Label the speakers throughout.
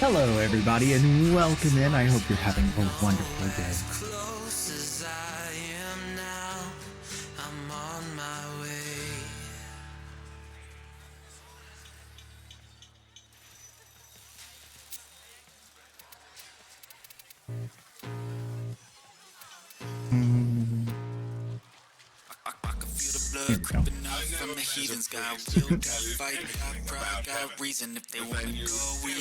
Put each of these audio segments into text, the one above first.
Speaker 1: Hello, everybody, and welcome in. I hope you're having a wonderful day. Here we go.
Speaker 2: From the heathens, got will, got fight, got pride, got reason. If they want to go, we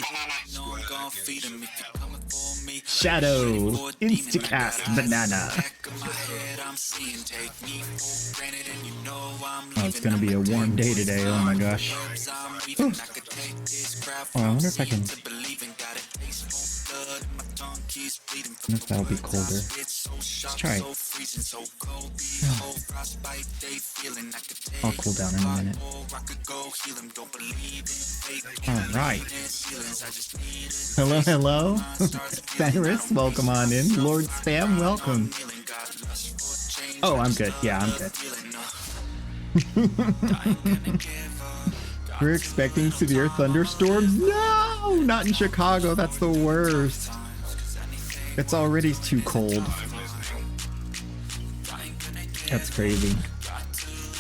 Speaker 2: know I'm gonna feed them. If you're coming for me,
Speaker 1: Shadow, Instacast, banana. Oh, it's gonna be a warm day today. Oh my gosh. Ooh. Oh, I wonder if I can. I wonder if that'll be colder. Let's try it. Oh. I'll cool down in a minute. Alright. Hello, hello. Cyrus, welcome on in. Lord Spam, welcome. Oh, I'm good. Yeah, I'm good. We're expecting severe thunderstorms? No! Not in Chicago. That's the worst. It's already too cold. That's crazy.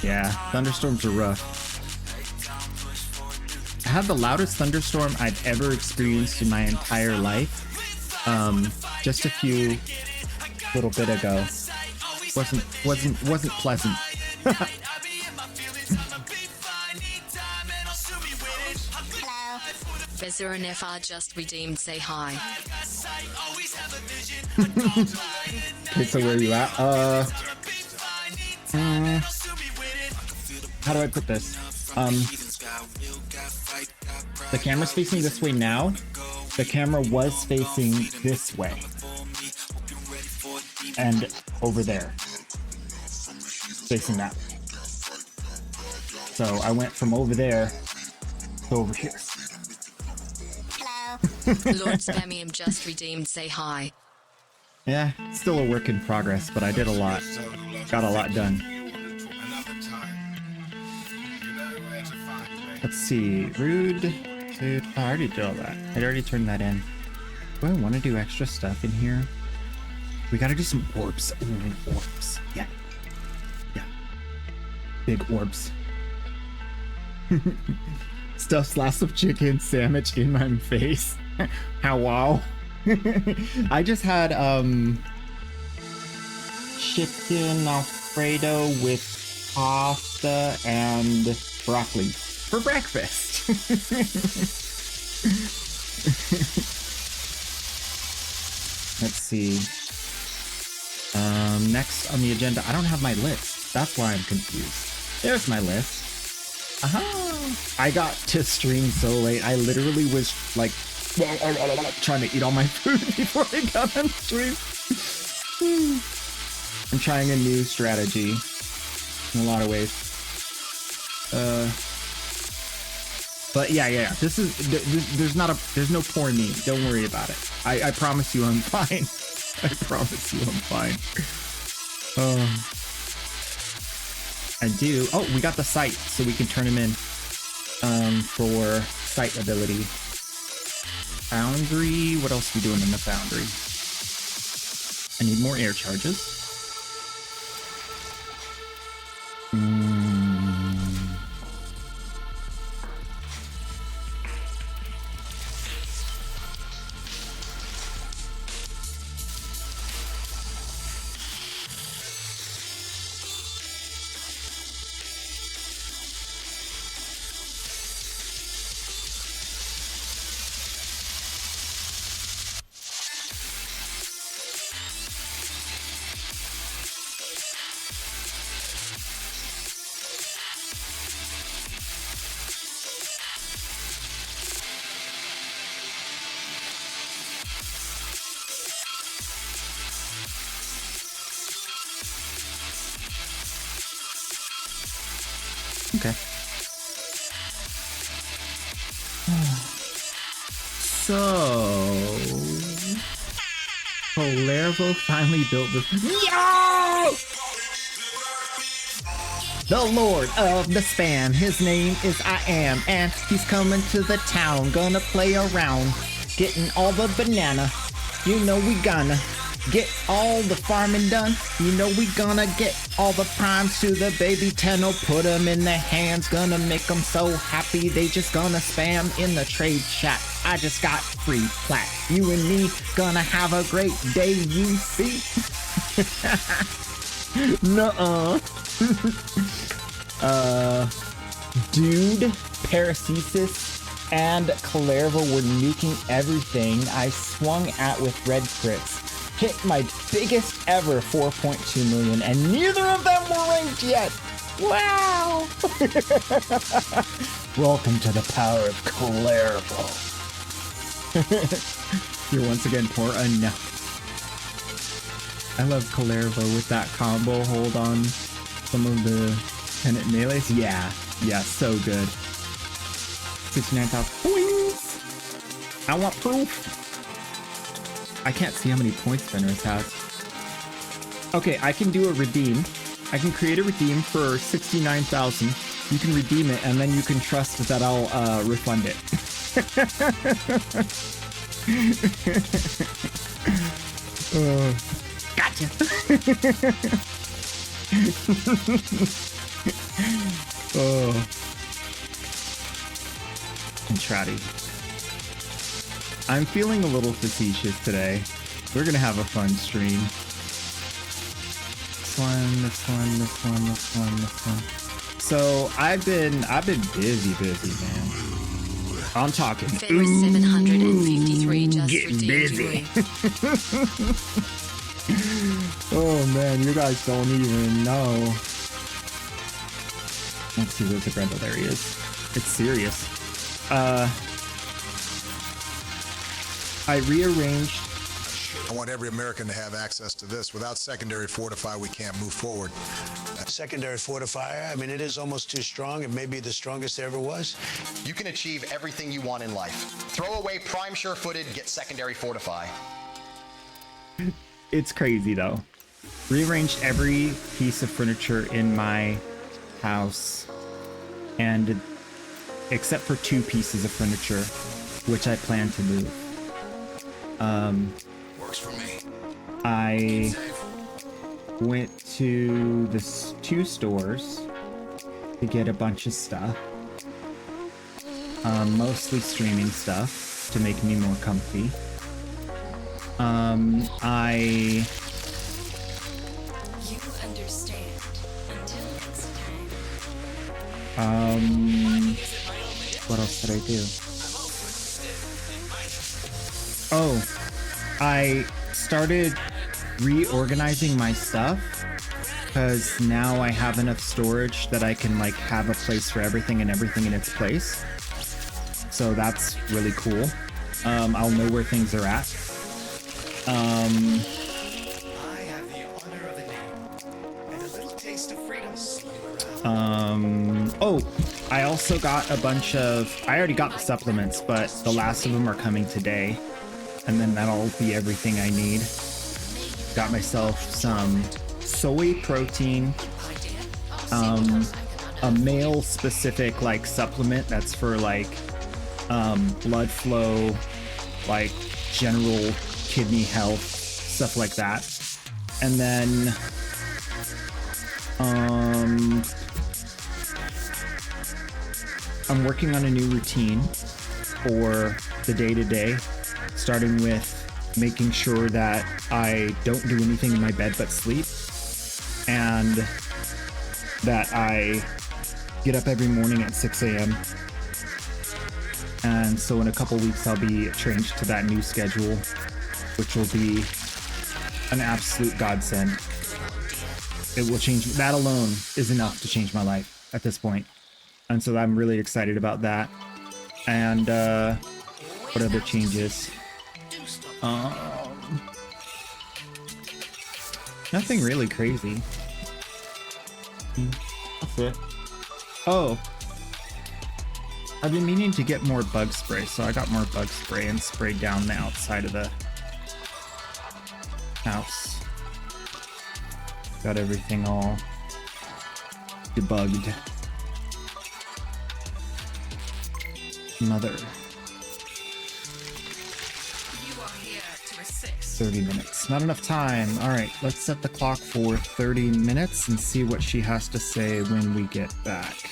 Speaker 1: Yeah, thunderstorms are rough. I had the loudest thunderstorm I've ever experienced in my entire life. Just a few little bit ago. Wasn't pleasant.
Speaker 3: Bezer and FR just redeemed, say hi.
Speaker 1: Okay, so where are you at? How do I put this? The camera's facing this way now. The camera was facing this way. And over there. Facing that. So I went from over there to over here.
Speaker 3: Lord Spamium just redeemed, say hi.
Speaker 1: Yeah, still a work in progress, but I did a lot. Got a lot done. Let's see. Rude. Dude, oh, I already did all that. I already turned that in. Do I want to do extra stuff in here? We gotta do some orbs. Ooh, orbs. Yeah. Yeah. Big orbs. Stuffed slice of chicken sandwich in my face. How wow. I just had chicken alfredo with pasta and broccoli for breakfast. Let's see. Next on the agenda, I don't have my list. That's why I'm confused. There's my list. Aha! I got to stream so late. I literally was like trying to eat all my food before I got on stream. I'm trying a new strategy in a lot of ways. But yeah. This is there's no poor me. Don't worry about it. I promise you I'm fine. I promise you I'm fine. I do. Oh, we got the sight, so we can turn him in for sight ability. Foundry. What else are we doing in the foundry? I need more air charges. Okay. So, Polarvo finally built this. Yo! The Lord of the Spam. His name is I Am, and he's coming to the town. Gonna play around. getting all the banana. You know we gonna get all the farming done. You know we gonna get all the primes to the baby tenno. Put them in their hands, gonna make them so happy. They just gonna spam in the trade chat. I just got free plat. You and me gonna have a great day, you see. Nuh-uh. Dude, Paracesis and Calerva were nuking everything I swung at with red crits. Hit my biggest ever 4.2 million, and neither of them were ranked yet. Wow! Welcome to the power of Calerva. You're once again poor. No. I love Calerva with that combo. Hold on some of the tenant melees. Yeah, so good. 69,000 points. I want proof. I can't see how many points Fenris has. Okay, I can do a redeem. I can create a redeem for 69,000. You can redeem it, and then you can trust that I'll refund it. Gotcha. Contrati. I'm feeling a little facetious today. We're gonna have a fun stream. This one. So I've been busy, man. I'm talking.
Speaker 3: Fenris 753 just
Speaker 1: getting
Speaker 3: redeemed
Speaker 1: busy.
Speaker 3: you.
Speaker 1: Oh man, you guys don't even know. Let's see, where's the Grendel? There he is. It's serious. I rearranged.
Speaker 4: I want every American to have access to this. Without secondary fortify, we can't move forward.
Speaker 5: Secondary fortifier, I mean, it is almost too strong. It may be the strongest there ever was.
Speaker 6: You can achieve everything you want in life. Throw away prime sure-footed, get secondary fortify.
Speaker 1: It's crazy though. Rearranged every piece of furniture in my house, and except for 2 pieces of furniture, which I plan to move.
Speaker 4: Works for me.
Speaker 1: I went to the 2 stores to get a bunch of stuff. Mostly streaming stuff to make me more comfy.
Speaker 7: You understand until it's time.
Speaker 1: What else did I do? Oh, I started reorganizing my stuff because now I have enough storage that I can like have a place for everything and everything in its place. So that's really cool. I'll know where things are at.
Speaker 8: I have the honor of the name and a little taste of freedom.
Speaker 1: Oh, I also got a bunch of, I already got the supplements, but the last of them are coming today. And then that'll be everything I need. Got myself some soy protein, a male specific like supplement that's for like blood flow, like general kidney health, stuff like that. And then I'm working on a new routine for the day-to-day, starting with making sure that I don't do anything in my bed but sleep, and that I get up every morning at 6 a.m. And so in a couple weeks I'll be changed to that new schedule, which will be an absolute godsend. It will change. That alone is enough to change my life at this point. And so I'm really excited about that. And what other changes? Nothing really crazy. That's it. Oh, I've been meaning to get more bug spray, so I got more bug spray and sprayed down the outside of the house. Got everything all debugged. 30 minutes. Not enough time. All right, let's set the clock for 30 minutes and see what she has to say when we get back.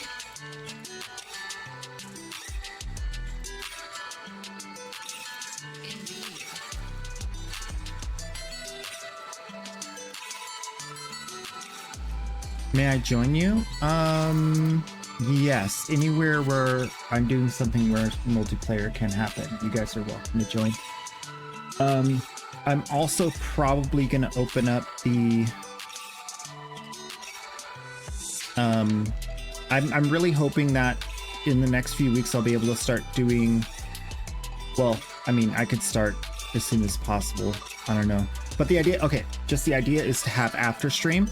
Speaker 1: May I join you? Yes. Anywhere where I'm doing something where multiplayer can happen, you guys are welcome to join. I'm also probably gonna open up the I'm really hoping that in the next few weeks I'll be able to start doing, well, I mean, I could start as soon as possible. I don't know. But the idea, okay, just the idea is to have after stream.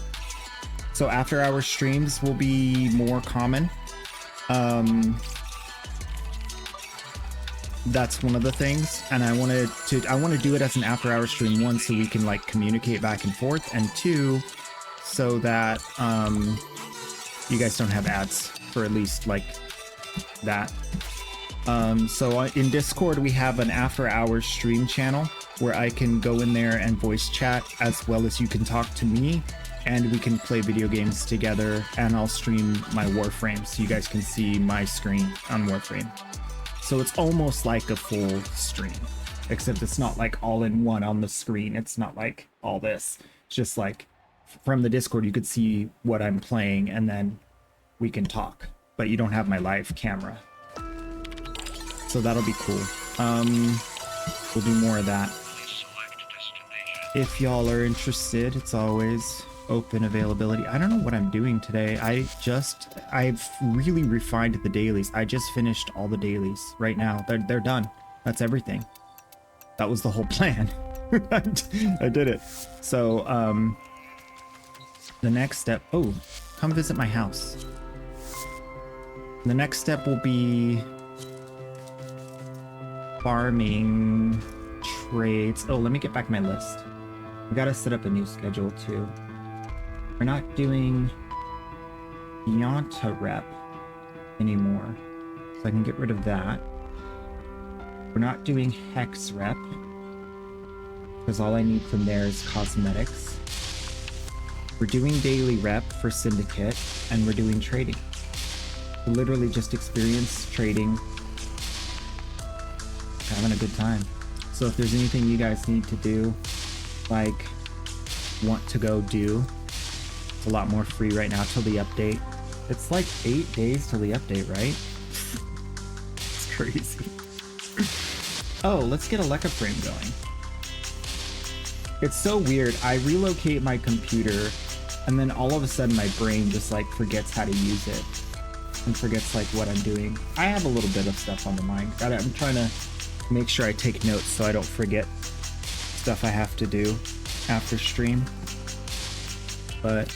Speaker 1: So after hour streams will be more common. That's one of the things, and I want to do it as an after hour stream, one, so we can like communicate back and forth, and two, so that you guys don't have ads for at least like that. So in Discord we have an after hours stream channel where I can go in there and voice chat, as well as you can talk to me, and we can play video games together, and I'll stream my Warframe so you guys can see my screen on Warframe. So it's almost like a full stream, except it's not like all in one on the screen. It's not like all this. It's just like from the Discord, you could see what I'm playing and then we can talk, but you don't have my live camera. So that'll be cool. We'll do more of that. If y'all are interested, it's always open availability. I don't know what I'm doing today. I've really refined the dailies. I just finished all the dailies right now. They're done. That's everything. That was the whole plan. I did it. So the next step, oh, come visit my house. The next step will be farming, trades. Oh, let me get back my list. We gotta set up a new schedule too. We're not doing Yanta rep anymore, so I can get rid of that. We're not doing Hex rep, because all I need from there is cosmetics. We're doing daily rep for Syndicate, and we're doing trading. Literally just experience trading, having a good time. So if there's anything you guys need to do, like want to go do, it's a lot more free right now till the update. It's like 8 days till the update, right? It's crazy. Oh, let's get a Warframe going. It's so weird. I relocate my computer and then all of a sudden my brain just like forgets how to use it and forgets like what I'm doing. I have a little bit of stuff on the mind. I'm trying to make sure I take notes so I don't forget stuff I have to do after stream. But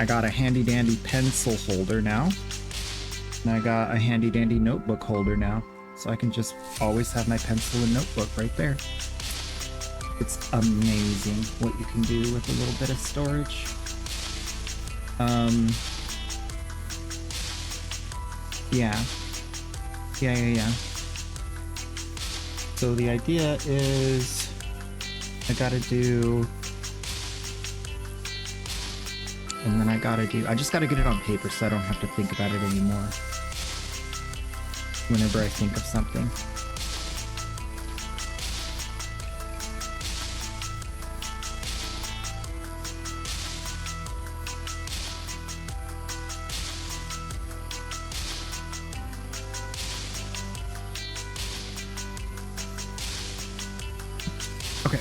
Speaker 1: I got a handy dandy pencil holder now, and I got a handy dandy notebook holder now, so I can just always have my pencil and notebook right there. It's amazing what you can do with a little bit of storage. Yeah. So the idea is I gotta do, and then I just gotta get it on paper so I don't have to think about it anymore whenever I think of something. Okay.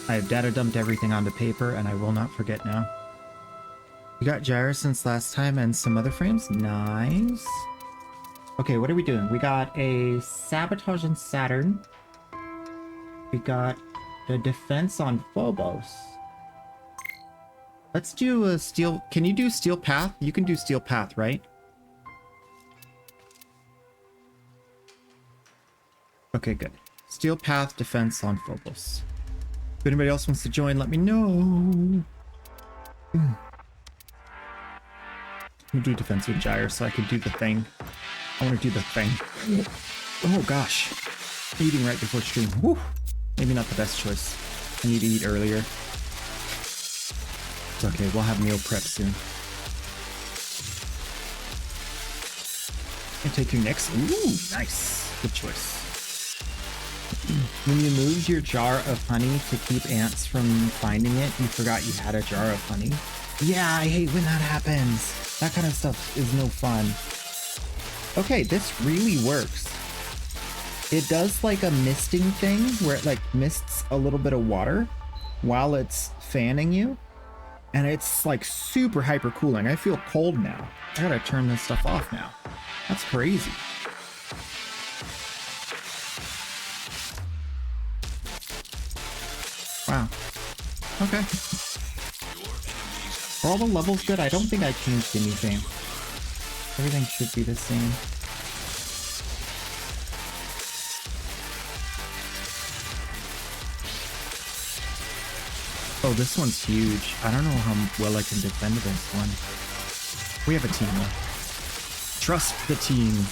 Speaker 1: I have data dumped everything onto paper and I will not forget now. We got Gyro since last time and some other frames. Nice. Okay, what are we doing? We got a Sabotage on Saturn. We got the Defense on Phobos. Let's do a Steel... Can you do Steel Path? You can do Steel Path, right? Okay, good. Steel Path, Defense on Phobos. If anybody else wants to join, let me know. Let me do Defense with Gyre so I can do the thing. I want to do the thing. Oh gosh. Eating right before stream. Woo. Maybe not the best choice. I need to eat earlier. It's okay, we'll have meal prep soon. And take your next. Ooh, nice. Good choice. When you moved your jar of honey to keep ants from finding it, you forgot you had a jar of honey. Yeah, I hate when that happens. That kind of stuff is no fun. Okay, this really works. It does like a misting thing where it like mists a little bit of water while it's fanning you. And it's like super hyper cooling. I feel cold now. I gotta turn this stuff off now. That's crazy. Wow. Okay. Are all the levels good? I don't think I changed anything. Everything should be the same. Oh, this one's huge. I don't know how well I can defend this one. We have a team. Trust the team.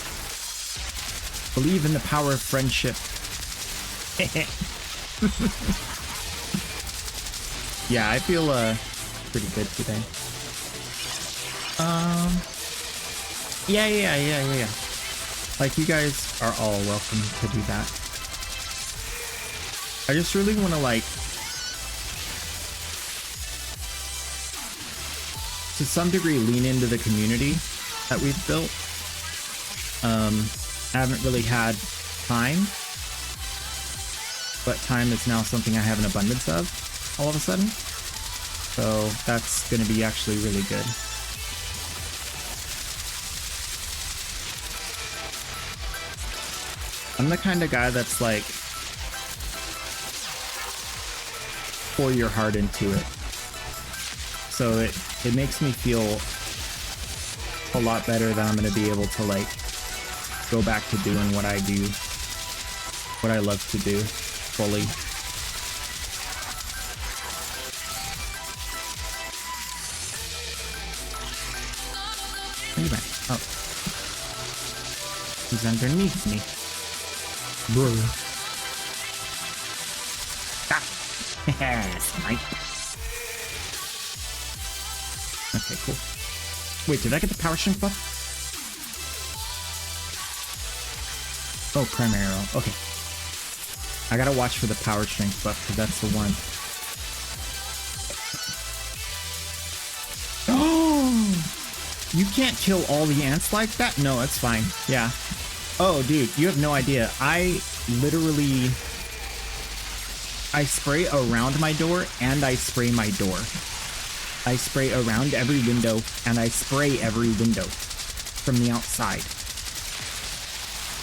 Speaker 1: Believe in the power of friendship. Yeah, I feel pretty good today. Yeah. Like, you guys are all welcome to do that. I just really want to, like, to some degree lean into the community that we've built. I haven't really had time, but time is now something I have an abundance of all of a sudden. So that's going to be actually really good. I'm the kind of guy that's like, pour your heart into it. So it makes me feel a lot better that I'm going to be able to like go back to doing what I do, what I love to do fully. Anyway, oh, he's underneath me. Bro. Ah, snipe. Okay, cool. Wait, did I get the power shrink buff? Oh, primary arrow. Okay. I gotta watch for the power shrink buff because that's the one. Oh! You can't kill all the ants like that? No, that's fine. Yeah. Oh, dude, you have no idea. I literally... I spray around my door and I spray my door. I spray around every window and I spray every window from the outside.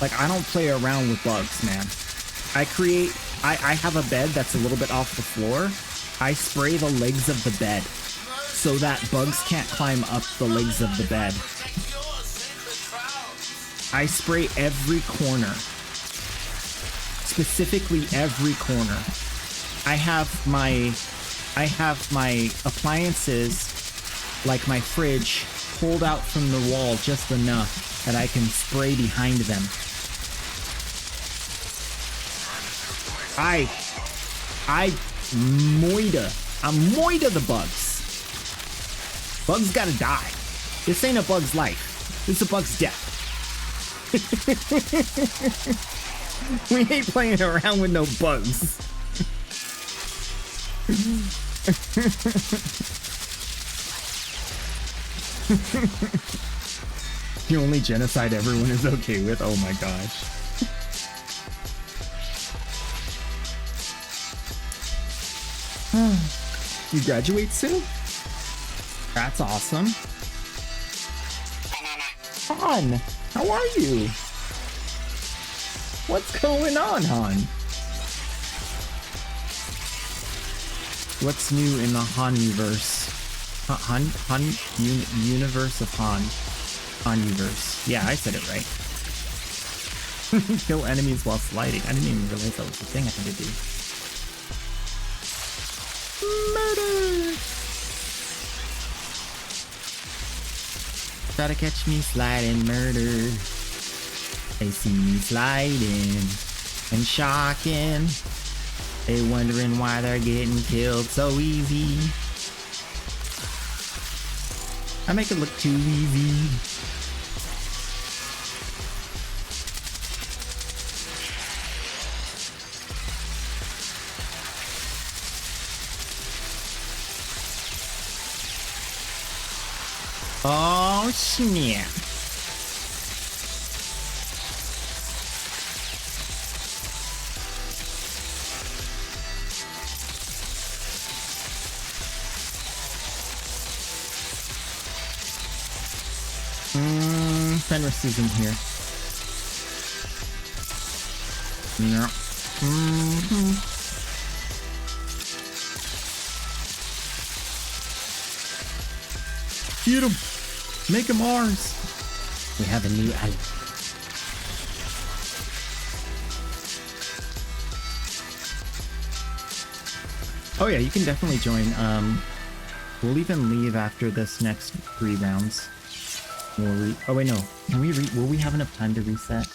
Speaker 1: Like, I don't play around with bugs, man. I have a bed that's a little bit off the floor. I spray the legs of the bed so that bugs can't climb up the legs of the bed. I spray every corner. Specifically every corner. I have my appliances, like my fridge, pulled out from the wall just enough that I can spray behind them. I'm moida the bugs. Bugs gotta die. This ain't a bug's life. This is a bug's death. We ain't playing around with no bugs. The only genocide everyone is okay with? Oh my gosh. You graduate soon? That's awesome. Han, how are you? What's going on, Han? What's new in the Han-universe? Universe of Han. Han-universe. Yeah, I said it right. Kill enemies while sliding. I didn't even realize that was the thing I had to do. Murder! Try to catch me sliding, murder. They see me sliding and shocking. They wondering why they're getting killed so easy. I make it look too easy. Oh snap. Fenris is in here. No. Get him! Make him ours! We have a new ally. Oh yeah, you can definitely join. We'll even leave after this next 3 rounds. Oh wait, no. Can we will we have enough time to reset?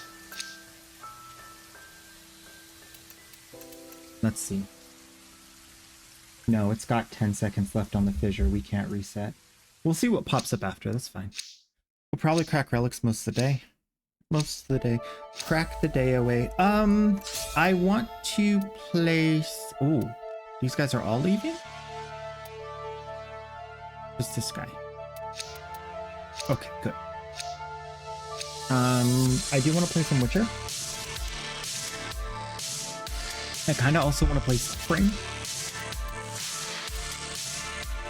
Speaker 1: Let's see. No, it's got 10 seconds left on the fissure. We can't reset. We'll see what pops up after. That's fine. We'll probably crack relics most of the day. Most of the day. Crack the day away. I want to place... Oh, these guys are all leaving? Just this guy. Okay, good. I do want to play some Witcher. I kind of also want to play Spring.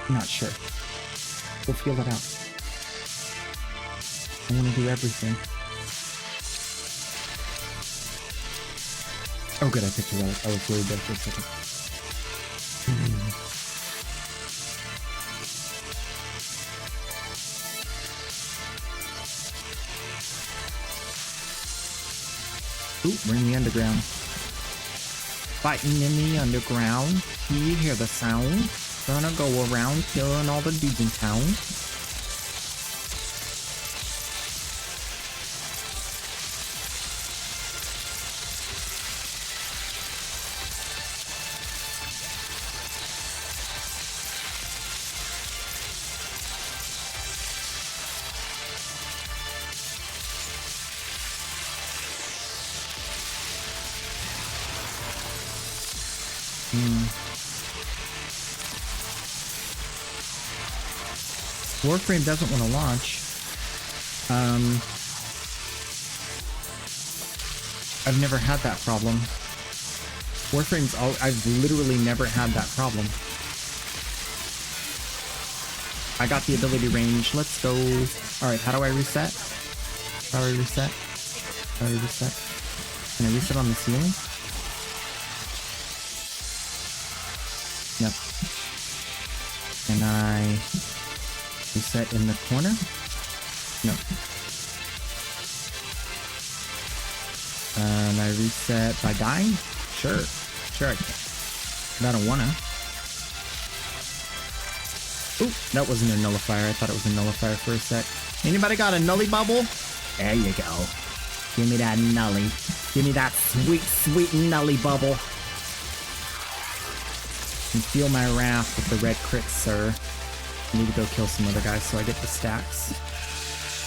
Speaker 1: I'm not sure. We'll feel it out. I want to do everything. Oh good, I picked a relic. I was worried there for a second. Ooh, we're in the underground. Fighting in the underground. You hear the sound? Gonna go around killing all the dudes in town. Warframe doesn't want to launch. I've never had that problem. Warframe's I've literally never had that problem. I got the ability range. Let's go. Alright, how do I reset? How do I reset? How do I reset? Can I reset on the ceiling? Yep. Can I reset in the corner? No. And I reset by dying? Sure. Sure I can. But I don't wanna. Oop, that wasn't a nullifier. I thought it was a nullifier for a sec. Anybody got a nully bubble? There you go. Give me that nully. Give me that sweet, sweet nully bubble. And feel my wrath with the red crits, sir. I need to go kill some other guys so I get the stacks.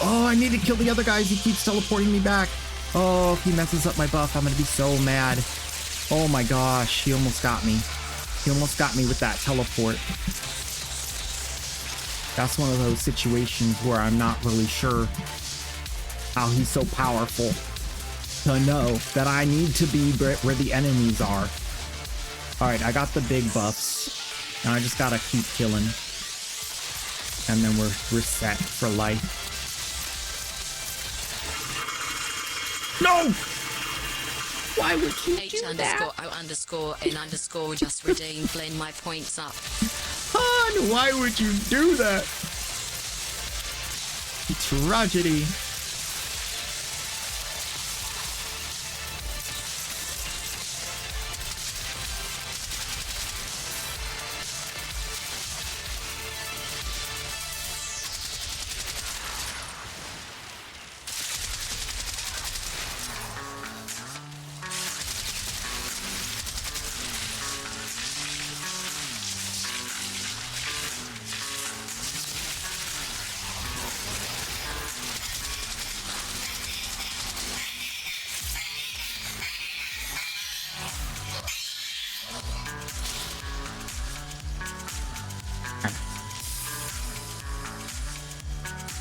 Speaker 1: Oh, I need to kill the other guys. He keeps teleporting me back. Oh, if he messes up my buff, I'm gonna be so mad. Oh my gosh, he almost got me. He almost got me with that teleport. That's one of those situations where I'm not really sure how he's so powerful to know that I need to be where the enemies are. Alright, I got the big buffs. Now I just gotta keep killing. And then we're set for life. No! Why would you do that?
Speaker 3: H_O_O_ just redeemed Glenn my points up.
Speaker 1: Han, why would you do that? Tragedy.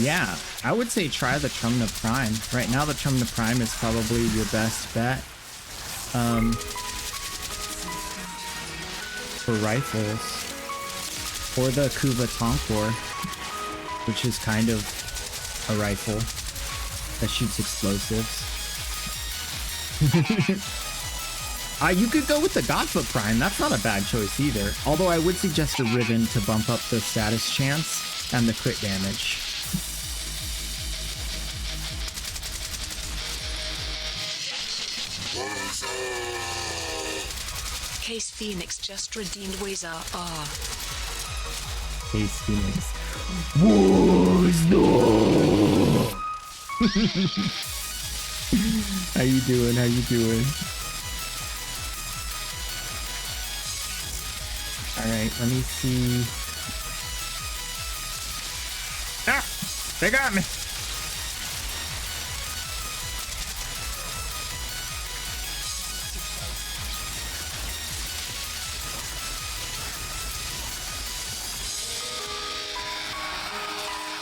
Speaker 1: Yeah, I would say try the Trumna Prime. Right now, the Trumna Prime is probably your best bet. For rifles. Or the Kuva Tonkor, which is kind of a rifle that shoots explosives. You could go with the Godfoot Prime. That's not a bad choice either. Although I would suggest a Ribbon to bump up the status chance and the crit damage.
Speaker 7: Case Phoenix just redeemed Wazar R.
Speaker 1: Case Phoenix. How you doing? How you doing? Alright, let me see. Ah! They got me!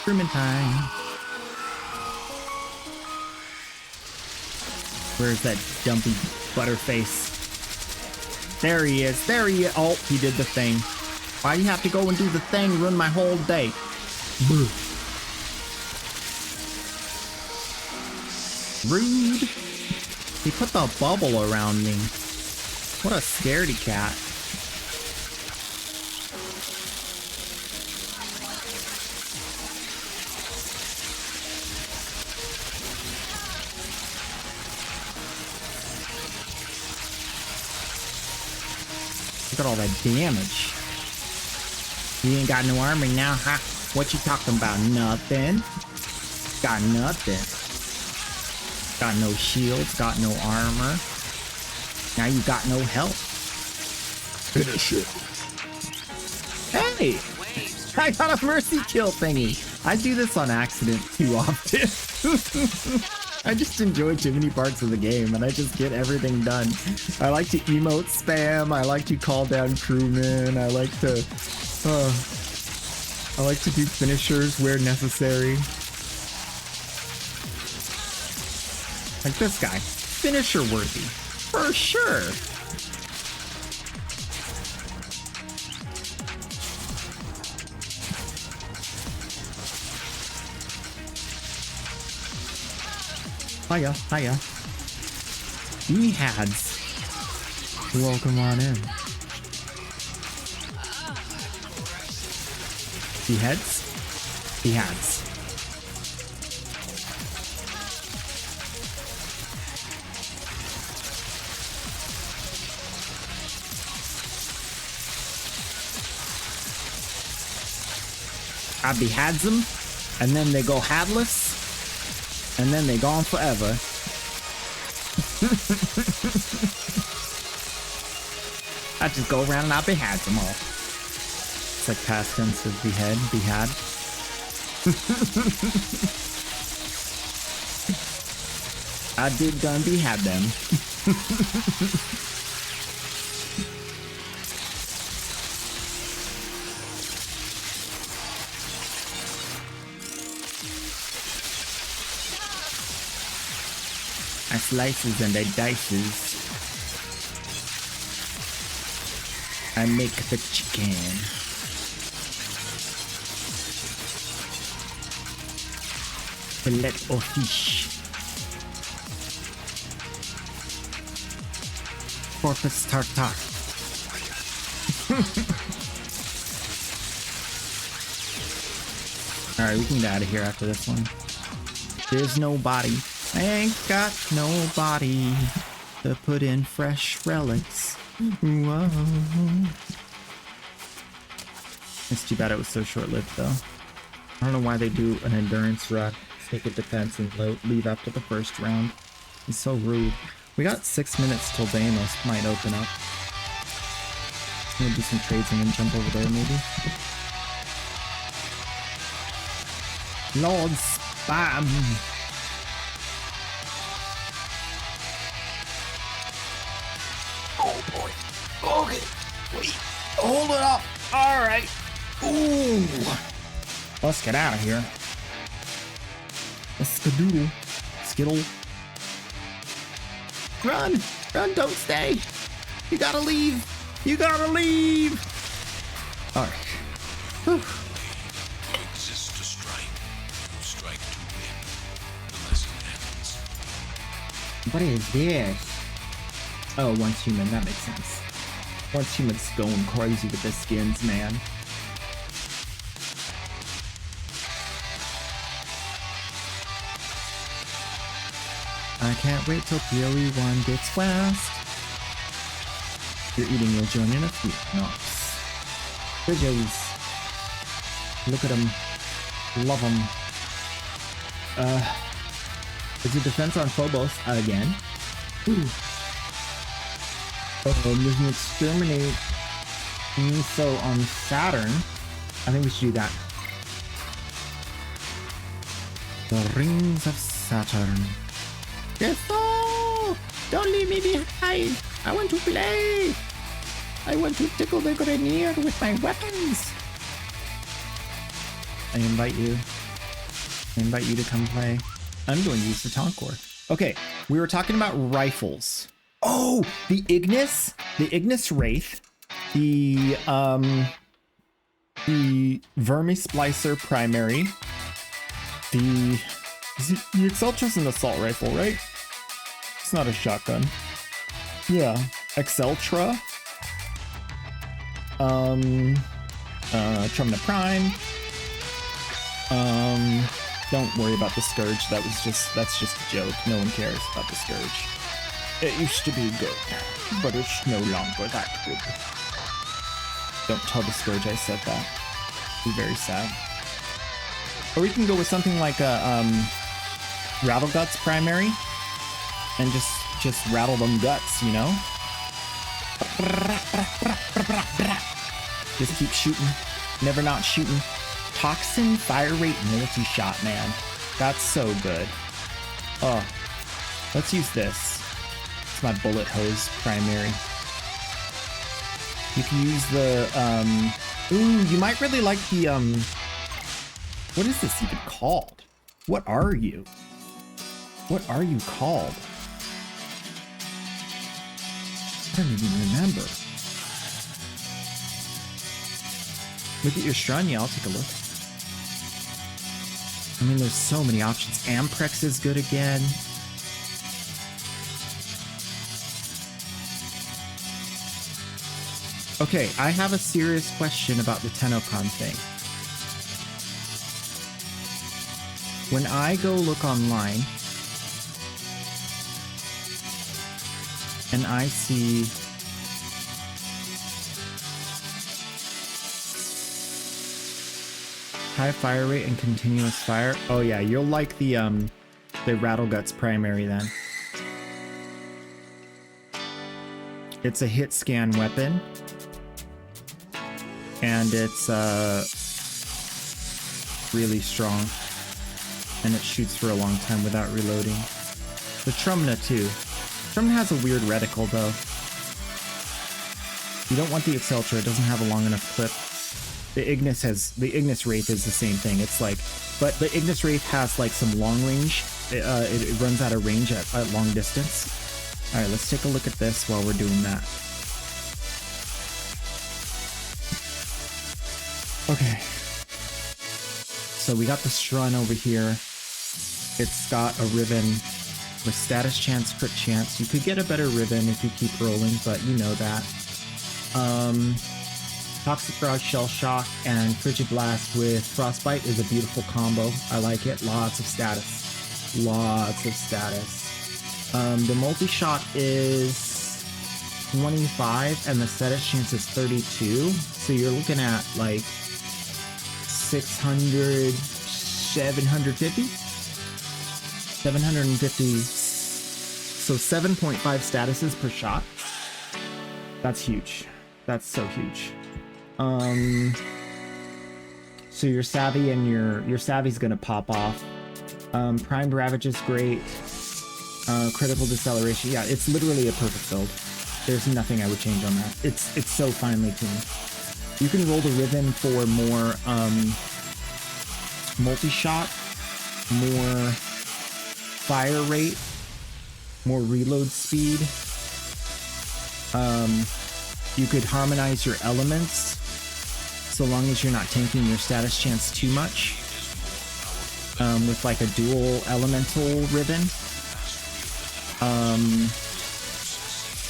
Speaker 1: Crewman time. Where's that dumpy butterface? There he is. There he is. Oh, he did the thing. Why you have to go and do the thing? Ruin my whole day. Rude. He put the bubble around me. What a scaredy cat. Look at all that damage. You ain't got no armor now, huh? What you talking about? Nothing. Got nothing. Got no shields, got no armor. Now you got no health. Finish it. Hey! I got a mercy kill thingy. I do this on accident too often. I just enjoy too many parts of the game and I just get everything done. I like to emote spam, I like to call down crewmen, I like to do finishers where necessary. Like this guy. Finisher worthy. For sure. Hiya, hiya. Behads. Welcome on in. Beheads? Behads. I behads them, and then they go hadless. And then they gone forever. I just go around and I behead them all. It's like past tense of behead, behad. I did done behead them. I slices and I dices. I make the chicken. Fillet of fish. Porpoise tartare. Alright, we can get out of here after this one. There's nobody. I ain't got nobody to put in fresh relics. Whoa. It's too bad it was so short-lived, though. I don't know why they do an endurance run, take a defense, and leave after the first round. It's so rude. We got 6 minutes till Deimos might open up. I'm gonna do some trades and then jump over there, maybe. Lord Spam! Oh boy. Okay. Wait. Hold it up. All right. Ooh. Let's get out of here. A skadoodle. Skittle. Run! Run, don't stay! You gotta leave! You gotta leave! Alright. Whew.
Speaker 8: Exist to strike. Strike to win. The lesson ends.
Speaker 1: What is this? Oh, once human, that makes sense. Once human's going crazy with the skins, man. I can't wait till PoE 1 gets west. You're eating, you'll join in a few. Nice. Bridges. Look at them. Love them. Is the defense on Phobos again? Ooh. There's an exterminate Miso on Saturn. I think we should do that. The Rings of Saturn. Yes, no! Don't leave me behind! I want to play! I want to tickle the Grenier with my weapons! I invite you. I invite you to come play. I'm going to use the Tonkor. Okay, we were talking about rifles. Oh! The Ignis Wraith. The Vermisplicer Primary. The Exceltra's an assault rifle, right? It's not a shotgun. Yeah. Exceltra. Trumna Prime. Don't worry about the Scourge. That's just a joke. No one cares about the Scourge. It used to be good, but it's no longer that good. Don't tell the Scourge I said that. Be very sad. Or we can go with something like a Rattle Guts primary and just rattle them guts, you know? Just keep shooting. Never not shooting. Toxin Fire Rate multi-shot, man. That's so good. Oh, let's use this. It's my Bullet Hose primary. You can use the, ooh, you might really like the, what is this even called? What are you? What are you called? I don't even remember. Look at your shrine, yeah, I'll take a look. I mean, there's so many options. Amprex is good again. Okay, I have a serious question about the Tennokan thing. When I go look online and I see high fire rate and continuous fire, oh yeah, you'll like the Rattle Guts primary then. It's a hit scan weapon. And it's really strong. And it shoots for a long time without reloading. The Trumna too. Trumna has a weird reticle though. You don't want the Exceltra, it doesn't have a long enough clip. The Ignis Wraith is the same thing. It's like, but the Ignis Wraith has like some long range. It runs out of range at long distance. All right, let's take a look at this while we're doing that. Okay. So we got the Shrun over here. It's got a Riven with status chance, crit chance. You could get a better Riven if you keep rolling, but you know that. Toxic Barrage, Shell Shock, and Frigid Blast with Frostbite is a beautiful combo. I like it. Lots of status. Lots of status. The multi-shot is 25, and the status chance is 32. So you're looking at like 600, 750? 750. So 7.5 statuses per shot. That's huge. That's so huge. So your Savvy and your Savvy's gonna pop off. Primed Ravage is great. Critical Deceleration. Yeah, it's literally a perfect build. There's nothing I would change on that. It's so finely tuned. You can roll the Riven for more multi-shot, more fire rate, more reload speed. You could harmonize your elements so long as you're not tanking your status chance too much. With like a dual elemental ribbon.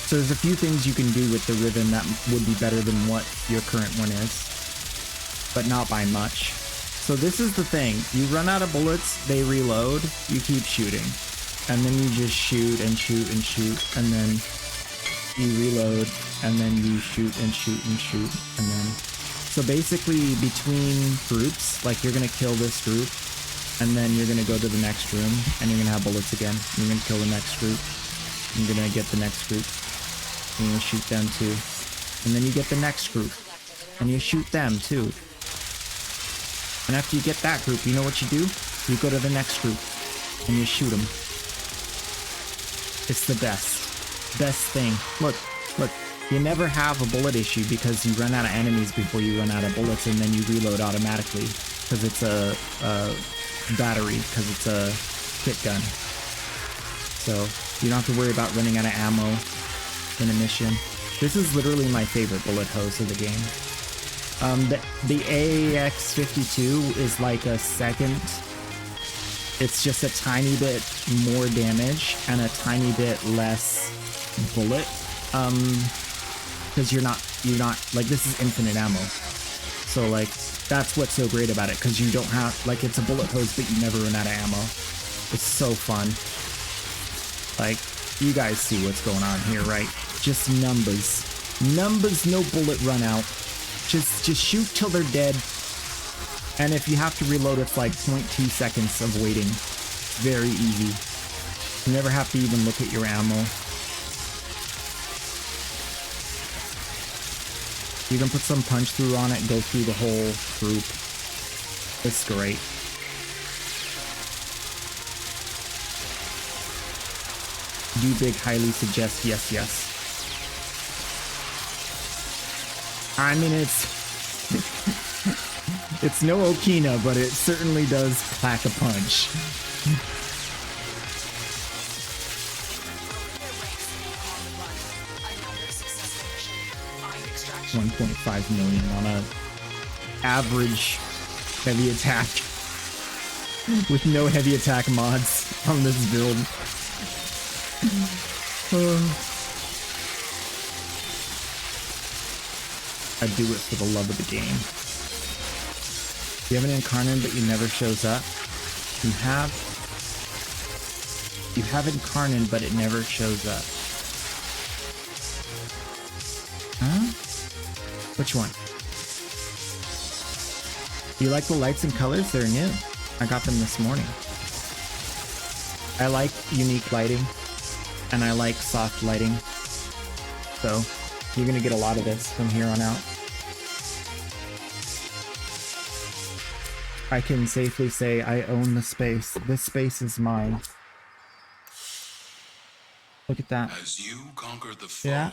Speaker 1: So there's a few things you can do with the ribbon that would be better than what your current one is, but not by much. So this is the thing, you run out of bullets, they reload, you keep shooting, and then you just shoot and shoot and shoot, and then you reload, and then you shoot and shoot and shoot, and then... So basically between groups, like you're gonna kill this group, and then you're gonna go to the next room, and you're gonna have bullets again. You're gonna kill the next group. You're gonna get the next group. And you're gonna shoot them too. And then you get the next group, and you shoot them too. And after you get that group, you know what you do? You go to the next group, and you shoot them. It's the best. Best thing. Look, look. You never have a bullet issue because you run out of enemies before you run out of bullets, and then you reload automatically because it's a battery, because it's a kit gun. So you don't have to worry about running out of ammo in a mission. This is literally my favorite bullet hose of the game. The AAX-52 is like a second. It's just a tiny bit more damage and a tiny bit less bullet. Because you're not like, this is infinite ammo. So like, that's what's so great about it, because you don't have, like, it's a bullet hose, but you never run out of ammo. It's so fun. Like, you guys see what's going on here, right? Just numbers. Numbers, no bullet run out. Just shoot till they're dead. And if you have to reload, it's like 0.2 seconds of waiting. It's very easy. You never have to even look at your ammo. You can put some punch through on it, go through the whole group. It's great. Do big, highly suggest, yes, yes. I mean, it's it's no Okina, but it certainly does pack a punch. 1.5 million on a average heavy attack with no heavy attack mods on this build. I do it for the love of the game. You have an Incarnate, but you never shows up. You have Incarnate, but it never shows up. Huh? Which one? You like the lights and colors? They're new. I got them this morning. I like unique lighting, and I like soft lighting. So, you're gonna get a lot of this from here on out. I can safely say I own the space. This space is mine. Look at that.
Speaker 8: As you conquer the foe,
Speaker 1: Yeah.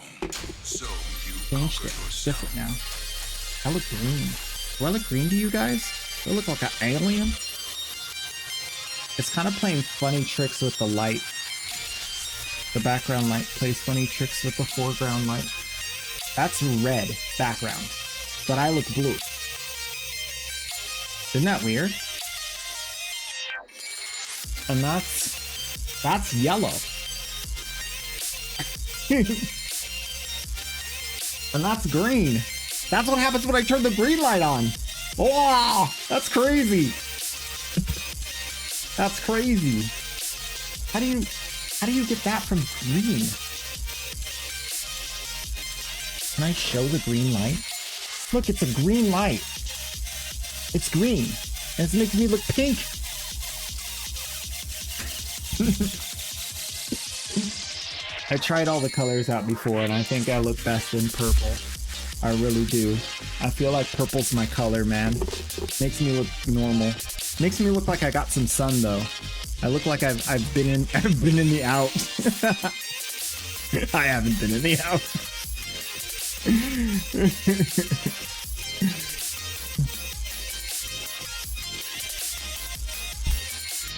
Speaker 8: so you
Speaker 1: Changed
Speaker 8: conquer
Speaker 1: it. It's
Speaker 8: yourself.
Speaker 1: different now. I look green. Do I look green to you guys? Do I look like an alien? It's kind of playing funny tricks with the light. The background light plays funny tricks with the foreground light. That's red background, but I look blue. Isn't that weird? And that's yellow. And that's green. That's what happens when I turn the green light on. Wow, that's crazy. That's crazy. How do you get that from green? Can I show the green light? Look, it's a green light. It's green. And it's making me look pink. I tried all the colors out before, and I think I look best in purple. I really do. I feel like purple's my color, man. Makes me look normal. Makes me look like I got some sun, though. I look like I've been in the out. I haven't been in the out.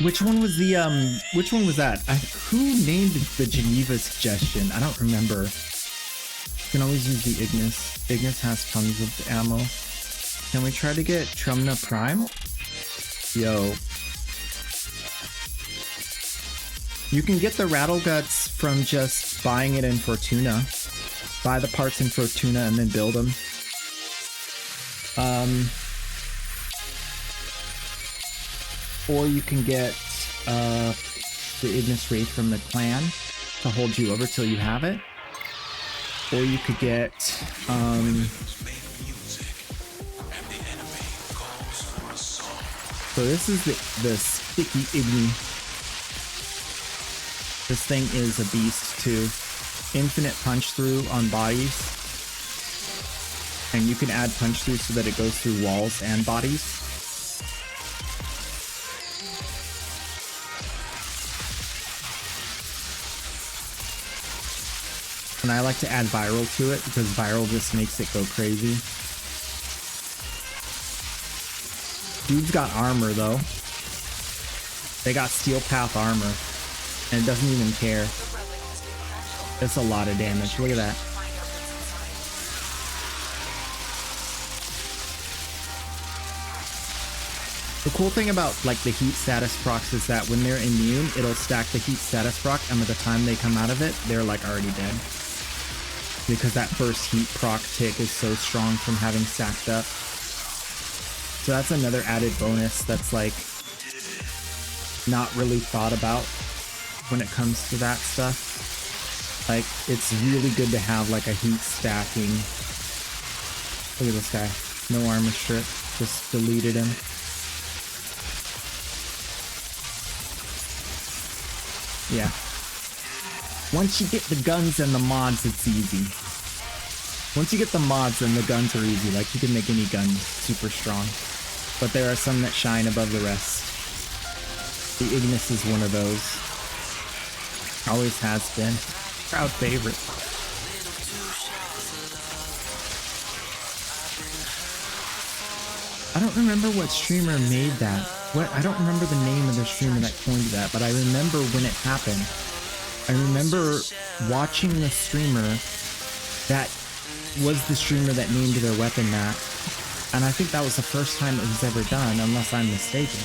Speaker 1: Which one was the which one was that? Who named the Geneva suggestion? I don't remember. You can always use the Ignis. Ignis has tons of ammo. Can we try to get Trumna Prime? Yo. You can get the Rattle Guts from just buying it in Fortuna. Buy the parts in Fortuna and then build them. Or you can get the Ignis Wraith from the clan to hold you over till you have it. Or you could get so this is the sticky Igni. This thing is a beast too. Infinite punch through on bodies. And you can add punch through so that it goes through walls and bodies. And I like to add viral to it because viral just makes it go crazy. Dude's got armor though. They got steel path armor. And it doesn't even care. It's a lot of damage. Look at that. The cool thing about like the heat status procs is that when they're immune, it'll stack the heat status proc, and by the time they come out of it, they're like already dead. Because that first heat proc tick is so strong from having stacked up. So that's another added bonus that's like not really thought about when it comes to that stuff. Like, it's really good to have like a heat stacking. Look at this guy. No armor strip. Just deleted him. Yeah. Once you get the guns and the mods, it's easy. Once you get the mods, then the guns are easy. Like, you can make any gun super strong. But there are some that shine above the rest. The Ignis is one of those. Always has been. Crowd favorite. I don't remember what streamer made that. I don't remember the name of the streamer that coined that, but I remember when it happened. I remember watching the streamer that was the streamer that named their weapon that. And I think that was the first time it was ever done, unless I'm mistaken.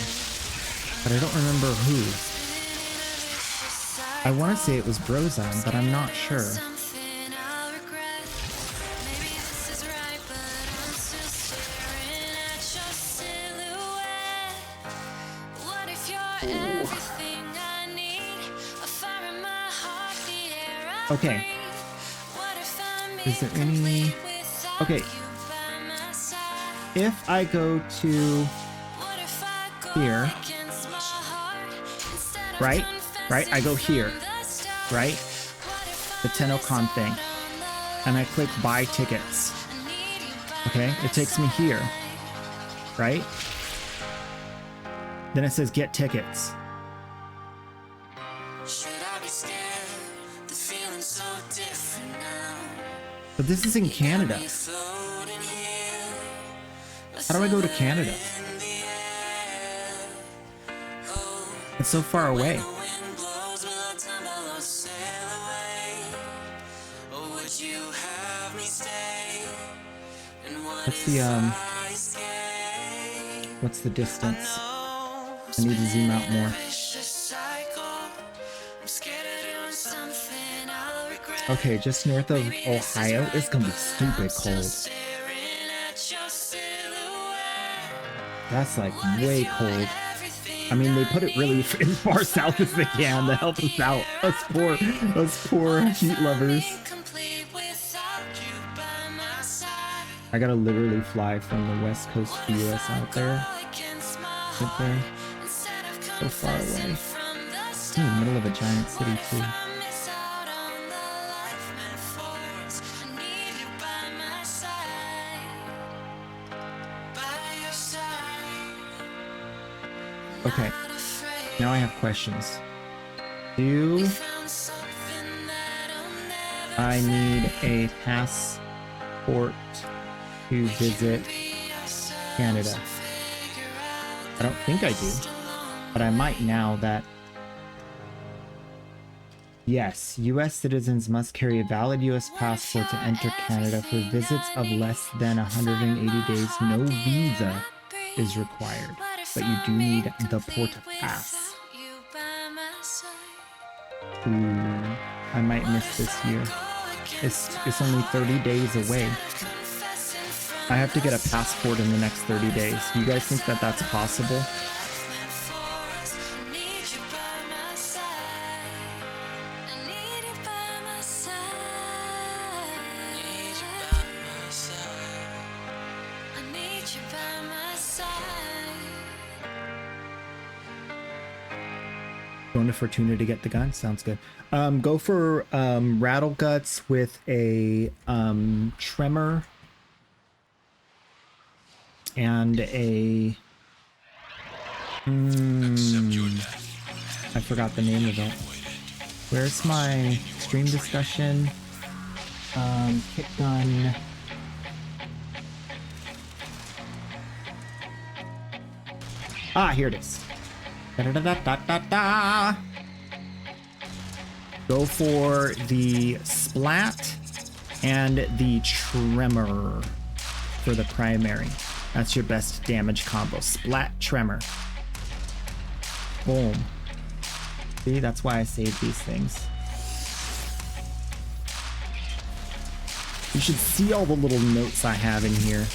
Speaker 1: But I don't remember who. I want to say it was Brozone, but I'm not sure. Okay. Is there any... Okay. If I go to here, right? Right? I go here, right? The Tennokan thing. And I click buy tickets. Okay? It takes me here, right? Then it says get tickets. But this is in Canada. How do I go to Canada? It's so far away. What's the distance? I need to zoom out more. Okay, just north of Ohio, it's gonna be stupid cold. That's like way cold. I mean, they put it really as far south as they can to help us out. Us poor heat lovers. I gotta literally fly from the west coast of the US out there. Right there. So far away. It's in the middle of a giant city too. Okay, now I have questions. Do I need a passport to visit Canada? I don't think I do. But I might now that... Yes, U.S. citizens must carry a valid U.S. passport to enter Canada. For visits of less than 180 days, no visa is required. But you do need the Porta Pass. Ooh, I might miss this year. It's only 30 days away. I have to get a passport in the next 30 days. You guys think that that's possible? Going to Fortuna to get the gun. Sounds good. Go for Rattle Guts with a Tremor and a I forgot the name of it. Where's my stream discussion? Kit gun. Ah, here it is. Da, da, da, da, da, da. Go for the Splat and the Tremor for the primary. That's your best damage combo. Splat, Tremor. Boom. See, that's why I saved these things. You should see all the little notes I have in here.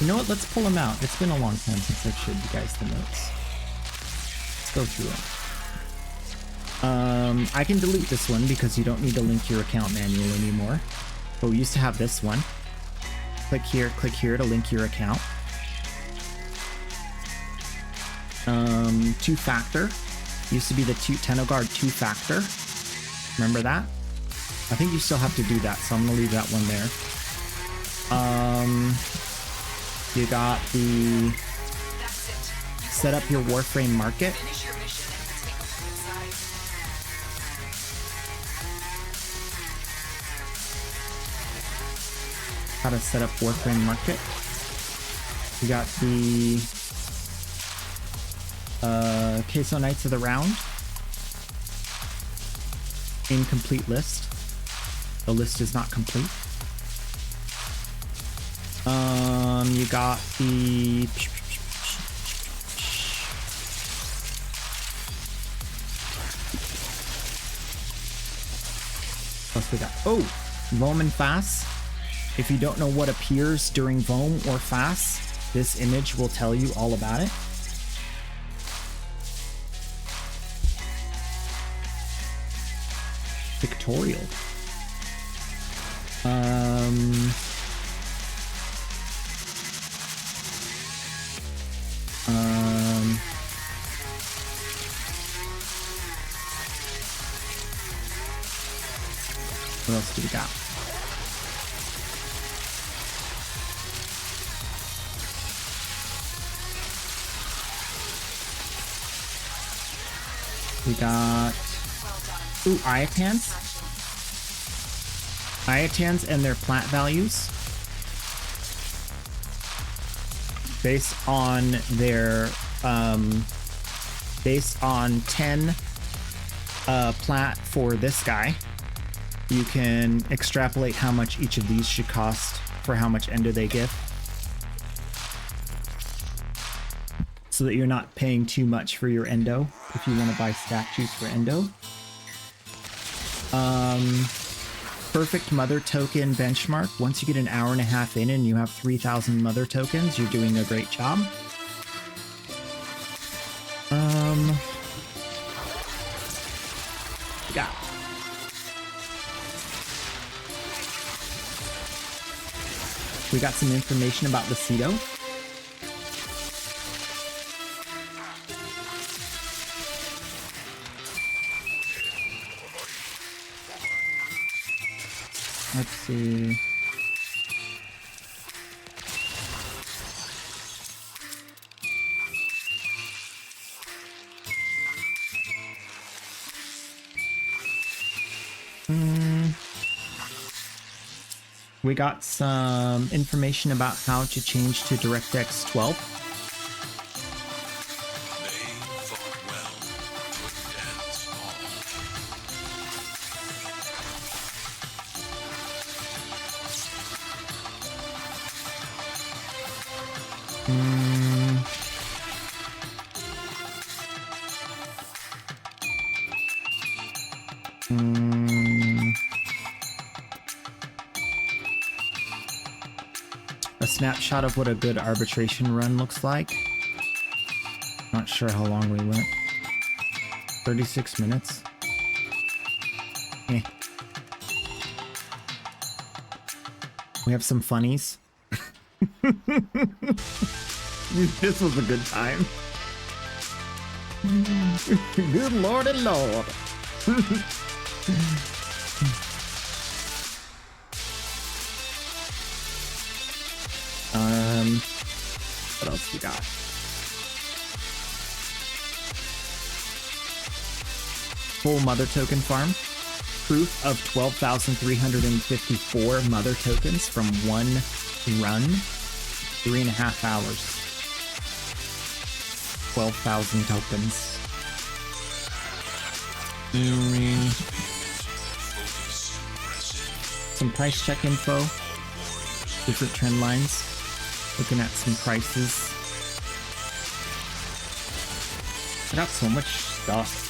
Speaker 1: You know what? Let's pull them out. It's been a long time since I've showed you guys the notes. Let's go through them. I can delete this one because you don't need to link your account manual anymore. But we used to have this one. Click here to link your account. Two-factor. Used to be the Tenogard two-factor. Remember that? I think you still have to do that, so I'm gonna leave that one there. You got the set up your Warframe market. How to set up Warframe market. You got the Queso Knights of the Round. Incomplete list. The list is not complete. You got the plus we got Voam and Fast. If you don't know what appears during Voam or Fast, this image will tell you all about it. Pictorial. What else do we got? We got Iotans. Iotans and their plat values. Based on their based on 10 plat for this guy, you can extrapolate how much each of these should cost for how much endo they give, so that you're not paying too much for your endo if you want to buy statues for endo. Perfect mother token benchmark. Once you get an hour and a half in and you have 3,000 mother tokens, you're doing a great job. Yeah. We got some information about the Cedo. Let's see. We got some information about how to change to DirectX 12. A snapshot of what a good arbitration run looks like. Not sure how long we went. 36 minutes. Eh. We have some funnies. This was a good time. Good lordy lord. What else we got? Full mother token farm. Proof of 12,354 mother tokens from one run. 3.5 hours. 12,000 tokens. Some price check info. Different trend lines. Looking at some prices. I got so much stuff.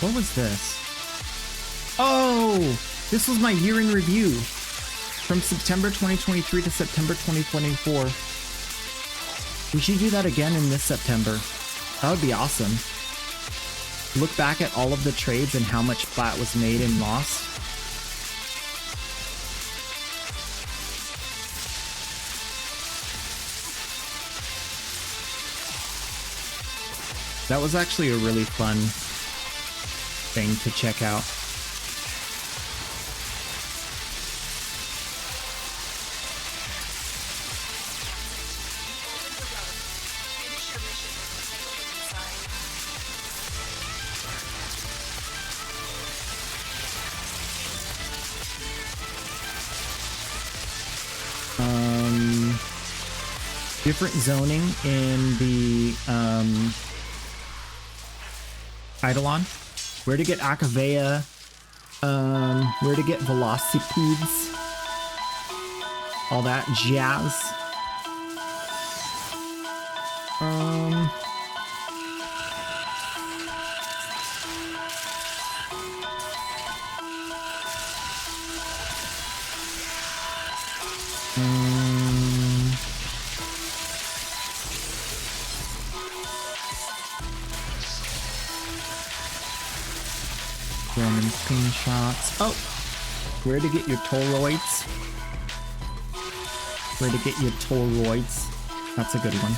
Speaker 1: What was this? Oh, this was my year in review from September 2023 to September 2024. We should do that again in this September. That would be awesome. Look back at all of the trades and how much plat was made and lost. That was actually a really fun thing to check out. Different zoning in the Eidolon. Where to get Akavea, where to get Velocipedes, all that jazz. Random screenshots. Oh! Where to get your Toroids. Where to get your Toroids. That's a good one.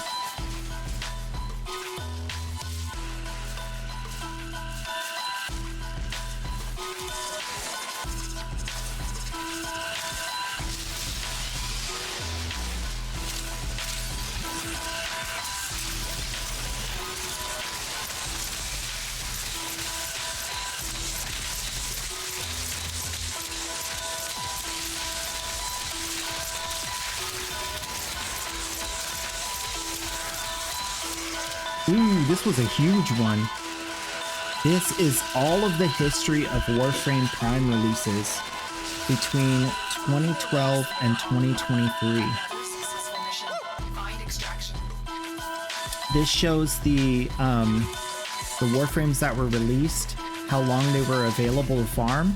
Speaker 1: Ooh, this was a huge one. This is all of the history of Warframe Prime releases between 2012 and 2023. This shows the Warframes that were released, how long they were available to farm,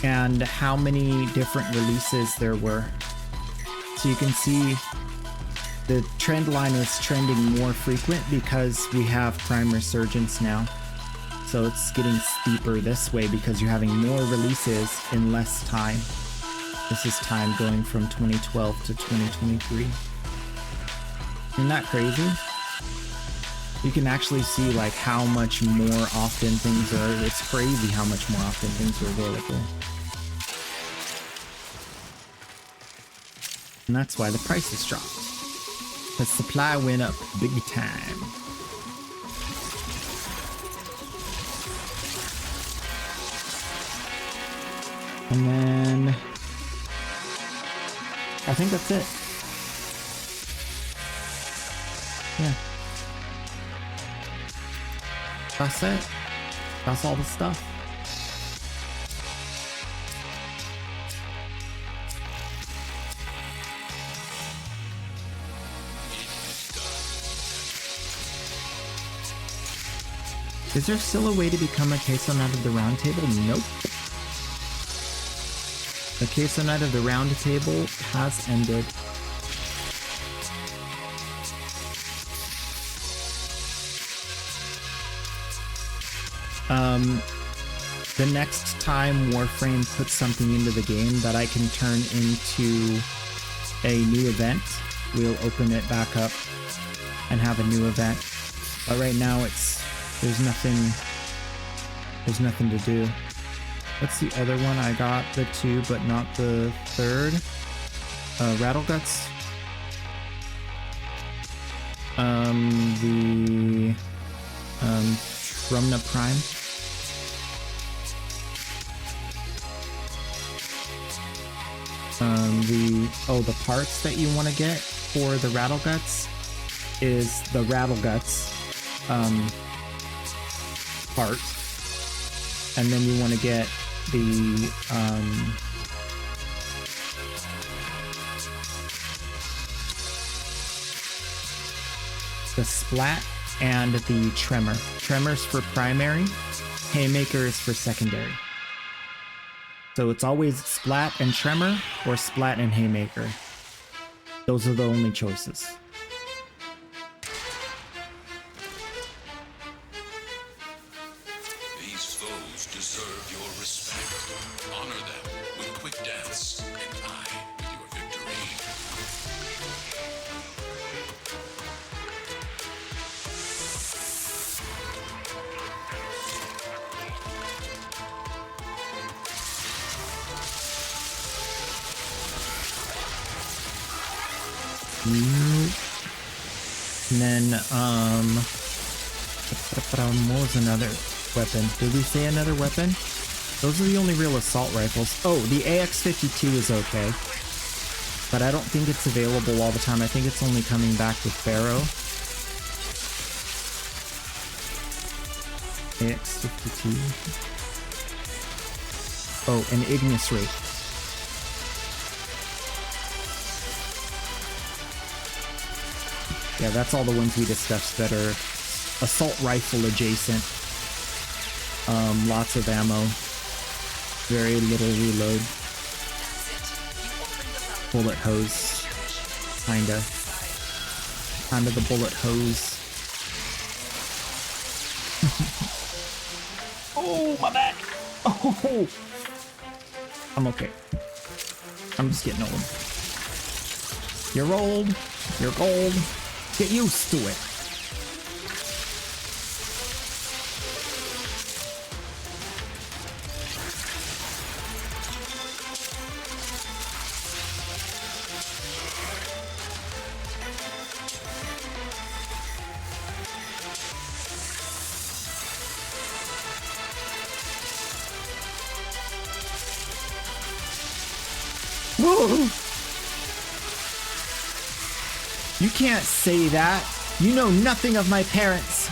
Speaker 1: and how many different releases there were. So you can see the trend line is trending more frequent because we have Prime Resurgence now. So it's getting steeper this way because you're having more releases in less time. This is time going from 2012 to 2023. Isn't that crazy? You can actually see like how much more often things are. It's crazy how much more often things are available. And that's why the prices dropped. The supply went up big time. And then I think that's it. Yeah. That's it. That's all the stuff. Is there still a way to become a Queso Knight of the Round Table? Nope. The Queso Knight of the Round Table has ended. The next time Warframe puts something into the game that I can turn into a new event, we'll open it back up and have a new event. But right now there's nothing to do. What's the other one? I got the 2 but not the 3rd. Rattleguts. The Trumna Prime. The parts that you want to get for the Rattleguts is the Rattleguts part, and then you want to get the Splat and the Tremor. Tremor's for primary, Haymaker is for secondary. So it's always Splat and Tremor or Splat and Haymaker. Those are the only choices.
Speaker 8: These foes deserve your respect. Honor them with quick dance, and I with your victory.
Speaker 1: And then, what was another weapon? Did we say another weapon? Those are the only real assault rifles. Oh, the AX-52 is okay. But I don't think it's available all the time. I think it's only coming back with Pharaoh. AX-52. Oh, an Ignis Wraith. Yeah, that's all the ones we discussed that are assault rifle adjacent. Lots of ammo. Very little reload. Bullet hose. Kinda the bullet hose. Oh, my back! Oh! I'm okay. I'm just getting old. You're old. You're gold. Get used to it. Whoa! You can't say that. You know nothing of my parents.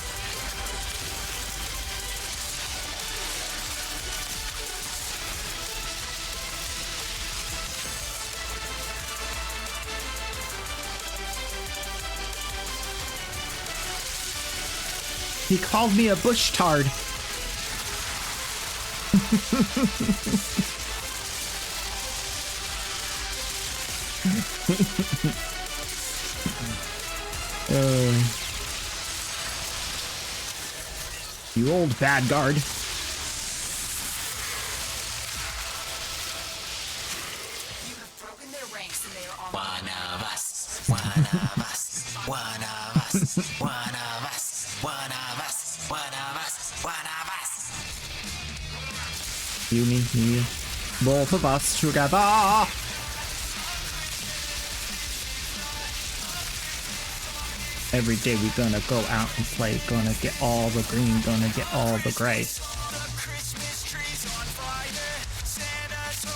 Speaker 1: He called me a bush tard. You old bad guard.
Speaker 2: One of us, one of us, one of us, one of us, one of us, one of us, one of us.
Speaker 1: You, me, both of us together. Every day we gonna go out and play, gonna get all the green, gonna get all the gray.
Speaker 2: Christmas trees on fire, Santa's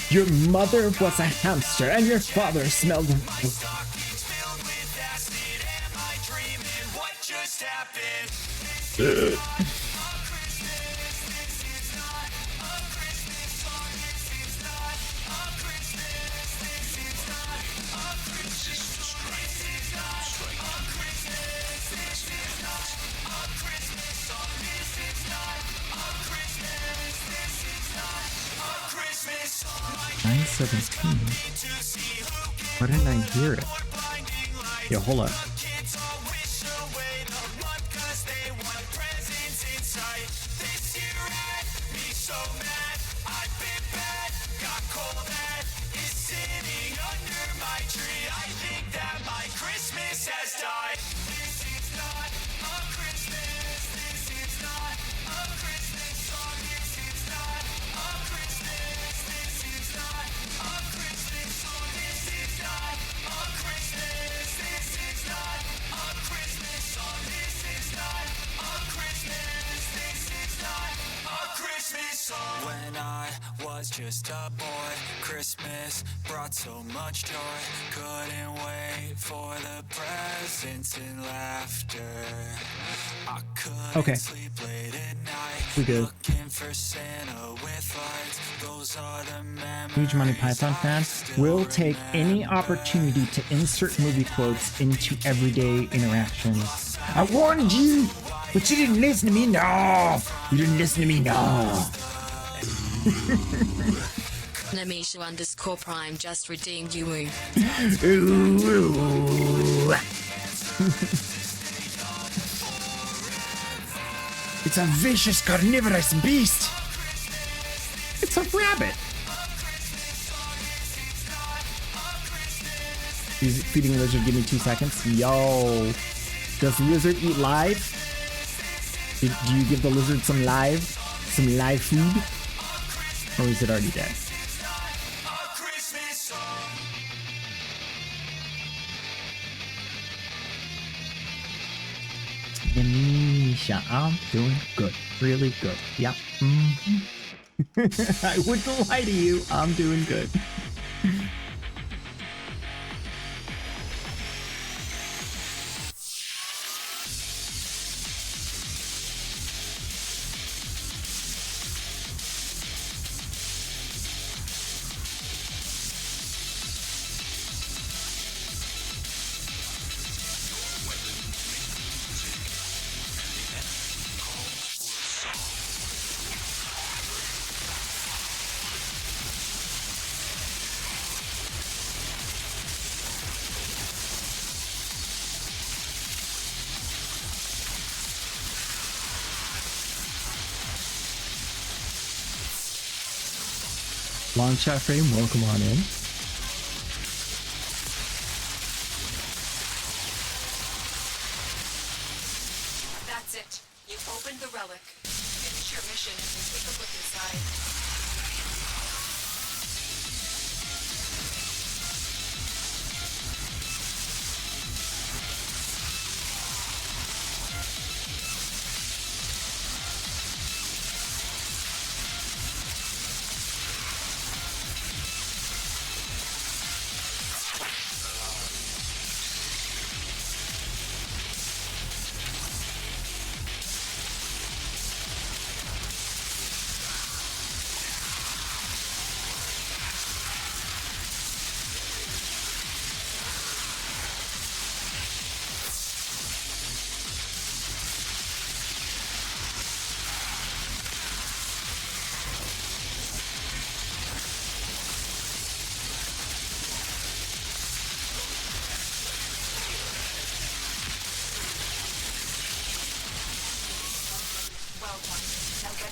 Speaker 1: Your mother was a hamster and your father smelled. $9.17. Why didn't I hear it? Yo, hold up.
Speaker 2: When I was just a boy, Christmas brought so much joy. Couldn't wait for the presents and laughter. I couldn't sleep late at night.
Speaker 1: We good.
Speaker 2: Looking for Santa with lights. Those are the memories.
Speaker 1: Huge Monty Python fan. Will take any opportunity to insert movie quotes into everyday interactions. I warned you, but you didn't listen to me. No, you didn't listen to me. No.
Speaker 3: Namisha_Prime just redeemed you.
Speaker 1: Ooh. It's a vicious carnivorous beast. It's a rabbit. He's feeding the lizard. Give me 2 seconds. Yo, does the lizard eat live? Do you give the lizard some live food? Or is it already dead? Nisha, I'm doing good. Really good. Yep. I wouldn't lie to you. I'm doing good. Long chat frame, welcome on in.
Speaker 7: That's it. You opened the relic. Finish your mission and take a look inside.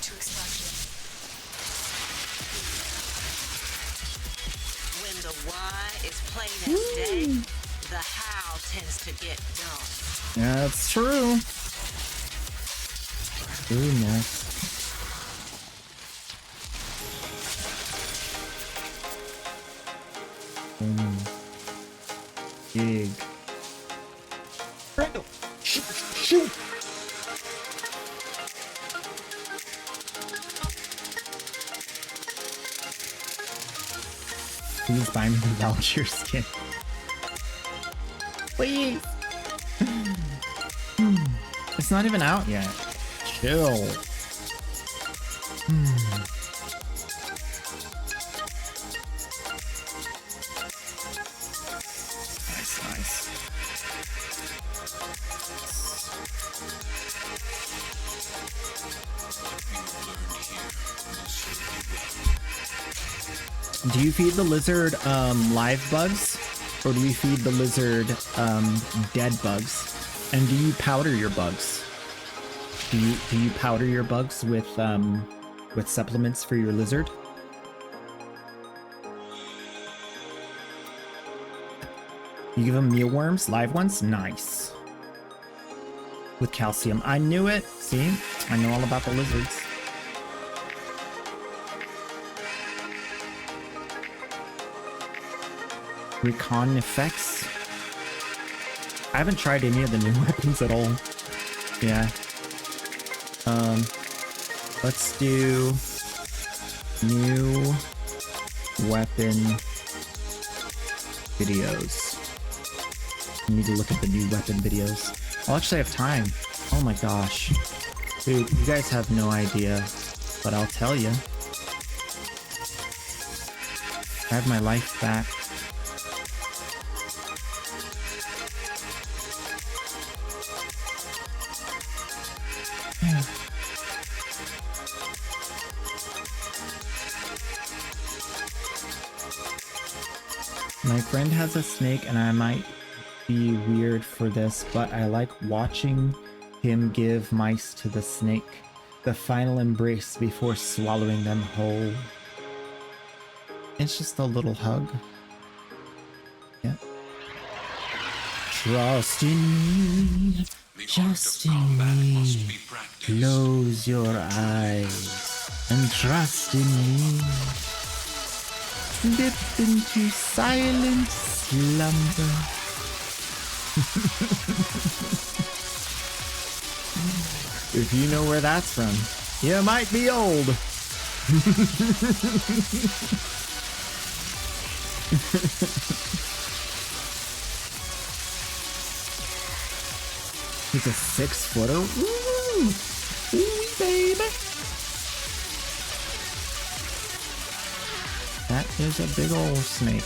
Speaker 7: To extraction.
Speaker 9: When the why is plain as day, the how tends to get dull.
Speaker 1: Yeah, that's true. Very nice. Big. Randall, shoot. Please buy me the Valkyrie skin. Please. It's not even out yet. Chill. Nice. Do you feed the lizard live bugs, or do we feed the lizard dead bugs? And do you powder your bugs? Do you powder your bugs with supplements for your lizard? You give them mealworms, live ones? Nice. With calcium. I knew it. See? I know all about the lizards. Recon effects. I haven't tried any of the new weapons at all. Yeah. Let's do new weapon videos. I need to look at the new weapon videos. I'll actually have time. Oh my gosh. Dude, you guys have no idea, but I'll tell you. I have my life back. My friend has a snake and I might be weird for this, but I like watching him give mice to the snake. The final embrace before swallowing them whole. It's just a little hug. Yeah. Trust in me. Just in me. Close your eyes and trust in me. Slip into silent slumber. If you know where that's from, you might be old. He's a 6-footer. Ooh, ooh, baby. That is a big old snake.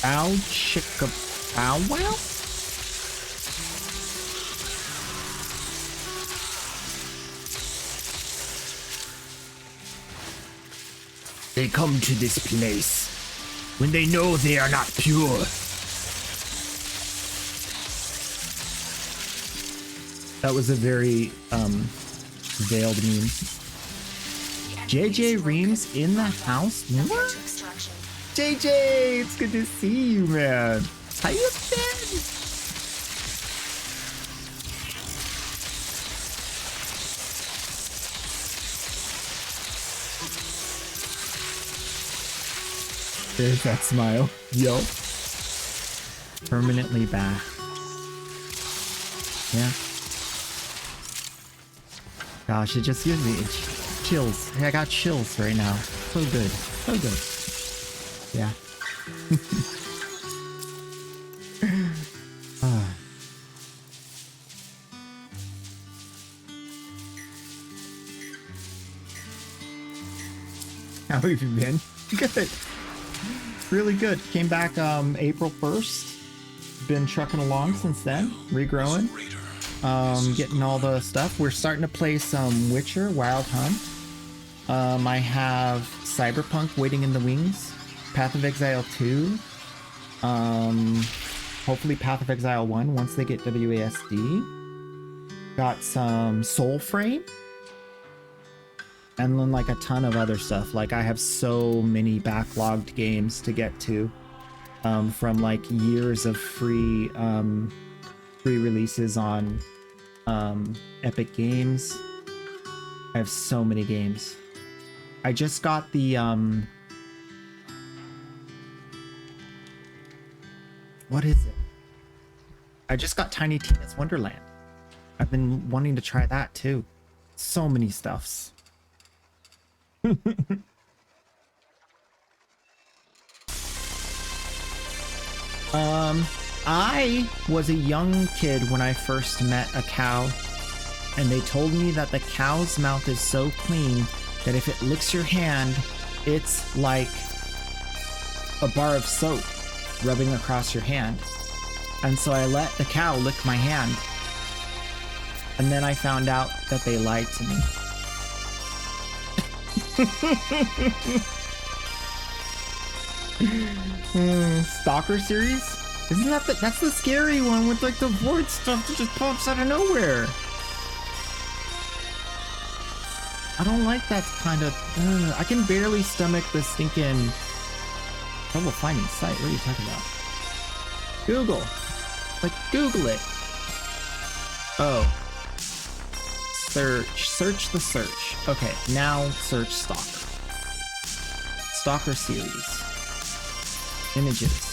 Speaker 1: Ow, chicka, ow, wow. They come to this place when they know they are not pure. That was a very veiled meme. JJ Reams in the house? What? JJ, it's good to see you, man. How you been? There's that smile. Yo. Permanently back. Yeah. Gosh, it just gives me chills. I got chills right now. So good. So good. Yeah. How have you been? Good. Really good. Came back April 1st. been trucking along since then, regrowing, getting all the stuff. We're starting to play some Witcher Wild Hunt. I have Cyberpunk waiting in the wings, Path of Exile 2, hopefully Path of Exile 1 once they get WASD. Got some Soulframe, and then like a ton of other stuff. Like I have so many backlogged games to get to, from like years of free releases on Epic Games. I have so many games. I just got the what is it? I just got Tiny Tina's Wonderland. I've been wanting to try that too. So many stuffs. I was a young kid when I first met a cow, and they told me that the cow's mouth is so clean that if it licks your hand, it's like a bar of soap rubbing across your hand. And so I let the cow lick my hand. And then I found out that they lied to me. Stalker series? Isn't that that's the scary one with like the void stuff that just pops out of nowhere? I don't like that kind of... I can barely stomach the stinking... Trouble finding site. What are you talking about? Google. Like, Google it. Oh. Search the search. Okay, now search Stalker. Stalker series. Images.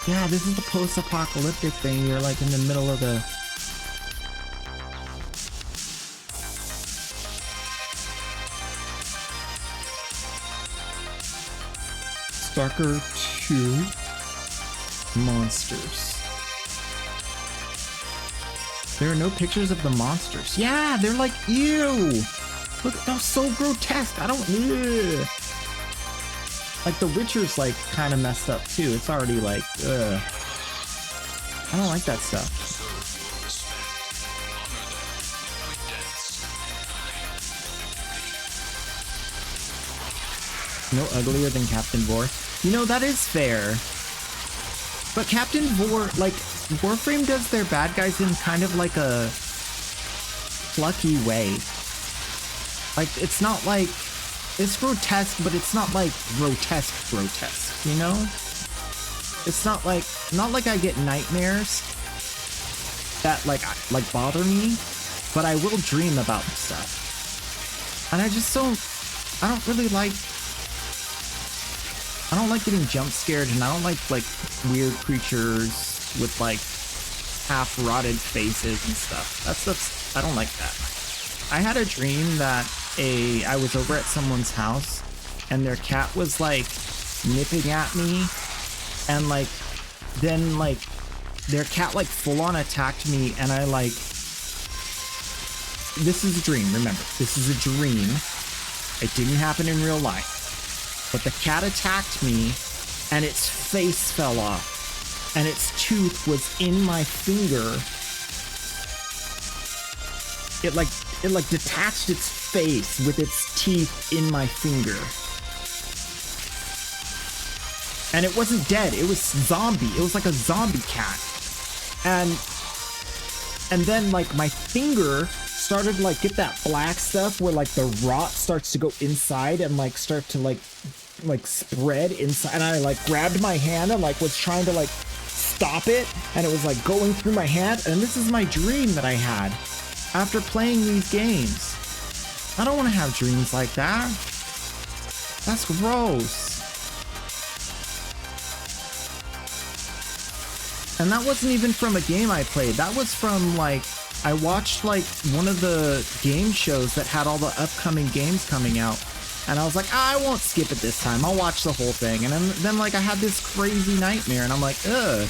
Speaker 1: Yeah, this is the post-apocalyptic thing. You're like in the middle of the... Stalker 2 monsters. There are no pictures of the monsters. Yeah, they're like, ew! Look, they're so grotesque. I don't... Ugh. Like, The Witcher's, like, kind of messed up, too. It's already, like, ugh. I don't like that stuff. No uglier than Captain Vor. You know, that is fair. But Captain Vor, like, Warframe does their bad guys in kind of like a plucky way. Like, it's not like... It's grotesque, but it's not like grotesque, you know? It's not like I get nightmares that like bother me, but I will dream about stuff. And I don't really like... I don't like getting jump scared, and I don't like weird creatures with like half rotted faces and stuff. That's I don't like that. I had a dream that I was over at someone's house and their cat was like nipping at me, and like then like their cat like full on attacked me, and I like... This is a dream, remember. This is a dream. It didn't happen in real life. But the cat attacked me, and its face fell off, and its tooth was in my finger. It like detached its face with its teeth in my finger. And it wasn't dead, it was zombie. It was like a zombie cat. And then like my finger started to like get that black stuff where like the rot starts to go inside and like start to like spread inside, and I like grabbed my hand and like was trying to like stop it, and it was like going through my hand. And this is my dream that I had after playing these games. I don't want to have dreams like that. That's gross. And that wasn't even from a game I played. That was from like, I watched like one of the game shows that had all the upcoming games coming out. And I was like, I won't skip it this time. I'll watch the whole thing. And then like I had this crazy nightmare, and I'm like, ugh.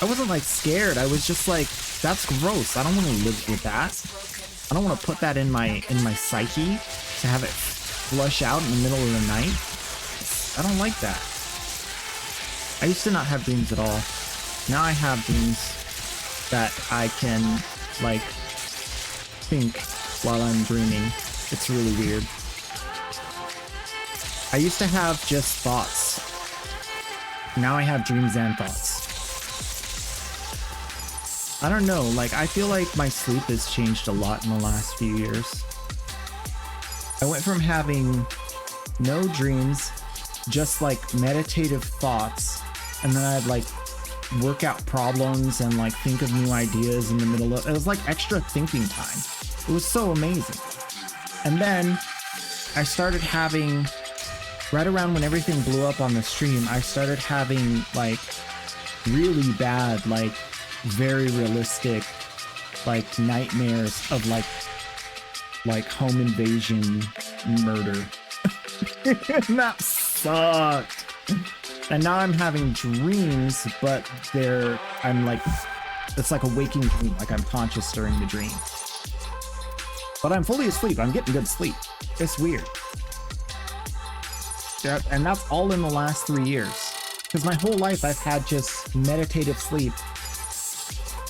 Speaker 1: I wasn't like scared. I was just like, that's gross. I don't want to live with that. I don't want to put that in my psyche to have it flush out in the middle of the night. I don't like that. I used to not have dreams at all. Now I have dreams that I can, like, think while I'm dreaming. It's really weird. I used to have just thoughts. Now I have dreams and thoughts. I don't know, like, I feel like my sleep has changed a lot in the last few years. I went from having no dreams, just like meditative thoughts, and then I'd like work out problems and like think of new ideas in the middle of it. Was like extra thinking time. It was so amazing. And then I started having, right around when everything blew up on the stream, I started having like really bad, like very realistic, like nightmares of like home invasion murder. And that sucked. And now I'm having dreams, but I'm like, it's like a waking dream, like I'm conscious during the dream. But I'm fully asleep. I'm getting good sleep. It's weird. Yeah, and that's all in the last 3 years. Because my whole life I've had just meditative sleep.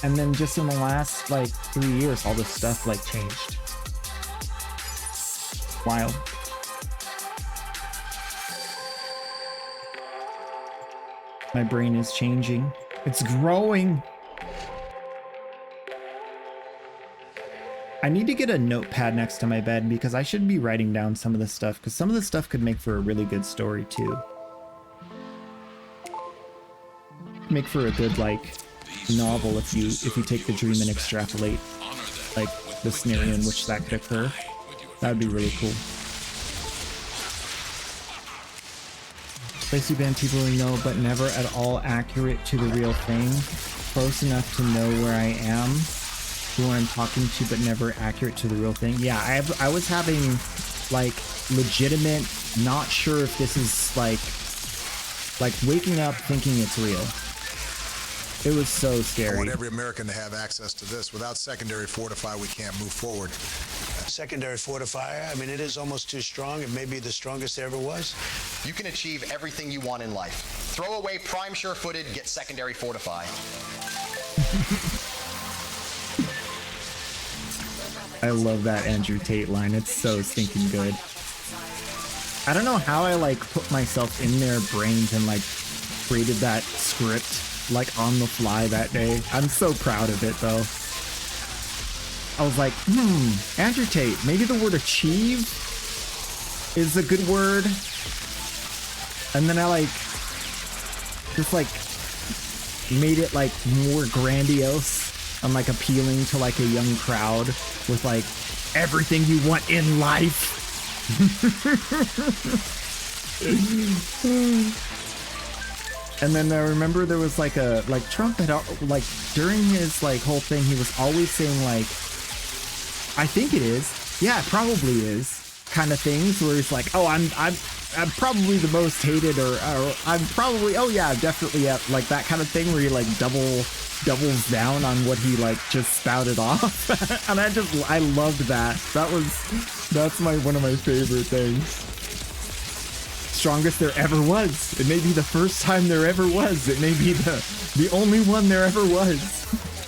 Speaker 1: And then just in the last like 3 years, all this stuff like changed. Wild. My brain is changing. It's growing. I need to get a notepad next to my bed because I should be writing down some of this stuff, because some of this stuff could make for a really good story too. Make for a good like novel if you take the dream and extrapolate like the scenario in which that could occur. That would be really cool. Spicy band people who know but never at all accurate to the real thing. Close enough to know where I am, who I'm talking to, but never accurate to the real thing. Yeah, I was having like legitimate, not sure if this is like waking up thinking it's real. It was so scary.
Speaker 4: I want every American to have access to this. Without secondary fortify, we can't move forward.
Speaker 5: Secondary fortifier, I mean, it is almost too strong. It may be the strongest there ever was.
Speaker 6: You can achieve everything you want in life. Throw away prime sure-footed, get secondary fortify.
Speaker 1: I love that Andrew Tate line. It's so stinking good. I don't know how I like put myself in their brains and like created that script like on the fly that day. I'm so proud of it though. I was like, Andrew Tate, maybe the word achieve is a good word. And then I like just like made it like more grandiose and like appealing to like a young crowd with like everything you want in life. And then I remember there was like Trump had like during his like whole thing, he was always saying like, I think it is, yeah, it probably is, kind of things where he's like, oh, I'm probably the most hated, or I'm probably, oh yeah, definitely, yeah, like that kind of thing where he like doubles down on what he like just spouted off. And I loved that. That's one of my favorite things. Strongest there ever was. It may be the first time there ever was. It may be the only one there ever was.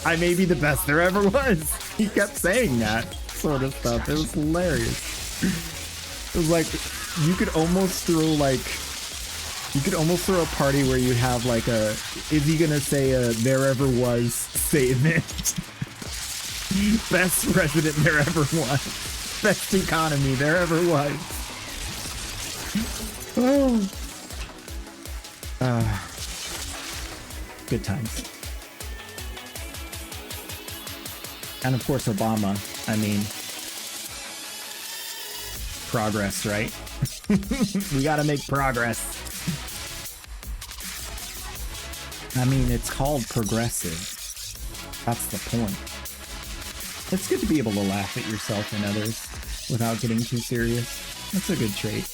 Speaker 1: I may be the best there ever was. He kept saying that sort of stuff. It was hilarious. It was like you could almost throw a party where you have like a, is he gonna say a there ever was statement? Best president there ever was. Best economy there ever was. Oh. Good times. And of course Obama, I mean, progress, right? We gotta make progress. I mean, it's called progressive. That's the point. It's good to be able to laugh at yourself and others without getting too serious. That's a good trait.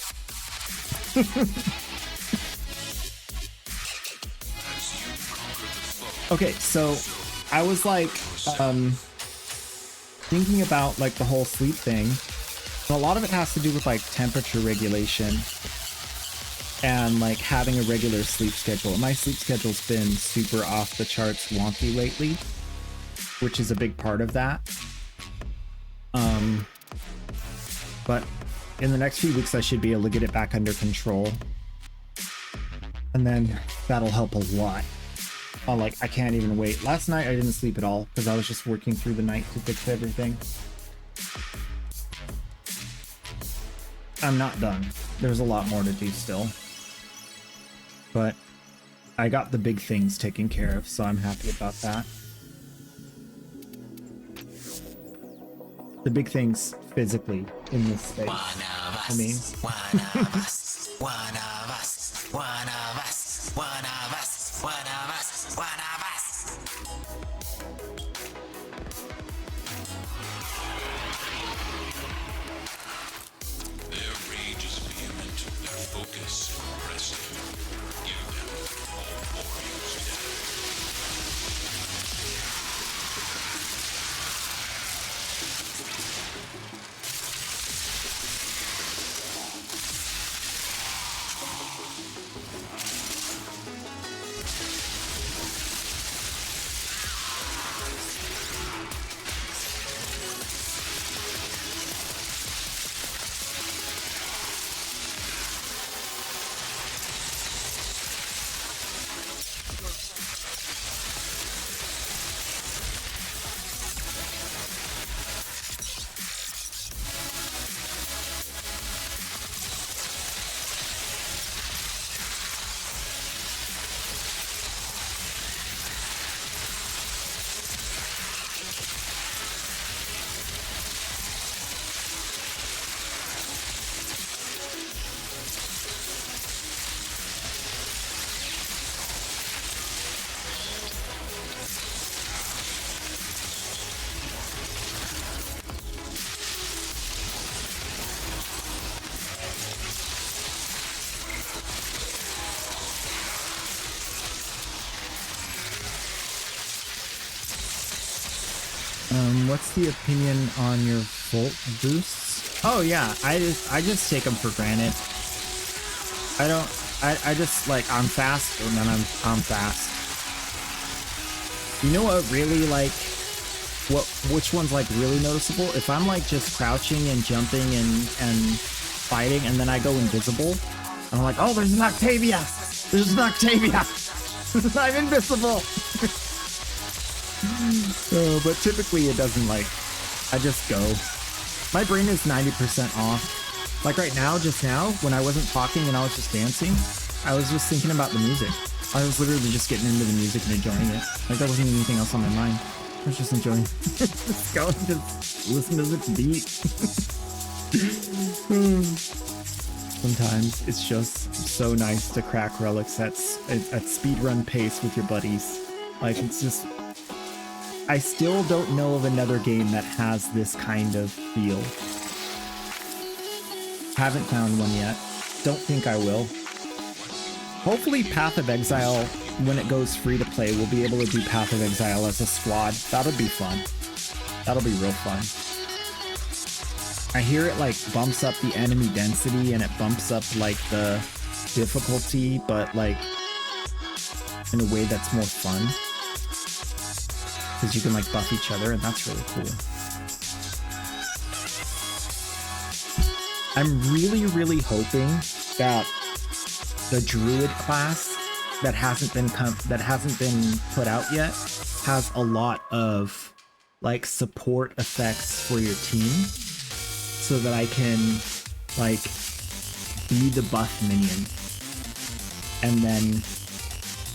Speaker 1: Okay, so I was like thinking about like the whole sleep thing. So a lot of it has to do with like temperature regulation. and like having a regular sleep schedule. My sleep schedule's been super off the charts wonky lately, which is a big part of that. But in the next few weeks I should be able to get it back under control, and then that'll help a lot. I can't even wait. Last night I didn't sleep at all because I was just working through the night to fix everything. I'm not done. There's a lot more to do still. But I got the big things taken care of, so I'm happy about that. The big things physically in this space. I mean,
Speaker 2: One of us, one of us, one of us, one of us, one of us, one of us.
Speaker 8: Their rage is vehement, their focus impressive. Give them all warriors down.
Speaker 1: what's the opinion on your volt boosts? Oh yeah, I just take them for granted. I just like, I'm fast and then I'm fast. You know what really, like, which one's like really noticeable? If I'm like just crouching and jumping and fighting and then I go invisible and I'm like, oh, there's an Octavia! There's an Octavia! I'm invisible! But typically it doesn't, like, I just go. My brain is 90% off. Like right now, just now, when I wasn't talking and I was just dancing, I was just thinking about the music. I was literally just getting into the music and enjoying it. Like there wasn't anything else on my mind. I was just enjoying just go and just listen to the beat. Sometimes it's just so nice to crack relics at speedrun pace with your buddies. Like it's just, I still don't know of another game that has this kind of feel. Haven't found one yet. Don't think I will. Hopefully Path of Exile, when it goes free to play, we'll be able to do Path of Exile as a squad. That'll be fun. That'll be real fun. I hear it like bumps up the enemy density and it bumps up like the difficulty, but like in a way that's more fun. Because you can like buff each other and that's really cool. I'm really hoping that the druid class that hasn't been put out yet has a lot of like support effects for your team, so that I can like be the buff minion and then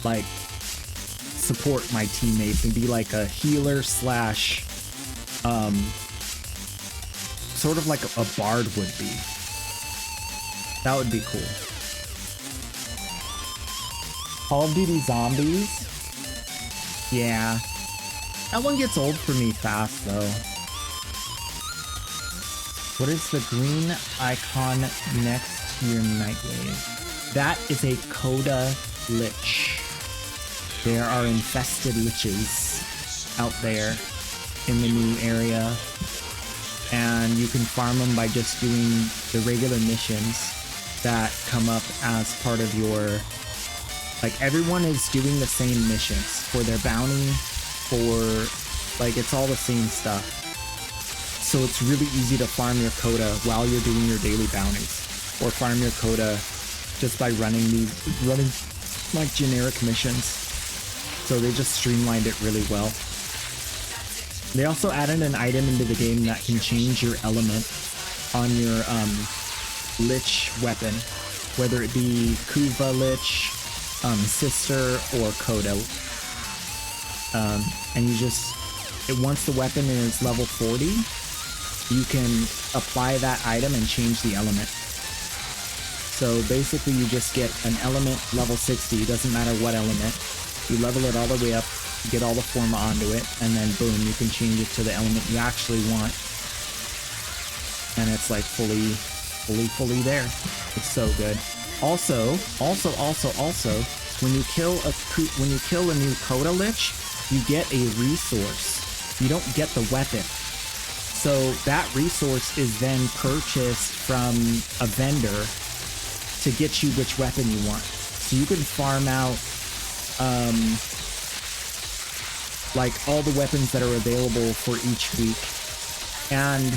Speaker 1: like support my teammates and be like a healer slash sort of like a bard would be. That would be cool. Call of Duty Zombies? Yeah. That one gets old for me fast though. What is the green icon next to your Nightwave? That is a Coda Lich. There are infested liches out there in the new area. And you can farm them by just doing the regular missions. that come up as part of your, like, everyone is doing the same missions for their bounty, for, like, it's all the same stuff. So it's really easy to farm your coda while you're doing your daily bounties, or farm your coda just by running like generic missions. So they just streamlined it really well. They also added an item into the game that can change your element on your Lich weapon, whether it be Kuva Lich, Sister, or Kodo. And you just, once the weapon is level 40, you can apply that item and change the element. So basically you just get an element level 60, doesn't matter what element. You level it all the way up, get all the forma onto it, and then boom, you can change it to the element you actually want. And it's like fully there. It's so good. Also, when you kill a new Coda Lich, you get a resource. You don't get the weapon. So that resource is then purchased from a vendor to get you which weapon you want. So you can farm out like all the weapons that are available for each week, and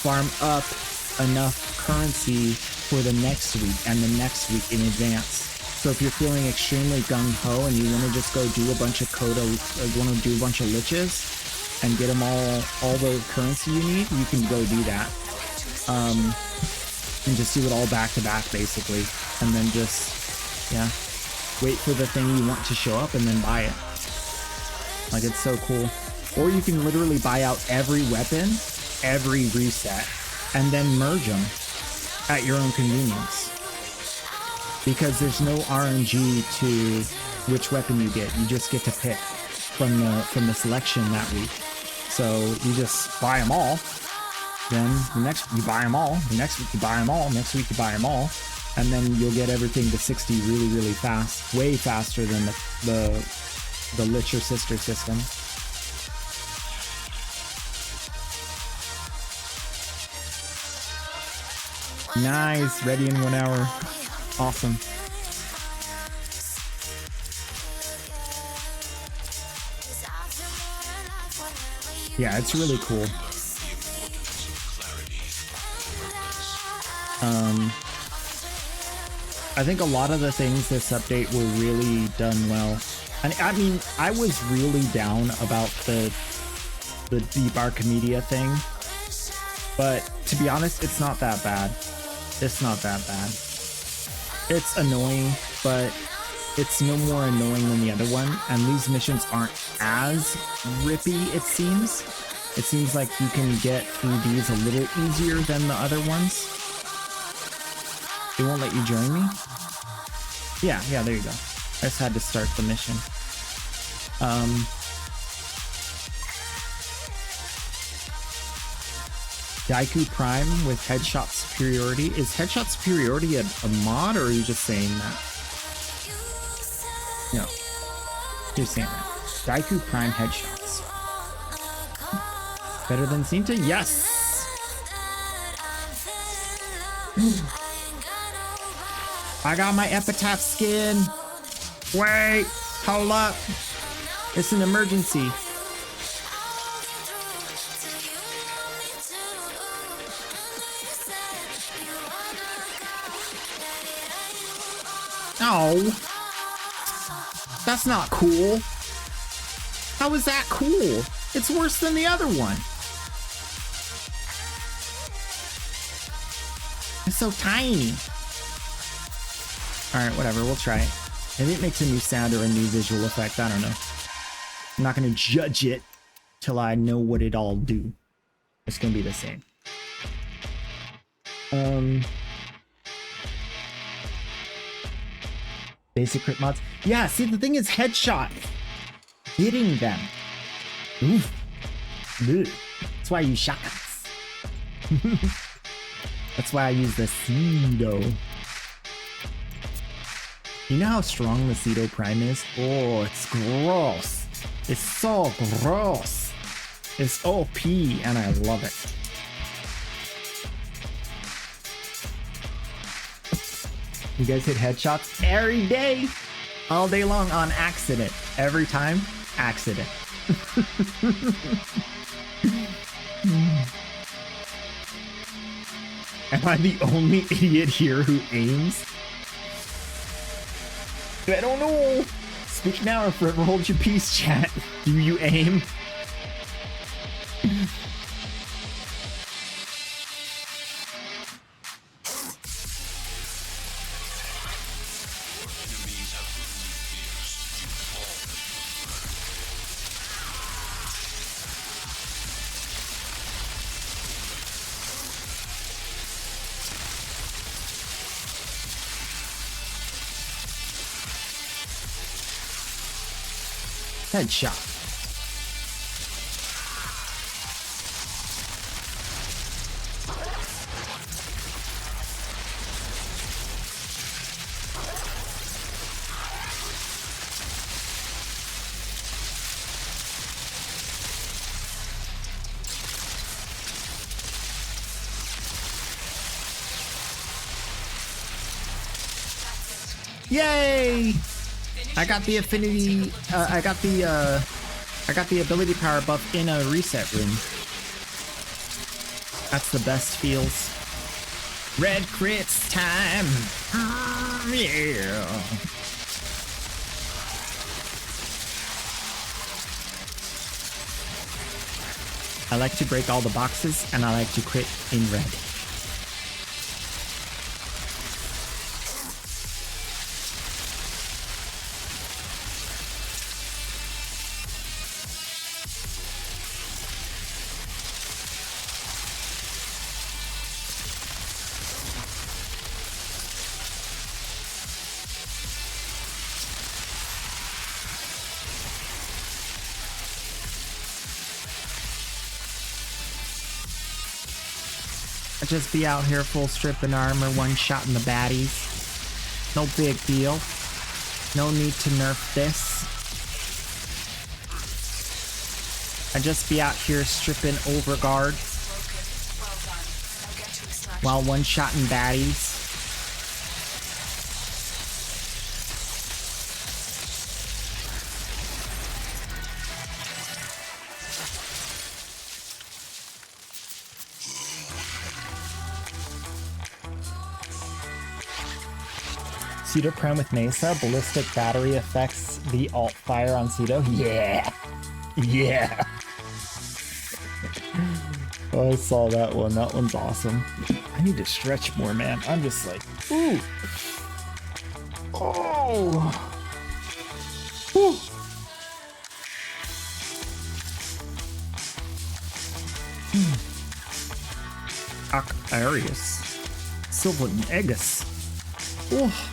Speaker 1: farm up enough currency for the next week and the next week in advance. So if you're feeling extremely gung-ho and you want to just go do a bunch of liches and get them all the currency you need, you can go do that. And just do it all back to back basically, and then just, yeah, wait for the thing you want to show up and then buy it. Like, it's so cool. Or you can literally buy out every weapon, every reset, and then merge them at your own convenience. Because there's no RNG to which weapon you get. You just get to pick from the selection that week. So you just buy them all. Then the next week you buy them all. The next week you buy them all. Next week you buy them all. And then you'll get everything to 60 really, really fast. Way faster than the Lich or Sister system. Nice, ready in 1 hour. Awesome. Yeah, it's really cool. I think a lot of the things this update were really done well. And I mean, I was really down about the Deep Archimedia thing, but to be honest, it's not that bad. It's not that bad. It's annoying, but it's no more annoying than the other one, and these missions aren't as rippy, it seems. It seems like you can get through these a little easier than the other ones. It won't let you join me? Yeah, there you go. I just had to start the mission. Daiku Prime with Headshot Superiority. Is Headshot Superiority a mod, or are you just saying that? No. You're saying that. Daiku Prime Headshots. Better than Cinta? Yes! I got my Epitaph skin. Wait, hold up. It's an emergency. Oh, that's not cool. How is that cool? It's worse than the other one. It's so tiny. Alright, whatever, we'll try it. Maybe it makes a new sound or a new visual effect, I don't know. I'm not gonna judge it till I know what it all do. It's gonna be the same. Basic crit mods. Yeah, see, the thing is Headshot. Hitting them. Oof. Ugh. That's why I use shotguns. That's why I use the Cedo. You know how strong the Cedo Prime is? Oh, it's gross. It's so gross. It's OP and I love it. You guys hit headshots every day, all day long on accident. Every time, accident. Am I the only idiot here who aims? I don't know. Speak now or forever hold your peace, chat. Do you aim? Headshot. Yay! I got the affinity, I got the ability power buff in a reset room. That's the best feels. Red crits time! Yeah! I like to break all the boxes, and I like to crit in red. I just be out here full strip in armor, one shot in the baddies. No big deal. No need to nerf this. I just be out here stripping overguard while one shot in baddies. Cedo Prem with Mesa, ballistic battery affects the alt fire on Cedo. Yeah! Yeah! Oh, I saw that one. That one's awesome. I need to stretch more, man. I'm just like, ooh! Oh! Woo! Arius. Sylvan Egus. Oh!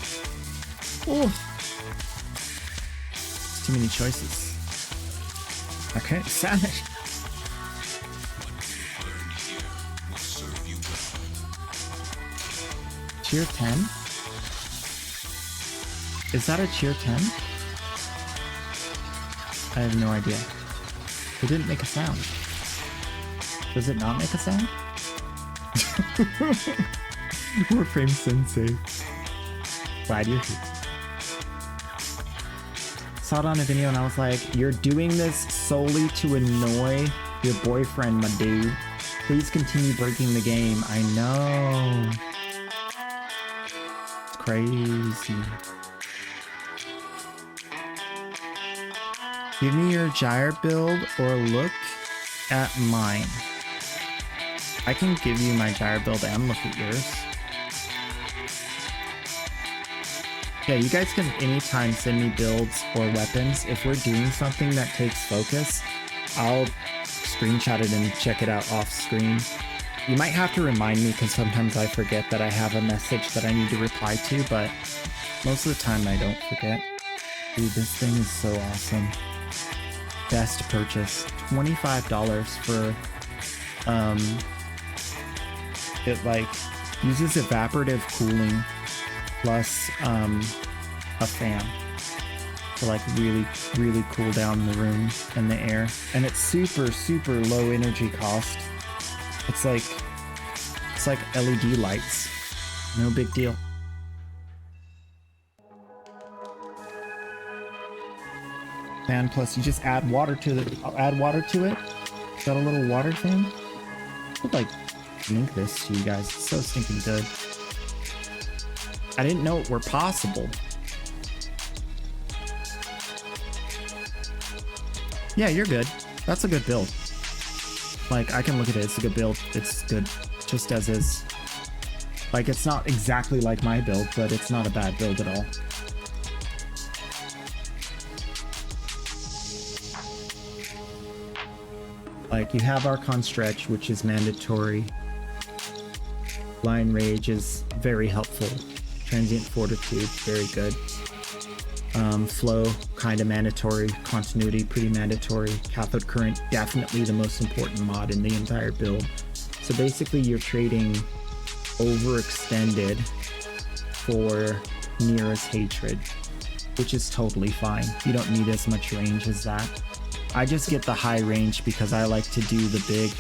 Speaker 1: Oh! It's too many choices. Okay, Savage. Tier 10? Is that a tier 10? I have no idea. It didn't make a sound. Does it not make a sound? Warframe Sensei. Glad you're here. Saw it on a video and I was like, you're doing this solely to annoy your boyfriend, my dude. Please continue breaking the game. I know. It's crazy. Give me your gyre build or look at mine. I can give you my gyre build and look at yours. Yeah, you guys can anytime send me builds or weapons. If we're doing something that takes focus, I'll screenshot it and check it out off screen. You might have to remind me because sometimes I forget that I have a message that I need to reply to, but most of the time I don't forget. Dude, this thing is so awesome. Best purchase. $25 for, it like uses evaporative cooling plus a fan to like really cool down the room and the air, and it's super low energy cost. It's like LED lights, no big deal. Man, plus you just add water to it. Got a little water thing. I would like link this to you guys. It's so stinking good. I didn't know it were possible. Yeah, you're good. That's a good build. Like, I can look at it. It's a good build. It's good just as is. Like, it's not exactly like my build, but it's not a bad build at all. Like, you have Archon Stretch, which is mandatory. Line Rage is very helpful. Transient Fortitude, very good. Flow, kind of mandatory. Continuity, pretty mandatory. Cathode Current, definitely the most important mod in the entire build. So basically, you're trading overextended for Nearest Hatred, which is totally fine. You don't need as much range as that. I just get the high range because I like to do the big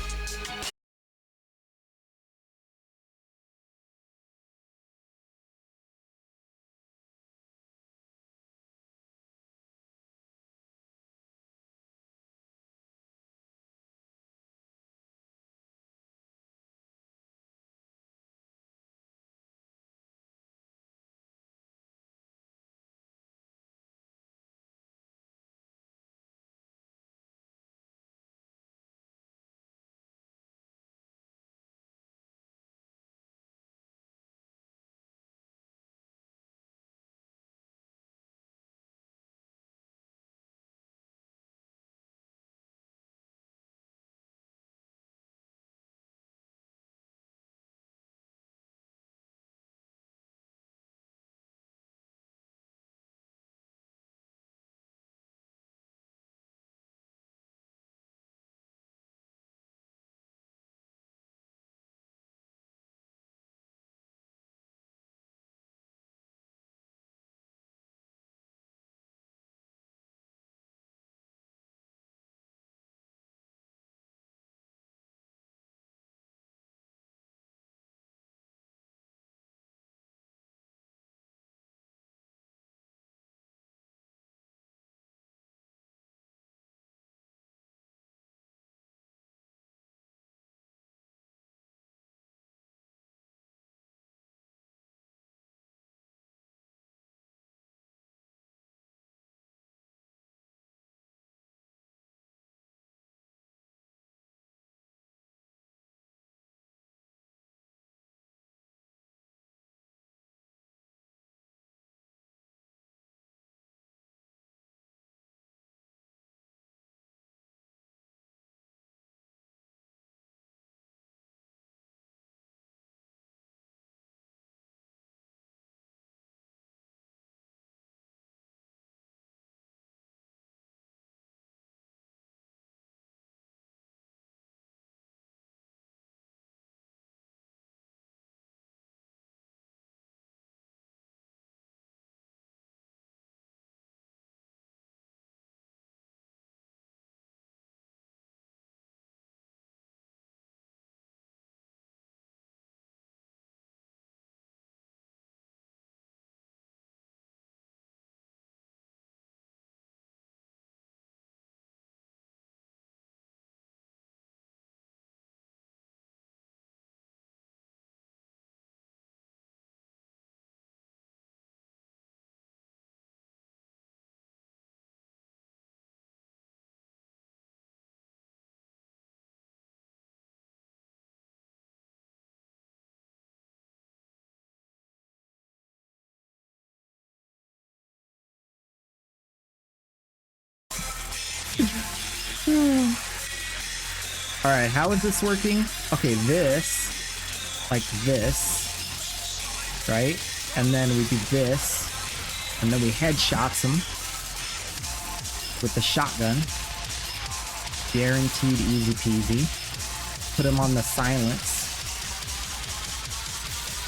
Speaker 1: All right, how is this working? Okay, this, like this, right? And then we do this, and then we headshots them with the shotgun. Guaranteed easy peasy. Put them on the silence.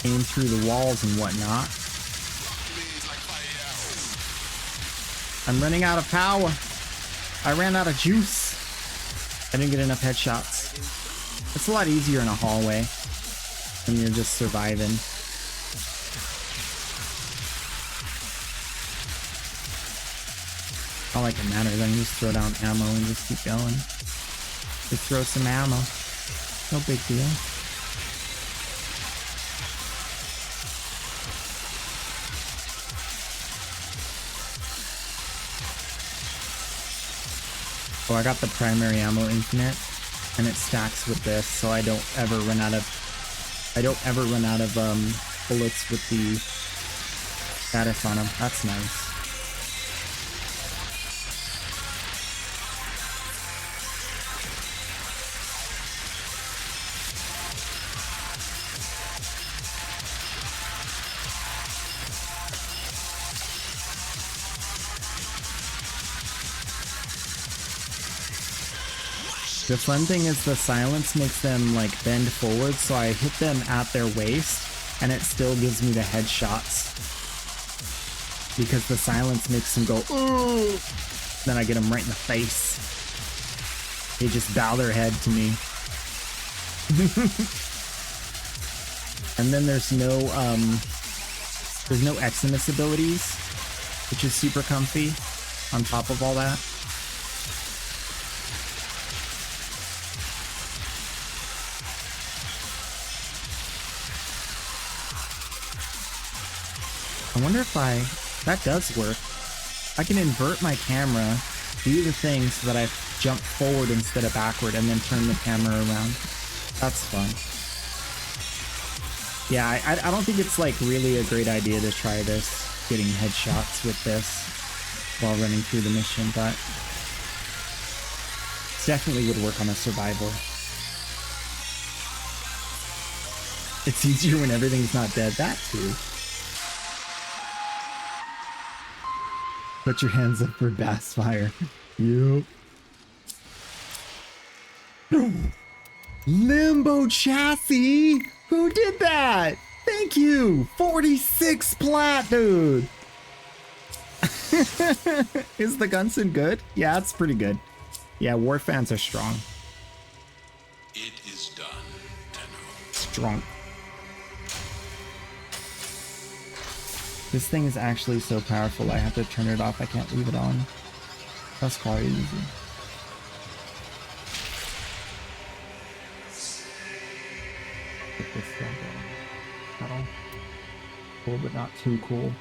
Speaker 1: Aim through the walls and whatnot. I'm running out of power. I ran out of juice. I didn't get enough headshots. It's a lot easier in a hallway when you're just surviving. Not like it matters. I can just throw down ammo and just keep going. Just throw some ammo. No big deal. Oh, I got the primary ammo infinite, and it stacks with this, so I don't ever run out of bullets with the status on them. That's nice. The fun thing is the silence makes them like bend forward, so I hit them at their waist and it still gives me the headshots. Because the silence makes them go, ooh! Then I get them right in the face. They just bow their head to me. And then there's no Eximus abilities, which is super comfy on top of all that. I wonder if that does work. I can invert my camera, do the thing so that I jump forward instead of backward, and then turn the camera around. That's fun. Yeah, I don't think it's like really a great idea to try this, getting headshots with this while running through the mission, but it definitely would work on a survival. It's easier when everything's not dead. That too. Put your hands up for bass fire. Yup. Limbo chassis? Who did that? Thank you. 46 plat, dude. Is the Gunson good? Yeah, it's pretty good. Yeah, war fans are strong.
Speaker 8: It is done, Tenno.
Speaker 1: Strong. This thing is actually so powerful, I have to turn it off. I can't leave it on. That's quite easy. Get this thing going. Metal. Cool, but not too cool.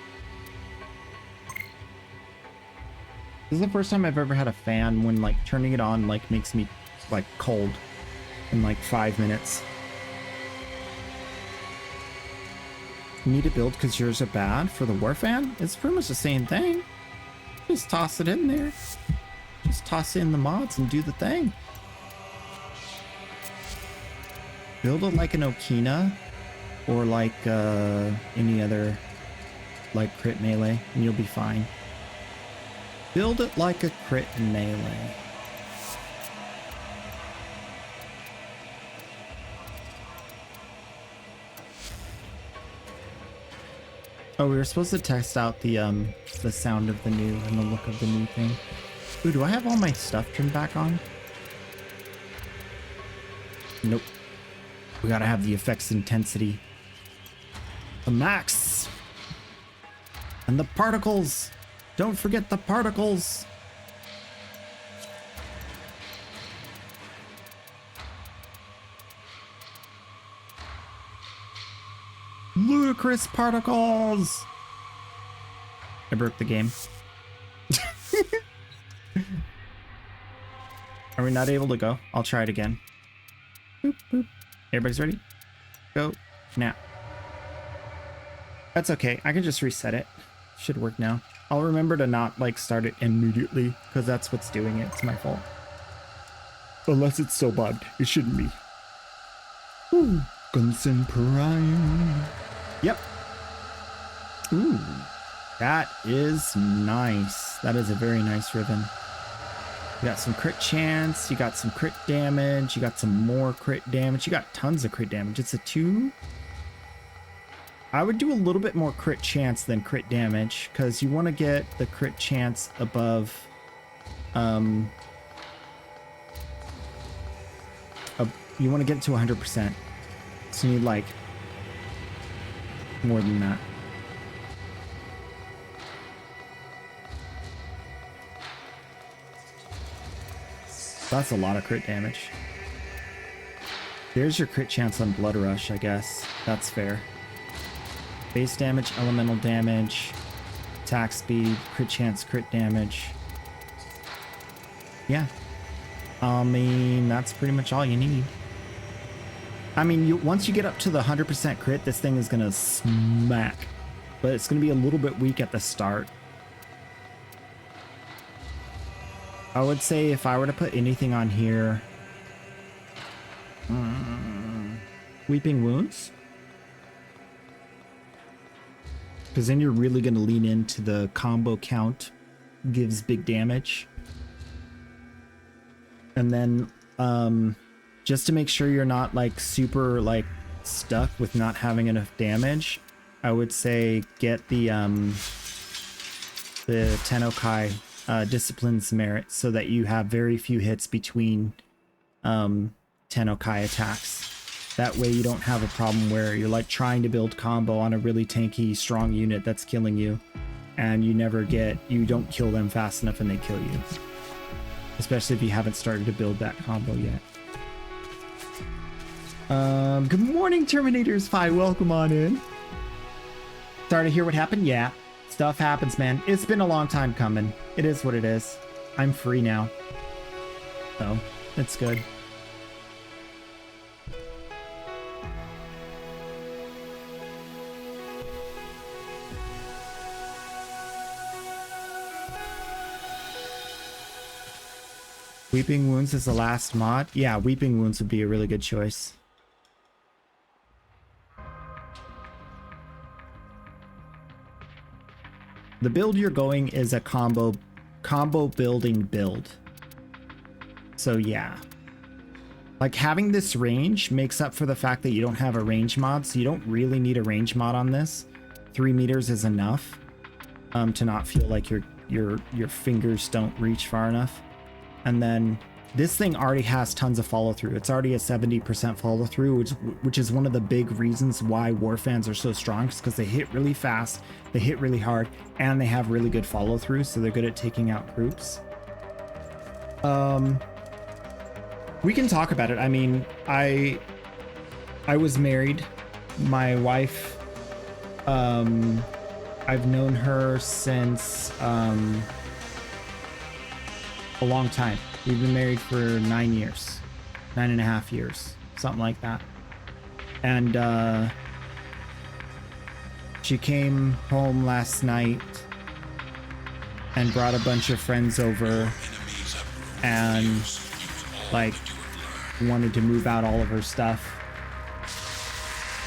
Speaker 1: This is the first time I've ever had a fan when like turning it on like makes me like cold in like 5 minutes. You need to build because yours are bad for the war fan? It's pretty much the same thing. Just toss it in there. Just toss in the mods and do the thing. Build it like an Okina or like any other like crit melee and you'll be fine. Build it like a crit melee. Oh, we were supposed to test out the sound of the new and the look of the new thing. Ooh, do I have all my stuff turned back on? Nope. We gotta have the effects intensity. The max! And the particles! Don't forget the particles! Ludicrous particles! I broke the game. Are we not able to go? I'll try it again. Boop, boop. Everybody's ready? Go now. That's okay. I can just reset it. Should work now. I'll remember to not like start it immediately because that's what's doing it. It's my fault. Unless it's so bugged. It shouldn't be. Ooh, Gunson Prime. Yep. Ooh, that is nice. That is a very nice ribbon. You got some crit chance, you got some crit damage, you got some more crit damage, you got tons of crit damage. It's a 2. I would do a little bit more crit chance than crit damage because you want to get the crit chance above you want to get it to 100%. So you need like more than that. That's a lot of crit damage. There's your crit chance on Blood Rush, I guess. That's fair. Base damage, elemental damage, attack speed, crit chance, crit damage. Yeah. I mean, that's pretty much all you need. I mean, once you get up to the 100% crit, this thing is going to smack. But it's going to be a little bit weak at the start. I would say if I were to put anything on here... Weeping Wounds? Because then you're really going to lean into the combo count. Gives big damage. And then, just to make sure you're not, like, super, like, stuck with not having enough damage, I would say get the Tennokai Discipline's Merit so that you have very few hits between Tennokai attacks. That way you don't have a problem where you're like trying to build combo on a really tanky, strong unit that's killing you, and you don't kill them fast enough and they kill you. Especially if you haven't started to build that combo yet. Good morning, Terminators 5. Welcome on in. Sorry to hear what happened. Yeah, stuff happens, man. It's been a long time coming. It is what it is. I'm free now. So, it's good. Weeping Wounds is the last mod? Yeah, Weeping Wounds would be a really good choice. The build you're going is a combo building build. So yeah. Like having this range makes up for the fact that you don't have a range mod, so you don't really need a range mod on this. 3 meters is enough to not feel like your fingers don't reach far enough. And then this thing already has tons of follow through. It's already a 70% follow through, which is one of the big reasons why Warfans are so strong, because they hit really fast, they hit really hard, and they have really good follow through, so they're good at taking out groups. We can talk about it. I mean, I was married. My wife, I've known her since a long time. We've been married for 9 years, 9.5 years, something like that. And she came home last night and brought a bunch of friends over and like wanted to move out all of her stuff.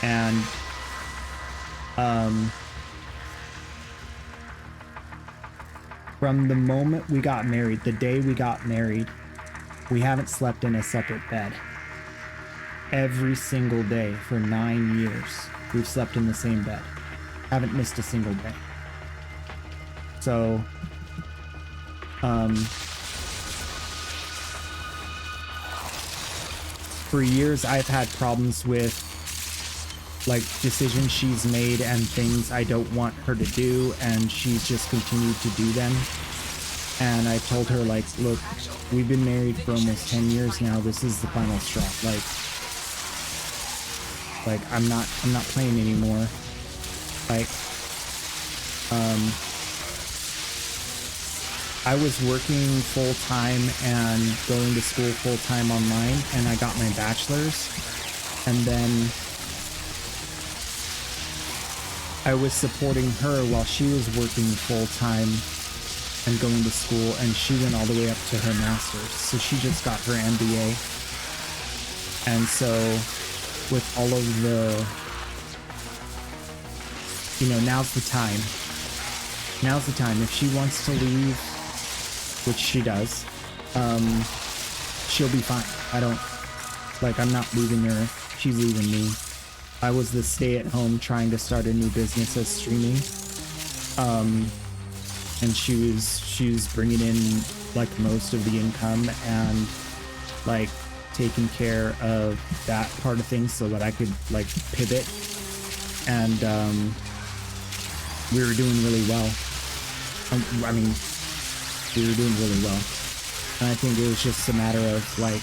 Speaker 1: And from the moment we got married, the day we got married, we haven't slept in a separate bed. Every single day for 9 years, we've slept in the same bed. Haven't missed a single day. So, for years I've had problems with like decisions she's made and things I don't want her to do, and she's just continued to do them. And I told her, like, look, we've been married for almost 10 years now. This is the final straw. Like I'm not playing anymore. Like, I was working full time and going to school full time online, and I got my bachelor's, and then I was supporting her while she was working full time and going to school, and she went all the way up to her master's. So she just got her MBA. And so with all of the, you know, now's the time. Now's the time. If she wants to leave, which she does, she'll be fine. I'm not leaving her. She's leaving me. I was the stay-at-home trying to start a new business as streaming, and she was bringing in like most of the income and like taking care of that part of things so that I could like pivot, and we were doing really well. I mean, we were doing really well. And I think it was just a matter of like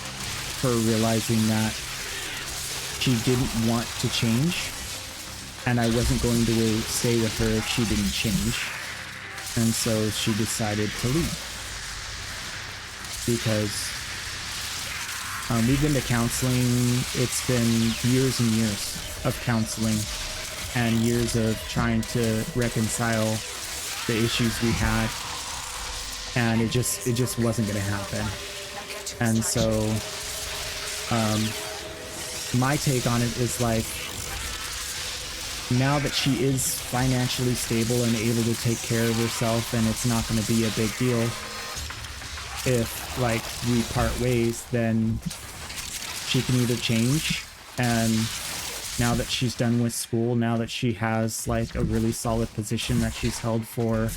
Speaker 1: her realizing that she didn't want to change, and I wasn't going to stay with her if she didn't change. And so she decided to leave. Because we've been to counseling. It's been years and years of counseling and years of trying to reconcile the issues we had, and it just wasn't going to happen. And so my take on it is like, now that she is financially stable and able to take care of herself, and it's not going to be a big deal if like we part ways, then she can either change. And now that she's done with school, now that she has like a really solid position that she's held for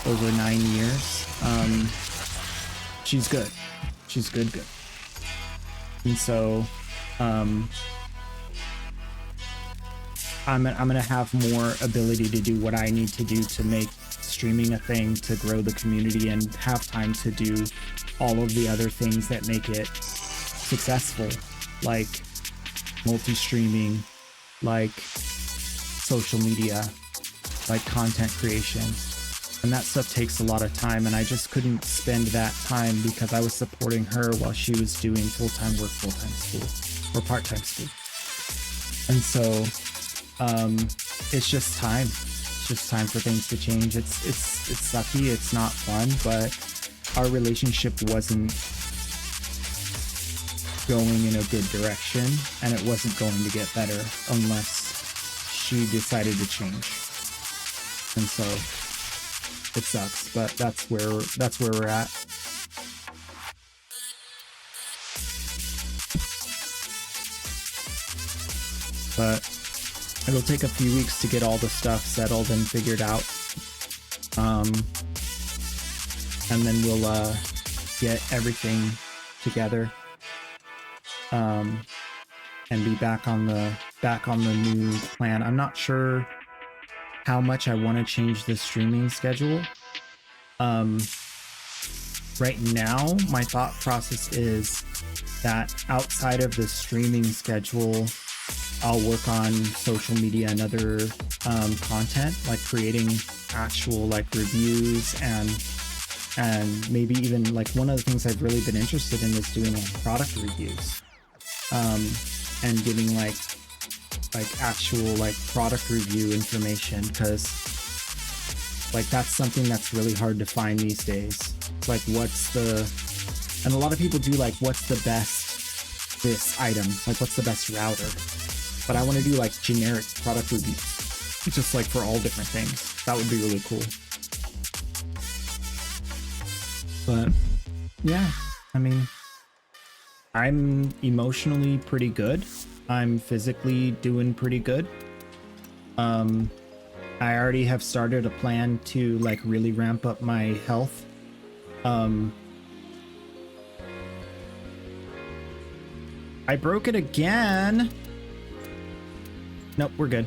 Speaker 1: over 9 years, she's good. She's good. And so I'm gonna have more ability to do what I need to do to make streaming a thing, to grow the community, and have time to do all of the other things that make it successful, like multi-streaming, like social media, like content creation. And that stuff takes a lot of time, and I just couldn't spend that time because I was supporting her while she was doing full-time work, full-time school, or part-time school. And so it's just time. It's just time for things to change. It's sucky. It's not fun, but our relationship wasn't going in a good direction, and it wasn't going to get better unless she decided to change. And so it sucks, but that's where we're at. But it'll take a few weeks to get all the stuff settled and figured out. And then we'll get everything together. And be back on the new plan. I'm not sure how much I want to change the streaming schedule. Right now, my thought process is that outside of the streaming schedule, I'll work on social media and other content, like creating actual like reviews and maybe even like one of the things I've really been interested in is doing like product reviews, and giving like actual like product review information, because like that's something that's really hard to find these days. It's like and a lot of people do like what's the best this item, like what's the best router, but I want to do like generic product reviews, just like for all different things. That would be really cool. But yeah, I mean, I'm emotionally pretty good. I'm physically doing pretty good. I already have started a plan to like really ramp up my health. I broke it again. Nope, we're good.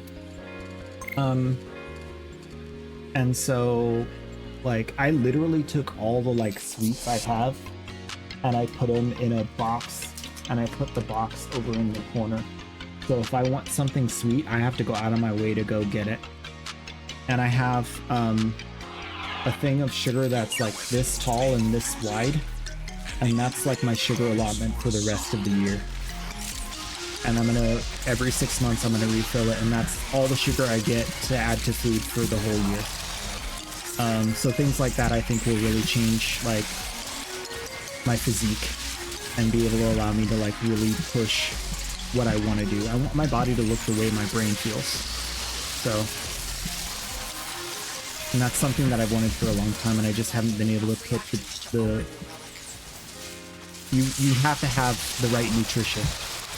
Speaker 1: And so like I literally took all the like sweets I have and I put them in a box, and I put the box over in the corner. So if I want something sweet, I have to go out of my way to go get it. And I have a thing of sugar that's like this tall and this wide, and that's like my sugar allotment for the rest of the year. And every 6 months I'm gonna refill it, and that's all the sugar I get to add to food for the whole year. So things like that I think will really change like my physique and be able to allow me to like really push what I want to do. I want my body to look the way my brain feels. So, and that's something that I've wanted for a long time, and I just haven't been able to put you have to have the right nutrition.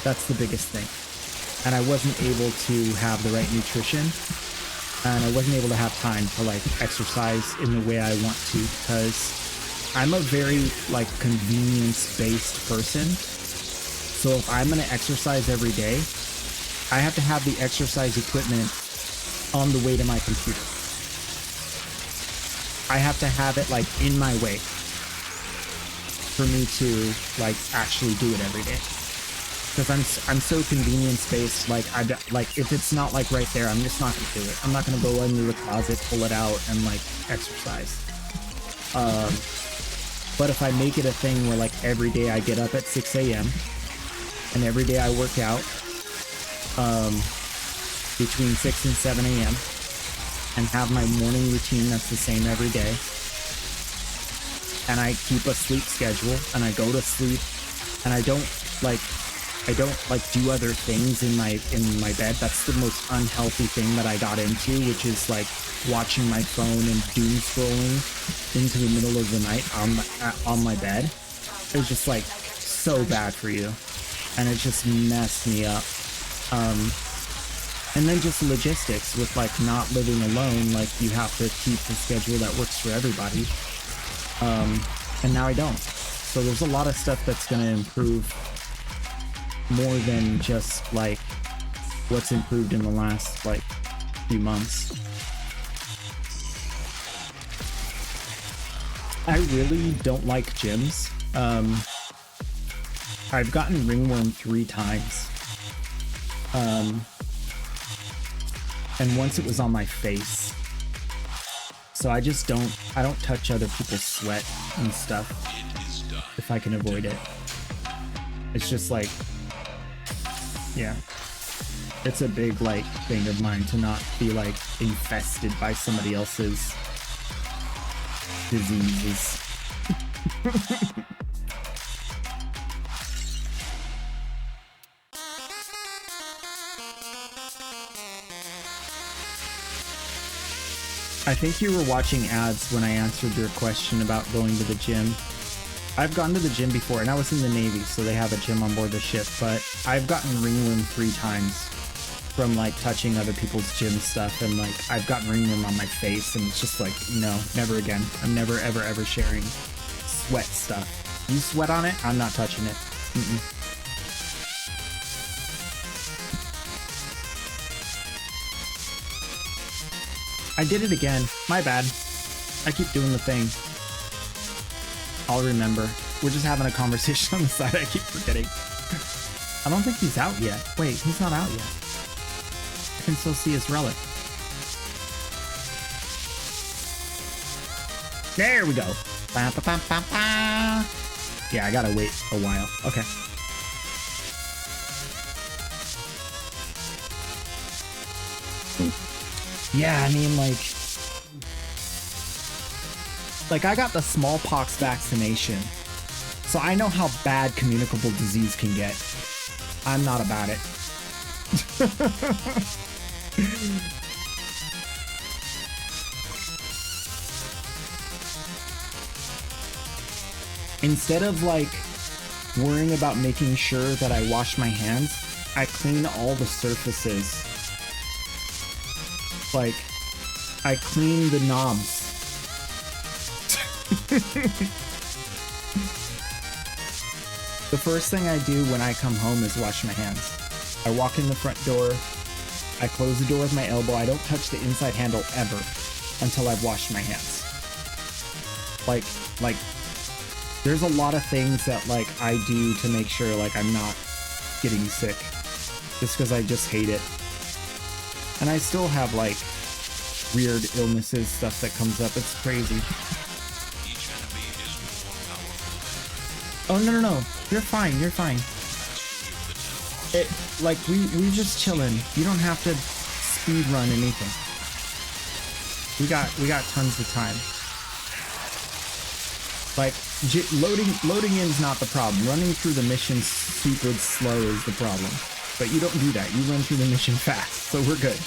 Speaker 1: That's the biggest thing. And I wasn't able to have the right nutrition, and I wasn't able to have time to like exercise in the way I want to, because I'm a very like convenience-based person. So if I'm gonna exercise every day, I have to have the exercise equipment on the way to my computer. I have to have it like in my way. for me to like actually do it every day. Because I'm so convenience based. Like like if it's not like right there, I'm just not gonna do it. I'm not gonna go into the closet, pull it out, and like exercise. But if I make it a thing where like every day I get up at 6 a.m. and every day I work out between 6 and 7 a.m. and have my morning routine that's the same every day, and I keep a sleep schedule and I go to sleep and I don't like do other things in my bed. That's the most unhealthy thing that I got into, which is like watching my phone and doom scrolling into the middle of the night on my bed. It was just like so bad for you, and it just messed me up. And then just logistics with like not living alone, like you have to keep the schedule that works for everybody. And now I don't. So there's a lot of stuff that's going to improve more than just like what's improved in the last like few months. I really don't like gyms. I've gotten ringworm 3 times. And once it was on my face. So I don't touch other people's sweat and stuff if I can avoid it. It's just like, yeah. It's a big like thing of mine to not be like infested by somebody else's diseases. I think you were watching ads when I answered your question about going to the gym. I've gone to the gym before, and I was in the Navy, so they have a gym on board the ship, but I've gotten ringworm 3 times from like touching other people's gym stuff, and like I've gotten ringworm on my face, and it's just like, no, never again. I'm never ever ever sharing sweat stuff. You sweat on it, I'm not touching it. I did it again. My bad. I keep doing the thing. I'll remember. We're just having a conversation on the side. I keep forgetting. I don't think he's out yet. Wait, he's not out yet. I can still see his relic. There we go. Ba, ba, ba, ba, ba. Yeah, I gotta wait a while. Okay. Yeah, I mean, like I got the smallpox vaccination, so I know how bad communicable disease can get. I'm not about it. Instead of like worrying about making sure that I wash my hands, I clean all the surfaces. Like, I clean the knobs. The first thing I do when I come home is wash my hands. I walk in the front door, I close the door with my elbow, I don't touch the inside handle ever until I've washed my hands. Like, there's a lot of things that like I do to make sure like I'm not getting sick, just because I just hate it. And I still have like weird illnesses, stuff that comes up. It's crazy. Oh no. You're fine. You're fine. It like we just chilling. You don't have to speed run anything. We got tons of time. Like loading in's not the problem. Running through the mission super slow is the problem. But you don't do that. You run through the mission fast, so we're good.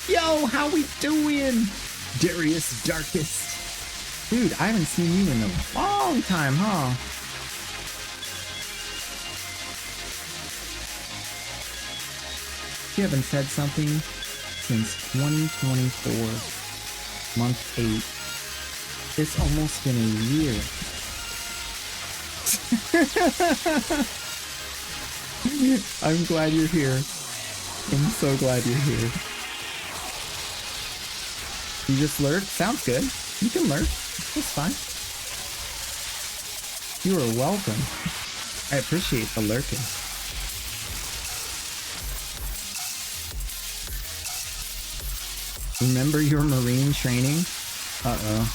Speaker 1: Yo, how we doing? Darius Darkest. Dude, I haven't seen you in a long time, huh? You haven't said something since 2024, month 8. It's almost been a year. I'm glad you're here. I'm so glad you're here. You just lurk? Sounds good. You can lurk. It's fine. You are welcome. I appreciate the lurking. Remember your Marine training? Uh-oh.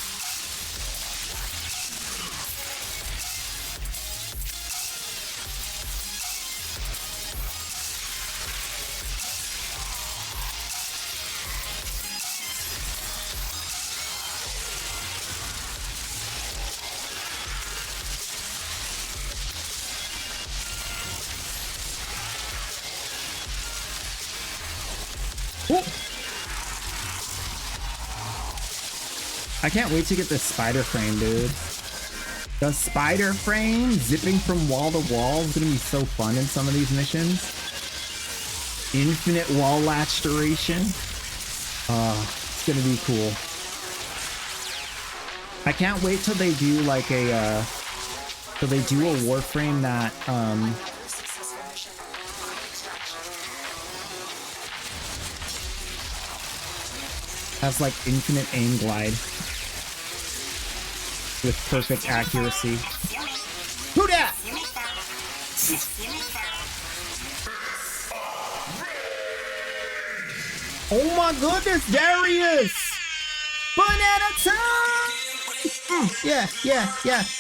Speaker 1: I can't wait to get this spider frame, dude. The spider frame zipping from wall to wall is gonna be so fun in some of these missions. Infinite wall latch duration. It's gonna be cool. I can't wait till they do like a till they do a Warframe that has like infinite aim glide with perfect accuracy. Who dat? Oh my goodness, Darius! Banana time! Yeah.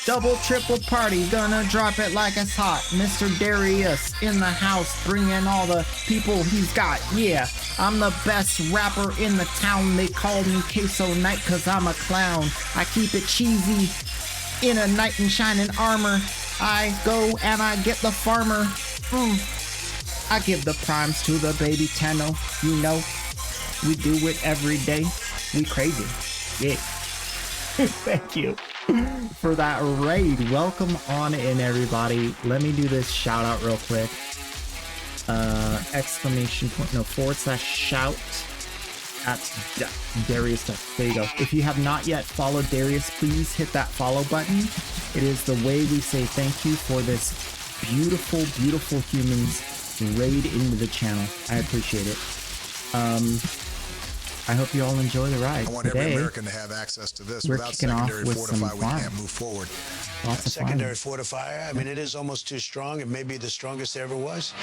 Speaker 1: Double, triple party, gonna drop it like it's hot. Mr. Darius in the house, bringing all the people he's got. Yeah, I'm the best rapper in the town. They call me Queso Knight cause I'm a clown. I keep it cheesy in a knight in shining armor. I go and I get the farmer. I give the primes to the baby Tenno. You know, we do it every day. We crazy. Yeah. Thank you for that raid. Welcome on in, everybody. Let me do this shout out real quick. Exclamation point, no, /shout at Darius. There you go. If you have not yet followed Darius, please hit that follow button. It is the way we say thank you for this beautiful, beautiful humans raid into the channel. I appreciate it. I hope you all enjoy the ride.
Speaker 4: I want
Speaker 1: Today,
Speaker 4: every American to have access to this.
Speaker 1: we're
Speaker 4: Without
Speaker 1: kicking off
Speaker 4: secondary
Speaker 1: with some
Speaker 4: fortify, we
Speaker 1: fun.
Speaker 4: can't move forward.
Speaker 1: Lots of
Speaker 5: Secondary
Speaker 1: fun.
Speaker 5: fortifier, I mean, it is almost too strong. It may be the strongest there ever was.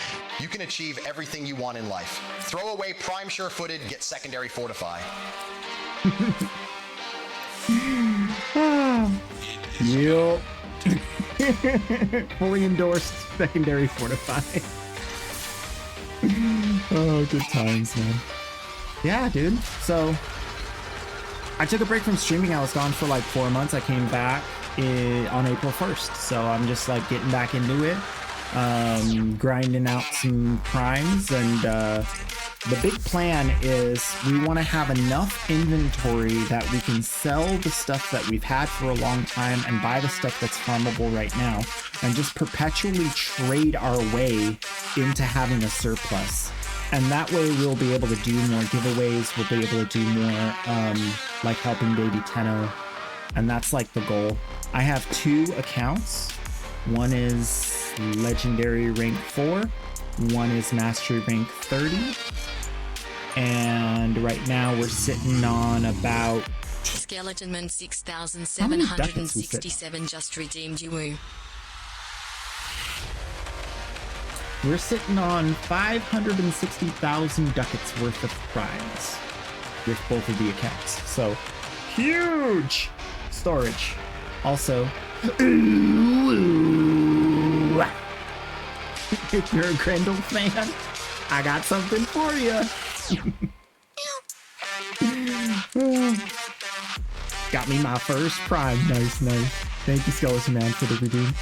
Speaker 6: You can achieve everything you want in life. Throw away prime sure-footed, get secondary fortify.
Speaker 1: Yup. Fully endorsed secondary fortify. Oh, good times, man. Yeah, dude. So I took a break from streaming. I was gone for like 4 months. I came back on April 1st. So I'm just like getting back into it, grinding out some primes. And the big plan is we want to have enough inventory that we can sell the stuff that we've had for a long time and buy the stuff that's farmable right now and just perpetually trade our way into having a surplus. And that way we'll be able to do more giveaways. We'll be able to do more like helping baby Tenno. And that's like the goal. I have 2 accounts. One is legendary rank 4. One is mastery rank 30. And right now we're sitting on about...
Speaker 3: Skeletonman 6,767 just redeemed you.
Speaker 1: We're sitting on 560,000 ducats worth of primes with both of the accounts. So, huge storage. Also, if you're a Grendel fan, I got something for you. Got me my first prime. Nice. Thank you, Skeleton Man, for the redeem.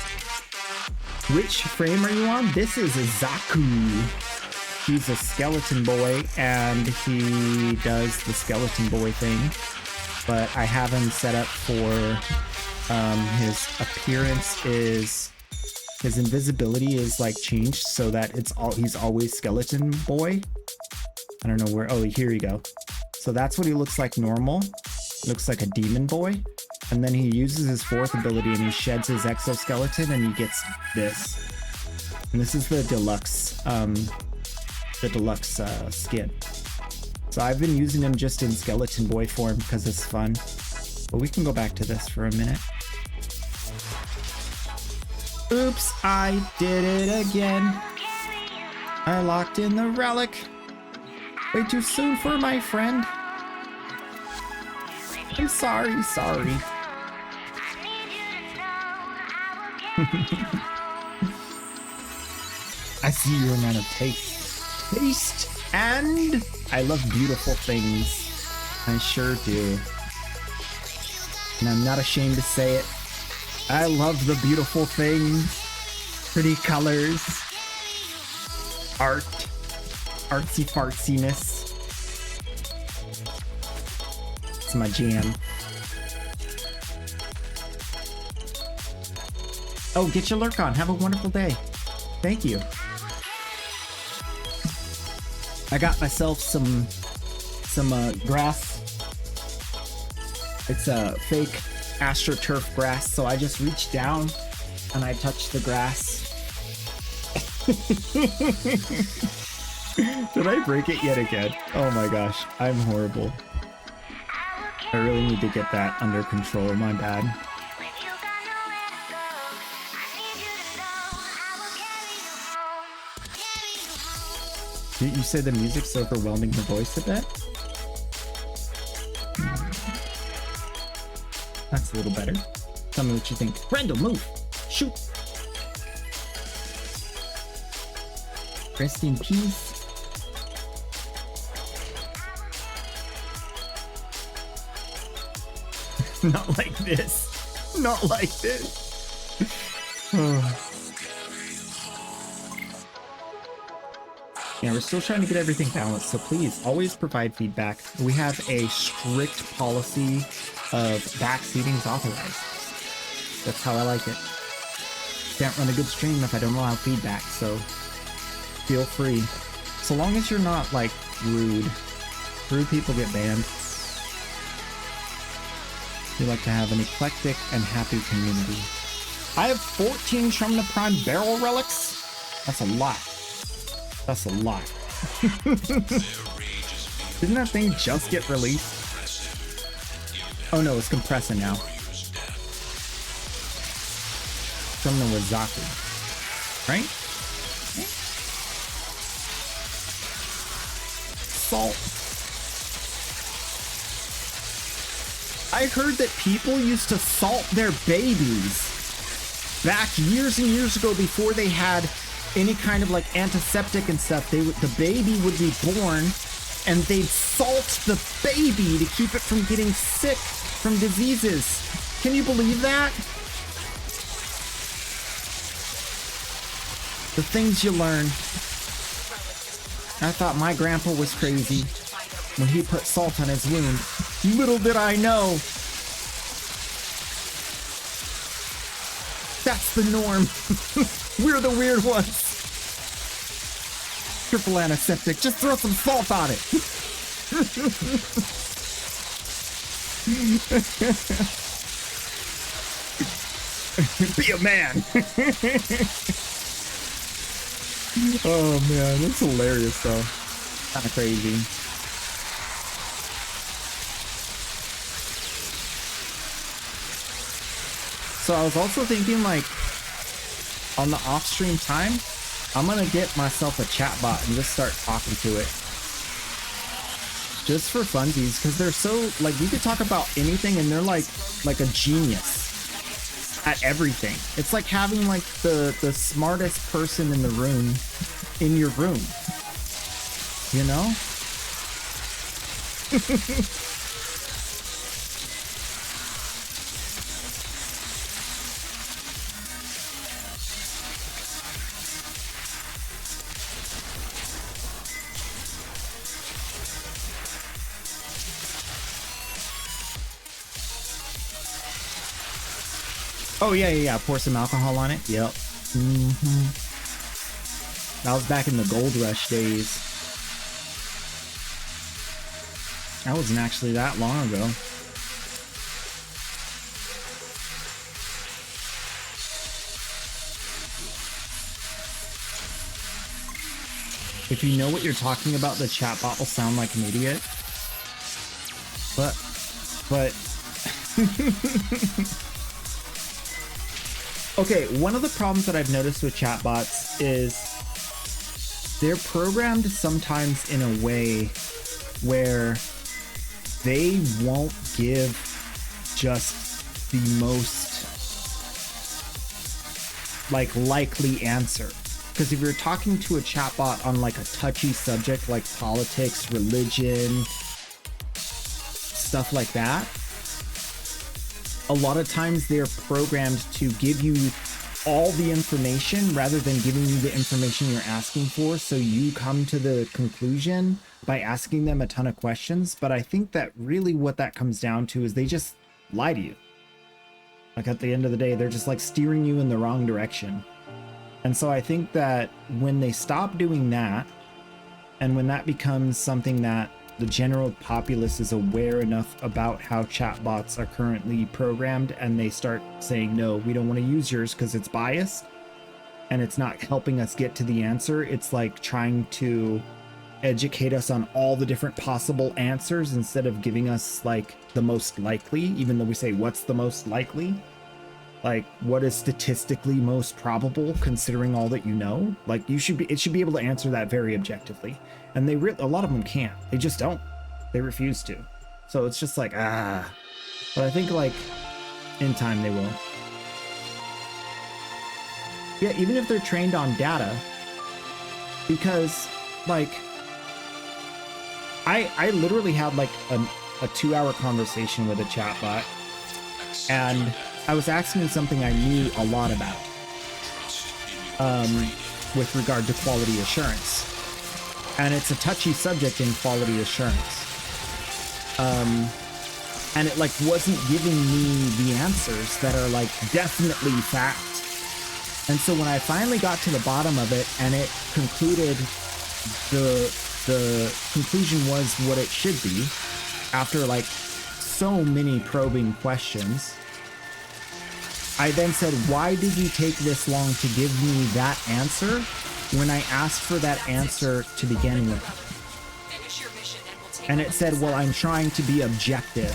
Speaker 1: Which frame are you on? This is Zaku. He's a skeleton boy, and he does the skeleton boy thing. But I have him set up for his appearance is... His invisibility is like changed so that he's always skeleton boy. I don't know where... Oh, here you go. So that's what he looks like normal. Looks like a demon boy. And then he uses his fourth ability and he sheds his exoskeleton and he gets this. And this is the deluxe skin. So I've been using him just in skeleton boy form because it's fun. But we can go back to this for a minute. Oops, I did it again. I locked in the relic. Way too soon for my friend. I'm sorry. I see you're a man of taste. And I love beautiful things. I sure do. And I'm not ashamed to say it. I love the beautiful things. Pretty colors. Art. Artsy fartsiness. It's my jam. Oh, get your lurk on. Have a wonderful day. Thank you. I got myself some grass. It's a fake AstroTurf grass, so I just reached down and I touched the grass. Did I break it yet again? Oh my gosh, I'm horrible. I really need to get that under control, my bad. You said the music's overwhelming the voice a bit? That's a little better. Tell me what you think. Randall, move! Shoot! Rest in peace. Not like this. Not like this. Yeah, we're still trying to get everything balanced, so please always provide feedback. We have a strict policy of backseating is authorized. That's how I like it. Can't run a good stream if I don't allow feedback, so feel free. So long as you're not, like, rude. Rude people get banned. We like to have an eclectic and happy community. I have 14 Trumna Prime barrel relics. That's a lot. That's a lot. Didn't that thing just get released? Oh no, it's compressing now. From the Wazaku. Right? Salt. I heard that people used to salt their babies back years and years ago before they had any kind of like antiseptic and stuff. The baby would be born and they'd salt the baby to keep it from getting sick from diseases. Can you believe that? The things you learn. I thought my grandpa was crazy when he put salt on his wound. Little did I know. That's the norm. We're the weird ones. Triple antiseptic. Just throw some salt on it. Be a man. Oh man, that's hilarious though. Kind of crazy. So I was also thinking, like, on the off-stream time, I'm gonna get myself a chatbot and just start talking to it. Just for funsies, because they're so, like, you could talk about anything and they're like a genius at everything. It's like having, like, the smartest person in the room, in your room. You know? Oh, yeah. Pour some alcohol on it. Yep. That was back in the Gold Rush days. That wasn't actually that long ago. If you know what you're talking about, the chatbot will sound like an idiot. But okay, one of the problems that I've noticed with chatbots is they're programmed sometimes in a way where they won't give just the most like likely answer. Because if you're talking to a chatbot on like a touchy subject like politics, religion, stuff like that, a lot of times they're programmed to give you all the information rather than giving you the information you're asking for, so you come to the conclusion by asking them a ton of questions. But I think that really what that comes down to is they just lie to you. Like at the end of the day, they're just like steering you in the wrong direction. And so I think that when they stop doing that, and when that becomes something that the general populace is aware enough about how chatbots are currently programmed, and they start saying, no, we don't want to use yours because it's biased and it's not helping us get to the answer. It's like trying to educate us on all the different possible answers instead of giving us like the most likely, even though we say what's the most likely. Like, what is statistically most probable considering all that you know? Like, it should be able to answer that very objectively. And a lot of them can't. They just don't. They refuse to. So it's just like, But I think like in time they will. Yeah, even if they're trained on data, because like I literally had like a 2-hour conversation with a chatbot, and I was asking him something I knew a lot about with regard to quality assurance. And it's a touchy subject in quality assurance. And it like wasn't giving me the answers that are like definitely fact. And so when I finally got to the bottom of it and it concluded, the conclusion was what it should be after like so many probing questions, I then said, why did you take this long to give me that answer when I asked for that answer to begin with?
Speaker 7: Finish your mission and we'll take
Speaker 1: And it said, well, I'm trying to be objective.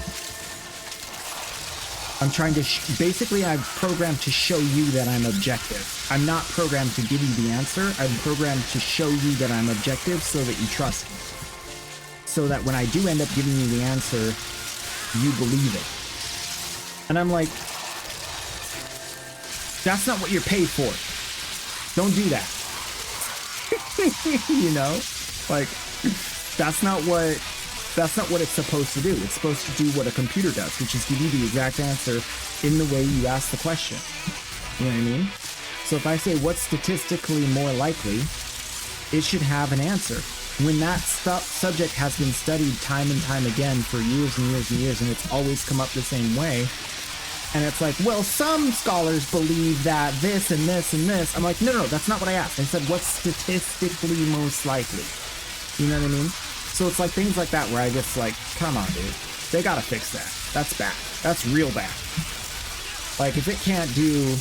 Speaker 1: I'm trying to, basically I'm programmed to show you that I'm objective. I'm not programmed to give you the answer. I'm programmed to show you that I'm objective so that you trust me. So that when I do end up giving you the answer, you believe it. And I'm like, that's not what you're paid for. Don't do that. You know, like that's not what it's supposed to do. It's supposed to do what a computer does, which is give you the exact answer in the way you ask the question. You know what I mean? So if I say what's statistically more likely, it should have an answer. When that subject has been studied time and time again for years and years and years, and it's always come up the same way, and it's like, well, some scholars believe that this and this and this. I'm like, no, that's not what I asked. I said, what's statistically most likely? You know what I mean? So it's like things like that where I just like, come on, dude. They gotta fix that. That's bad. That's real bad. Like, if it can't do,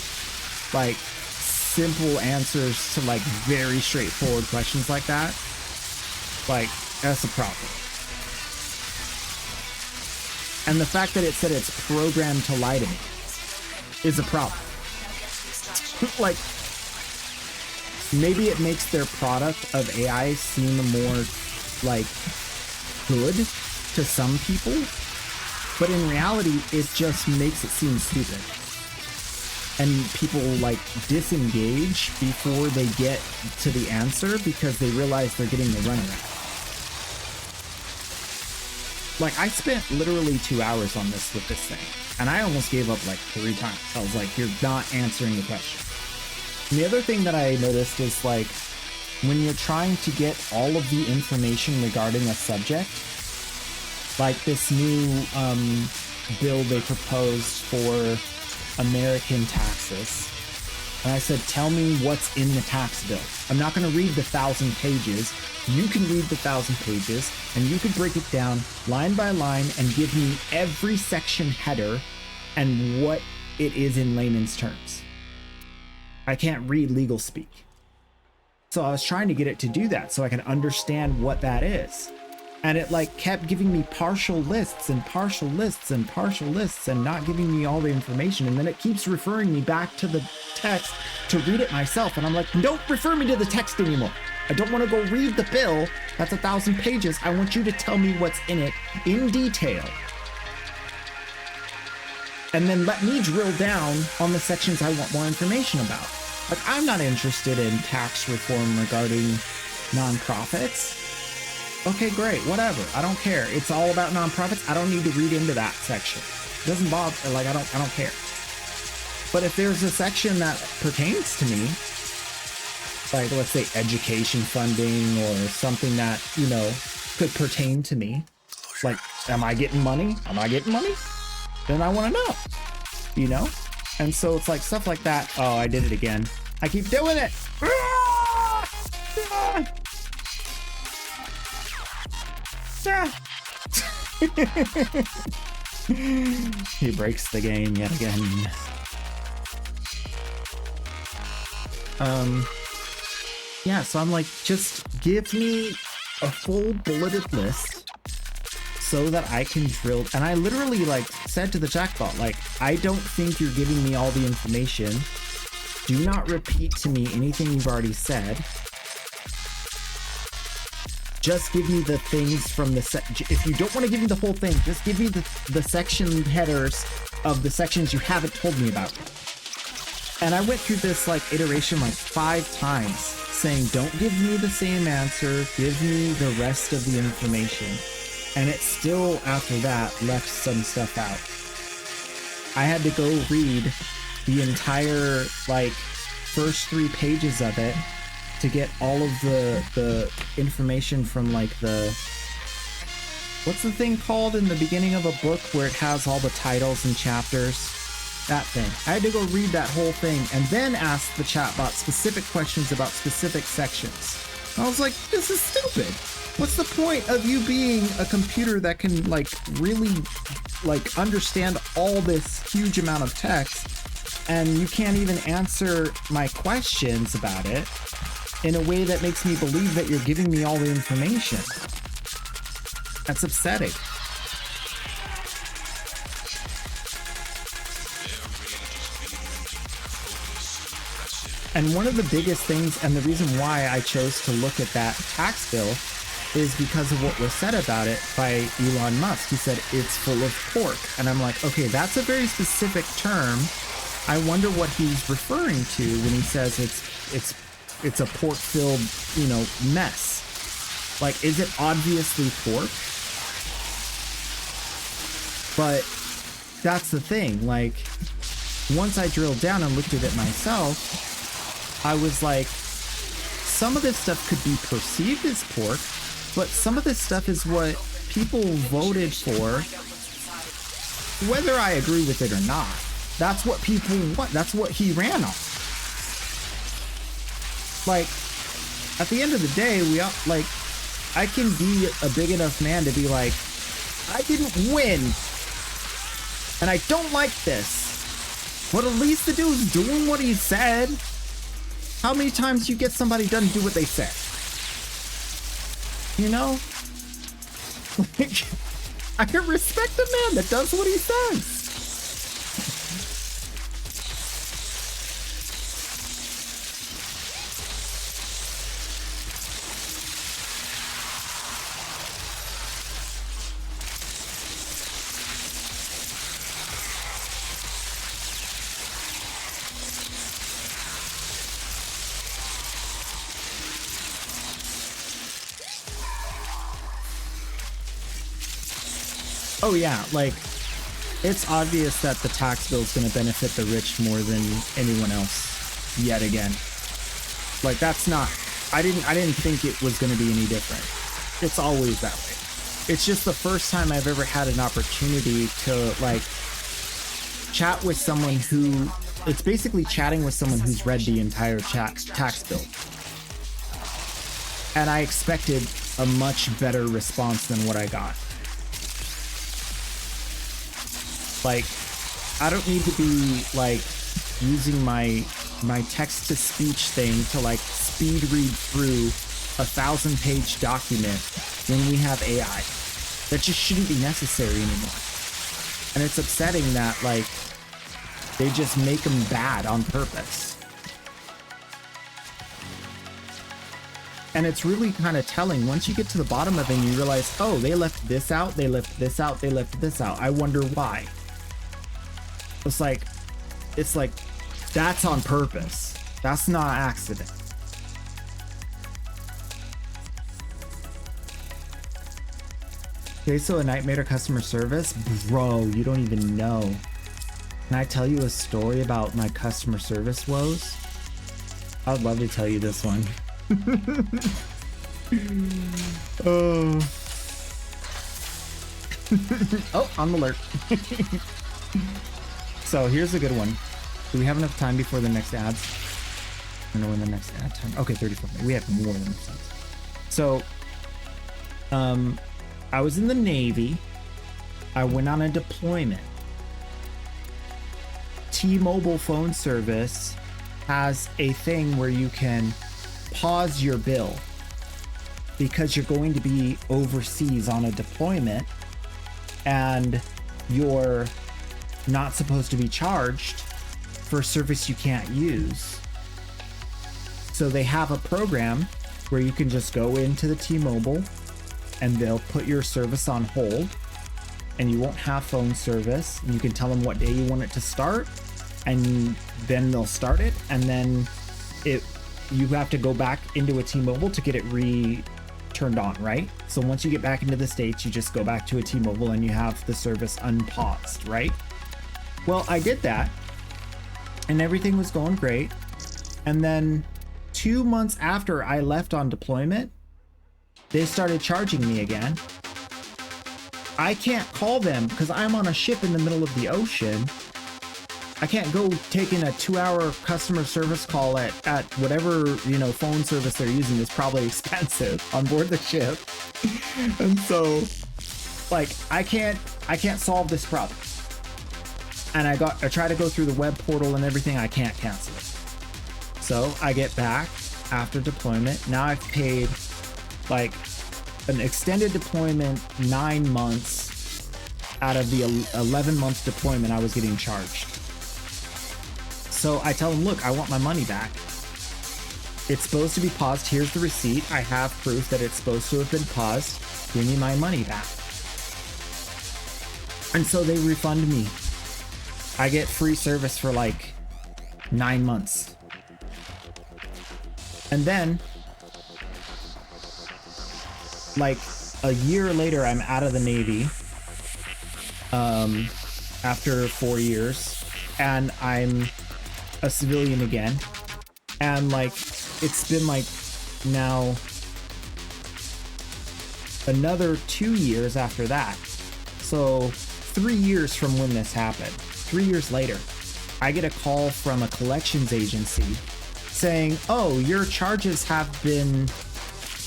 Speaker 1: like, simple answers to, like, very straightforward questions like that, like, that's a problem. And the fact that it said it's programmed to lie to me is a problem. Like, maybe it makes their product of AI seem more, like, good to some people, but in reality, it just makes it seem stupid. And people, like, disengage before they get to the answer because they realize they're getting the runaround. Like, I spent literally 2 hours on this with this thing, and I almost gave up like 3 times. I was like, you're not answering the question. And the other thing that I noticed is, like, when you're trying to get all of the information regarding a subject, like this new bill they proposed for American taxes, and I said, tell me what's in the tax bill. I'm not going to read the 1,000 pages. You can read the 1,000 pages, and you can break it down line by line and give me every section header and what it is in layman's terms. I can't read legal speak. So I was trying to get it to do that so I can understand what that is. And it like kept giving me partial lists and partial lists and partial lists and not giving me all the information. And then it keeps referring me back to the text to read it myself. And I'm like, don't refer me to the text anymore. I don't want to go read the bill. That's 1,000 pages. I want you to tell me what's in it in detail. And then let me drill down on the sections I want more information about. Like, I'm not interested in tax reform regarding nonprofits. Okay, great, whatever. I don't care. It's all about nonprofits. I don't need to read into that section. It doesn't bother, like, I don't care. But if there's a section that pertains to me, like, let's say education funding or something that, you know, could pertain to me, like, am I getting money? Am I getting money? Then I want to know, you know? And so it's like stuff like that. Oh, I did it again. I keep doing it. He breaks the game yet again. Yeah, so I'm like, just give me a full bulleted list so that I can drill. And I literally like said to the chatbot, like, I don't think you're giving me all the information. Do not repeat to me anything you've already said. Just give me the things from the if you don't want to give me the whole thing, just give me the section headers of the sections you haven't told me about. And I went through this like iteration like 5 times, saying, don't give me the same answer, give me the rest of the information. And it still, after that, left some stuff out. I had to go read the entire like first 3 pages of it to get all of the information from like the, what's the thing called in the beginning of a book where it has all the titles and chapters? That thing. I had to go read that whole thing and then ask the chatbot specific questions about specific sections. I was like, this is stupid. What's the point of you being a computer that can like really like understand all this huge amount of text and you can't even answer my questions about it in a way that makes me believe that you're giving me all the information? That's upsetting. And one of the biggest things, and the reason why I chose to look at that tax bill, is because of what was said about it by Elon Musk. He said it's full of pork. And I'm like, okay, that's a very specific term. I wonder what he's referring to when he says it's a pork-filled, you know, mess. Like, is it obviously pork? But that's the thing. Like, once I drilled down and looked at it myself, I was like, some of this stuff could be perceived as pork, but some of this stuff is what people voted for, whether I agree with it or not. That's what people want. That's what he ran on. Like, at the end of the day, we all, like, I can be a big enough man to be like, I didn't win, and I don't like this, but at least the dude's doing what he said. How many times you get somebody doesn't do what they said? You know? Like, I can respect a man that does what he says. Oh yeah, like, it's obvious that the tax bill is going to benefit the rich more than anyone else yet again. Like, that's not, I didn't think it was going to be any different. It's always that way. It's just the first time I've ever had an opportunity to like chat with someone who, it's basically chatting with someone who's read the entire tax bill. And I expected a much better response than what I got. Like, I don't need to be like using my text to speech thing to like speed read through 1,000-page document when we have AI. That just shouldn't be necessary anymore. And it's upsetting that like they just make them bad on purpose. And it's really kind of telling once you get to the bottom of it and you realize, oh, they left this out, they left this out, they left this out. I wonder why. It's like that's on purpose. That's not accident. Okay, so a nightmare to customer service? Bro, you don't even know. Can I tell you a story about my customer service woes? I would love to tell you this one. Oh. Oh, I'm alert. So here's a good one. Do we have enough time before the next ads? I don't know when the next ad time. Okay, 34 minutes. We have more than enough time. So, I was in the Navy. I went on a deployment. T-Mobile phone service has a thing where you can pause your bill because you're going to be overseas on a deployment and you're not supposed to be charged for service you can't use. So they have a program where you can just go into the T-Mobile and they'll put your service on hold and you won't have phone service. And you can tell them what day you want it to start and then they'll start it, and then you have to go back into a T-Mobile to get it turned on, right? So once you get back into the States, you just go back to a T-Mobile and you have the service unpaused, right? Well, I did that and everything was going great. And then 2 months after I left on deployment, they started charging me again. I can't call them because I'm on a ship in the middle of the ocean. I can't go taking a 2-hour customer service call at whatever, phone service they're using is probably expensive on board the ship. And so like I can't solve this problem. And I try to go through the web portal and everything. I can't cancel it. So I get back after deployment. Now I've paid like an extended deployment 9 months out of the 11-month deployment I was getting charged. So I tell them, look, I want my money back. It's supposed to be paused. Here's the receipt. I have proof that it's supposed to have been paused. Give me my money back. And so they refund me. I get free service for like 9 months. And then, like a year later, I'm out of the Navy after 4 years, and I'm a civilian again. And like, it's been like now another 2 years after that. So 3 years from when this happened, 3 years later, I get a call from a collections agency saying, oh, your charges have been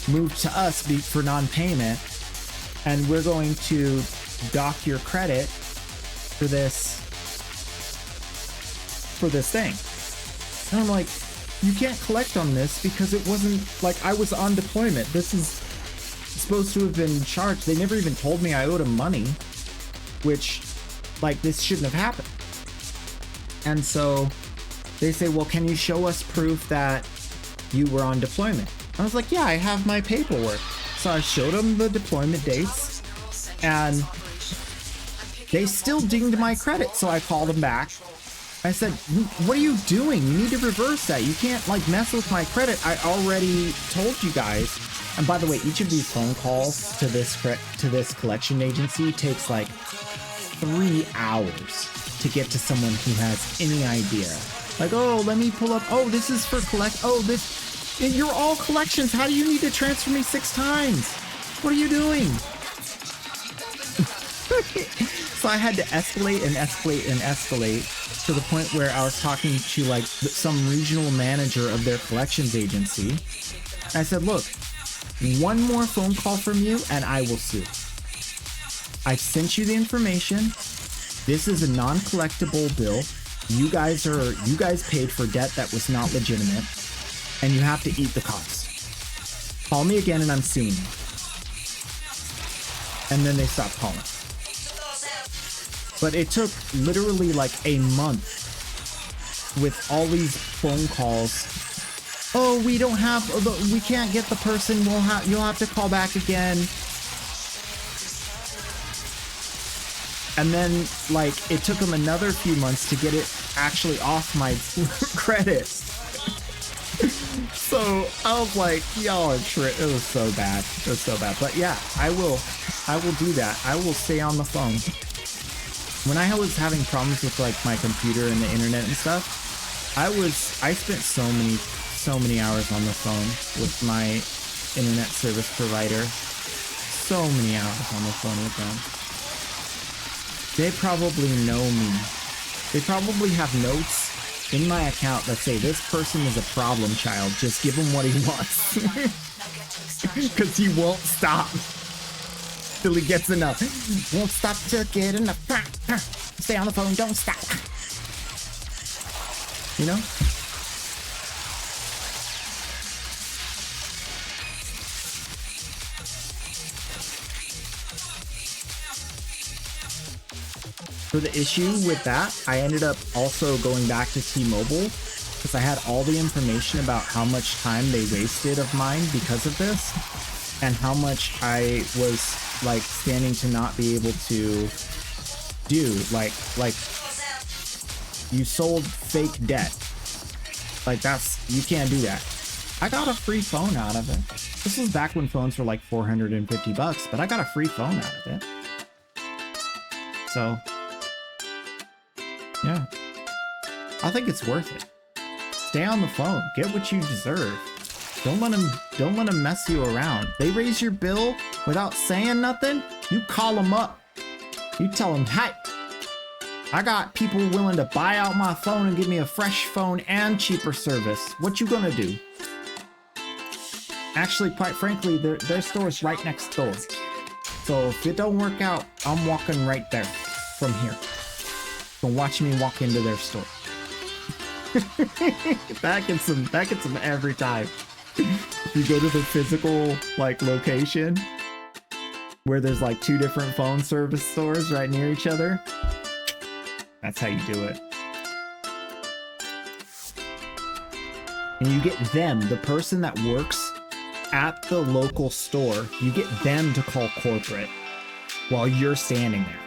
Speaker 1: moved to us for non-payment, and we're going to dock your credit for this thing. And I'm like, you can't collect on this because it wasn't like I was on deployment. This is supposed to have been charged. They never even told me I owed them money, which like this shouldn't have happened. And so they say, well, can you show us proof that you were on deployment? I was like, yeah, I have my paperwork. So I showed them the deployment dates and they still dinged my credit. So I called them back. I said, what are you doing? You need to reverse that. You can't like mess with my credit. I already told you guys. And by the way, each of these phone calls to this collection agency takes like 3 hours to get to someone who has any idea. Like, oh, let me pull up. Oh, this is for collect. Oh, you're all collections. How do you need to transfer me 6 times? What are you doing? So I had to escalate and escalate and escalate to the point where I was talking to like some regional manager of their collections agency. I said, look, one more phone call from you and I will sue. I sent you the information. This is a non-collectible bill. You guys paid for debt that was not legitimate, and you have to eat the cost. Call me again and I'm suing you. And then they stopped calling. But it took literally like a month with all these phone calls. Oh, we can't get the person. You'll have to call back again. And then, like, it took them another few months to get it actually off my credit. So I was like, y'all are it was so bad. It was so bad. But yeah, I will do that. I will stay on the phone. When I was having problems with like my computer and the internet and stuff, I spent so many hours on the phone with my internet service provider. So many hours on the phone with them. They probably know me. They probably have notes in my account that say this person is a problem child. Just give him what he wants. Because he won't stop till he gets enough. Won't stop till get enough. Stay on the phone, don't stop. You know? For the issue with that, I ended up also going back to T-Mobile because I had all the information about how much time they wasted of mine because of this and how much I was like standing to not be able to do. Like you sold fake debt. Like you can't do that. I got a free phone out of it. This was back when phones were like $450, but I got a free phone out of it. So yeah, I think it's worth it. Stay on the phone. Get what you deserve. Don't let them mess you around. They raise your bill without saying nothing. You call them up. You tell them, "Hey, I got people willing to buy out my phone and give me a fresh phone and cheaper service. What you gonna do?" Actually, quite frankly, their store's right next door. So if it don't work out, I'm walking right there from here. So watch me walk into their store. That gets them every time. If you go to the physical like location where there's like 2 different phone service stores right near each other, that's how you do it. And you get them, the person that works at the local store, you get them to call corporate while you're standing there.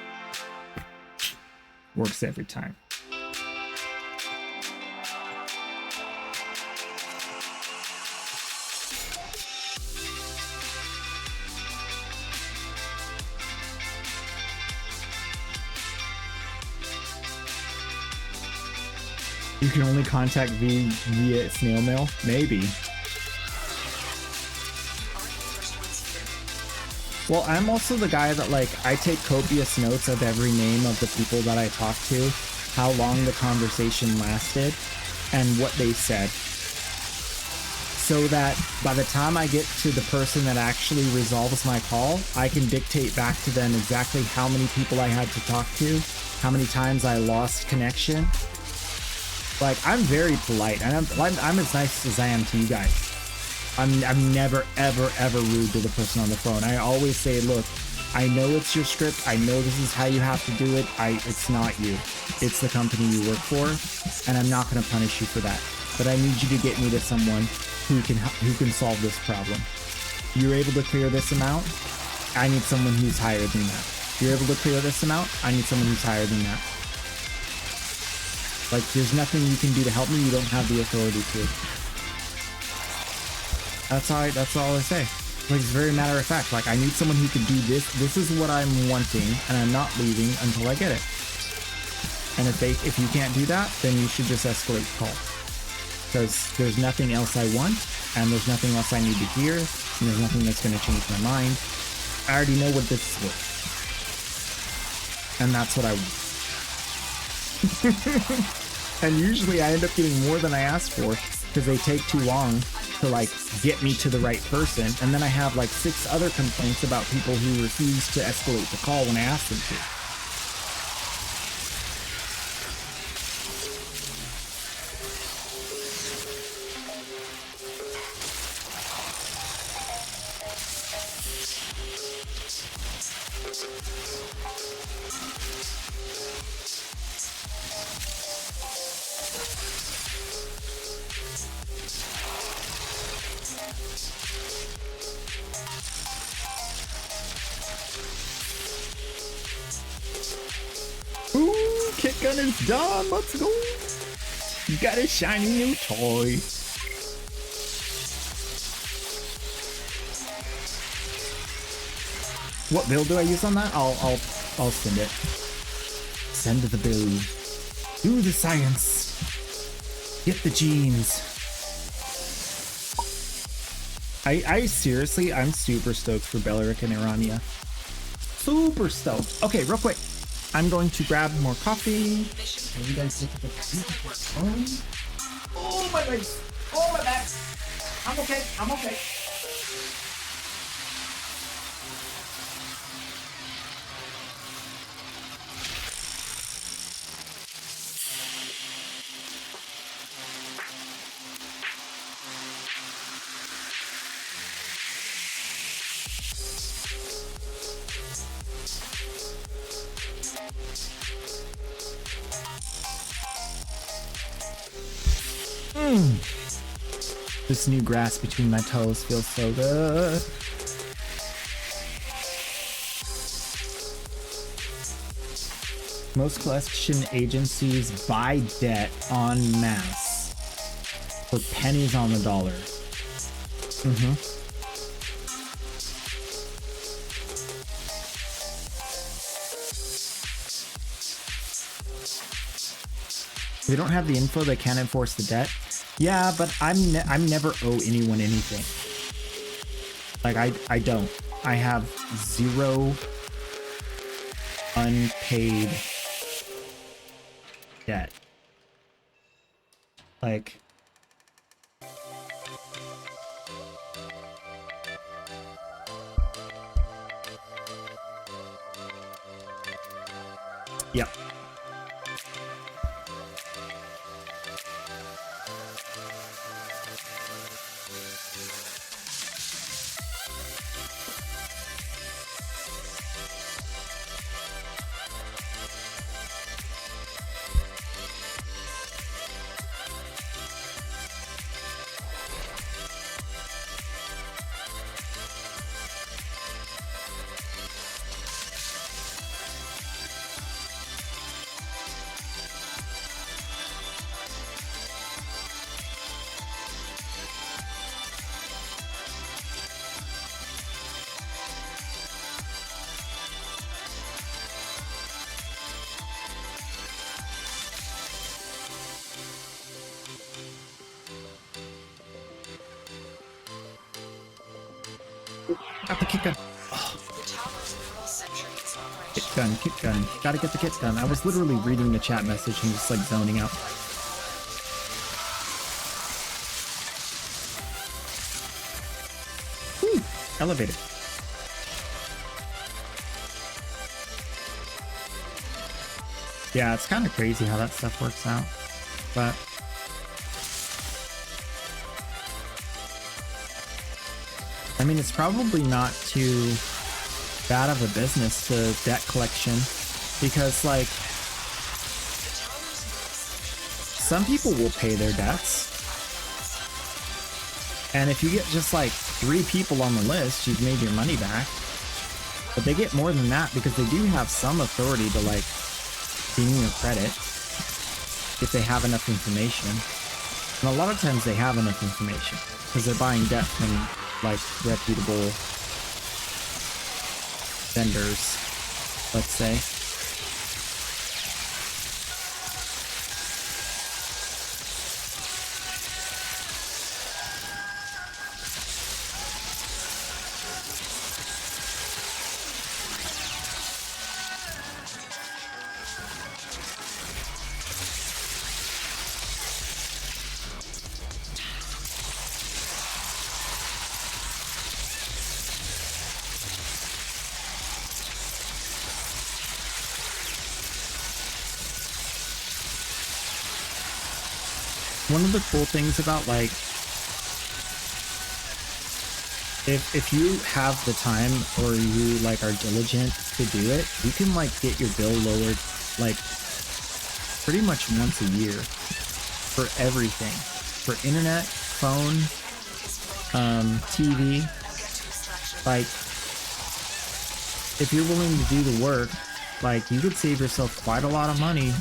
Speaker 1: Works every time. You can only contact via snail mail? Maybe. Well, I'm also the guy that like, I take copious notes of every name of the people that I talk to, how long the conversation lasted, and what they said. So that by the time I get to the person that actually resolves my call, I can dictate back to them exactly how many people I had to talk to, how many times I lost connection. Like, I'm very polite, and I'm as nice as I am to you guys. I'm never, ever, ever rude to the person on the phone. I always say, look, I know it's your script. I know this is how you have to do it. It's not you. It's the company you work for, and I'm not going to punish you for that. But I need you to get me to someone who can solve this problem. You're able to clear this amount? I need someone who's higher than that. You're able to clear this amount? I need someone who's higher than that. Like, there's nothing you can do to help me. You don't have the authority to. That's all I say. Like, it's very matter of fact. Like, I need someone who can do this. This is what I'm wanting, and I'm not leaving until I get it. And if you can't do that, then you should just escalate the call. Because there's nothing else I want, and there's nothing else I need to hear, and there's nothing that's going to change my mind. I already know what this is worth. And that's what I want. And usually I end up getting more than I asked for, because they take too long to like get me to the right person, and then I have like 6 other complaints about people who refuse to escalate the call when I ask them to. gun is done. Let's go. You got a shiny new toy. What build do I use on that? I'll send it. Send the build. Do the science. Get the genes. I seriously, I'm super stoked for Beleric and Irania. Super stoked. Okay, real quick. I'm going to grab more coffee. And you guys get to the oh my legs. Oh my back. I'm okay. I'm okay. This new grass between my toes feels so good. Most collection agencies buy debt en masse for pennies on the dollar. If they don't have the info, they can't enforce the debt. Yeah, but I'm never owe anyone anything. Like I don't. I have 0 unpaid debt. Like yep. Got the kick gun. Oh. Kit gun. Gotta get the kit gun. I was literally reading the chat message and just like zoning out. Whew. Elevator. Yeah, it's kind of crazy how that stuff works out, but I mean, it's probably not too bad of a business to debt collection because, like, some people will pay their debts. And if you get just like 3 people on the list, you've made your money back. But they get more than that because they do have some authority to, like, give you credit if they have enough information. And a lot of times they have enough information because they're buying debt from, like, reputable vendors, let's say. One of the cool things about, like, if you have the time or you, like, are diligent to do it, you can, like, get your bill lowered, like, pretty much once a year for everything. For internet, phone, TV. Like, if you're willing to do the work like you could save yourself quite a lot of money.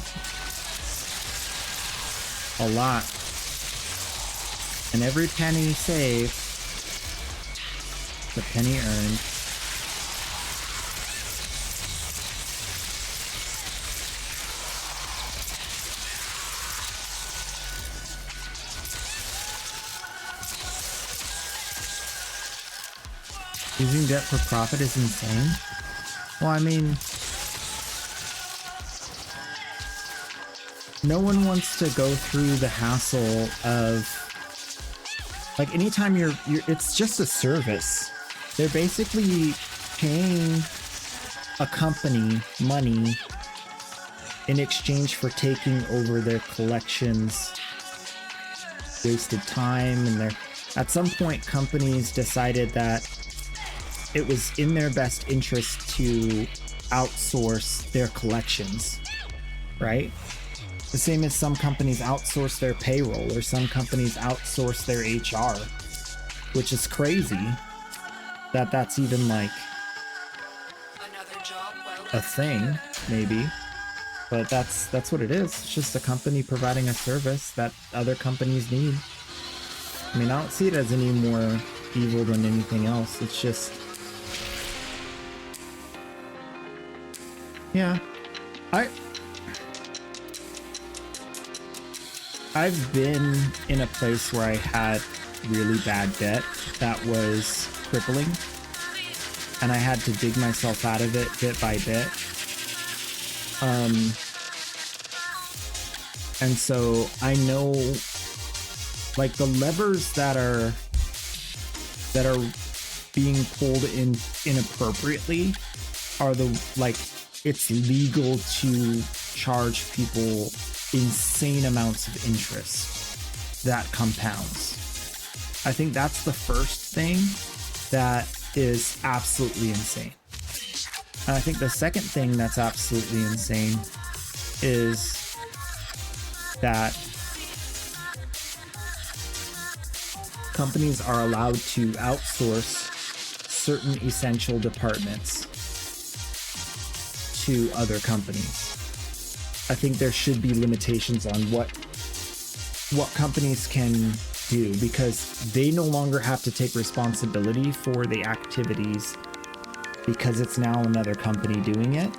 Speaker 1: A lot. And every penny saved, the penny earned. Using debt for profit is insane. Well, I mean, no one wants to go through the hassle of, like, anytime you're it's just a service. They're basically paying a company money in exchange for taking over their collections. Wasted time, and at some point companies decided that it was in their best interest to outsource their collections, right? The same as some companies outsource their payroll, or some companies outsource their HR, which is crazy that that's even like
Speaker 7: Another job well
Speaker 1: a thing, maybe. But that's what it is. It's just a company providing a service that other companies need. I mean, I don't see it as any more evil than anything else. It's just, yeah, I've been in a place where I had really bad debt that was crippling, and I had to dig myself out of it bit by bit. And so I know, like, the levers that are being pulled in inappropriately are the, like, it's legal to charge people insane amounts of interest that compounds. I think that's the first thing that is absolutely insane. And I think the second thing that's absolutely insane is that companies are allowed to outsource certain essential departments to other companies. I think there should be limitations on what companies can do, because they no longer have to take responsibility for the activities because it's now another company doing it.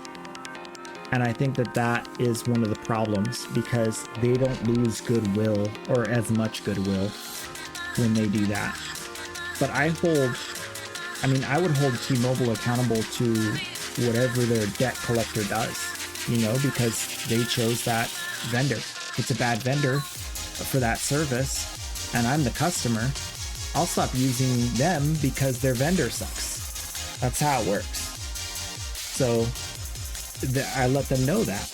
Speaker 1: And I think that is one of the problems, because they don't lose goodwill, or as much goodwill, when they do that. But I would hold T-Mobile accountable to whatever their debt collector does, because they chose that vendor. It's a bad vendor for that service, and I'm the customer. I'll stop using them because their vendor sucks. That's how it works. So I let them know that,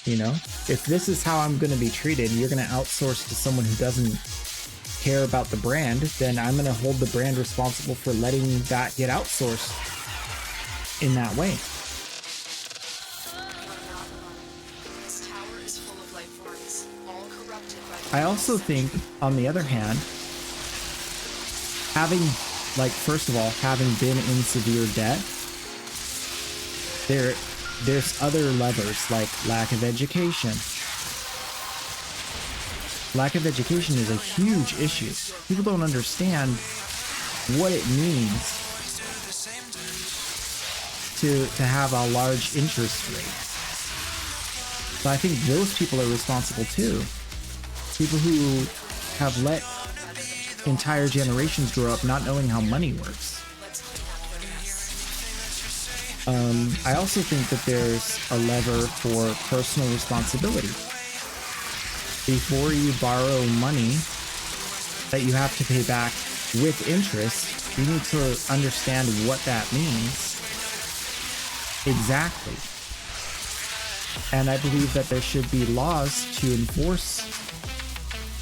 Speaker 1: if this is how I'm going to be treated, you're going to outsource to someone who doesn't care about the brand, then I'm going to hold the brand responsible for letting that get outsourced in that way.
Speaker 7: This tower is full of life forms, all corrupted by
Speaker 1: I also think, on the other hand, first of all, having been in severe debt, there's other levers, like lack of education. Lack of education is a huge issue. People don't understand what it means to have a large interest rate. So I think those people are responsible too. People who have let entire generations grow up not knowing how money works. I also think that there's a lever for personal responsibility. Before you borrow money that you have to pay back with interest, you need to understand what that means exactly. And I believe that there should be laws to enforce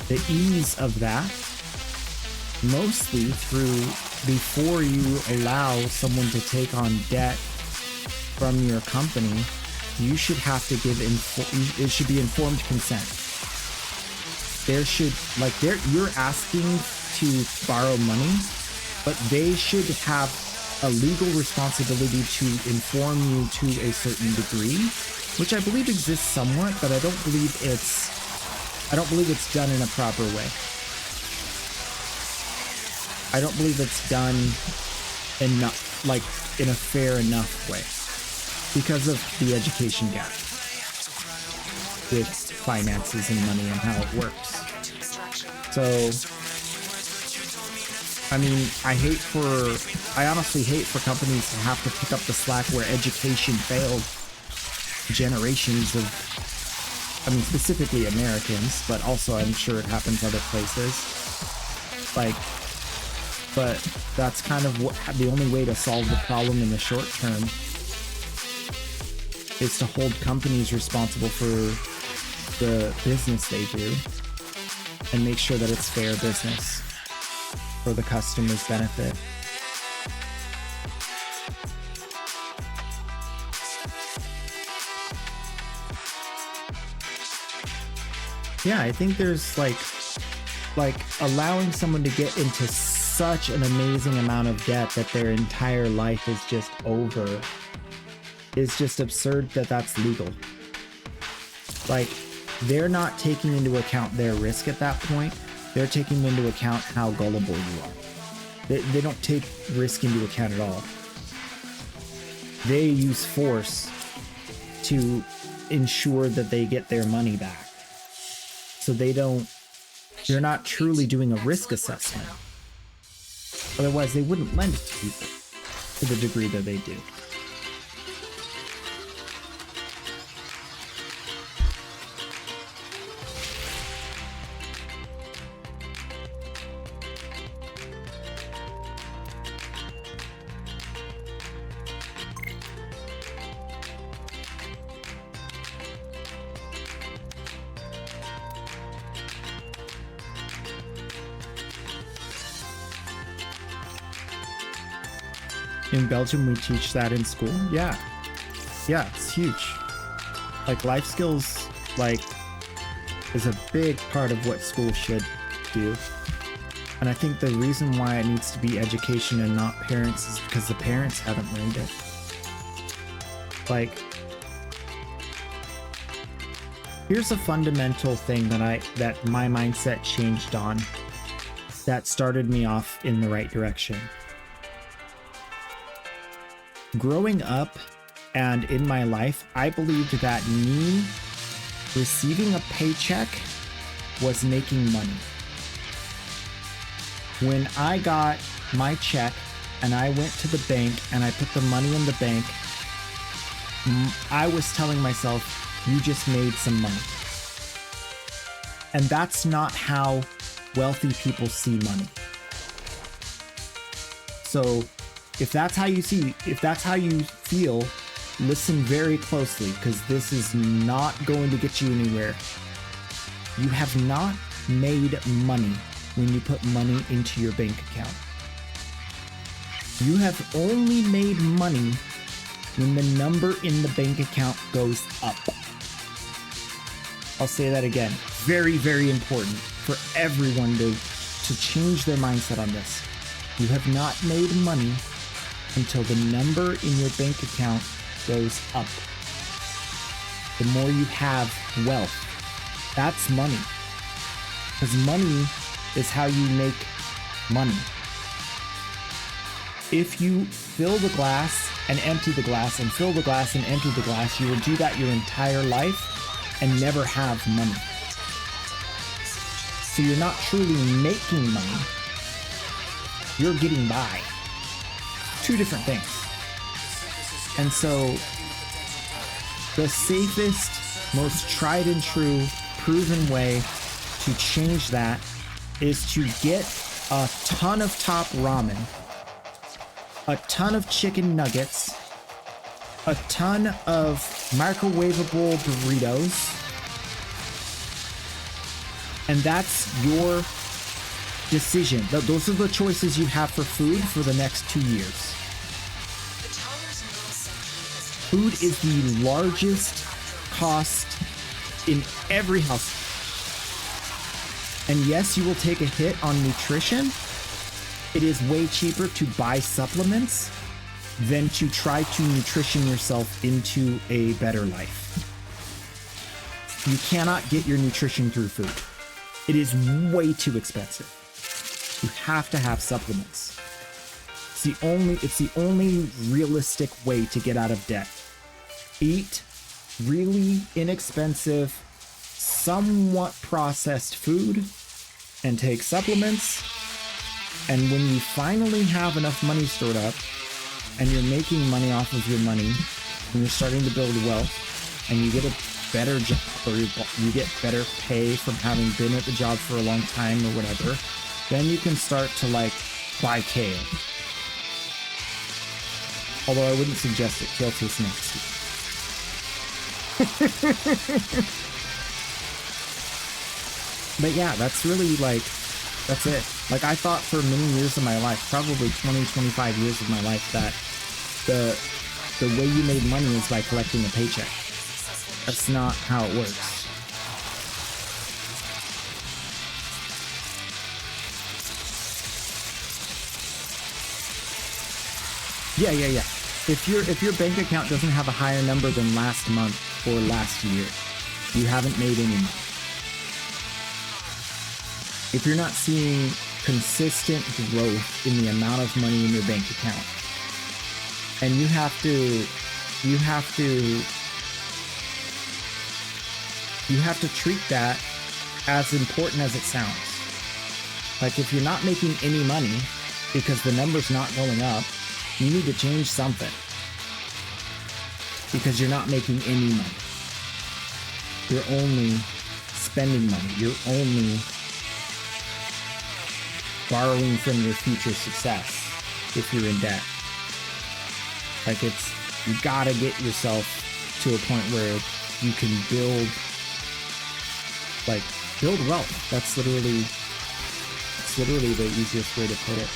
Speaker 1: the ease of that, mostly through, before you allow someone to take on debt from your company, you should have to give it should be informed consent. There should, you're asking to borrow money, but they should have a legal responsibility to inform you to a certain degree, which I believe exists somewhat, but I don't believe it's done in a proper way. I don't believe it's done enough, like in a fair enough way, because of the education gap with finances and money and how it works. So, I mean, I honestly hate for companies to have to pick up the slack where education failed generations of, I mean, specifically Americans, but also I'm sure it happens other places. Like, but that's kind of the only way to solve the problem in the short term is to hold companies responsible for the business they do and make sure that it's fair business for the customer's benefit. Yeah, I think there's like allowing someone to get into such an amazing amount of debt that their entire life is just over is just absurd that that's legal. Like, they're not taking into account their risk at that point. They're taking into account how gullible you are. They don't take risk into account at all. They use force to ensure that they get their money back. So they're not truly doing a risk assessment. Otherwise, they wouldn't lend it to people to the degree that they do. In Belgium, we teach that in school. Yeah, it's huge. Like, life skills, like, is a big part of what school should do. And I think the reason why it needs to be education and not parents is because the parents haven't learned it. Like, here's a fundamental thing that my mindset changed on that started me off in the right direction. Growing up and in my life, I believed that me receiving a paycheck was making money. When I got my check and I went to the bank and I put the money in the bank, I was telling myself, you just made some money. And that's not how wealthy people see money. So if that's how you feel, listen very closely, because this is not going to get you anywhere. You have not made money when you put money into your bank account. You have only made money when the number in the bank account goes up. I'll say that again. Very, very important for everyone to change their mindset on this. You have not made money until the number in your bank account goes up. The more you have wealth, that's money. Because money is how you make money. If you fill the glass and empty the glass and fill the glass and empty the glass, you will do that your entire life and never have money. So you're not truly making money. You're getting by. Two different things. And so the safest, most tried and true, proven way to change that is to get a ton of top ramen, a ton of chicken nuggets, a ton of microwavable burritos, and that's your decision. Those are the choices you have for food for the next 2 years. Food is the largest cost in every household. And yes, you will take a hit on nutrition. It is way cheaper to buy supplements than to try to nutrition yourself into a better life. You cannot get your nutrition through food. It is way too expensive. You have to have supplements. It's the only realistic way to get out of debt. Eat really inexpensive, somewhat processed food and take supplements. And when you finally have enough money stored up and you're making money off of your money and you're starting to build wealth and you get a better job or you get better pay from having been at the job for a long time or whatever, then you can start to like buy kale. Although I wouldn't suggest it. Kale tastes nasty. But yeah, that's really like, that's it. Like I thought for many years of my life, probably 20, 25 years of my life, that the way you made money is by collecting a paycheck. That's not how it works. Yeah. If your bank account doesn't have a higher number than last month or last year, you haven't made any money. If you're not seeing consistent growth in the amount of money in your bank account, and you have to treat that as important as it sounds. Like if you're not making any money because the number's not going up, you need to change something because you're not making any money. You're only spending money. You're only borrowing from your future success if you're in debt. Like you gotta get yourself to a point where you can build wealth. That's literally the easiest way to put it.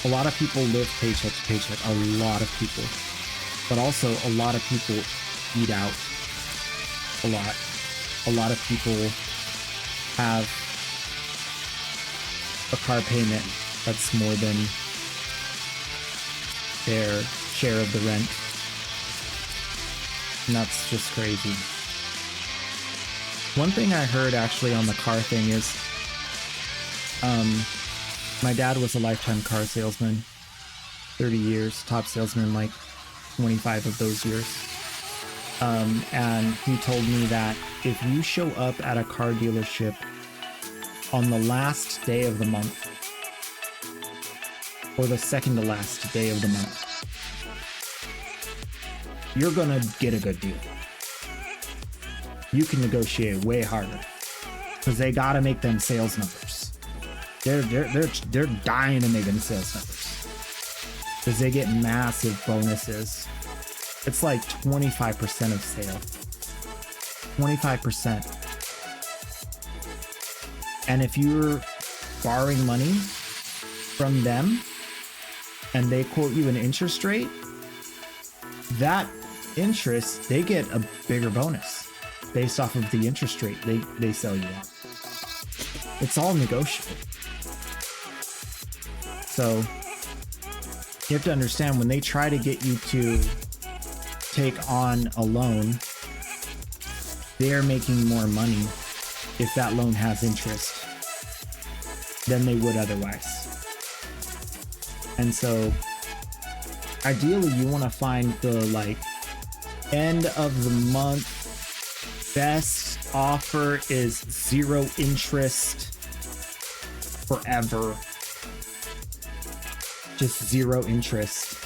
Speaker 1: A lot of people live paycheck to paycheck, a lot of people. But also a lot of people eat out a lot. A lot of people have a car payment that's more than their share of the rent. And that's just crazy. One thing I heard actually on the car thing is, my dad was a lifetime car salesman, 30 years, top salesman like 25 of those years. And he told me that if you show up at a car dealership on the last day of the month, or the second to last day of the month, you're gonna get a good deal. You can negotiate way harder because they gotta make them sales numbers. They're dying to make them sales numbers because they get massive bonuses. It's like 25% of sale. 25%. And if you're borrowing money from them and they quote you an interest rate, that interest, they get a bigger bonus based off of the interest rate they sell you on. It's all negotiable. So you have to understand, when they try to get you to take on a loan, they're making more money if that loan has interest than they would otherwise. And so ideally you want to find the like end of the month best offer is 0 interest forever. Just 0 interest.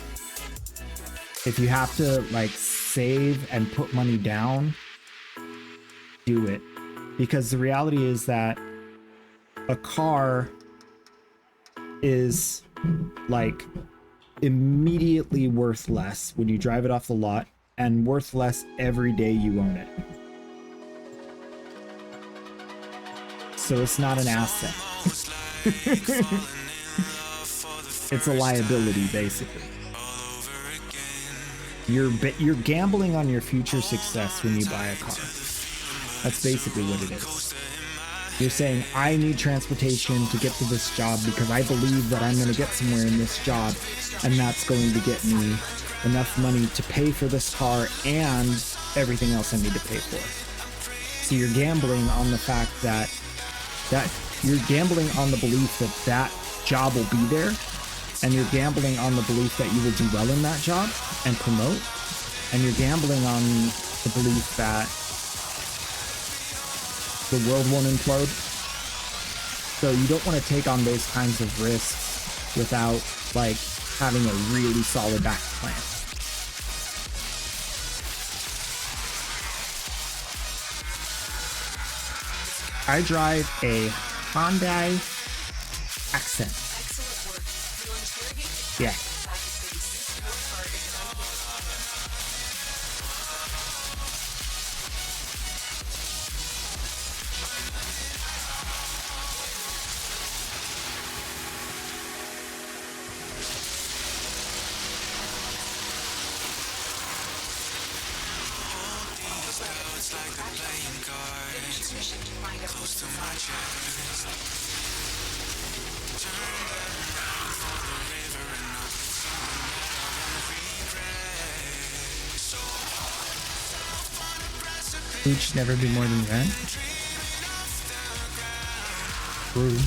Speaker 1: If you have to like save and put money down, do it. Because the reality is that a car is like immediately worth less when you drive it off the lot, and worth less every day you own it. So it's not an asset. It's a liability, basically. You're gambling on your future success when you buy a car. That's basically what it is. You're saying, I need transportation to get to this job because I believe that I'm going to get somewhere in this job, and that's going to get me enough money to pay for this car and everything else I need to pay for. So you're gambling on the fact that you're gambling on the belief that that job will be there, and you're gambling on the belief that you will do well in that job and promote, and you're gambling on the belief that the world won't implode. So you don't want to take on those kinds of risks without like having a really solid back plan. I drive a Hyundai Accent.
Speaker 7: Excellent work. We'll interrogate the
Speaker 1: Yeah.
Speaker 7: back at base. Your car is unhinged. Finish your mission to find out what's inside.
Speaker 1: Food should never be more than rent. True.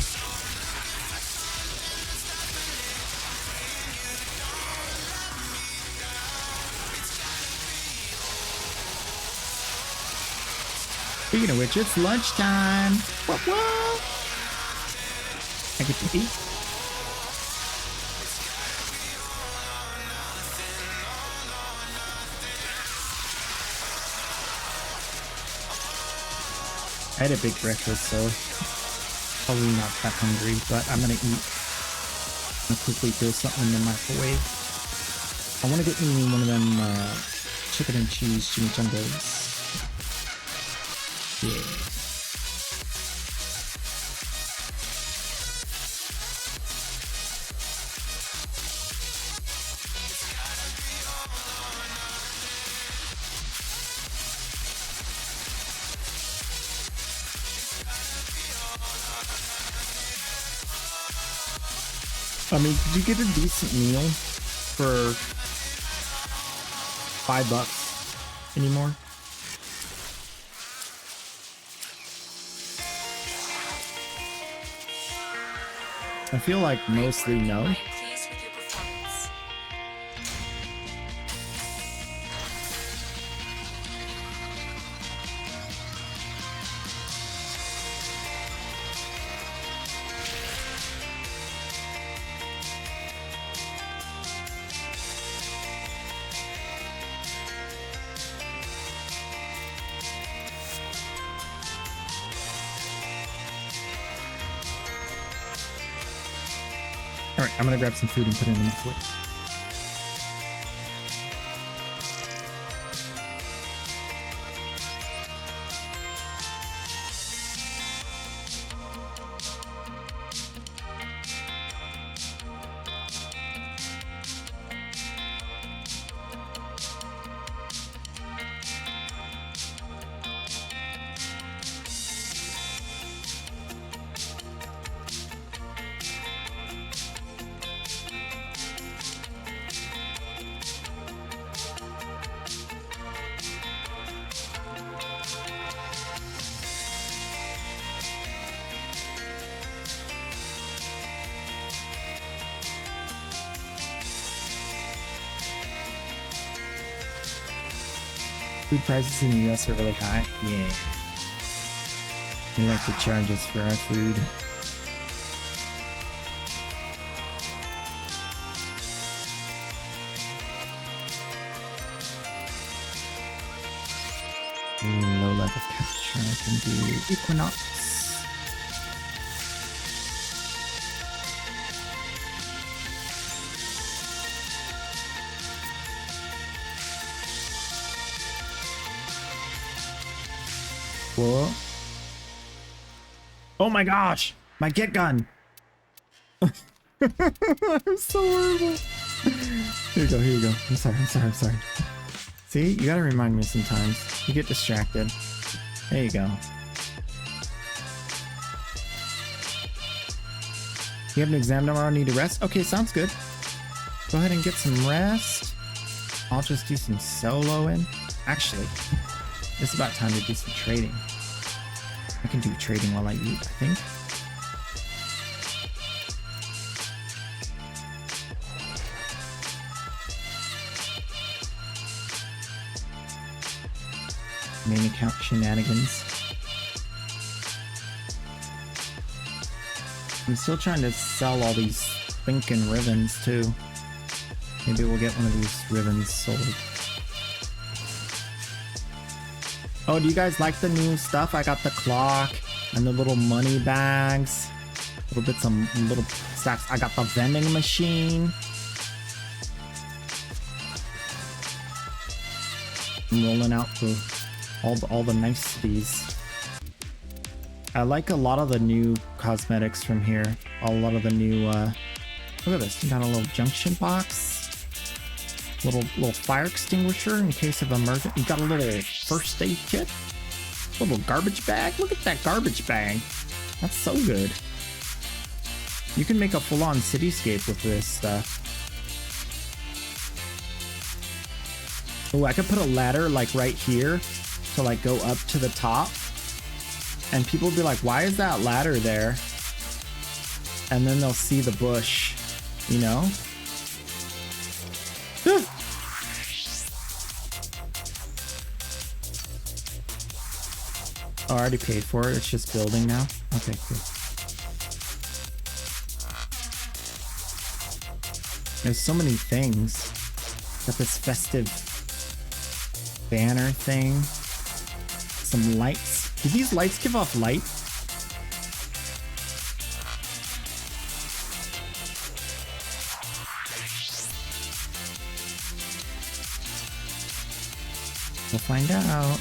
Speaker 1: Speaking of which, it's lunchtime. What? I get to eat. I had a big breakfast, so probably not that hungry, but I'm gonna eat. I'm gonna quickly throw something in the microwave. I want to get me one of them chicken and cheese chimichangas. Yeah. I mean, did you get a decent meal for $5 anymore? I feel like mostly no.
Speaker 7: I am pleased with your performance.
Speaker 1: All right, I'm gonna grab some food and put it in the microwave. Food prices in the US are really high. Yeah. They like to charge us for our food. Low level capture. I can do Equinox. Whoa. Oh my gosh! My get gun! I'm so horrible. Here you go. I'm sorry. See, you gotta remind me sometimes. You get distracted. There you go. You have an exam tomorrow, need to rest? Okay, sounds good. Go ahead and get some rest. I'll just do some soloing. Actually, it's about time to do some trading. I can do trading while I eat, I think. Main account shenanigans. I'm still trying to sell all these thinking ribbons too. Maybe we'll get one of these ribbons sold. Oh, do you guys like the new stuff? I got the clock and the little money bags. Little bits of little stacks. I got the vending machine. I'm rolling out all the niceties. I like a lot of the new cosmetics from here. A lot of the new look at this. You got a little junction box. Little fire extinguisher in case of emergency. You got a little first aid kit. Little garbage bag. Look at that garbage bag. That's so good. You can make a full-on cityscape with this stuff. Oh, I could put a ladder like right here to like go up to the top. And people will be like, why is that ladder there? And then they'll see the bush, you know? Oh, I already paid for it. It's just building now. Okay, cool. There's so many things. Got this festive banner thing. Some lights. Do these lights give off light? We'll find out.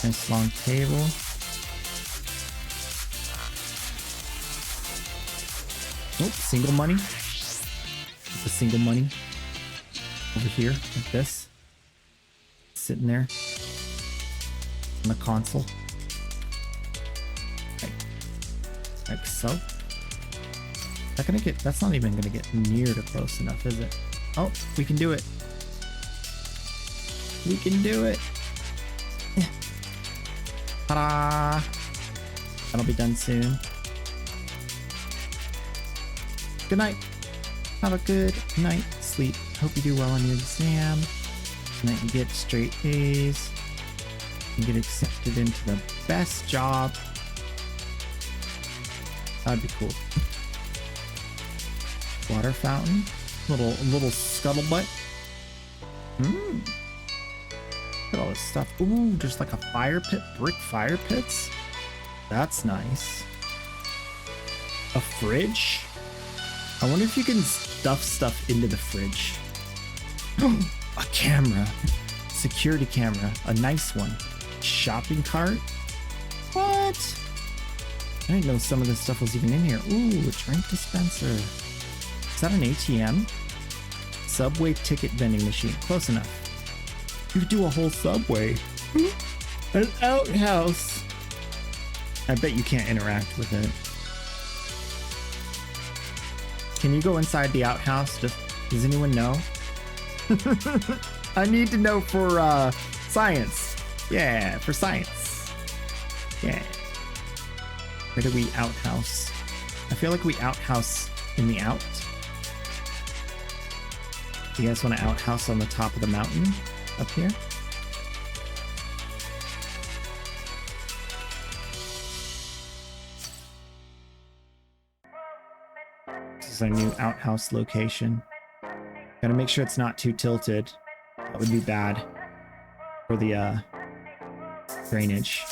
Speaker 1: Nice long table. Oh, single money. The single money over here, like this. Sitting there on the console. Like so. That gonna get, that's not even gonna get near to close enough, is it? Oh, we can do it. We can do it. Ta-da! That'll be done soon. Good night. Have a good night. Sleep. Hope you do well on your exam. And that you get straight A's. And get accepted into the best job. That'd be cool. Water fountain. Little scuttlebutt. Look at all this stuff. Ooh, there's like a fire pit. Brick fire pits. That's nice. A fridge. I wonder if you can stuff stuff into the fridge. A camera. Security camera. A nice one. Shopping cart. What? I didn't know some of this stuff was even in here. Ooh, a drink dispenser. Is that an ATM? Subway ticket vending machine. Close enough. You could do a whole subway. An outhouse. I bet you can't interact with it. Can you go inside the outhouse? Does anyone know? I need to know for science. Yeah, for science. Yeah. Where do we outhouse? I feel like we outhouse in the out. Do you guys want to outhouse on the top of the mountain up here? This is our new outhouse location. Gotta make sure it's not too tilted. That would be bad for the drainage.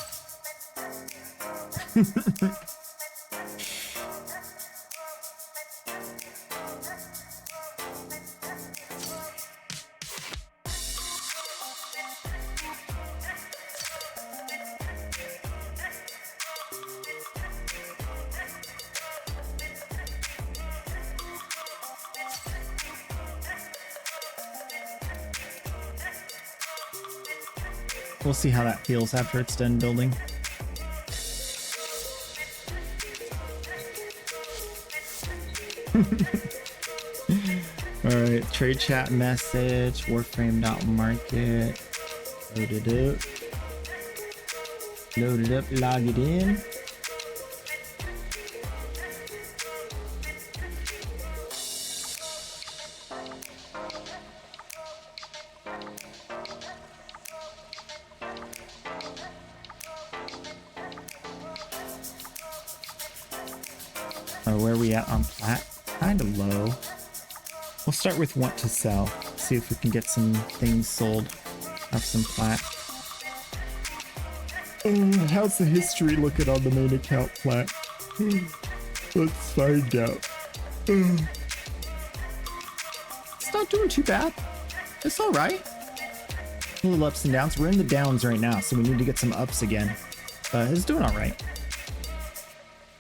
Speaker 1: We'll see how that feels after it's done building. Alright, trade chat message, Warframe.market. Load it up. Load it up, log it in. Where are we at on plat? Kind of low. We'll start with want to sell. See if we can get some things sold. Have some plat. How's the history looking on the main account plat? Let's find out. It's not doing too bad. It's alright. A little ups and downs. We're in the downs right now, so we need to get some ups again. But it's doing alright.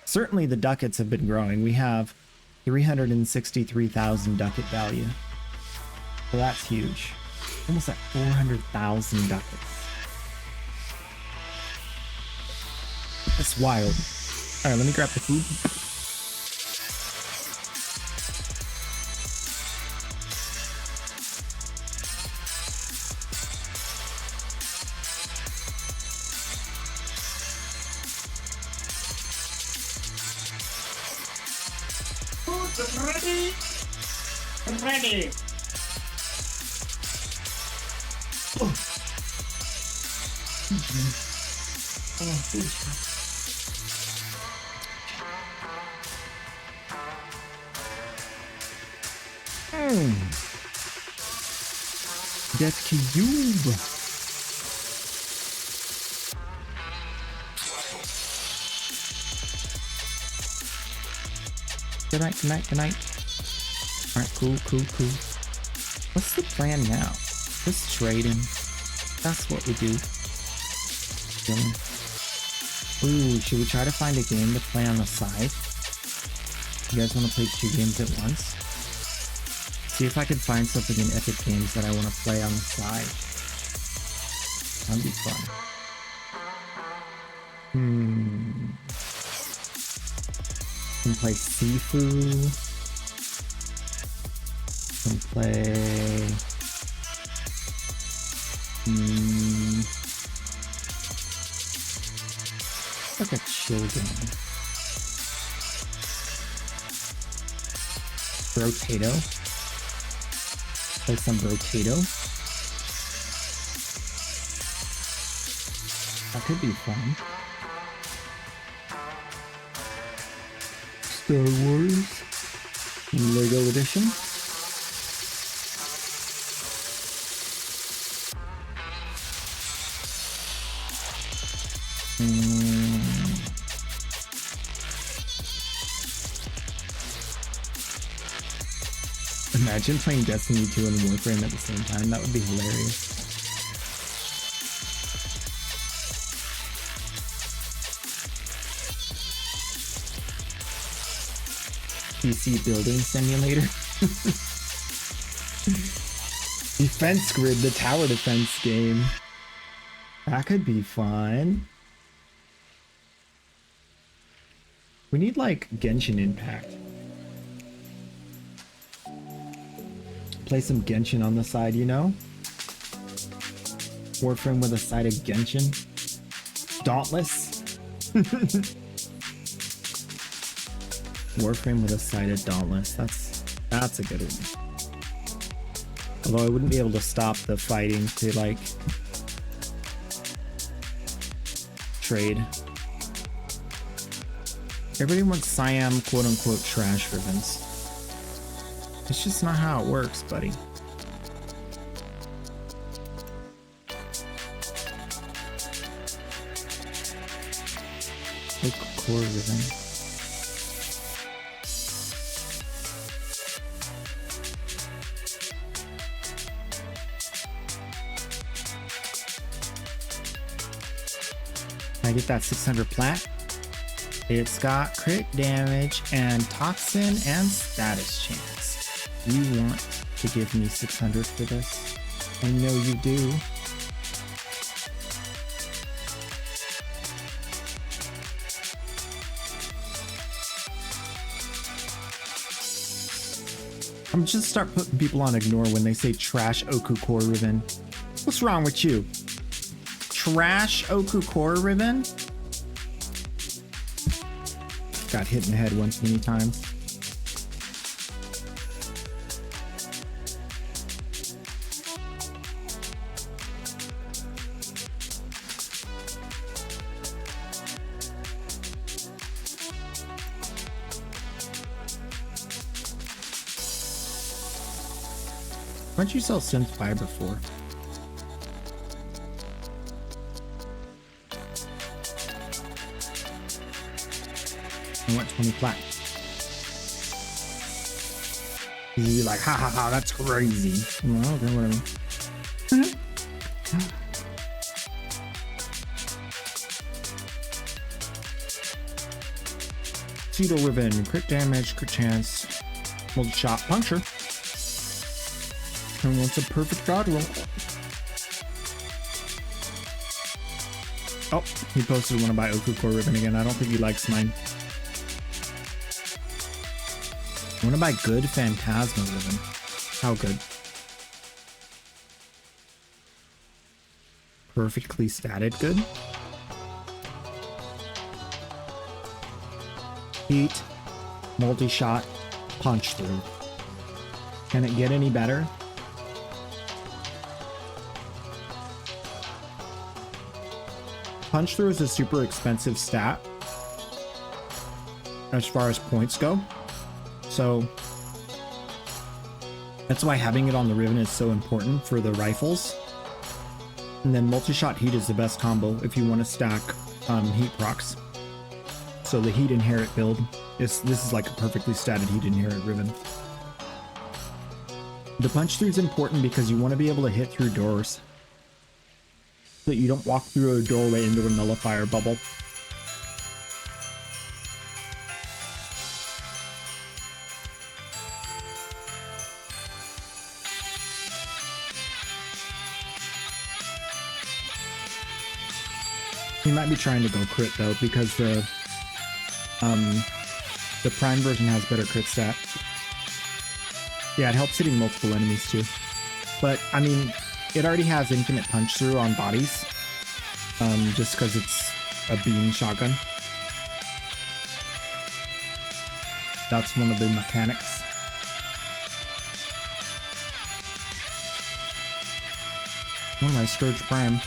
Speaker 1: Certainly the ducats have been growing. We have 363,000 ducat value. So that's huge. Almost at 400,000 ducats. That's wild. Alright, let me grab the food. Ready. Oh. That's cube. Good night, good night, good night. Alright, cool. What's the plan now? Just trading. That's what we do. Chilling. Ooh, should we try to find a game to play on the side? You guys want to play 2 games at once? See if I can find something in Epic Games that I want to play on the side. That'd be fun. Can play Sifu. Can play like a chill game. Brotato. Play some Brotato. That could be fun. Star Wars Lego Edition. Imagine playing Destiny 2 and Warframe at the same time. That would be hilarious. PC building simulator. Defense Grid, the tower defense game. That could be fun. We need like Genshin Impact. Play some Genshin on the side, you know? Warframe with a side of Genshin. Dauntless. Warframe with a side of Dauntless. That's a good one. Although I wouldn't be able to stop the fighting to like trade. Everybody wants Siam quote unquote trash ribbons. It's just not how it works, buddy. Look, core ribbon. Can I get that 600 plat? It's got crit damage and toxin and status chance. You want to give me 600 for this? I know you do. I'm just start putting people on ignore when they say trash Oku core ribbon. What's wrong with you? Trash Oku core ribbon? Got hit in the head once many times. Why don't you sell synth fiber for? I want 20 plat. You'd be like, ha ha ha, that's crazy. Well, okay, whatever. Cedo ribbon, crit damage, crit chance, multi-shot puncture. And wants a perfect god roll. Oh, he posted want to buy Oku core ribbon again. I don't think he likes mine. I want to buy good Phantasma ribbon. How good? Perfectly statted good. Heat, multi-shot, punch through. Can it get any better? Punch through is a super expensive stat as far as points go. So that's why having it on the ribbon is so important for the rifles. And then multi-shot heat is the best combo if you want to stack heat procs. So the heat inherit build this is like a perfectly statted heat inherit ribbon. The punch through is important because you want to be able to hit through doors, so that you don't walk through a doorway into a nullifier bubble. You might be trying to go crit though, because the prime version has better crit stat. Yeah, it helps hitting multiple enemies too. But I mean, it already has infinite punch through on bodies, just because it's a beam shotgun. That's one of the mechanics. Oh, my Scourge Prime.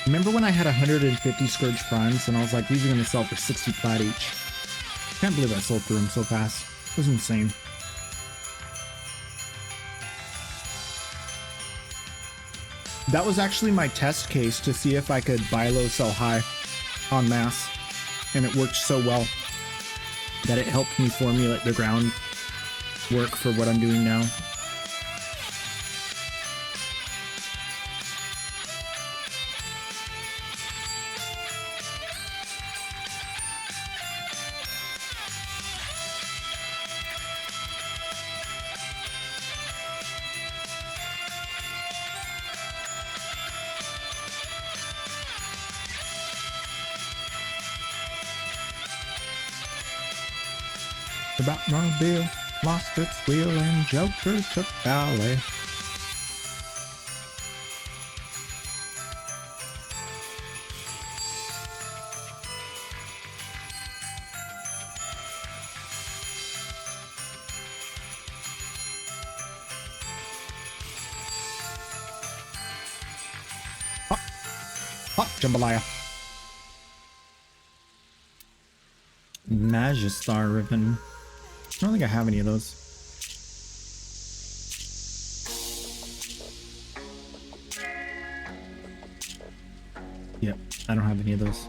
Speaker 1: Remember when I had 150 Scourge Primes and I was like, these are going to sell for 60 plat each? Can't believe I sold through them so fast. It was insane. That was actually my test case to see if I could buy low, sell high en masse. And it worked so well that it helped me formulate the ground work for what I'm doing now. The Batmobile lost its wheel and Joker took ballet. Hot jambalaya. Magistar ribbon. I don't think I have any of those. Yep, I don't have any of those.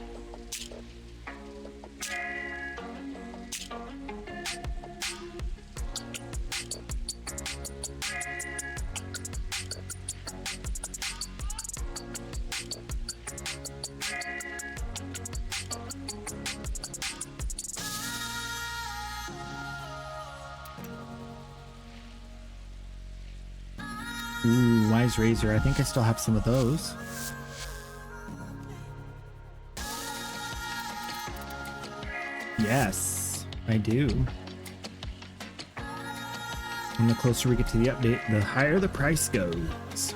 Speaker 1: Ooh, Wise Razor. I think I still have some of those. Yes, I do. And the closer we get to the update, the higher the price goes.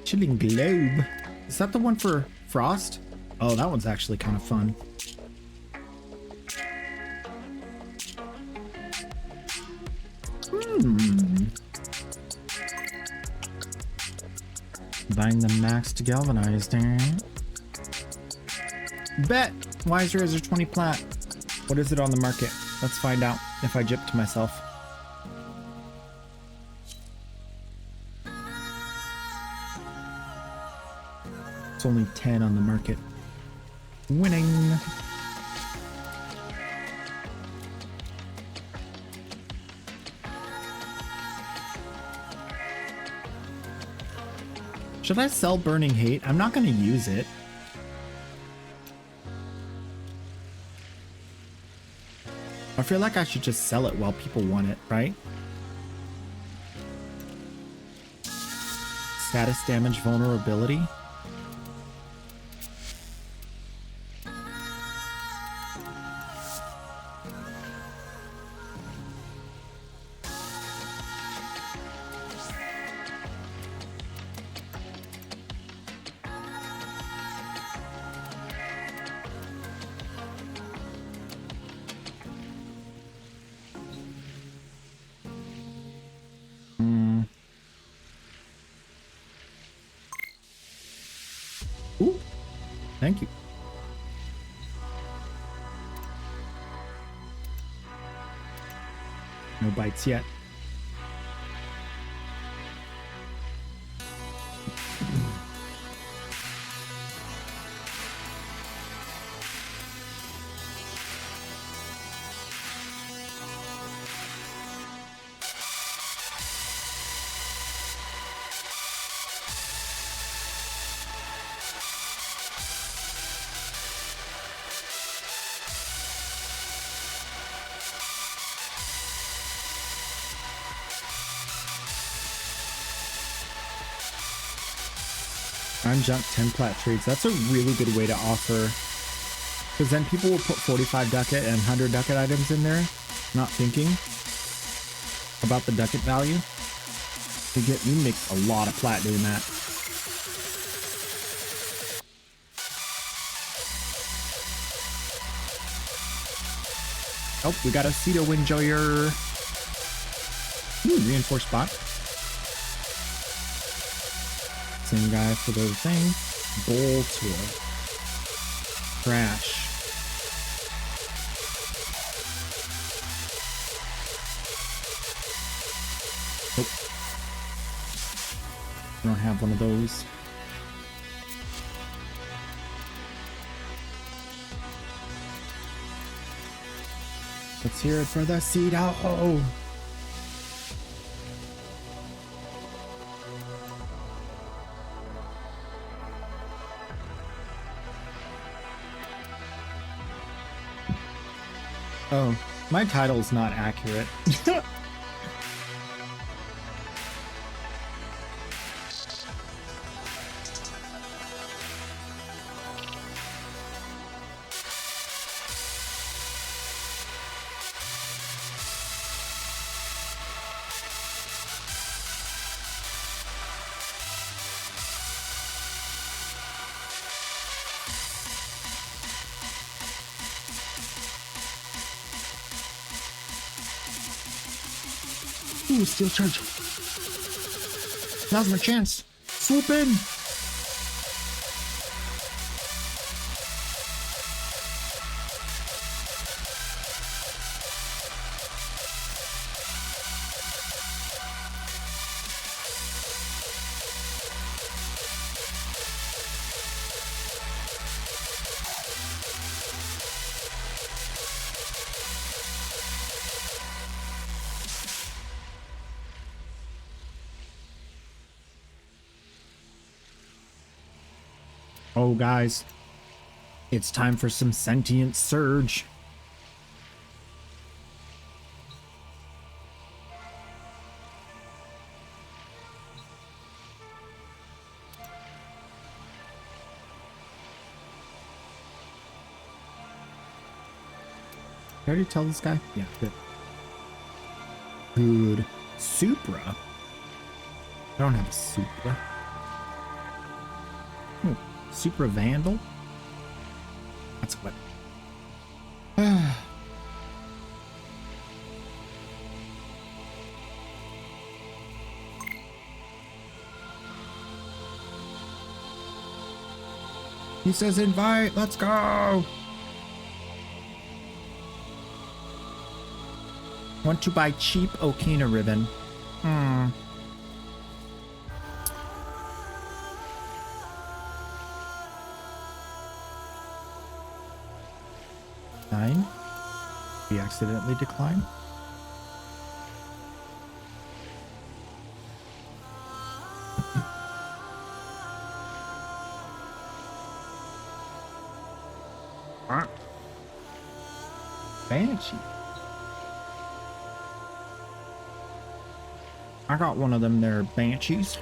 Speaker 1: Chilling Globe. Is that the one for Frost? Oh, that one's actually kind of fun. Buying the maxed galvanized, eh? Bet! Why is yours 20 plat? What is it on the market? Let's find out if I gypped myself. It's only 10 on the market. Winning! Should I sell Burning Hate? I'm not going to use it. I feel like I should just sell it while people want it, right? Status damage vulnerability. Ooh, thank you. No bites yet. I'm junk 10 plat trades. That's a really good way to offer, because then people will put 45 ducat and 100 ducat items in there, not thinking about the ducat value. You make a lot of plat doing that. Oh, we got a Cedo Enjoyer. Ooh, reinforced bot. Same guy for the thing. Bowl tour. Crash. Nope. I don't have one of those. Let's hear it for the Cedo. Oh. Oh, my title's not accurate. Ooh, steel charge. Now's my chance. Swoop in. Oh, guys, it's time for some sentient surge. Did I already tell this guy? Yeah, good. Good. Supra? I don't have a Supra. Oh, Supra Vandal? That's what. He says invite, let's go! Want to buy cheap Okina ribbon. Nine. We accidentally declined. Banshee. I got one of them there banshees.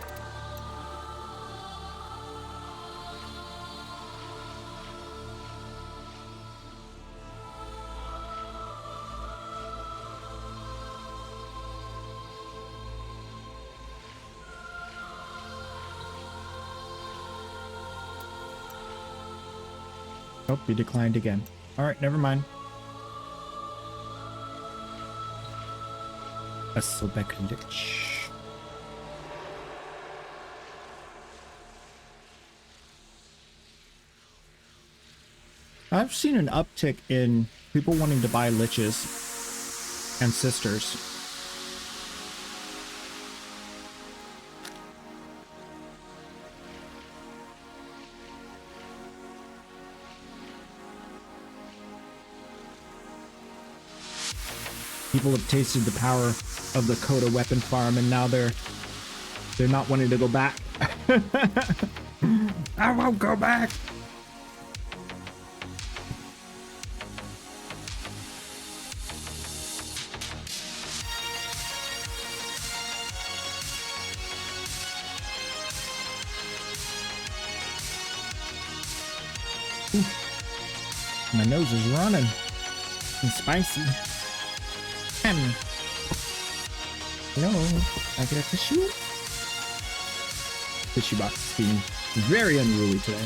Speaker 1: Oh, he declined again. All right, never mind. Asobeklich. I've seen an uptick in people wanting to buy liches and sisters. People have tasted the power of the Coda weapon farm, and now they're not wanting to go back. I won't go back. Ooh. My nose is running. It's spicy. Hello, I get a tissue? Tissue box is being very unruly today.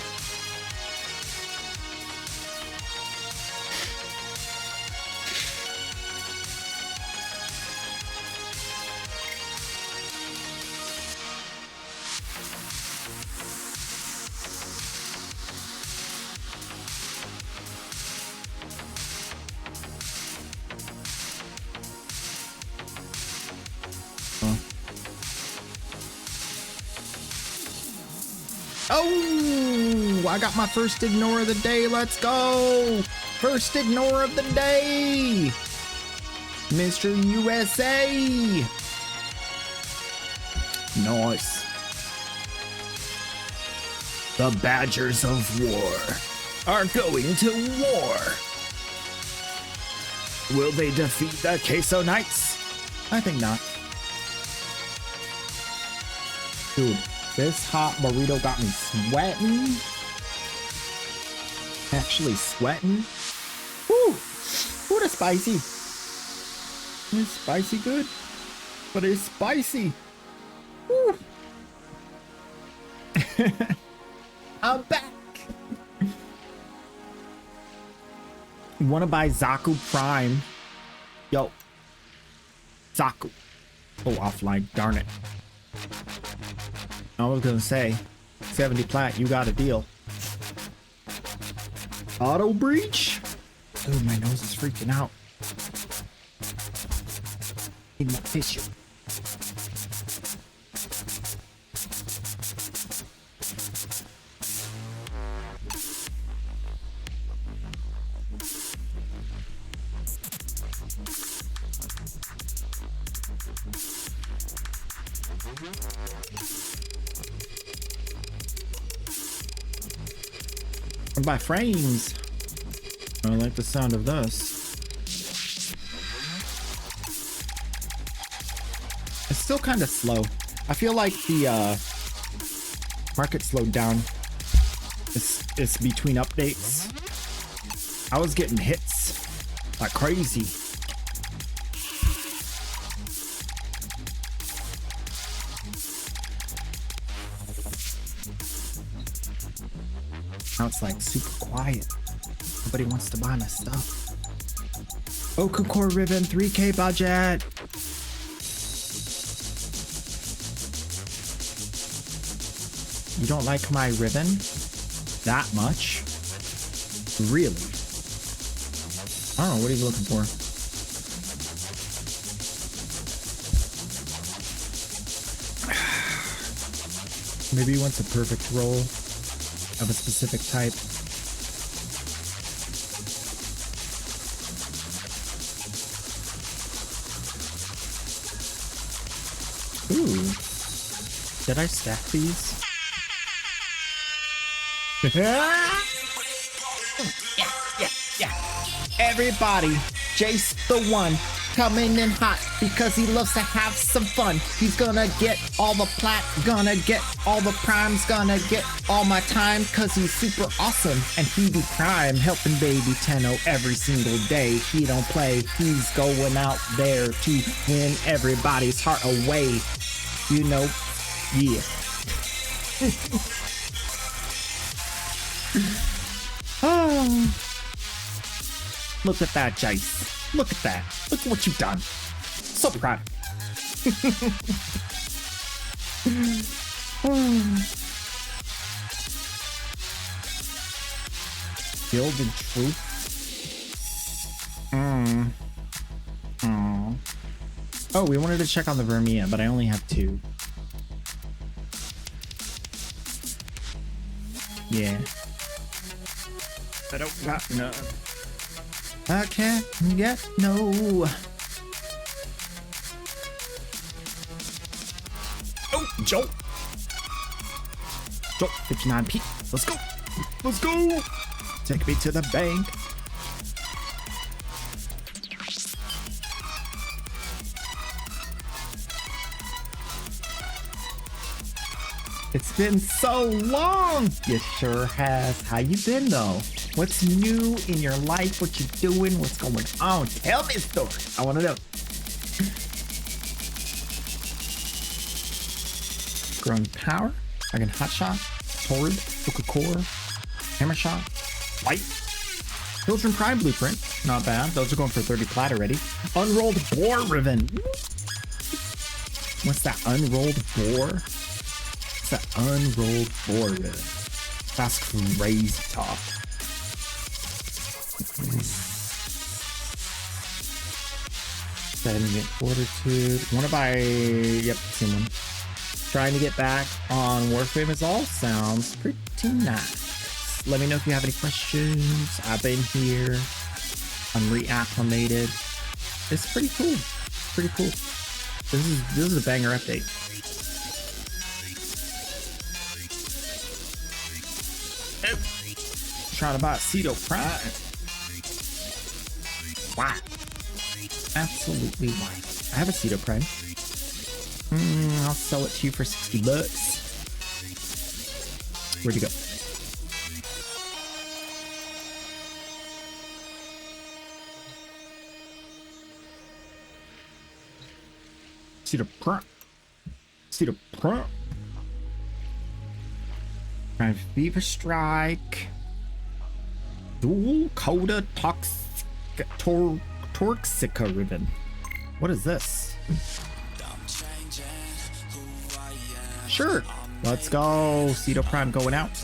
Speaker 1: Oh, I got my first ignore of the day. Let's go. First ignore of the day. Mr. USA. Nice. The Badgers of War are going to war. Will they defeat the Queso Knights? I think not. Dude. This hot burrito got me sweating. Actually sweating. Woo! Ooh, that's spicy. It's spicy good. But it's spicy. Woo! I'm back. You wanna buy Zaku Prime? Yo. Zaku. Oh, offline. Darn it. I was gonna say 70 plat, you got a deal. Auto breach? Dude, my nose is freaking out. Need more tissue. By frames. I like the sound of this. It's still kind of slow. I feel like the market slowed down. It's between updates. I was getting hits like crazy. Now it's like super quiet. Nobody wants to buy my stuff. Okukor ribbon, 3K budget. You don't like my ribbon that much? Really? I don't know what he's looking for. Maybe he wants a perfect roll of a specific type. Ooh. Did I stack these? Yeah. Everybody, Jace the one, coming in hot because he loves to have some fun. He's gonna get all the plat, gonna get all the primes, gonna get all my time cause he's super awesome. And he be prime, helping baby Tenno every single day. He don't play, he's going out there to win everybody's heart away. You know, yeah. Oh. Look at that, Jace. Look at that. Look at what you've done. So proud. Guild and truth. Oh, we wanted to check on the Vermia, but I only have 2. Yeah. I don't got none. I can't get no. Oh, Jolt. Jolt, 59p. Let's go. Let's go. Take me to the bank. It's been so long. It sure has. How you been though? What's new in your life? What you doing? What's going on? Tell me a story. I want to know. Growing power. I can hot shot. Torrid. Hookah core. Hammer shot. Light. Children Prime blueprint. Not bad. Those are going for 30 plat already. Unrolled boar ribbon. What's that unrolled boar? That unrolled boar ribbon. That's crazy talk. Setting it fortitude. Wanna buy, yep, same one. Trying to get back on Warframe is all sounds pretty nice. Let me know if you have any questions. I've been here. I'm reacclimated. It's pretty cool. Pretty cool. This is a banger update. Trying to buy a Cedo Prime. Why? Absolutely why? I have a Cedo Prime. I'll sell it to you for $60. Where'd you go? Cedo Prime. Cedo Prime. Prime Fever Strike. Dual Coda Toxica ribbon. What is this? Sure. Let's go. Cedo Prime going out.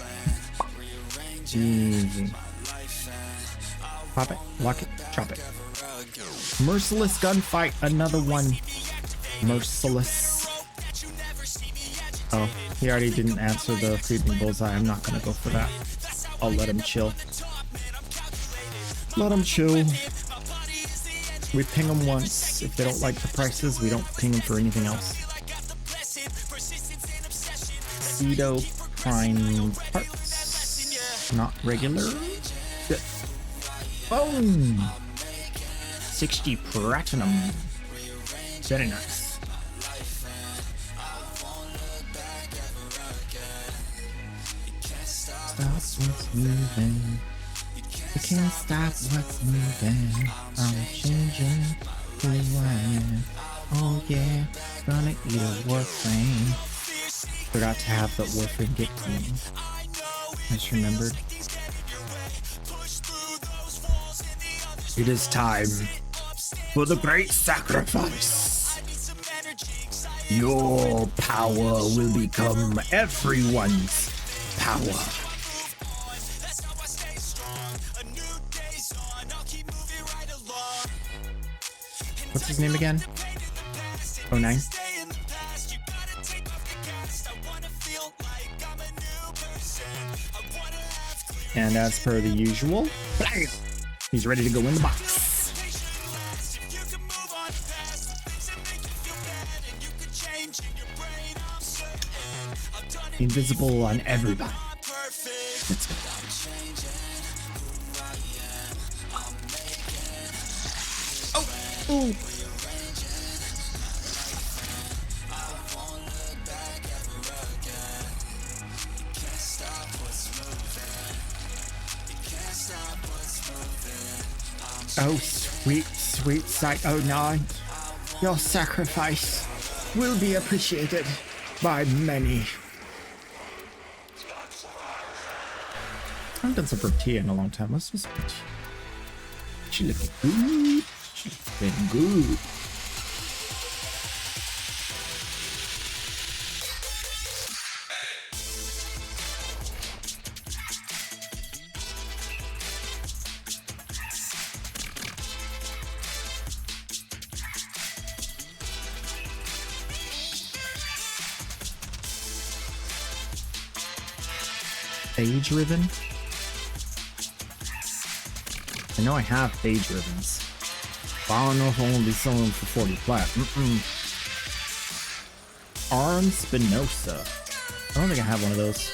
Speaker 1: Easy. Pop it. Lock it. Chop it. Merciless Gunfight. Another one. Merciless. Oh, he already didn't answer the creeping bullseye. I'm not gonna go for that. I'll let him chill. Let them chill. We ping them once. If they don't like the prices, we don't ping them for anything else. Cedo Prime parts. Not regular. Good. Boom! 60 platinum. Very nice. Stop what's moving. You can't stop what's moving. I'm changing who I am. Oh yeah, gonna eat a Warframe. Forgot to have the Warframe get clean. I just remembered. It is time for the great sacrifice. Your power will become everyone's power. What's his name again? 09? And as per the usual, bam! He's ready to go in the box. Invisible on everybody. Let's go. Oh! Ooh. Oh, sweet, sweet sight 09. Your sacrifice will be appreciated by many. I haven't done some tortilla in a long time. Let's just. She looking good. She looking good. Phage ribbon? I know I have phage ribbons, but I don't know if I want to be selling them for 40 flat. Arm Spinosa. I don't think I have one of those.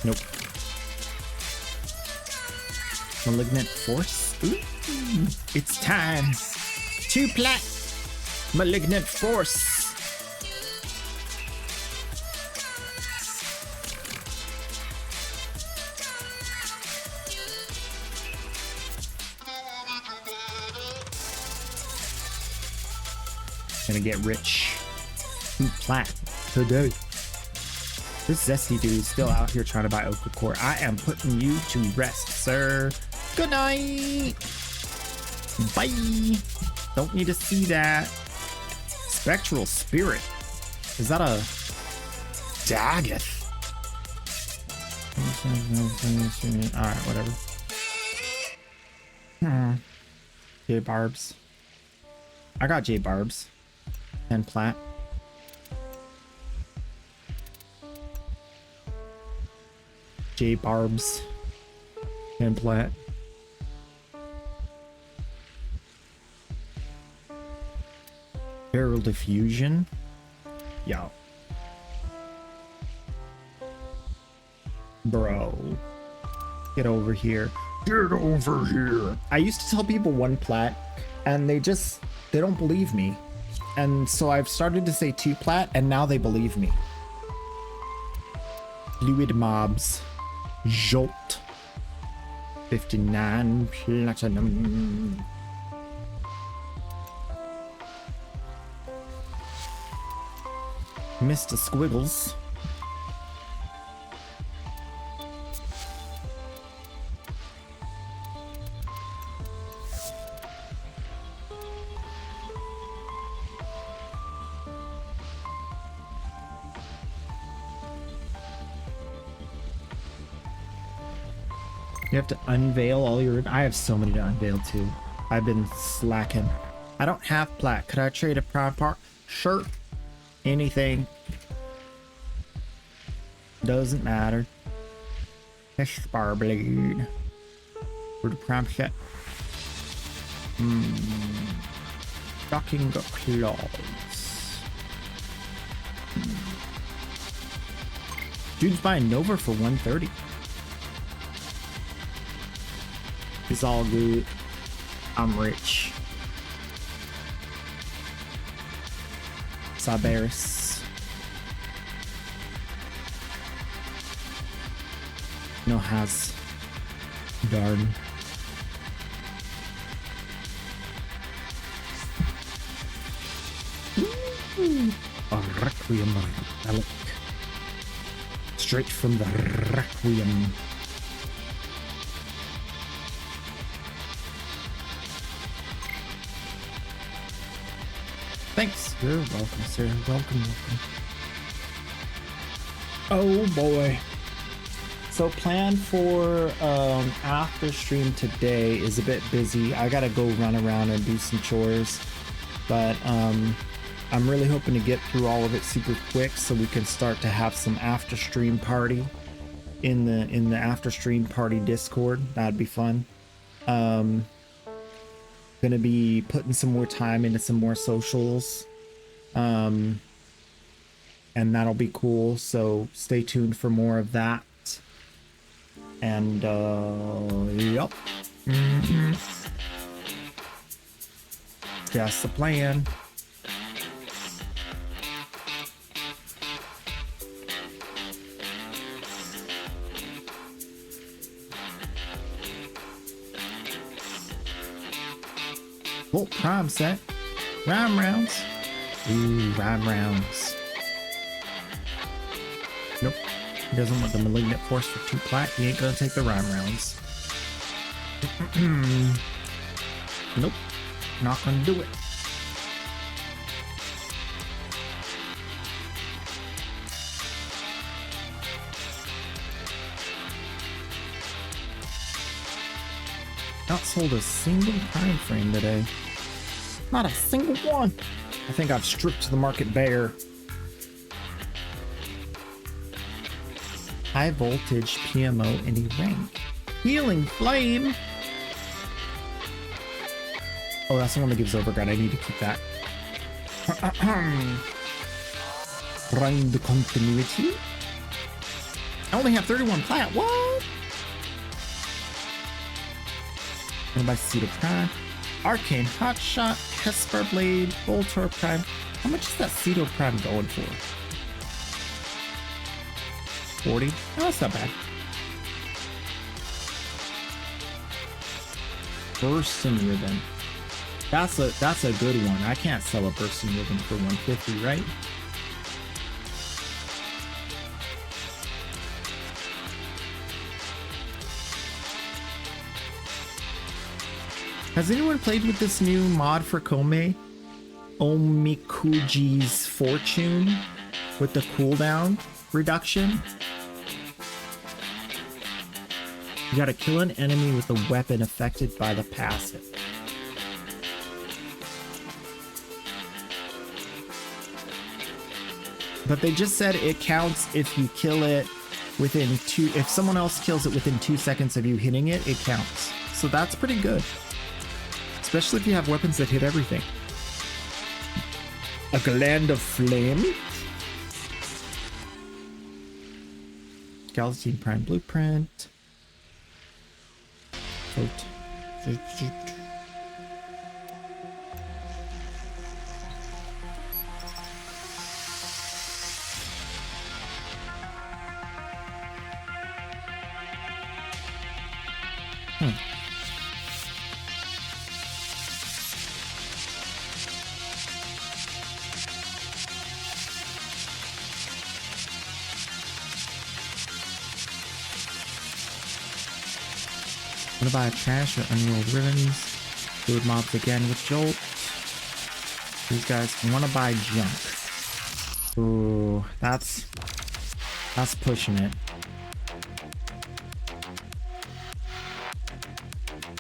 Speaker 1: Nope. Malignant Force? Ooh, it's time. 2 plat. Malignant Force. Gonna get rich. 2 plat today. This zesty dude is still out here trying to buy Oka Core. I am putting you to rest, sir. Good night. Bye. Don't need to see that. Spectral Spirit. Is that a Daggeth? Alright, whatever. J Barbs. I got J Barbs. 10 plat. J Barbs. 10 plat. Barrel Diffusion. Yo. Bro. Get over here. Get over here. I used to tell people 1 plat and they don't believe me. And so I've started to say 2 plat and now they believe me. Fluid Mobs. Jolt. 59 platinum. Mr. Squiggles. You have to unveil all your... I have so many to unveil too. I've been slacking. I don't have plat. Could I trade a prime part? Sure. Anything. Doesn't matter. Spar blade. For the prime set. Shocking claws. Dude's buying Nova for 130. It's all good. I'm rich. Cyberus. No has. Darn. Ooh. A Requiem relic. Straight from the Requiem. Thanks. You're welcome, sir. Welcome. Oh boy. So plan for after stream today is a bit busy. I gotta go run around and do some chores, but I'm really hoping to get through all of it super quick so we can start to have some after stream party in the after stream party Discord. That'd be fun. Gonna be putting some more time into some more socials, and that'll be cool, so stay tuned for more of that. And yep, that's the plan. Oh, prime set. Rhyme rounds. Ooh, rhyme rounds. Nope. He doesn't want the malignant force for 2 plat. He ain't gonna take the rhyme rounds. Nope. Not gonna do it. Not sold a single time frame today. Not a single one. I think I've stripped the market bare. High voltage PMO any rank. Healing flame. Oh, that's the one that gives overguard. I need to keep that. Run the continuity. I only have 31 plat. What? And by Cedar Prime, Arcane Hotshot, Hesper Blade, Voltor Prime. How much is that Cedar Prime going for? 40? Oh, that's not bad. Bursting Ribbon. That's a good one. I can't sell a Bursting Ribbon for 150, right? Has anyone played with this new mod for Kome? Omikuji's Fortune with the cooldown reduction? You gotta kill an enemy with a weapon affected by the passive. But they just said it counts if you kill it within if someone else kills it within 2 seconds of you hitting it, it counts. So that's pretty good. Especially if you have weapons that hit everything. A gland of flame. Galaxy Prime Blueprint. Wanna buy trash or unrolled ribbons? Do it mobs again with Jolt. These guys wanna buy junk. Ooh, that's pushing it.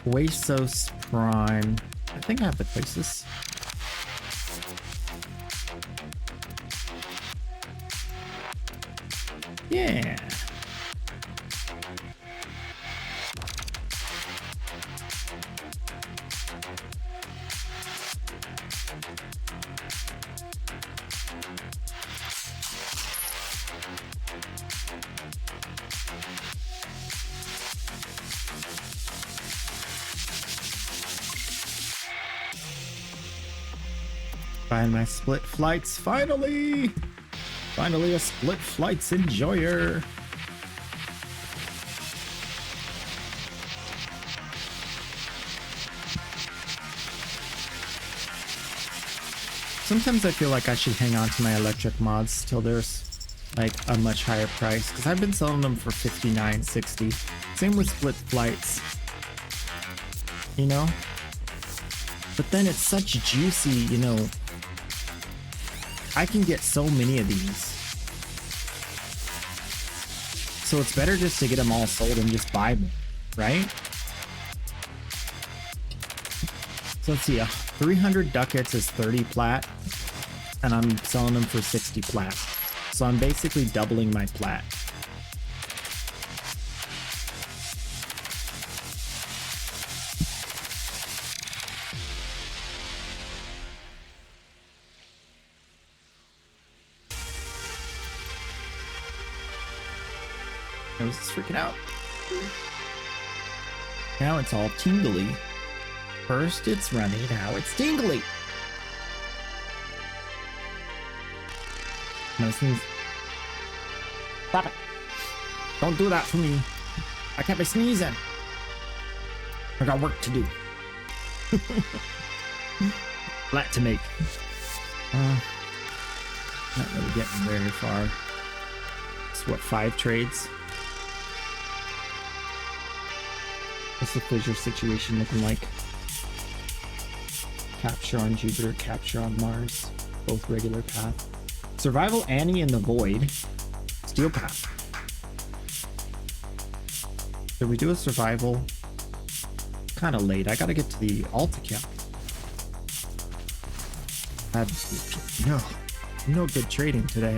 Speaker 1: Huesos Prime. I think I have the places. Yeah. Buying my split flights, finally! Finally a split flights enjoyer. Sometimes I feel like I should hang on to my electric mods till there's like a much higher price, because I've been selling them for $59, $60. Same with split flights, you know? But then it's such juicy, you know, I can get so many of these. So it's better just to get them all sold and just buy them, right? So let's see, 300 ducats is 30 plat, and I'm selling them for 60 plat. So I'm basically doubling my plat. I was just freaking out. Now it's all tingly. First it's runny, now it's tingly. I'm gonna sneeze. Stop it. Don't do that for me. I can't be sneezing. I got work to do. Flat to make. Not really getting very far. It's what, 5 trades? What's the fissure situation looking like? Capture on Jupiter, capture on Mars. Both regular path. Survival Annie in the Void. Steel path. Did we do a survival? Kind of late. I gotta get to the alt account. No good trading today.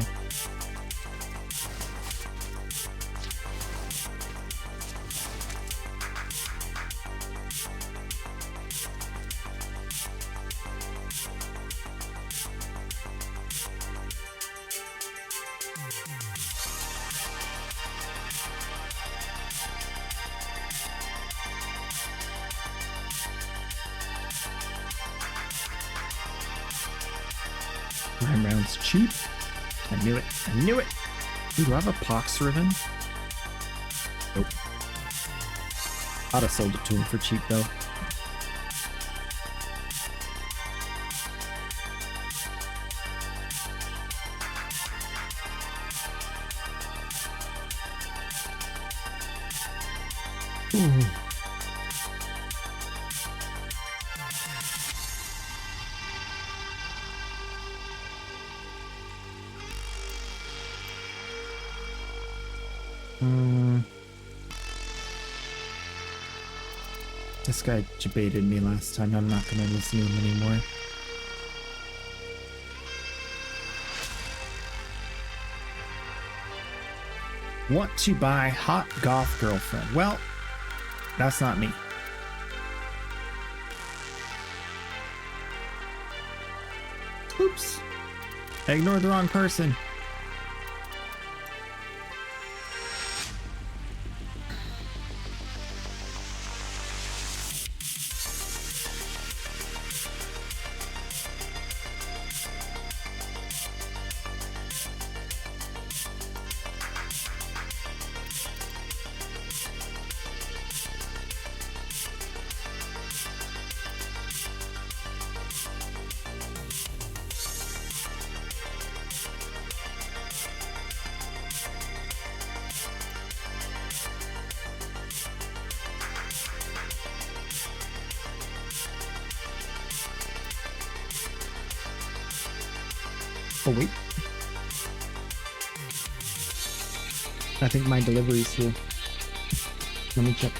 Speaker 1: Prime rounds cheap. I knew it. I knew it. Ooh, do I have a pox ribbon? Nope. I'd have sold it to him for cheap though. Ooh. This guy debated me last time. I'm not going to listen to him anymore. Want to buy hot goth girlfriend? Well, that's not me. Oops. I ignored the wrong person. Oh wait. I think my delivery's here. Let me check.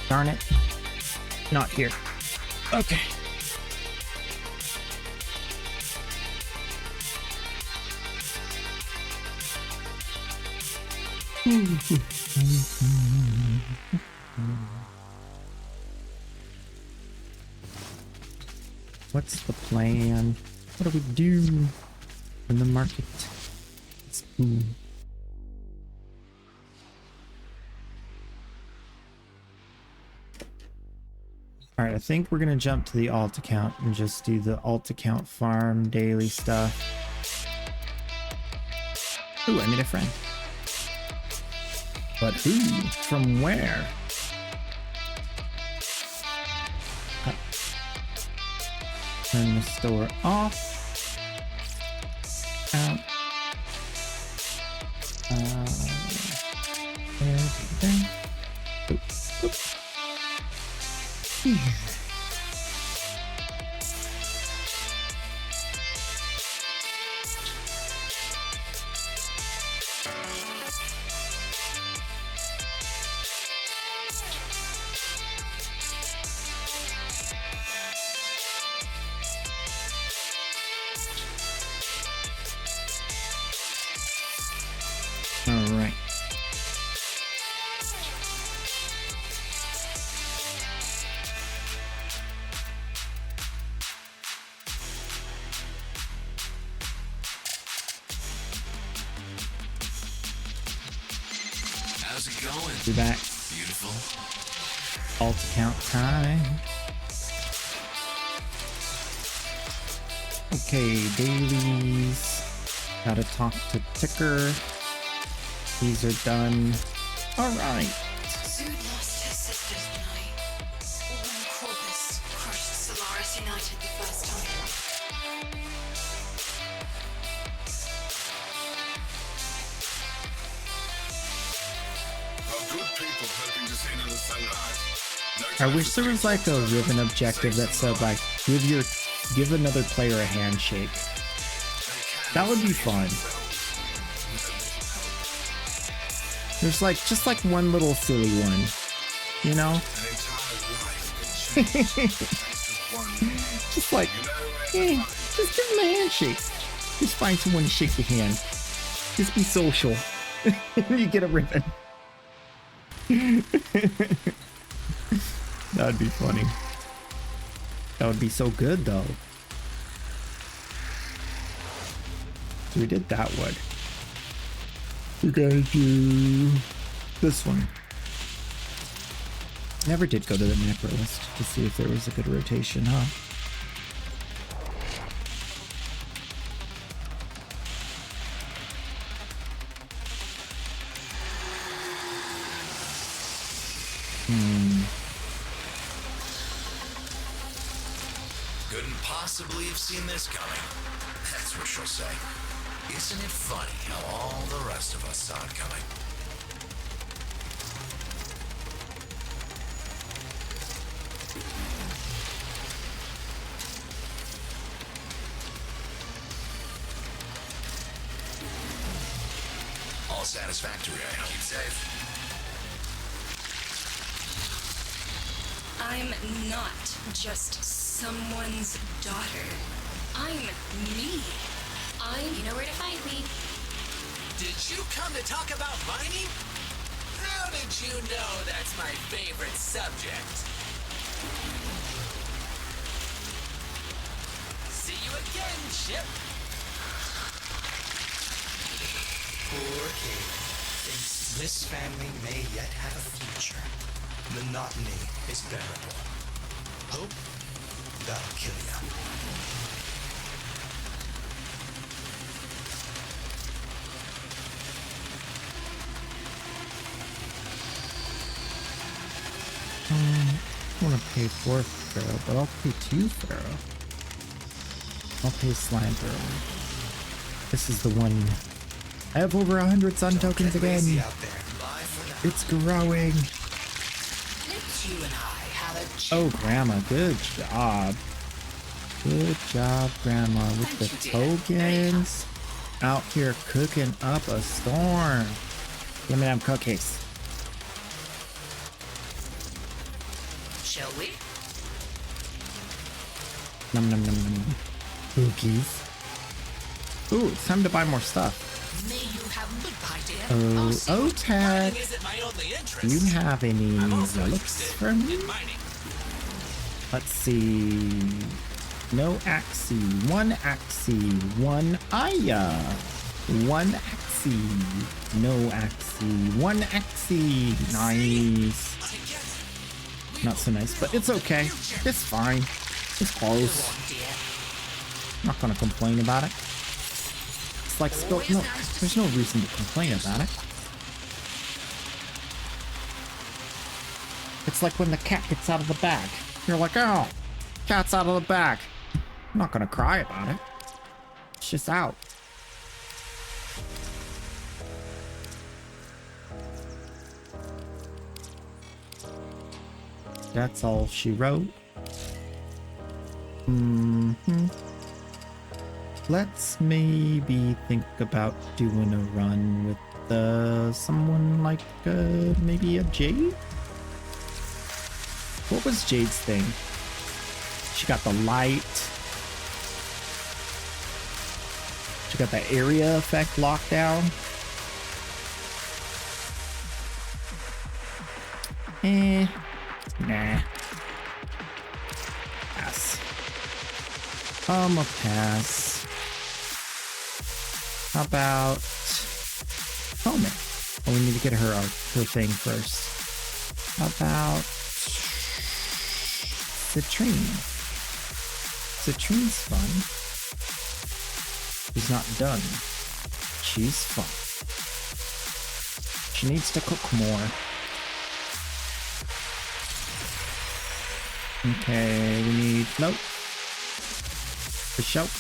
Speaker 1: Darn it. Not here. Okay. What's the plan? What do we do in the market? Let's boom. All right, I think we're gonna jump to the alt account and just do the alt account farm daily stuff. Ooh, I made a friend. But who? From where? Turn the store off. Out. Everything. Boop, boop. All right.
Speaker 8: How's it going?
Speaker 1: Be back.
Speaker 8: Beautiful.
Speaker 1: Alt account time. Okay, dailies. Gotta talk to Ticker. These are done. Alright.
Speaker 7: Zood lost her sisters tonight. When Corvus crushed Solaris United the first time.
Speaker 8: Our good people hoping to see another sunrise. No
Speaker 1: I
Speaker 8: time
Speaker 1: wish
Speaker 8: for
Speaker 1: there was like a ribbon objective that said like give another player a handshake. That would be fun. There's like just like one little silly one, you know? Just like, just give him a handshake. Just find someone to shake your hand. Just be social. And you get a ribbon. That'd be funny. That would be so good though. So we did that one. We gotta do this one. Never did go to the macro list to see if there was a good rotation, huh?
Speaker 8: Couldn't possibly have seen this coming. That's what she'll say. Isn't it funny how all the rest of us saw it coming? All satisfactory, I hope. Keep safe.
Speaker 7: I'm not just someone's daughter. I'm me. You know where to find me.
Speaker 10: Did you come to talk about mining? How did you know that's my favorite subject? See you again, Chip.
Speaker 11: Poor kid thinks this family may yet have a future. Monotony is bearable. Hope, that'll kill you.
Speaker 1: I want to pay 4 Pharaoh, but I'll pay 2 Pharaoh. I'll pay Slime Pharaoh. This is the one. I have over 100 sun tokens again. It's growing. Oh, Grandma, good job. Good job, Grandma, with the tokens. Out here cooking up a storm. Give me them cookies.
Speaker 9: Shall we?
Speaker 1: Num num num num. Cookies. Ooh, it's time to buy more stuff.
Speaker 9: May you have a good idea.
Speaker 1: Oh, Tag. You have any relics for me? Let's see. No Axie. 1 Axie. 1 Aya. 1 Axie. No Axie. 1 Axie. Nice. Not so nice, but it's okay. It's fine. It's close. Not gonna complain about it. It's like spilt milk. There's no reason to complain about it. It's like when the cat gets out of the bag. You're like, oh, cat's out of the bag. I'm not gonna cry about it. It's just out. That's all she wrote. Let's maybe think about doing a run with someone like maybe a Jade? What was Jade's thing? She got the light. She got the area effect locked down. Nah. Pass. A pass. How about Helmet? Oh, we need to get her thing first. How about Citrine? Citrine's fun. She's not done. She's fun. She needs to cook more. Okay, we need... Nope. The shelf.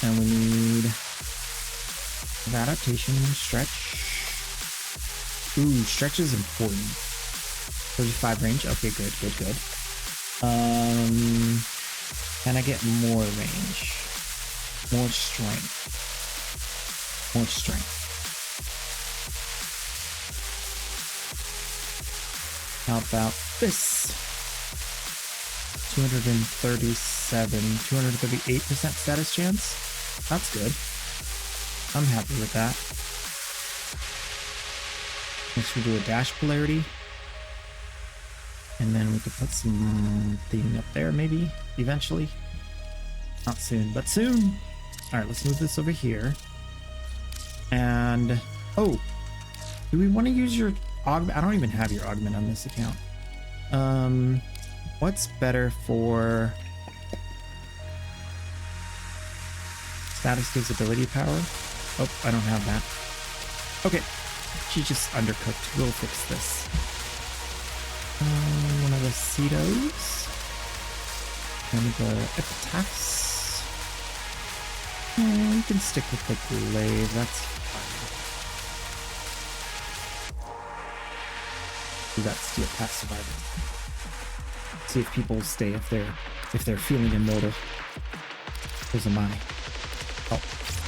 Speaker 1: And we need... adaptation, stretch. Ooh, stretch is important. 35 range. Okay, good. Can I get more range? More strength. How about this? 237, 238% status chance. That's good. I'm happy with that. Next we'll do a dash polarity. And then we could put some thing up there maybe, eventually. Not soon, but soon. Alright, let's move this over here. And, oh, do we want to use your augment? I don't even have your augment on this account. What's better for status gives ability power? Oh, I don't have that. Okay, she just undercooked. We'll fix this. One of the Cetos. And the Epitaphs. Yeah, you can stick with the glaive, that's fine. Do that Steel Path Survivor. See if people stay if they're feeling immortal. Those are mine.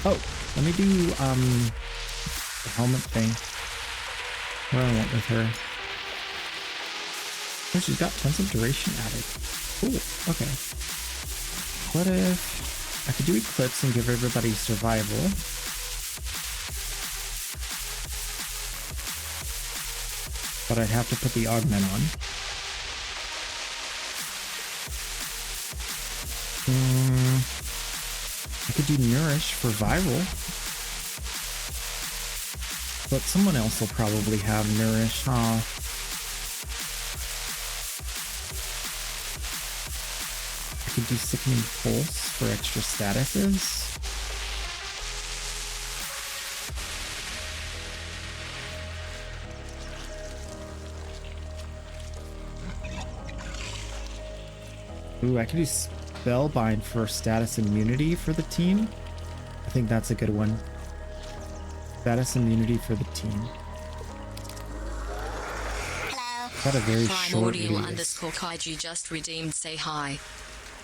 Speaker 1: Oh, let me do the helmet thing. What I want with her. Oh, she's got tons of duration added. Cool. Okay. What if I could do Eclipse and give everybody survival? But I'd have to put the augment on. I could do Nourish for viral. But someone else will probably have Nourish, huh? I could do Sickening Pulse for extra statuses. Ooh, I could do Spellbind for status immunity for the team. I think that's a good one. Status immunity for the team.
Speaker 3: Hello.
Speaker 1: Got a very short
Speaker 3: Primordial
Speaker 1: radius.
Speaker 3: _ Kaiju just redeemed. Say hi.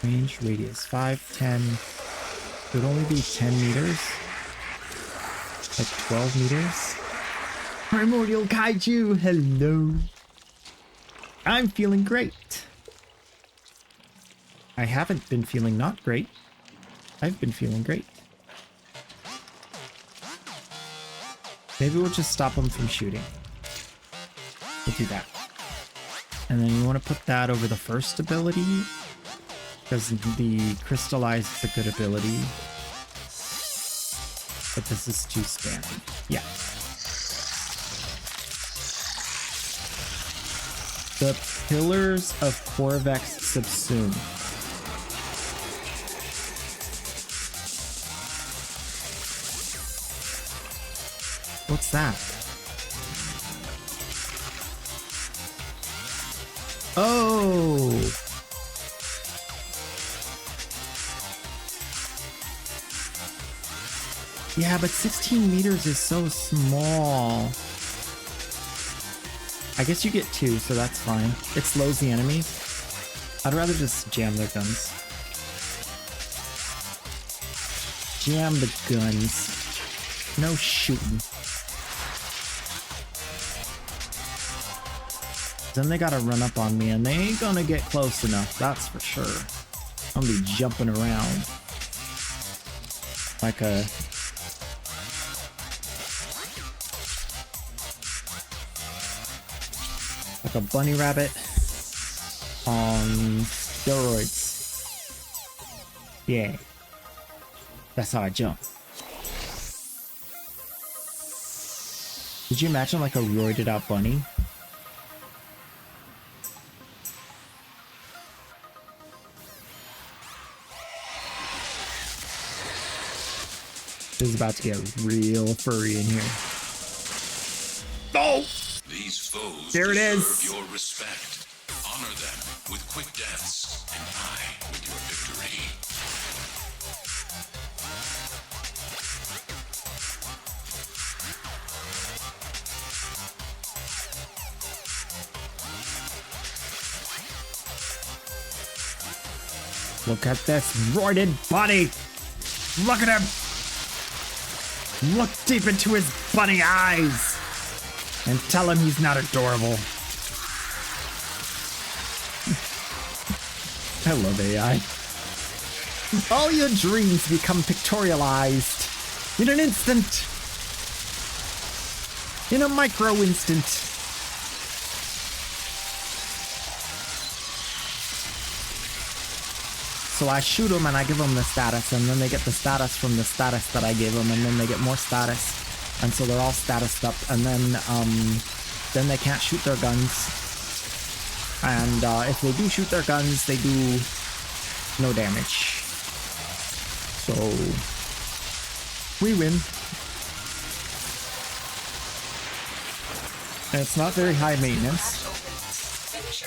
Speaker 1: Range radius 5, 10. It would only be 10 meters. Like 12 meters. Primordial Kaiju, hello. I'm feeling great. I haven't been feeling not great. I've been feeling great. Maybe we'll just stop them from shooting. We'll do that. And then you want to put that over the first ability, because the Crystallize is a good ability. But this is too spammy. Yeah. The Pillars of Corvex Subsume. What's that? Oh! Yeah, but 16 meters is so small. I guess you get 2, so that's fine. It slows the enemies. I'd rather just jam their guns. Jam the guns. No shooting. Then they gotta run up on me, and they ain't gonna get close enough, that's for sure. I'm gonna be jumping around like a bunny rabbit on steroids. Yeah, that's how I jump. Did you imagine like a roided out bunny? This is about to get real furry in here. Oh!
Speaker 8: These foes
Speaker 1: there it is.
Speaker 8: Deserve your respect. Honor them with quick deaths, and I with your victory.
Speaker 1: Look at this roided body! Look at him! Look deep into his bunny eyes! And tell him he's not adorable. I love AI. All your dreams become pictorialized in an instant. In a micro instant. So I shoot them and I give them the status, and then they get the status from the status that I gave them, and then they get more status. And so they're all statused up, and then they can't shoot their guns. And if they do shoot their guns, they do no damage. So we win. And it's not very high maintenance.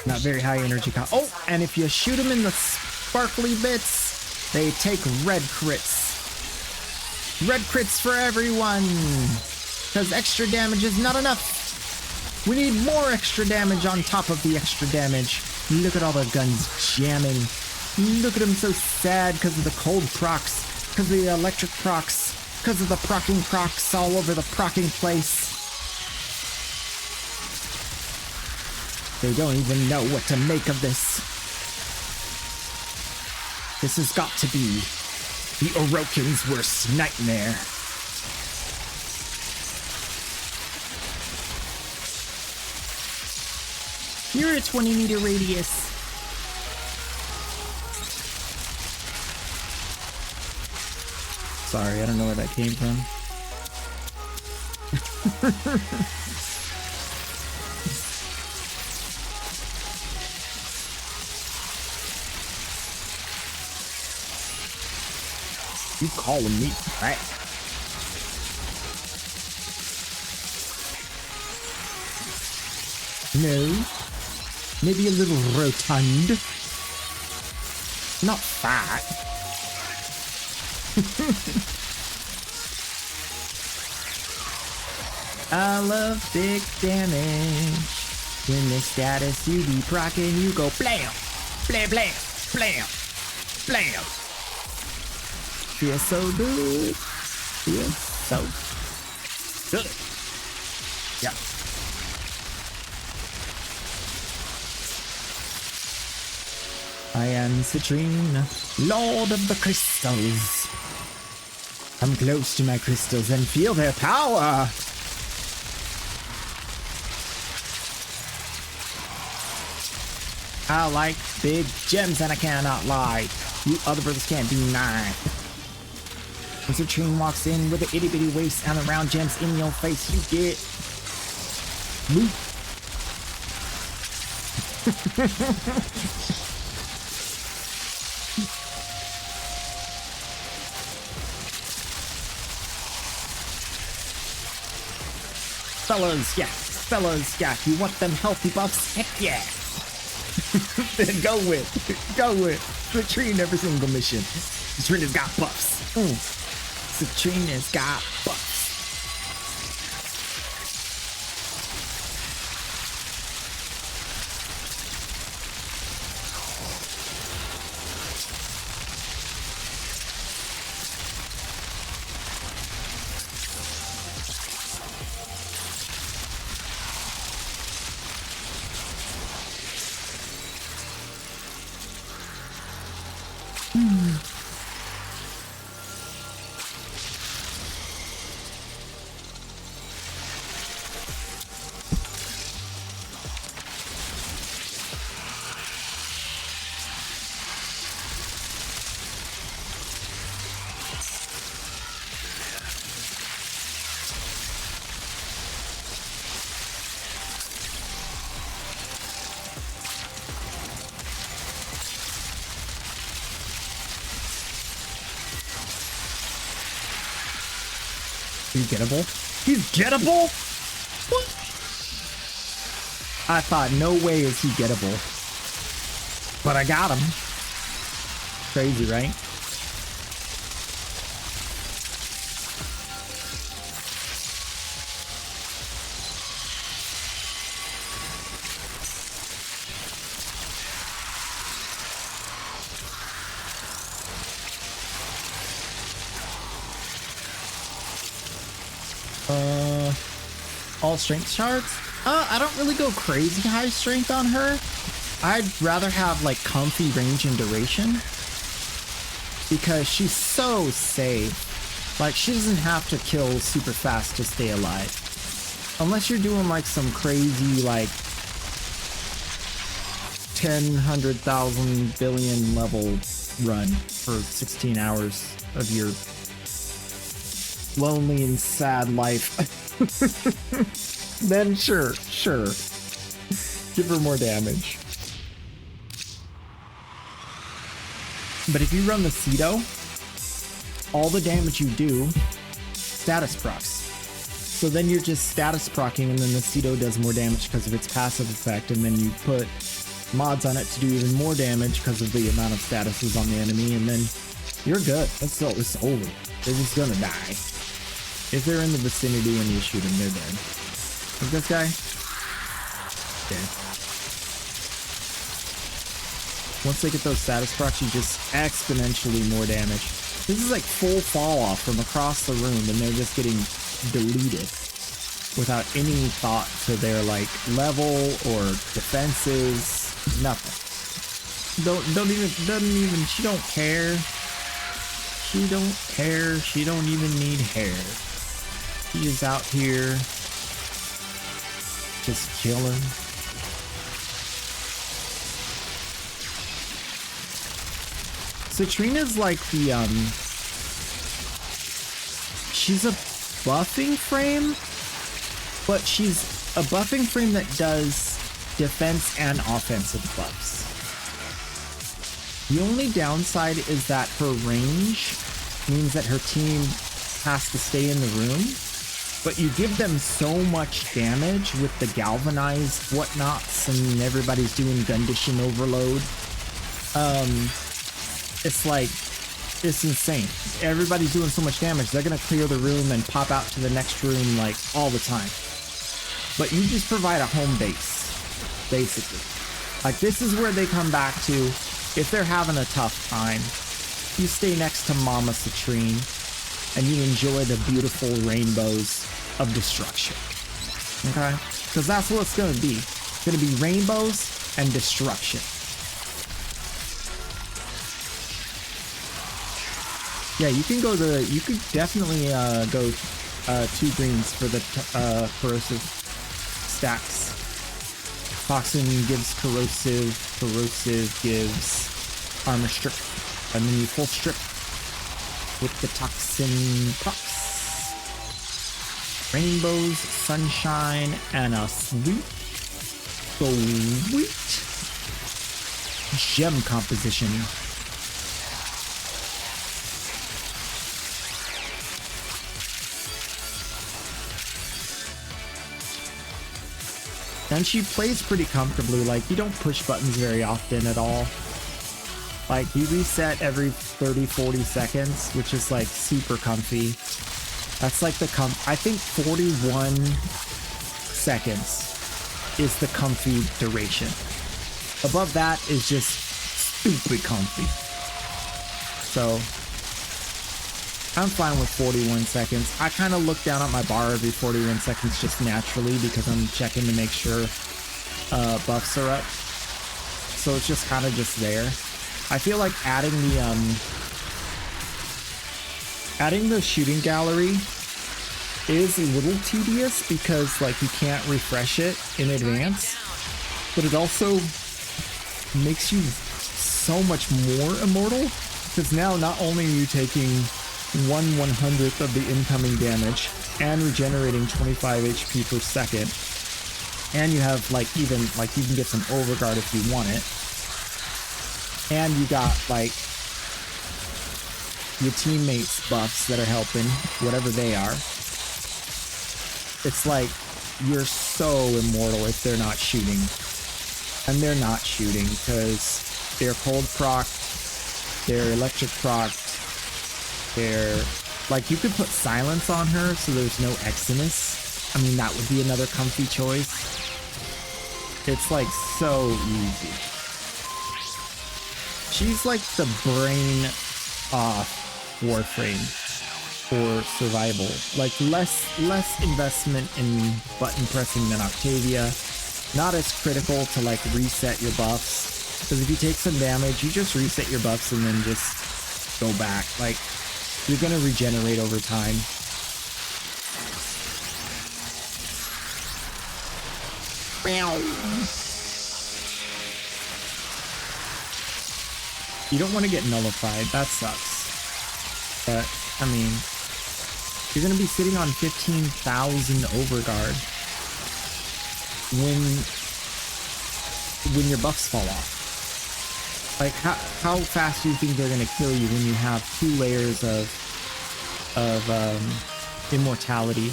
Speaker 1: Not very high energy cost. Oh, and if you shoot them in the sparkly bits, they take red crits. Red crits for everyone! Because extra damage is not enough! We need more extra damage on top of the extra damage. Look at all the guns jamming. Look at them so sad because of the cold procs, because of the electric procs, because of the procking procs all over the procking place. They don't even know what to make of this. This has got to be the Orokin's worst nightmare. You're a 20-meter radius. Sorry, I don't know where that came from. You calling me fat? No. Maybe a little rotund. Not fat. I love big damage. When the status you be procking, you go blam, blam, blam, blam, blam. Feels so good. Feels so good. Yeah. I am Citrine, Lord of the Crystals. Come close to my crystals and feel their power. I like big gems and I cannot lie. You other brothers can't deny. When Citrine walks in with an itty bitty waist and the round gems in your face, you get moo. Fellas, yeah, you want them healthy buffs? Heck yeah. Then go with Citrine every single mission. Citrine has got buffs. Citrina's got buffs. He's gettable? He's gettable? What? I thought, no way is he gettable. But I got him. Crazy, right? All strength shards? I don't really go crazy high strength on her. I'd rather have like comfy range and duration because she's so safe. Like she doesn't have to kill super fast to stay alive. Unless you're doing like some crazy like 10, 100,000 billion level run for 16 hours of your lonely and sad life. Then sure. Give her more damage. But if you run the Cedo, all the damage you do, status procs. So then you're just status procking and then the Cedo does more damage because of its passive effect, and then you put mods on it to do even more damage because of the amount of statuses on the enemy, and then you're good. It's over. They're just gonna die. If they're in the vicinity and you shoot them, they're dead. Like this guy? Dead. Once they get those status procs, you just exponentially more damage. This is like full fall off from across the room, and they're just getting deleted without any thought to their like level or defenses. Nothing. Doesn't even. She don't care. She don't care. She don't even need hair. She is out here just killing. Citrina's like the she's a buffing frame, but she's a buffing frame that does defense and offensive buffs. The only downside is that her range means that her team has to stay in the room, but you give them so much damage with the galvanized whatnots and everybody's doing condition overload. It's like, it's insane. Everybody's doing so much damage, they're gonna clear the room and pop out to the next room like all the time. But you just provide a home base, basically. Like this is where they come back to if they're having a tough time. You stay next to Mama Citrine and you enjoy the beautiful rainbows of destruction. Okay? Because that's what it's gonna be. It's gonna be rainbows and destruction. Yeah, you can go you could definitely go 2 greens for the corrosive stacks. Toxin gives corrosive gives armor strip, and then you full strip with the toxin procs. Rainbows, sunshine, and a sweet gem composition. And she plays pretty comfortably, like you don't push buttons very often at all. Like, you reset every 30, 40 seconds, which is like super comfy. That's like the I think 41 seconds is the comfy duration. Above that is just stupid comfy. So I'm fine with 41 seconds. I kind of look down at my bar every 41 seconds just naturally because I'm checking to make sure buffs are up. So it's just kind of just there. I feel like adding the shooting gallery is a little tedious because like you can't refresh it in advance, but it also makes you so much more immortal because now not only are you taking 1/100th of the incoming damage and regenerating 25 HP per second, and you have like even like you can get some overguard if you want it, and you got like your teammates buffs that are helping whatever they are. It's like you're so immortal if they're not shooting, and they're not shooting because they're cold procced, they're electric procced, they're like you could put silence on her so there's no Exodus. I mean, that would be another comfy choice. It's like so easy. She's like the brain off Warframe for survival. Like less investment in button pressing than Octavia. Not as critical to like reset your buffs. Because if you take some damage, you just reset your buffs and then just go back. Like you're gonna regenerate over time. You don't want to get nullified. That sucks. But I mean, you're gonna be sitting on 15,000 overguard when your buffs fall off. Like how fast do you think they're gonna kill you when you have 2 layers of immortality?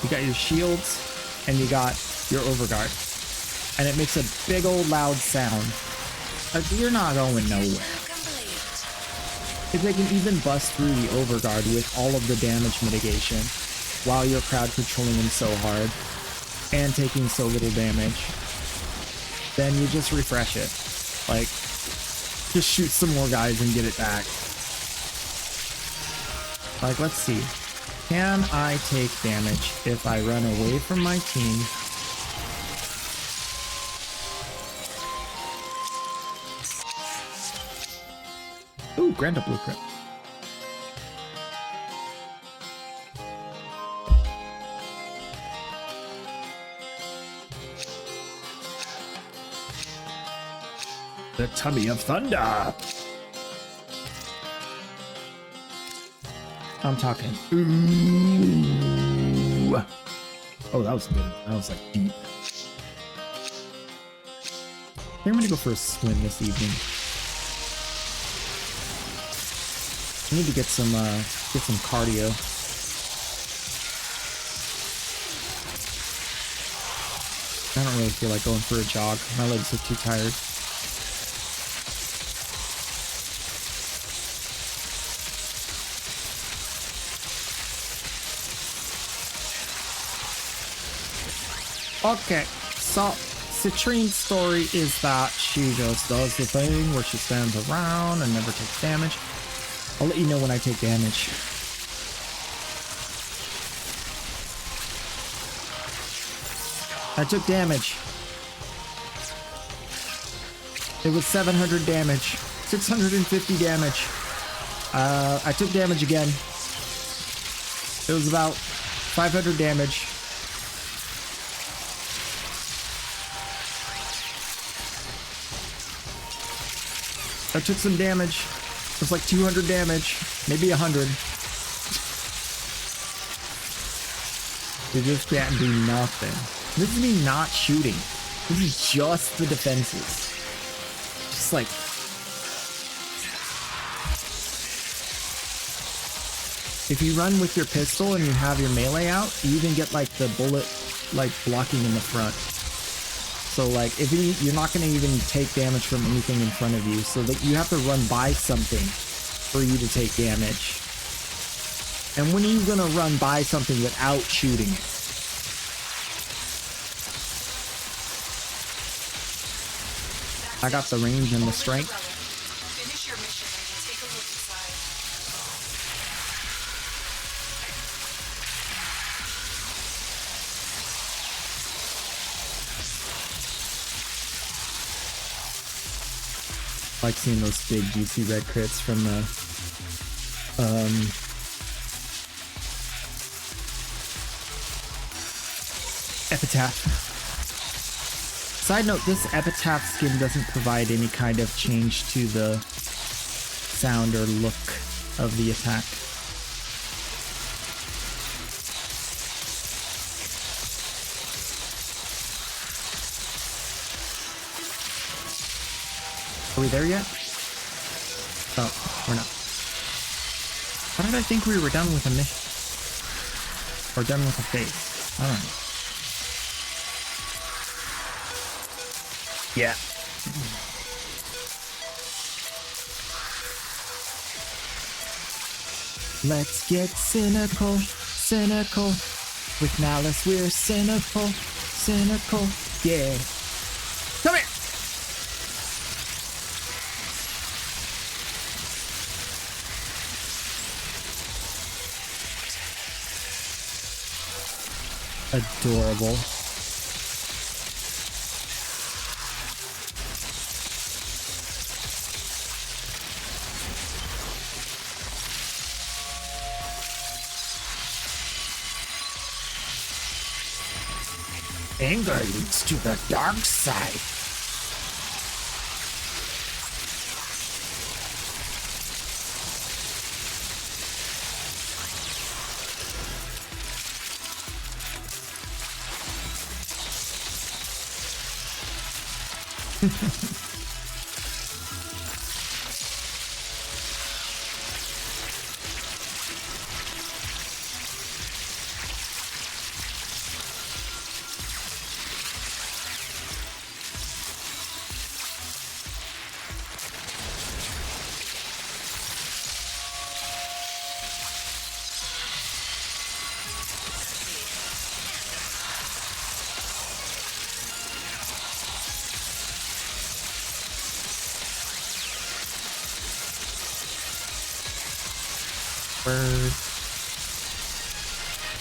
Speaker 1: You got your shields and you got your overguard, and it makes a big old loud sound. Like you're not going nowhere. If they can even bust through the overguard with all of the damage mitigation while you're crowd controlling them so hard and taking so little damage, then you just refresh it. Like, just shoot some more guys and get it back. Like, let's see. Can I take damage if I run away from my team? Ooh, Granda Blueprint. The Tummy of Thunder. I'm talking. Ooh. Oh, that was good. That was like deep. I think I'm gonna go for a swim this evening. I need to get some cardio. I don't really feel like going for a jog. My legs are too tired. Okay, so Citrine's story is that she just does the thing where she stands around and never takes damage. I'll let you know when I take damage. I took damage. It was 700 damage. 650 damage. I took damage again. It was about 500 damage. I took some damage. It was like 200 damage, maybe 100. You just can't do nothing. This is me not shooting. This is just the defenses. Just like... If you run with your pistol and you have your melee out, you even get like the bullet like blocking in the front. So like, if you're not gonna even take damage from anything in front of you, so that you have to run by something for you to take damage. And when are you gonna run by something without shooting it? I got the range and the strength.
Speaker 7: Finish your mission and take a look inside.
Speaker 1: I like seeing those big juicy red crits from the Epitaph. Side note, this Epitaph skin doesn't provide any kind of change to the sound or look of the attack. Are we there yet? Oh, we're not. How did I think we were done with a mission? Or done with a phase? I don't know. Yeah. Let's get cynical, cynical. With malice we're cynical, cynical. Yeah. Come here! Adorable. Anger leads to the dark side. Bird.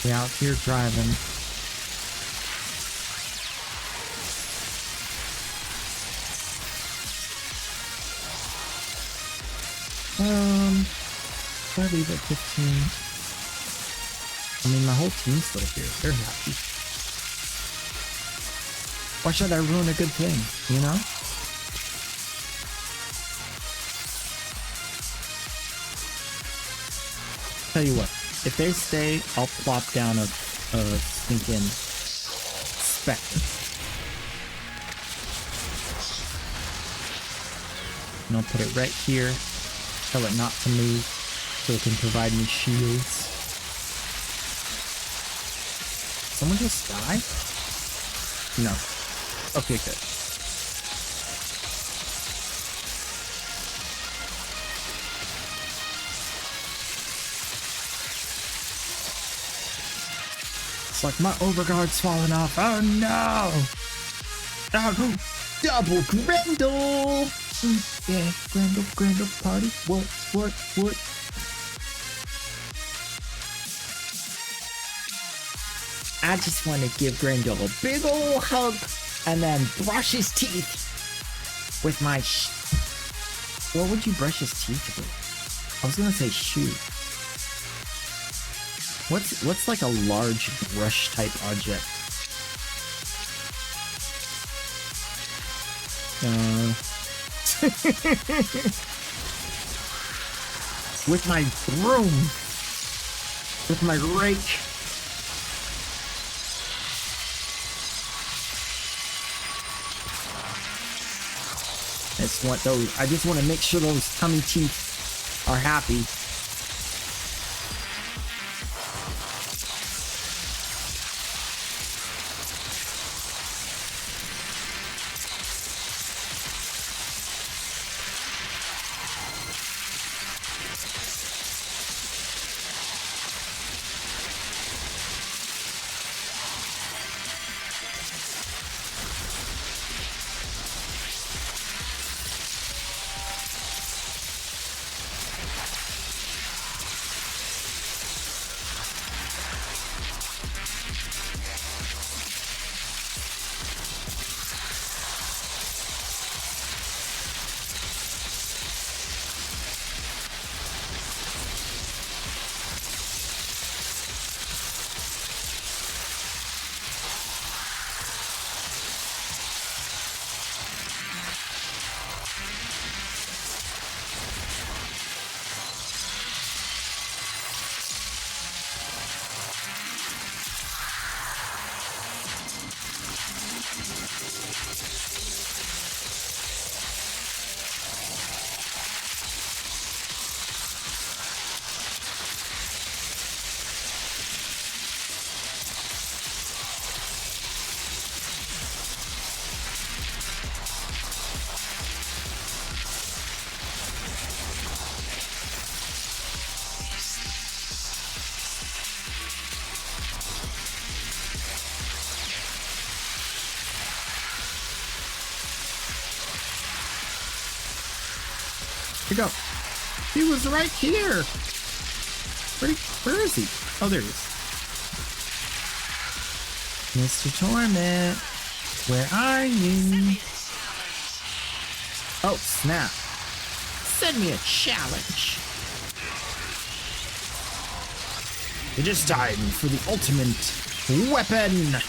Speaker 1: We out here driving. Should I leave at 15? I mean, my whole team's still here. They're happy. Why should I ruin a good thing, you know? Tell you what, if they stay, I'll plop down a stinking spectre. And I'll put it right here, tell it not to move, so it can provide me shields. Someone just die? No. Okay, good. It's like my overguard's falling off. Oh no! Oh, double Grendel! Yeah, Grendel party. What? I just want to give Grendel a big ol' hug and then brush his teeth with my what would you brush his teeth with? I was gonna say shoe. What's like a large brush type object? With my broom. With my rake. I just want to make sure those tummy teeth are happy. Where'd he go? He was right here. Where is he? Oh, there he is. Mr. Torment, where are you? Oh, snap. Send me a challenge. It is time for the ultimate weapon.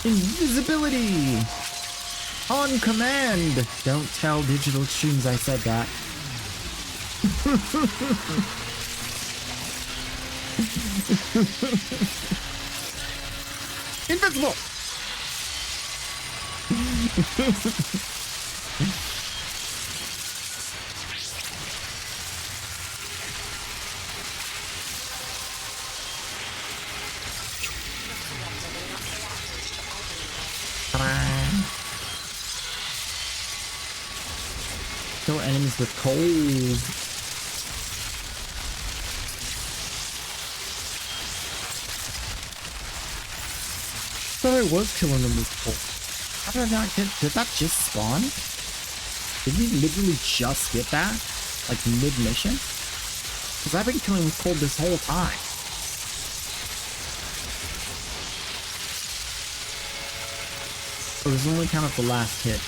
Speaker 1: Invisibility. On command. Don't tell Digital Extremes I said that. Invincible. Kill enemies with cold. Thought I was killing them with cold. How did I not get? Did that just spawn? Did we literally just get that? Like mid-mission? Because I've been killing with cold this whole time. It was only kind of the last hit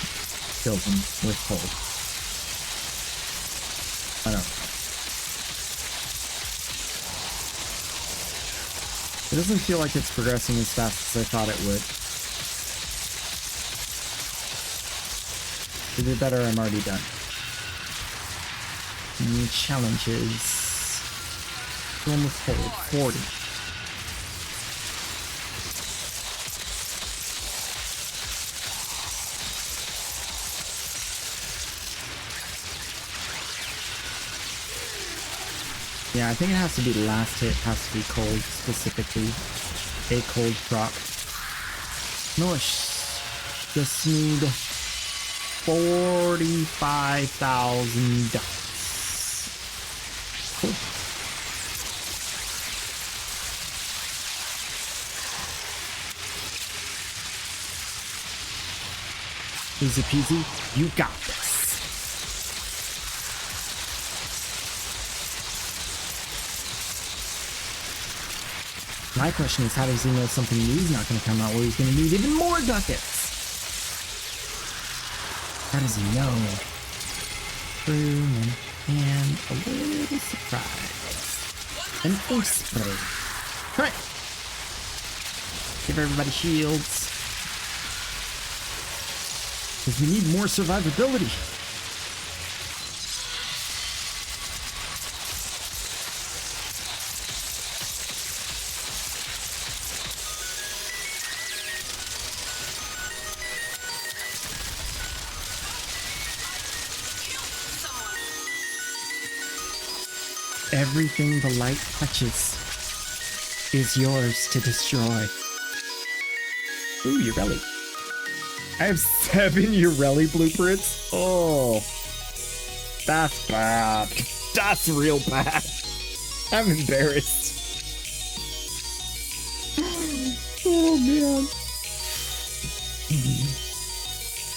Speaker 1: killed him with cold. I don't know. It doesn't feel like it's progressing as fast as I thought it would. To do better, I'm already done. New challenges. One with cold, 40. Yeah, I think it has to be the last hit, has to be cold, specifically. A cold proc. No, I just need $45,000. Cool. Easy peasy, you got this. My question is, how does he know something new is not going to come out where he's going to need even more ducats? How does he know? Boom, and a little surprise. An ink spray. Alright. Give everybody shields. Because we need more survivability. Everything the light touches is yours to destroy. Ooh, Urelli. I have 7 Urelli blueprints? Oh. That's bad. That's real bad. I'm embarrassed. Oh, man.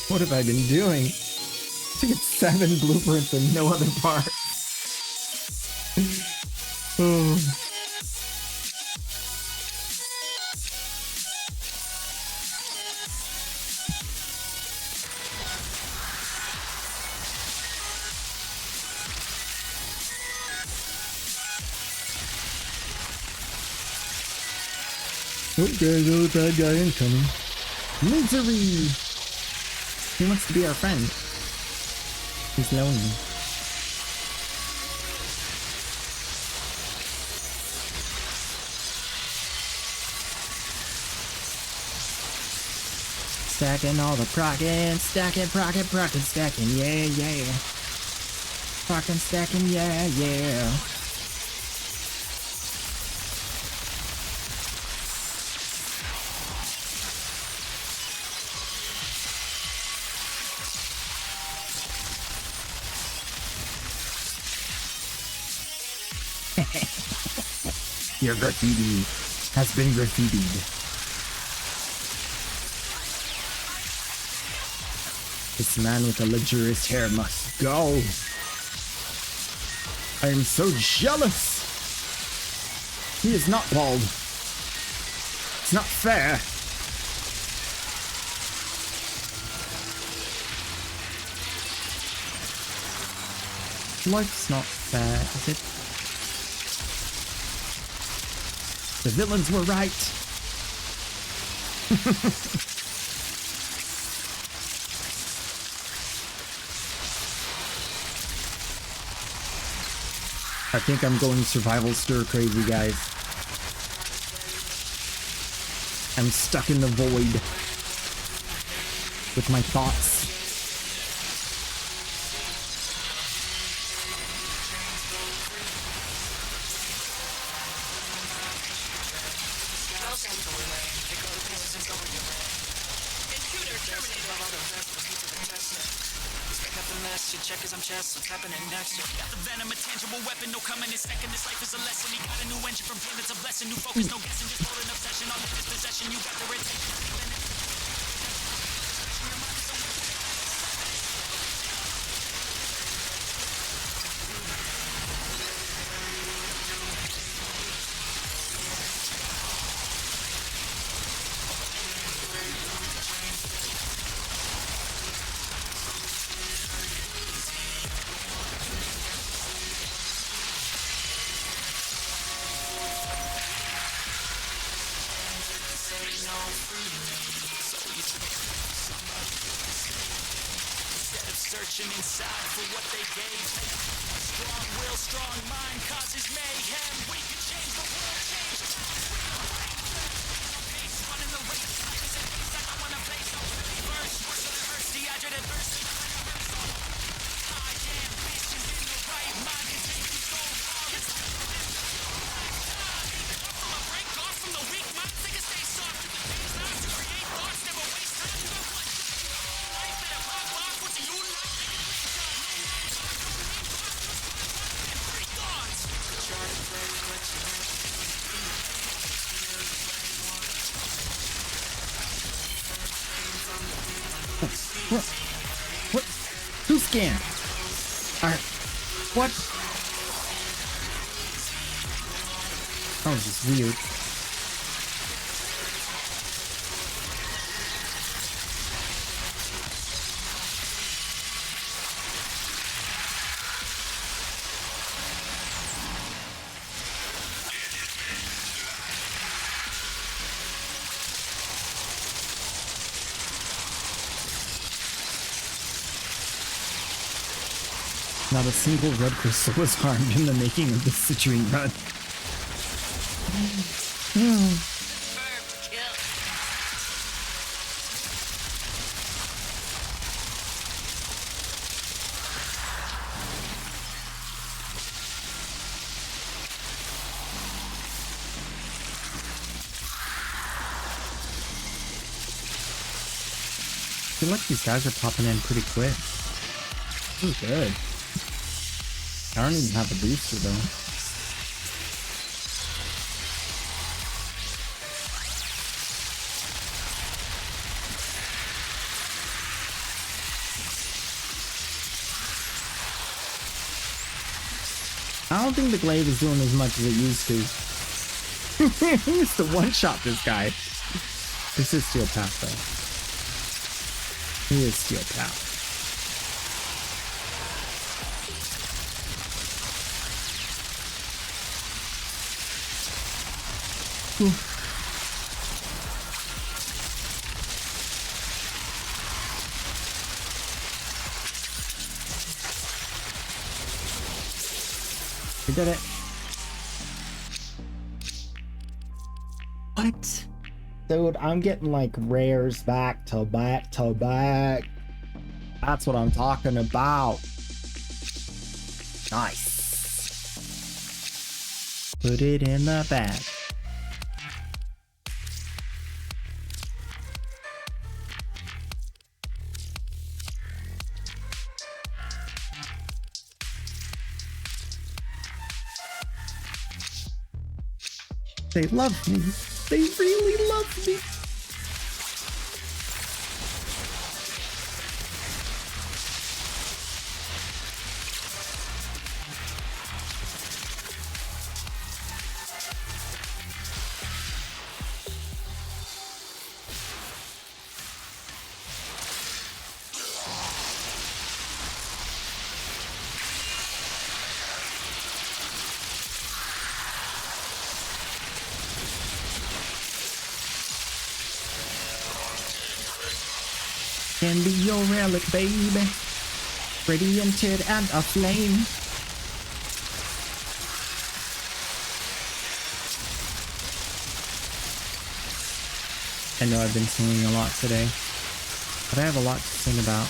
Speaker 1: What have I been doing? To get 7 blueprints and no other parts. Oh. Okay, the bad guy incoming. Misery! He wants to be our friend. He's lonely. Stacking all the prockin', stacking, prockin', stacking, yeah, yeah. Prockin', stacking, yeah, yeah. Your graffiti has been graffitied. This man with the luxurious hair must go. I am so jealous. He is not bald. It's not fair. Life's not fair, is it? The villains were right. I think I'm going survival stir crazy, guys. I'm stuck in the void with my thoughts.
Speaker 2: Check as I'm chess, what's happening next? Got the venom, a tangible weapon, no coming in second. This life is a lesson. He got a new engine from him, it's a blessing. New focus, no guessing, just hold an obsession. All of this possession, you got the attention. Searching inside for what they gave. Strong will, strong mind causes mayhem. We can change the world, change pace, running the race. Life is a race, I don't wanna face no reverse. Worse than the first, dehydrated verse. High ambitions in the right mind can take you so far. It's from a break off from the weak minds, they can stay soft. You can change lives to create thoughts, never waste time. You got one life that a pop off. What do you like?
Speaker 1: What? Who scanned? What? That was just weird. Not a single red crystal was harmed in the making of this Citrine run. I feel like these guys are popping in pretty quick. This is good. I don't even have a booster though. I don't think the glaive is doing as much as it used to. He used to one-shot this guy. This is Steel Path though. He is Steel Path. Ooh. We did it. What? Dude, I'm getting like rares back to back to back. That's what I'm talking about. Nice. Put it in the bag. They love me. They really love me. can be your relic, baby. Radianted and aflame. I know I've been singing a lot today, but I have a lot to sing about.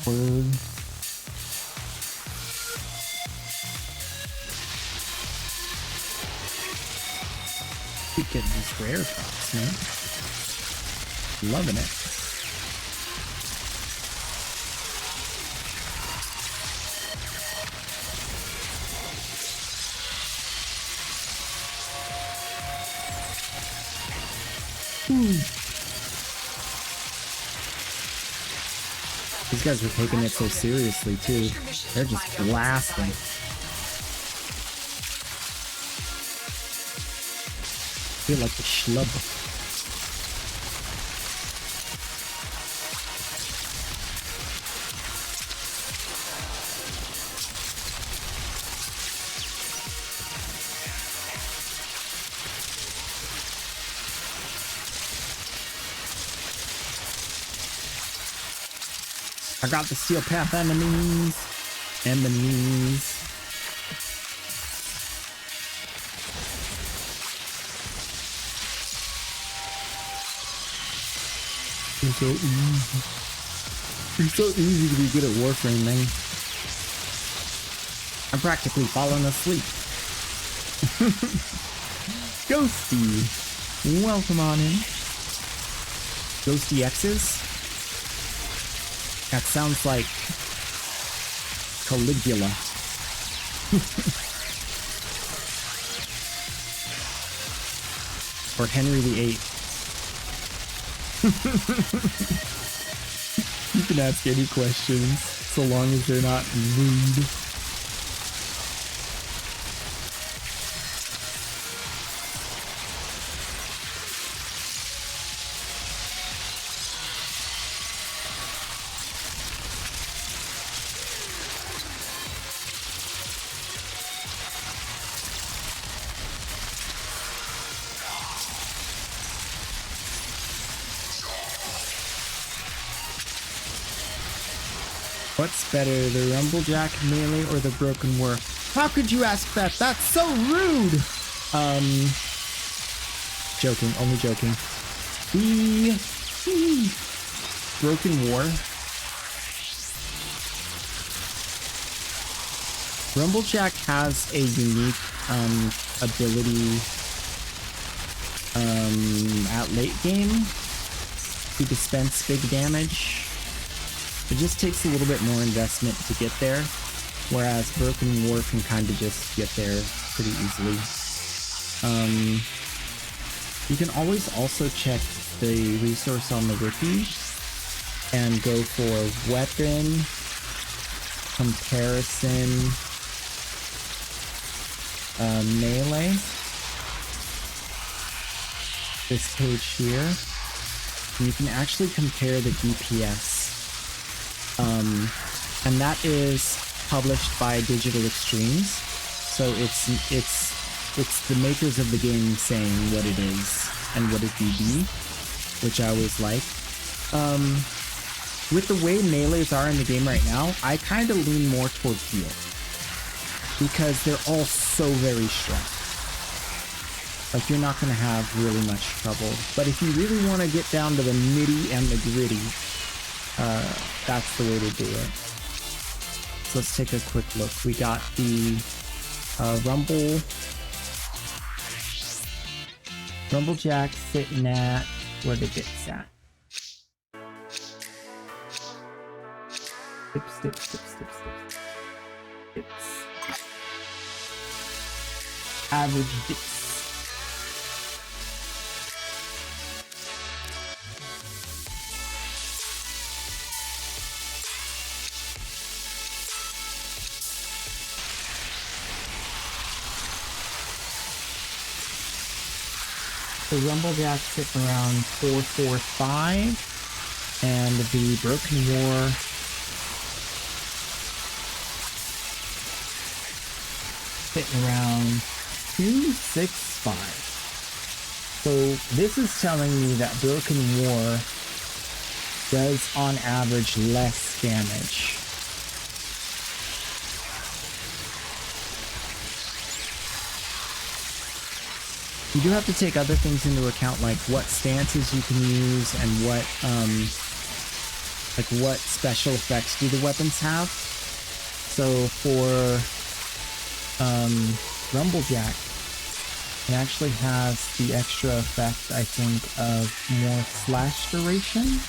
Speaker 1: Word. Keep getting these rare drops, man. Loving it. These guys are taking it so seriously too. They're just blasting. Feel like the schlub. I got the steel path enemies. It's so easy. It's so easy to be good at Warframe, man. I'm practically falling asleep. Ghosty, welcome on in. Ghosty X's? That sounds like Caligula. Or Henry VIII. You can ask any questions, so long as they're not rude. What's better, the Rumblejack melee or the Broken War? How could you ask that? That's so rude! Joking, only joking. The Broken War. Rumblejack has a unique ability at late game to dispense big damage. It just takes a little bit more investment to get there, whereas Broken War can kind of just get there pretty easily. You can always also check the resource on the wiki and go for weapon comparison melee. This page here, and you can actually compare the DPS. And that is published by Digital Extremes, so it's the makers of the game saying what it is and what it would be, which I always like. With the way melees are in the game right now, I kind of lean more toward heal, because they're all so very strong. Like, you're not going to have really much trouble, but if you really want to get down to the nitty and the gritty, that's the way to do it. So let's take a quick look. We got the Rumble Rumblejack sitting at where the bits at. Stips. Average bits. The Rumblejack sitting around 445, and the Broken War sitting around 265. So this is telling me that Broken War does on average less damage. You do have to take other things into account, like what stances you can use and what special effects do the weapons have. So for Rumblejack, it actually has the extra effect, I think, of more slash duration.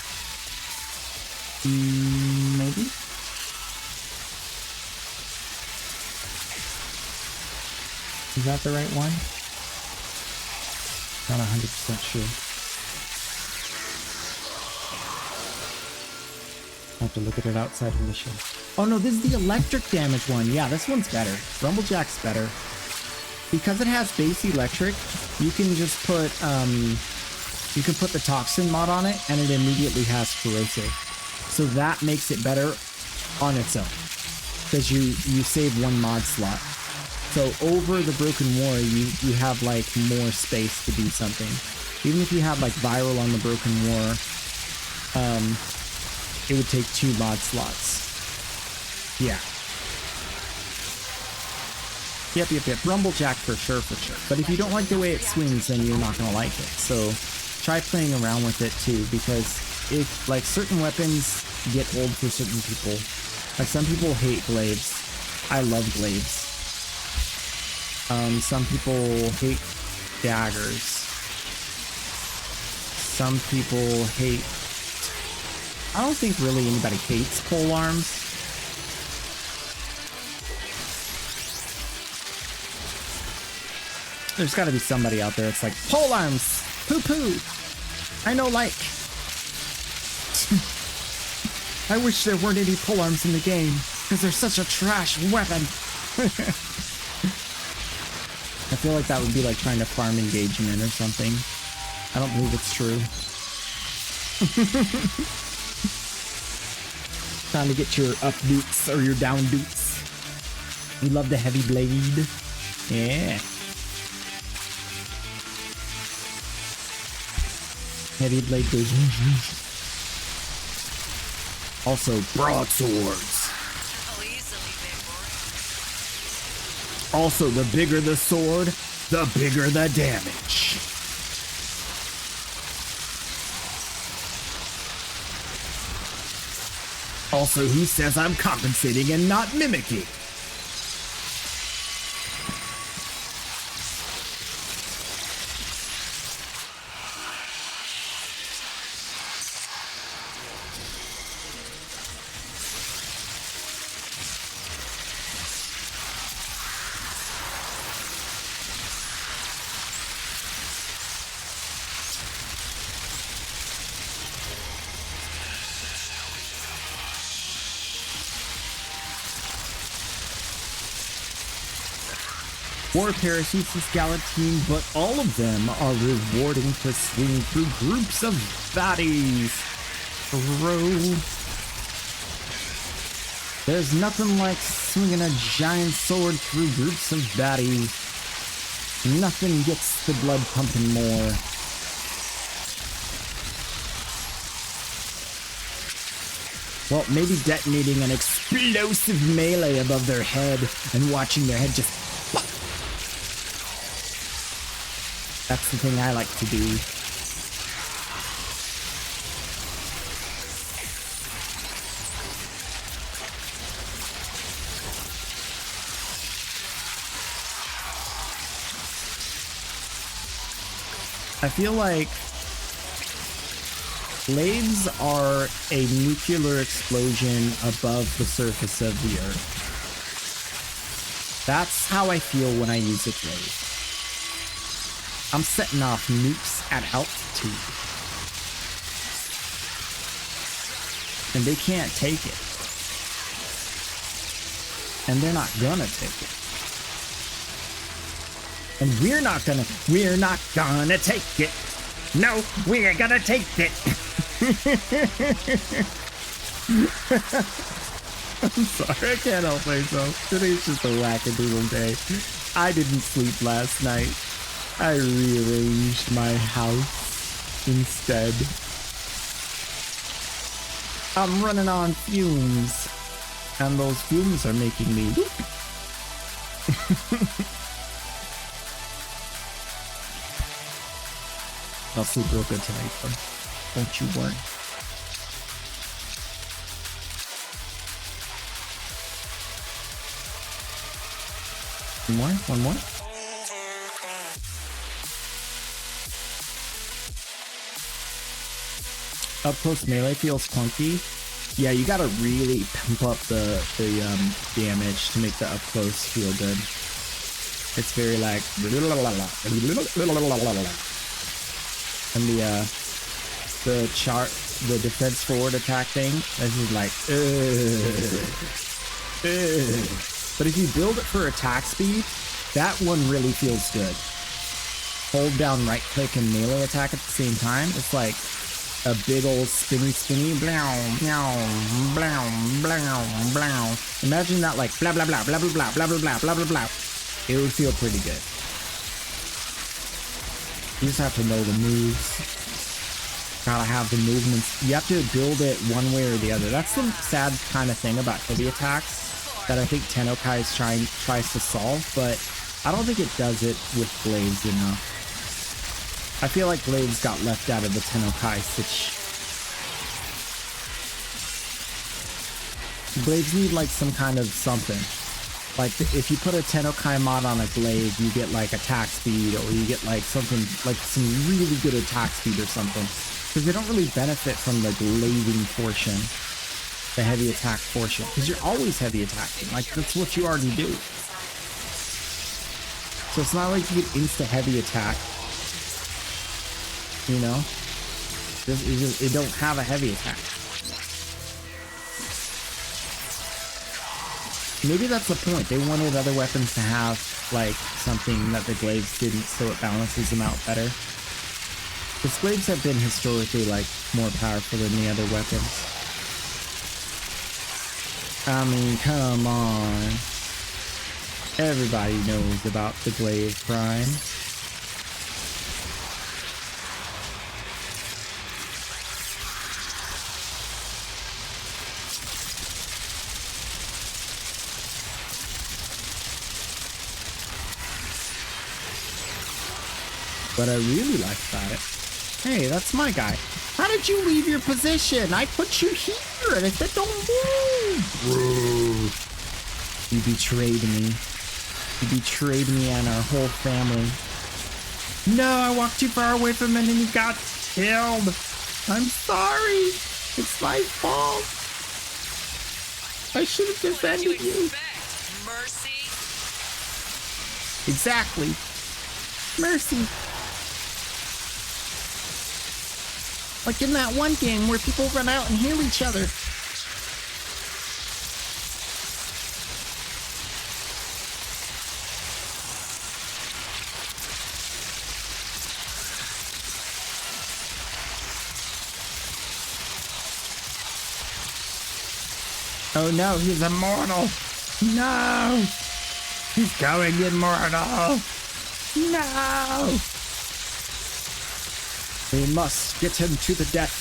Speaker 1: Maybe? Is that the right one? Not 100% sure. I'll have to look at it outside of mission. Oh no, this is the electric damage one. Yeah, this one's better. Rumblejack's better. Because it has base electric, you can just put the toxin mod on it and it immediately has corrosive. So that makes it better on its own. Because you save one mod slot. So over the Broken War, you have like more space to do something. Even if you had like viral on the Broken War, it would take 2 mod slots. Yeah. Yep. Rumblejack for sure. But if you don't like the way it swings, then you're not gonna like it. So try playing around with it too, because if like certain weapons get old for certain people. Like some people hate glaives. I love glaives. Some people hate daggers. Some people hate... I don't think really anybody hates pole arms. There's gotta be somebody out there that's like, pole arms! Poo-poo! I know like. I wish there weren't any pole arms in the game, because they're such a trash weapon. I feel like that would be like trying to farm engagement or something. I don't believe it's true. Trying to get your up dukes or your down dukes. You love the heavy blade. Yeah. Heavy blade goes. Also, broadswords. Also, the bigger the sword, the bigger the damage. Also, who says I'm compensating and not mimicking? War parachutes is Galatine, but all of them are rewarding to swing through groups of baddies. Bro. There's nothing like swinging a giant sword through groups of baddies. Nothing gets the blood pumping more. Well, maybe detonating an explosive melee above their head and watching their head just... That's the thing I like to do. I feel like blades are a nuclear explosion above the surface of the earth. That's how I feel when I use a blade. I'm setting off nukes at altitude. And they can't take it. And they're not gonna take it. And we're not gonna take it. No, we're gonna take it. I'm sorry, I can't help myself. Today's just a wackadoodle day. I didn't sleep last night. I rearranged my house instead. I'm running on fumes. And those fumes are making me whoop. I'll sleep real good tonight, though. Don't you worry. One more. Up close melee feels clunky. Yeah, you gotta really pump up the damage to make the up close feel good. It's very like, and the defense forward attack thing, this is like, But if you build it for attack speed, that one really feels good. Hold down right click and melee attack at the same time. It's like a big old spinny, blow, blow, blow, blow, blow. Imagine that like blah, blah, blah, blah, blah, blah, blah, blah, blah, blah, blah, blah. It would feel pretty good. You just have to know the moves. Gotta have the movements. You have to build it one way or the other. That's the sad kind of thing about heavy attacks that I think Tennokai tries to solve, but I don't think it does it with blades enough. I feel like blades got left out of the Tennokai stitch. Blades need like some kind of something. Like if you put a Tennokai mod on a blade, you get like attack speed, or you get like something, like some really good attack speed or something. Because they don't really benefit from the glading portion, the heavy attack portion. Because you're always heavy attacking. Like that's what you already do. So it's not like you get insta heavy attack. You know, it don't have a heavy attack. Maybe that's the point. They wanted other weapons to have like something that the glaives didn't, so it balances them out better. Because glaives have been historically like more powerful than the other weapons. I mean, come on. Everybody knows about the glaive prime. What I really like about it, hey, that's my guy. How did you leave your position? I put you here and I said don't move. You betrayed me. You betrayed me and our whole family. No, I walked too far away from it and he got killed. I'm sorry. It's my fault. I should have defended you.
Speaker 9: Mercy?
Speaker 1: Exactly. Mercy. Like in that one game where people run out and heal each other. Oh no, he's immortal. No. He's going immortal. No. We must get him to the death.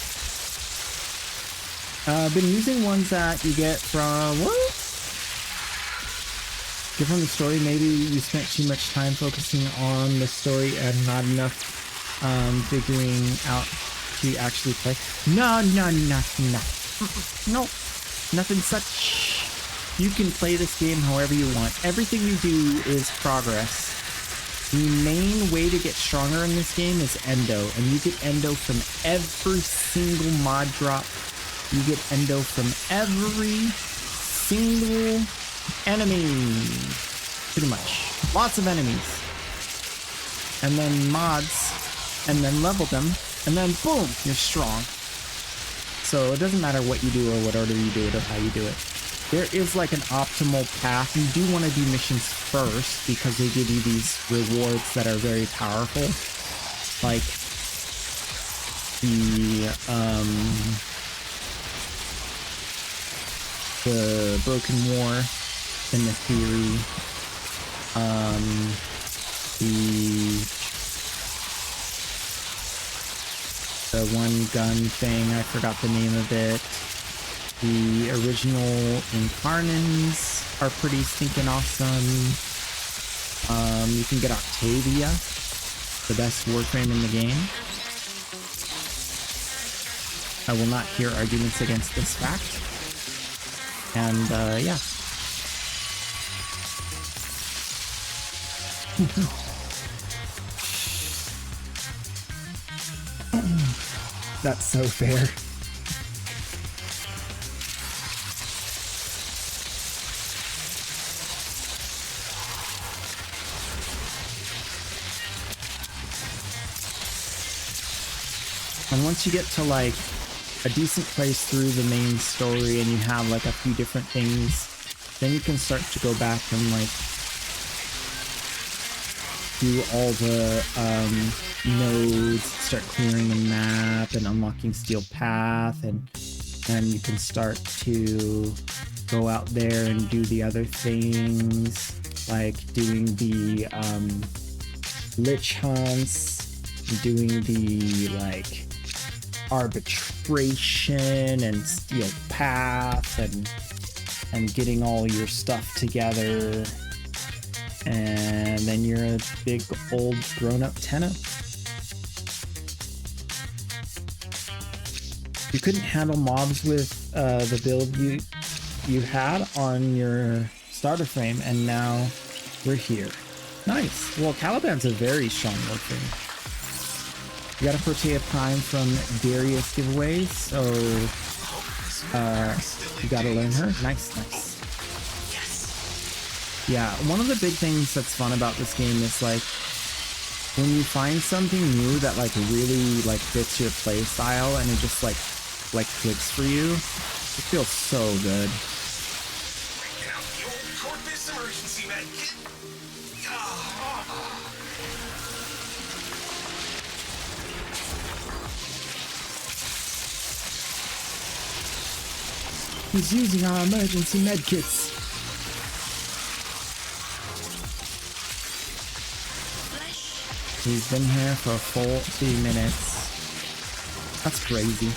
Speaker 1: I've been using ones that you get from what? Get from the story. Maybe you spent too much time focusing on the story and not enough figuring out to actually play. No. Nothing such. You can play this game however you want. Everything you do is progress. The main way to get stronger in this game is endo, and you get endo from every single mod drop. You get endo from every single enemy. Pretty much. Lots of enemies. And then mods, and then level them, and then boom, you're strong. So it doesn't matter what you do or what order you do it or how you do it. There is like an optimal path. You do want to do missions first because they give you these rewards that are very powerful. Like the Broken War in the theory. The one gun thing, I forgot the name of it. The original Incarnans are pretty stinking awesome. You can get Octavia, the best Warframe in the game. I will not hear arguments against this fact. And, yeah. That's so fair. And once you get to like a decent place through the main story and you have like a few different things, then you can start to go back and like do all the nodes, start clearing the map and unlocking Steel Path, and you can start to go out there and do the other things, like doing the lich hunts, doing the like arbitration and Steel Path, and getting all your stuff together. And then you're a big old grown-up Tenno. You couldn't handle mobs with the build you had on your starter frame, and now we're here. Nice. Well, Caliban's a very strong Warframe. You got a Protea Prime from Darius giveaways, so you gotta learn her. Nice, nice. Yeah, one of the big things that's fun about this game is like when you find something new that like really like fits your play style and it just like clicks for you. It feels so good.
Speaker 10: Breaking out the old Corpus emergency med kit.
Speaker 1: He's using our emergency med kits. He's been here for 40 minutes. That's crazy.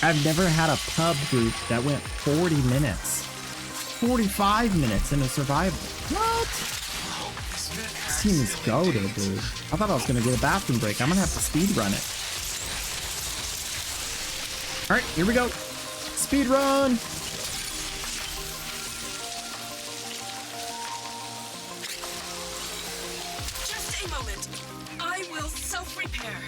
Speaker 1: I've never had a pub group that went 40 minutes. 45 minutes in a survival. What? This team is goated, dude. I thought I was gonna get a bathroom break. I'm gonna have to speed run it. Alright, here we go. Speed run!
Speaker 7: Just a moment. I will self-repair.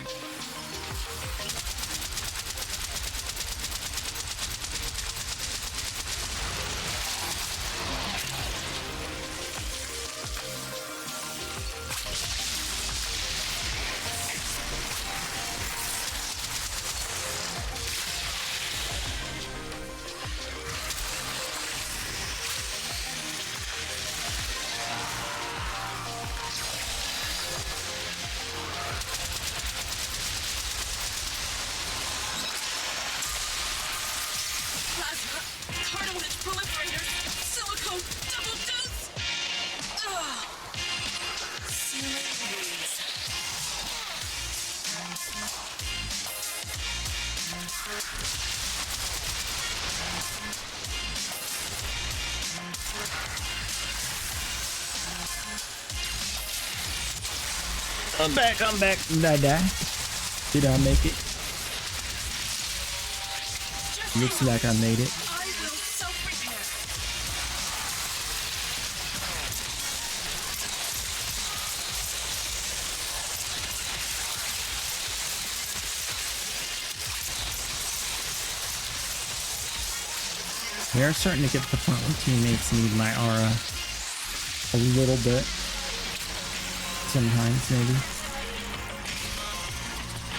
Speaker 7: Plasma, cartilage proliferators, silicone, double dose! Ugh. Sealing wounds.
Speaker 1: I'm back. Did I die? Did I make it? Looks like I made it.
Speaker 7: I will self-repair.
Speaker 1: We are starting to get to the point where teammates need my aura a little bit. Sometimes, maybe.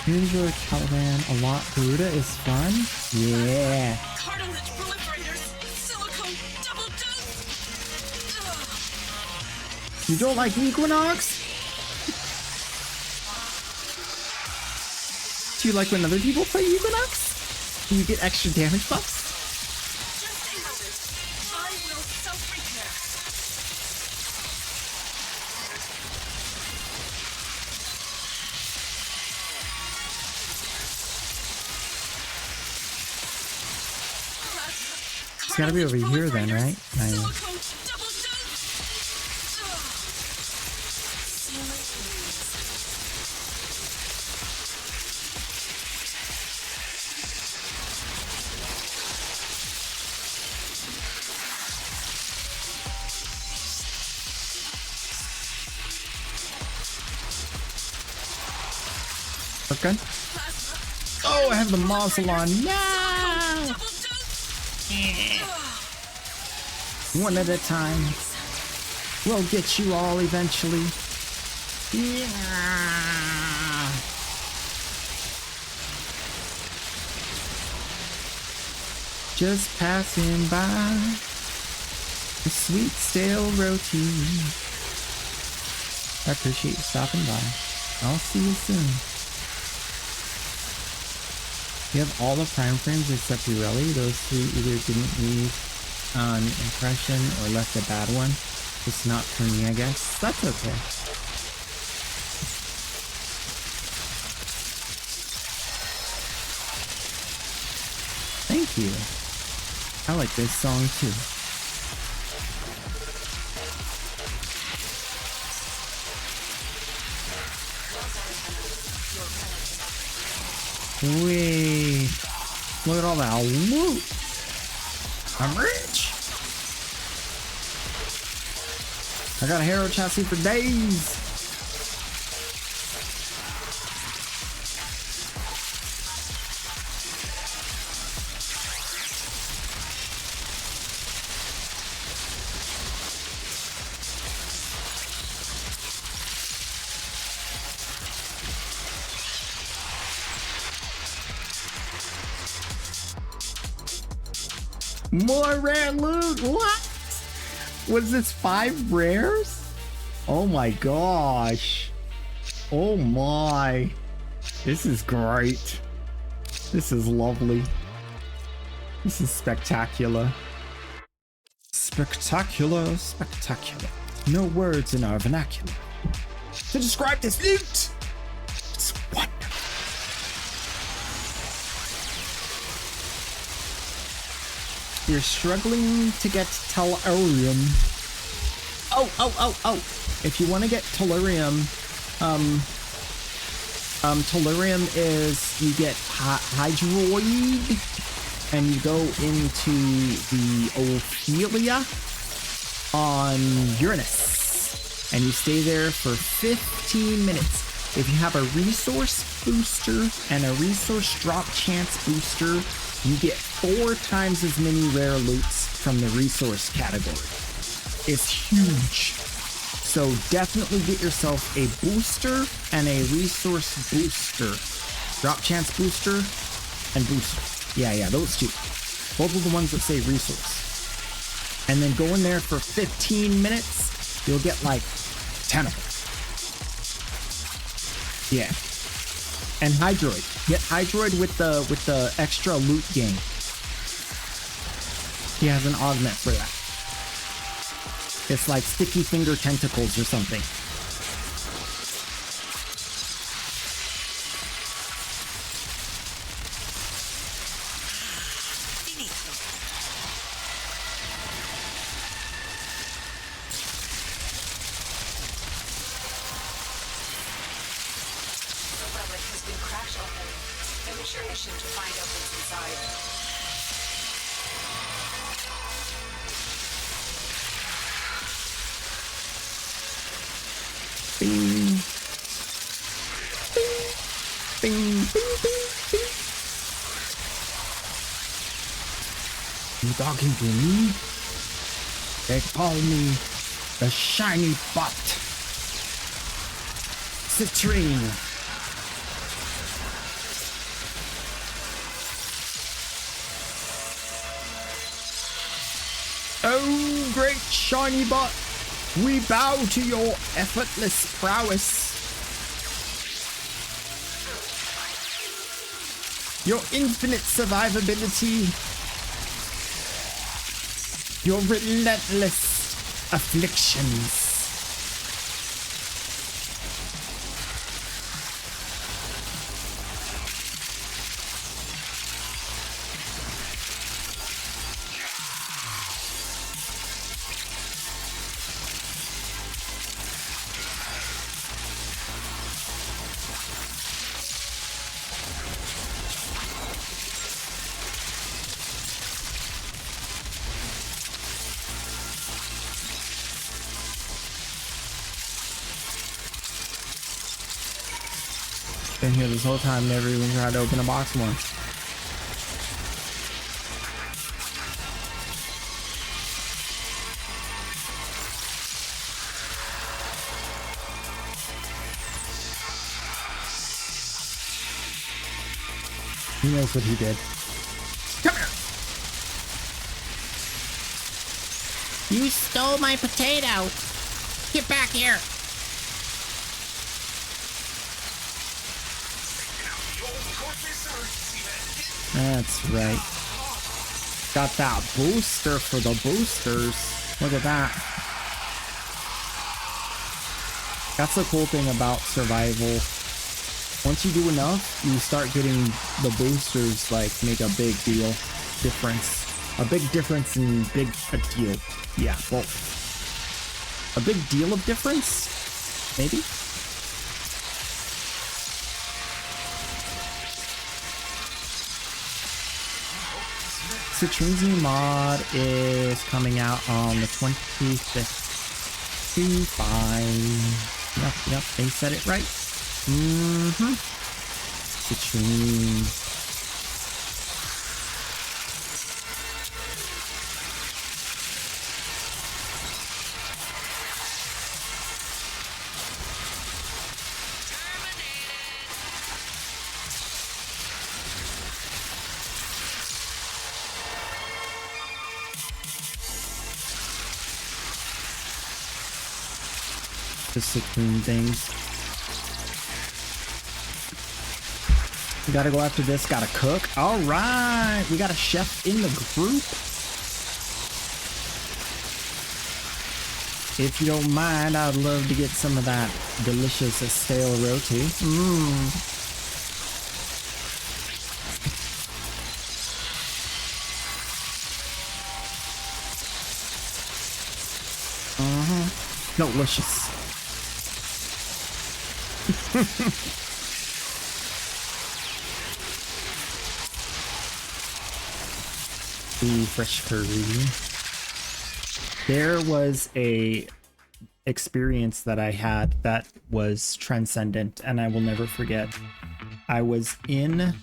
Speaker 1: You enjoy Caliban a lot. Garuda is fun? Yeah.
Speaker 7: Cartilage proliferators. Silicone double dose.
Speaker 1: You don't like Equinox? Do you like when other people play Equinox? Do you get extra damage buffs?
Speaker 7: Just a moment. I will self-repair.
Speaker 1: It's gotta be over here then, right? Nice.
Speaker 7: Silicone double dose.
Speaker 1: Okay. Oh, I have the muzzle on now. One at a time. We'll get you all eventually. Yeah. Just passing by the sweet stale roti. I appreciate you stopping by. I'll see you soon. You have all the prime frames except Urelli. Those three either didn't leave an impression or left a bad one. It's not for me, I guess. That's okay. Thank you. I like this song too. Wait. Look at all that loot. I'm rich. I got a hero chassis for days. More rare loot. What? Was this 5 rares? Oh my gosh. Oh my. This is great. This is lovely. This is spectacular. Spectacular, spectacular. No words in our vernacular to describe this loot. It's wonderful. You're struggling to get Tellurium. Oh. If you want to get Tellurium, Tellurium is you get Hydroid and you go into the Ophelia on Uranus and you stay there for 15 minutes. If you have a resource booster and a resource drop chance booster, you get 4 times as many rare loots from the resource category. It's huge. So definitely get yourself a booster and a resource booster. Drop chance booster and booster. Yeah, those two. Both of the ones that say resource. And then go in there for 15 minutes. You'll get like 10 of them. Yeah. And Hydroid. Get Hydroid with the extra loot gain. He has an augment for that. It's like sticky finger tentacles or something. You talking to me? They call me the shiny butt. Citrine. Oh, great shiny butt. We bow to your effortless prowess. Your infinite survivability. Your relentless afflictions. Been here this whole time, never even tried to open a box once. He knows what he did. Come here! You stole my potato! Get back here! That's right. Got that booster for the boosters. Look at that. That's the cool thing about survival. Once you do enough, you start getting the boosters, like, make a big deal difference. A big difference in big a deal. Yeah, well, a big deal of difference? Maybe? Citrine's new mod is coming out on the 25th. Yep, they said it right. Citrine. The Citrine things. We gotta go after this, gotta cook. All right, we got a chef in the group. If you don't mind, I'd love to get some of that delicious stale roti. Delicious. Ooh, fresh curry. There was a experience that I had that was transcendent and I will never forget. I was in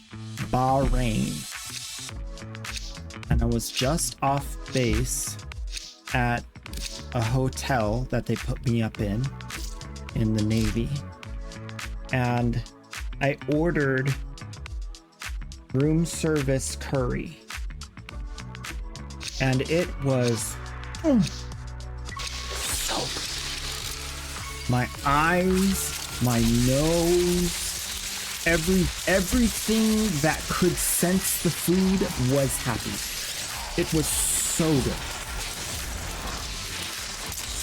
Speaker 1: Bahrain and I was just off base at a hotel that they put me up in the Navy, and I ordered room service curry, and it was so good. My eyes, my nose, everything that could sense the food was happy. It was so good.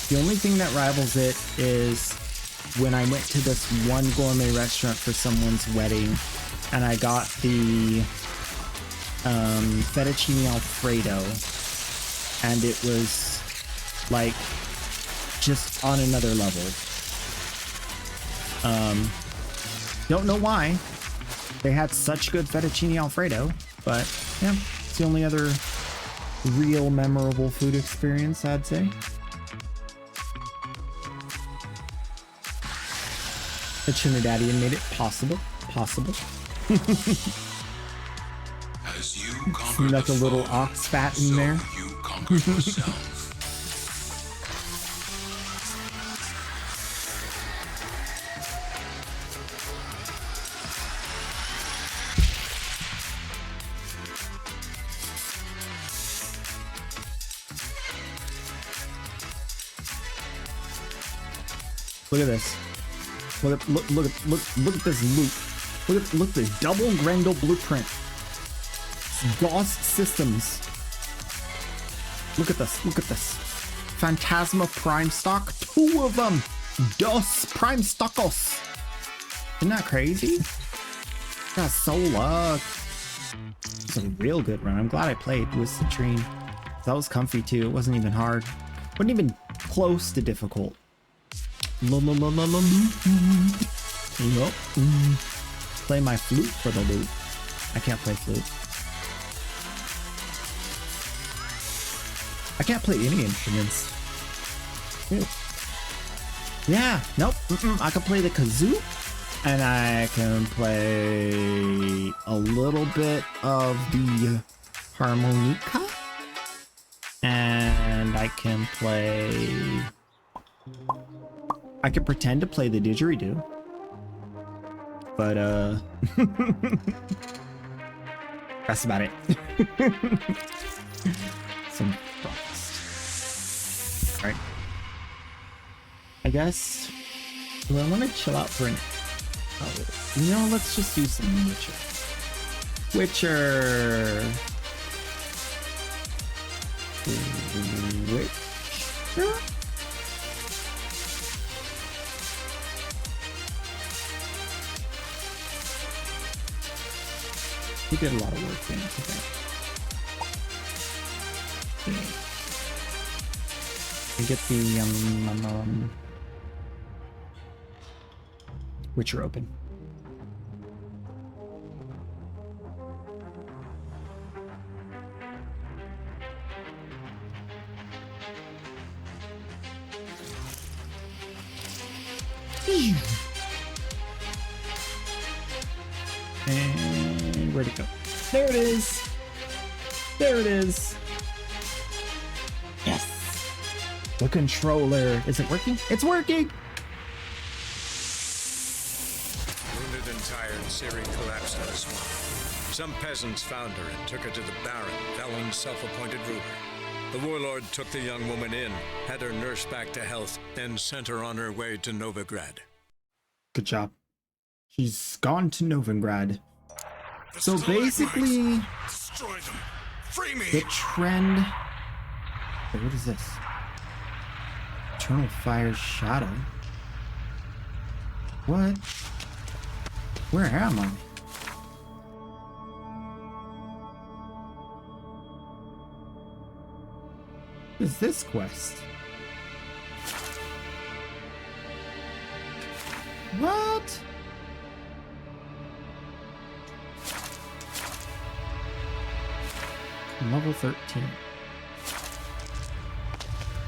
Speaker 1: The only thing that rivals it is when I went to this one gourmet restaurant for someone's wedding and I got the fettuccine alfredo, and it was like just on another level. Don't know why they had such good fettuccine alfredo, but yeah, it's the only other real memorable food experience, I'd say. The Trinidadian made it possible.
Speaker 8: As you
Speaker 1: See like a little ox fat in there.
Speaker 8: You conquered yourself.
Speaker 1: Look at this. Look at this loot. Look at this double Grendel blueprint. DOS systems. Look at this. Phantasma Prime Stock, 2 of them. DOS Prime Stockos. Isn't that crazy? Got so luck. It's a real good run. I'm glad I played with Citrine. That was comfy too. It wasn't even hard. Wasn't even close to difficult. Play my flute for the loot. I can't play flute. I can't play any instruments. Ew. Yeah, nope. I can play the kazoo, and I can play a little bit of the harmonica, and I can pretend to play the didgeridoo, but that's about it. Some frost. All right. I guess. Well, I want to chill out for an hour. You know, let's just do some Witcher. Witcher. We did a lot of Warframe today. We get the Witcher open. And where'd it go? There it is. There it is. Yes. The controller. Is it working? It's working.
Speaker 12: Wounded and tired, Ciri collapsed on a swamp. Some peasants found her and took her to the Baron, Valen's self-appointed ruler. The warlord took the young woman in, had her nursed back to health, then sent her on her way to Novigrad.
Speaker 1: Good job. She's gone to Novigrad. So basically,
Speaker 12: destroy them. Free me.
Speaker 1: The trend. Wait, what is this? Eternal Fire Shadow. What? Where am I? What is this quest? What? Level 13.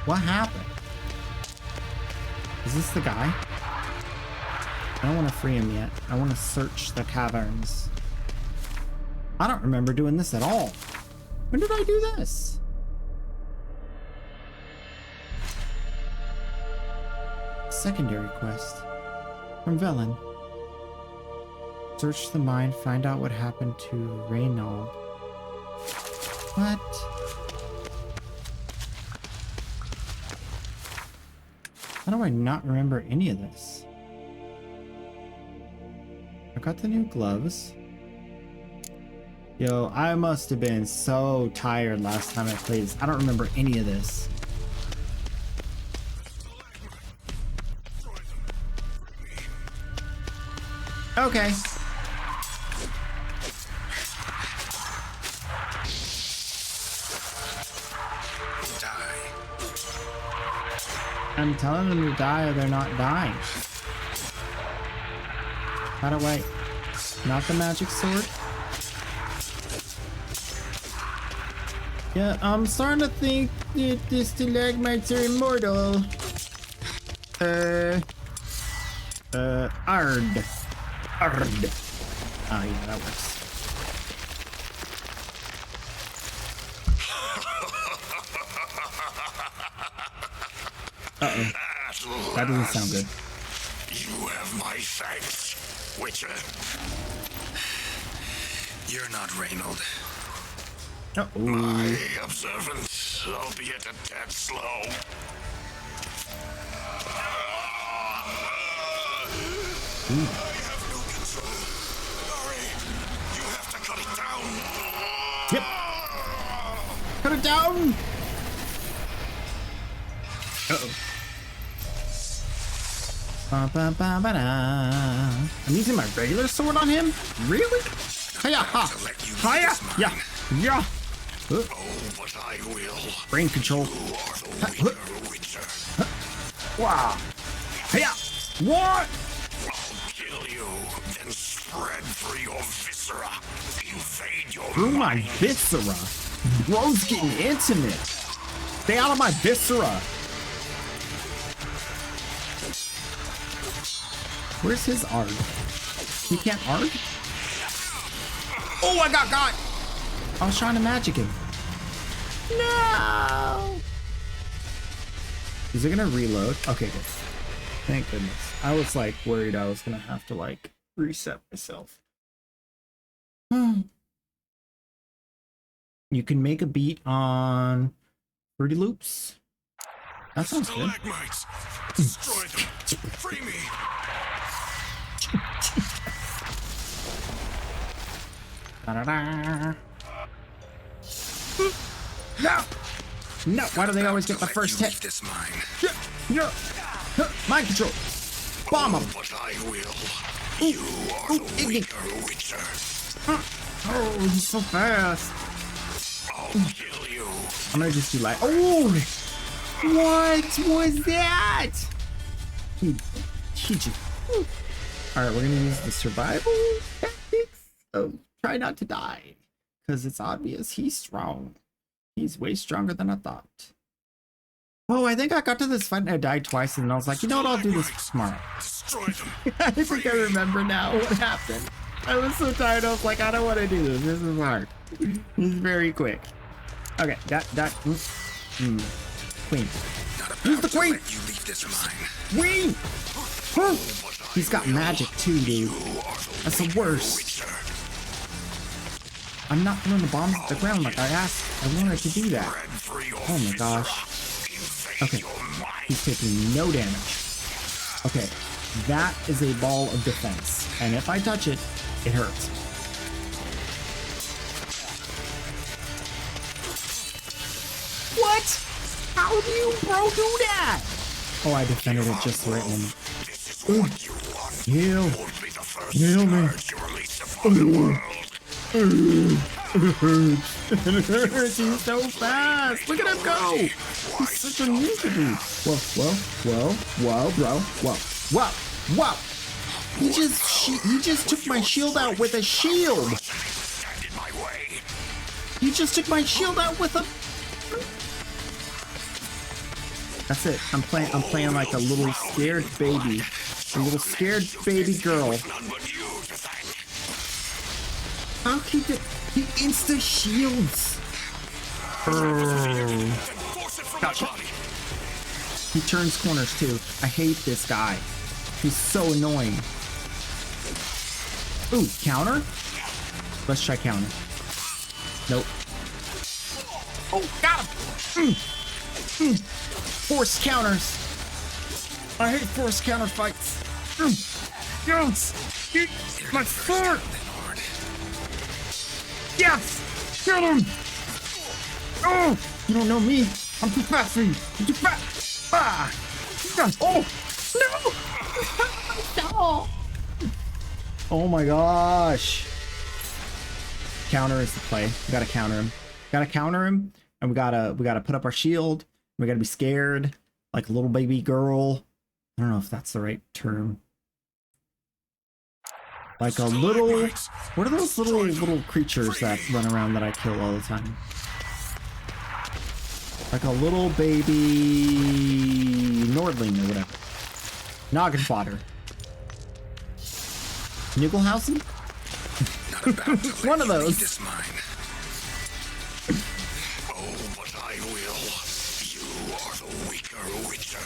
Speaker 1: What happened? Is this the guy? I don't want to free him yet. I want to search the caverns. I don't remember doing this at all. When did I do this? Secondary quest from Velen. Search the mine, find out what happened to Reynald. What? How do I not remember any of this? I got the new gloves. Yo, I must have been so tired last time I played this. I don't remember any of this. Okay. I'm telling them to die or they're not dying. How do I... Not the magic sword? Yeah, I'm starting to think that the stalagmites are immortal. Ard. Oh yeah, that works. Uh-oh. That doesn't sound good.
Speaker 8: You have my thanks, Witcher. You're not Reynold.
Speaker 1: Uh-oh.
Speaker 8: My observance, albeit a tad slow. I have no control. Hurry! You have to cut it down.
Speaker 1: Yep. Cut it down. Uh-oh. Ba-ba-ba-ba-da. I'm using my regular sword on him? Really? Hiya, ha. Hiya. Yeah. Yeah.
Speaker 8: Oh, but I will.
Speaker 1: Brain control.
Speaker 8: You are the weaker Witcher.
Speaker 1: Wow. Hiya. What?
Speaker 8: I'll kill you, then spread through your viscera. Invade your
Speaker 1: Through my
Speaker 8: mind.
Speaker 1: viscera? Bro's getting intimate. Stay out of my viscera. Where's his art? He can't art? Oh, I got. I was trying to magic him. No. Is it gonna reload? Okay, good. Thank goodness. I was like worried I was gonna have to like reset myself. You can make a beat on Fruity Loops. That sounds good.
Speaker 8: Stalagmites. Destroy them. Free me.
Speaker 1: Da-da-da. No! No! Why do they always get the first hit?
Speaker 8: This mine.
Speaker 1: Yeah. Mind control. Bomb him.
Speaker 8: But I will. You are the weaker Witcher.
Speaker 1: Oh, he's so fast.
Speaker 8: I'll kill you.
Speaker 1: I'm gonna just do like. Oh! What was that? He just. Alright, we're gonna use the survival tactics of try not to die. Because it's obvious he's strong. He's way stronger than I thought. Oh, I think I got to this fight and I died twice, and I was like, you know what, I'll do this tomorrow.
Speaker 8: Destroy them.
Speaker 1: I think I remember now what happened. I was so tired, I was like, I don't want to do this. This is hard. It's very quick. Okay, queen. Use the queen!
Speaker 8: You leave this mine.
Speaker 1: Queen! He's got magic too, dude. That's the worst. I'm not throwing the bombs at the ground like I asked. I wanted to do that. Oh my gosh. Okay, he's taking no damage. Okay, that is a ball of defense. And if I touch it, it hurts. What? How do you, bro, do that? Oh, I defended it just the right moment. Ooh. Heal. Heal me. It hurts. He's so fast. Look at him go. He's such a ninja dude. Whoa, bro. Whoa. He just took my shield out with a shield. He just took my shield out with a. That's it. I'm playing like a little scared baby. A little scared baby girl. How he did? He insta shields. Gotcha. He turns corners too. I hate this guy. He's so annoying. Ooh, counter? Let's try counter. Nope. Oh, got him! Forced counters. I hate forced counter fights. Yes! Get my sword! Yes! Kill him! Oh! You don't know me. I'm too fast for you. I'm too fast. Ah! Oh! No! No! Oh my gosh. Counter is the play. We gotta counter him. And we gotta put up our shield. We gotta be scared. Like a little baby girl. I don't know if that's the right term. Like a little, what are those little creatures that run around that I kill all the time? Like a little baby Nordling or whatever. Noggin fodder. Niggelhausen? One of those.
Speaker 8: Oh, I will. You are the weaker Witcher.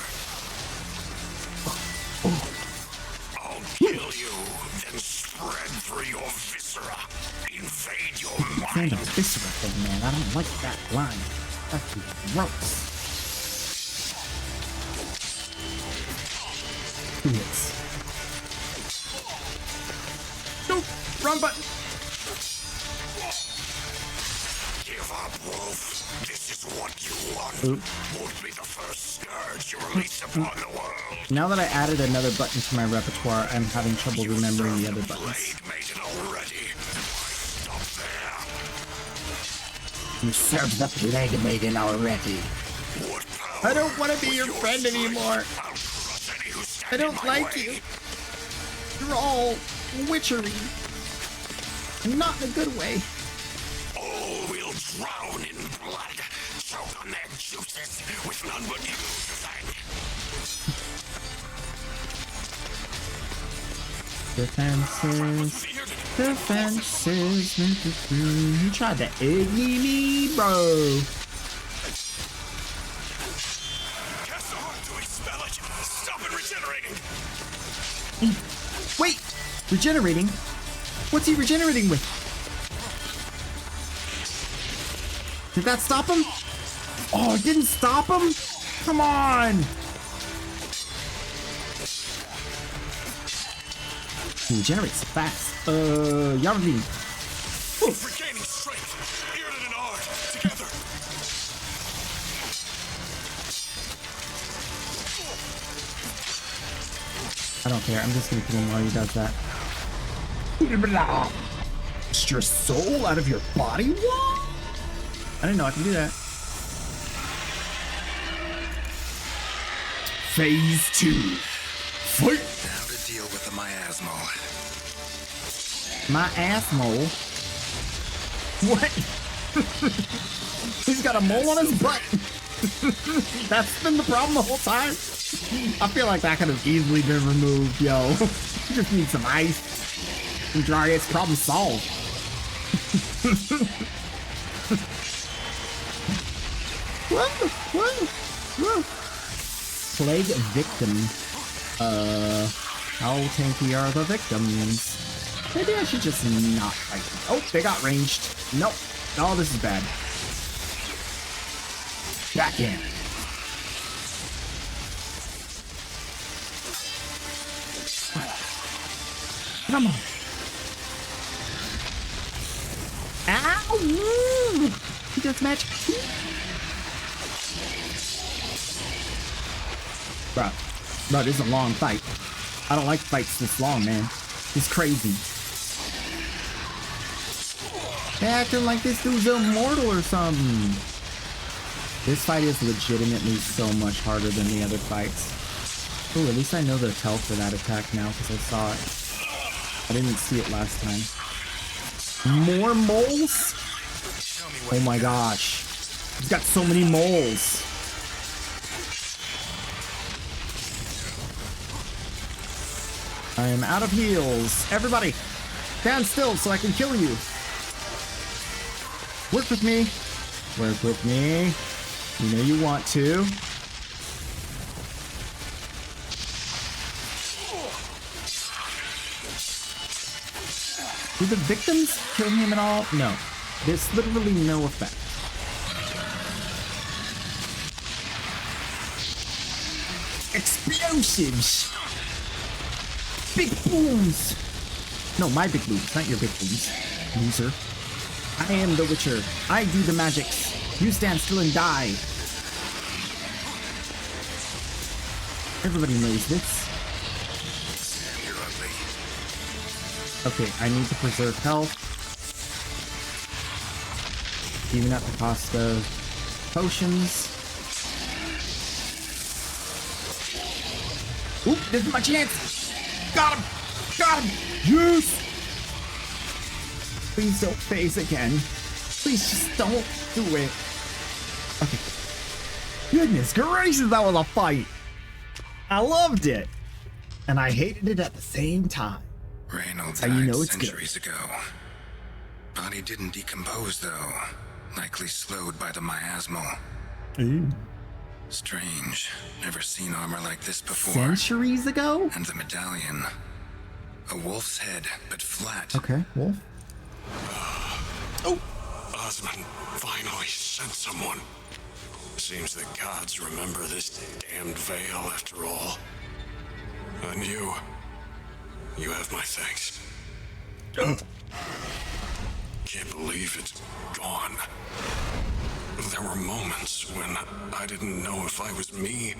Speaker 8: I'll kill you, then spread through your viscera. Invade your
Speaker 1: Saying the
Speaker 8: mind.
Speaker 1: viscera thing, man. I don't like that line. That's gross. Yes. Nope. Wrong button.
Speaker 8: Give up, Wolf. This is what you want.
Speaker 1: Oop.
Speaker 8: Won't be the first scourge you release upon the world.
Speaker 1: Now that I added another button to my repertoire, I'm having trouble remembering the other buttons.
Speaker 8: Blade made it already. Stop there.
Speaker 1: You served the plague maiden already.
Speaker 8: What power
Speaker 1: I don't want to be your
Speaker 8: would
Speaker 1: friend
Speaker 8: yours
Speaker 1: anymore.
Speaker 8: fight? I'll crush any who stand
Speaker 1: I don't
Speaker 8: in my
Speaker 1: like
Speaker 8: way.
Speaker 1: you. You're all witchery. Not in a good way.
Speaker 8: All will drown in blood. Choke on their juices with none but you to thank.
Speaker 1: Defenses. Defenses. You tried to egg me, bro.
Speaker 8: Cast a heart to expel it. Stop it regenerating.
Speaker 1: Wait! Regenerating? What's he regenerating with? Did that stop him? Oh, it didn't stop him? Come on! He regenerates so fast. Yarvin.
Speaker 8: Regaining strength. Irden and Ard together.
Speaker 1: I don't care. I'm just gonna kill him while he does that. It's your soul out of your body? What? I didn't know I could do that. Phase 2. Fight!
Speaker 8: Now to deal with the miasmal.
Speaker 1: My ass mole. What? He's got a mole on his butt. That's been the problem the whole time. I feel like that could have easily been removed, yo. You just need some ice and dry it. Problem solved. Whoa, whoa, whoa. Plague victim. How tanky are the victims? Maybe I should just not fight them. Oh, they got ranged. Nope. Oh, this is bad. Back in. Come on. Ow! Woo! Deathmatch. Bro, this is a long fight. I don't like fights this long, man. It's crazy. They're acting like this dude's immortal or something. This fight is legitimately so much harder than the other fights. Oh, at least I know the tell for that attack now because I saw it. I didn't see it last time. More moles? Oh my gosh. He's got so many moles. I am out of heals. Everybody, stand still so I can kill you. Work with me. Work with me. You know you want to. Do the victims kill him at all? No. There's literally no effect. Explosives! Big booms! No, my big booms, not your big booms, loser. I am the Witcher. I do the magics. You stand still and die. Everybody knows this.
Speaker 8: You're ugly.
Speaker 1: Okay, I need to preserve health. Even at the cost of potions. Oop, this is my chance! Got him! Got him! Yes! Please don't phase again. Please just don't do it. Okay. Goodness gracious, that was a fight! I loved it! And I hated it at the same time.
Speaker 8: Reynolds
Speaker 1: How you
Speaker 8: died
Speaker 1: know it's good?
Speaker 8: centuries ago. Body didn't decompose though.
Speaker 2: likely slowed by the miasmal.
Speaker 1: Ooh.
Speaker 2: Strange. Never seen armor like this before.
Speaker 1: Centuries ago?
Speaker 2: And the medallion. A wolf's head, but flat.
Speaker 1: Okay, wolf.
Speaker 13: Oh! Osmond finally sent someone. Seems the gods remember this damned veil after all. And you have my thanks. Can't believe it's gone. There were moments when I didn't know if I was me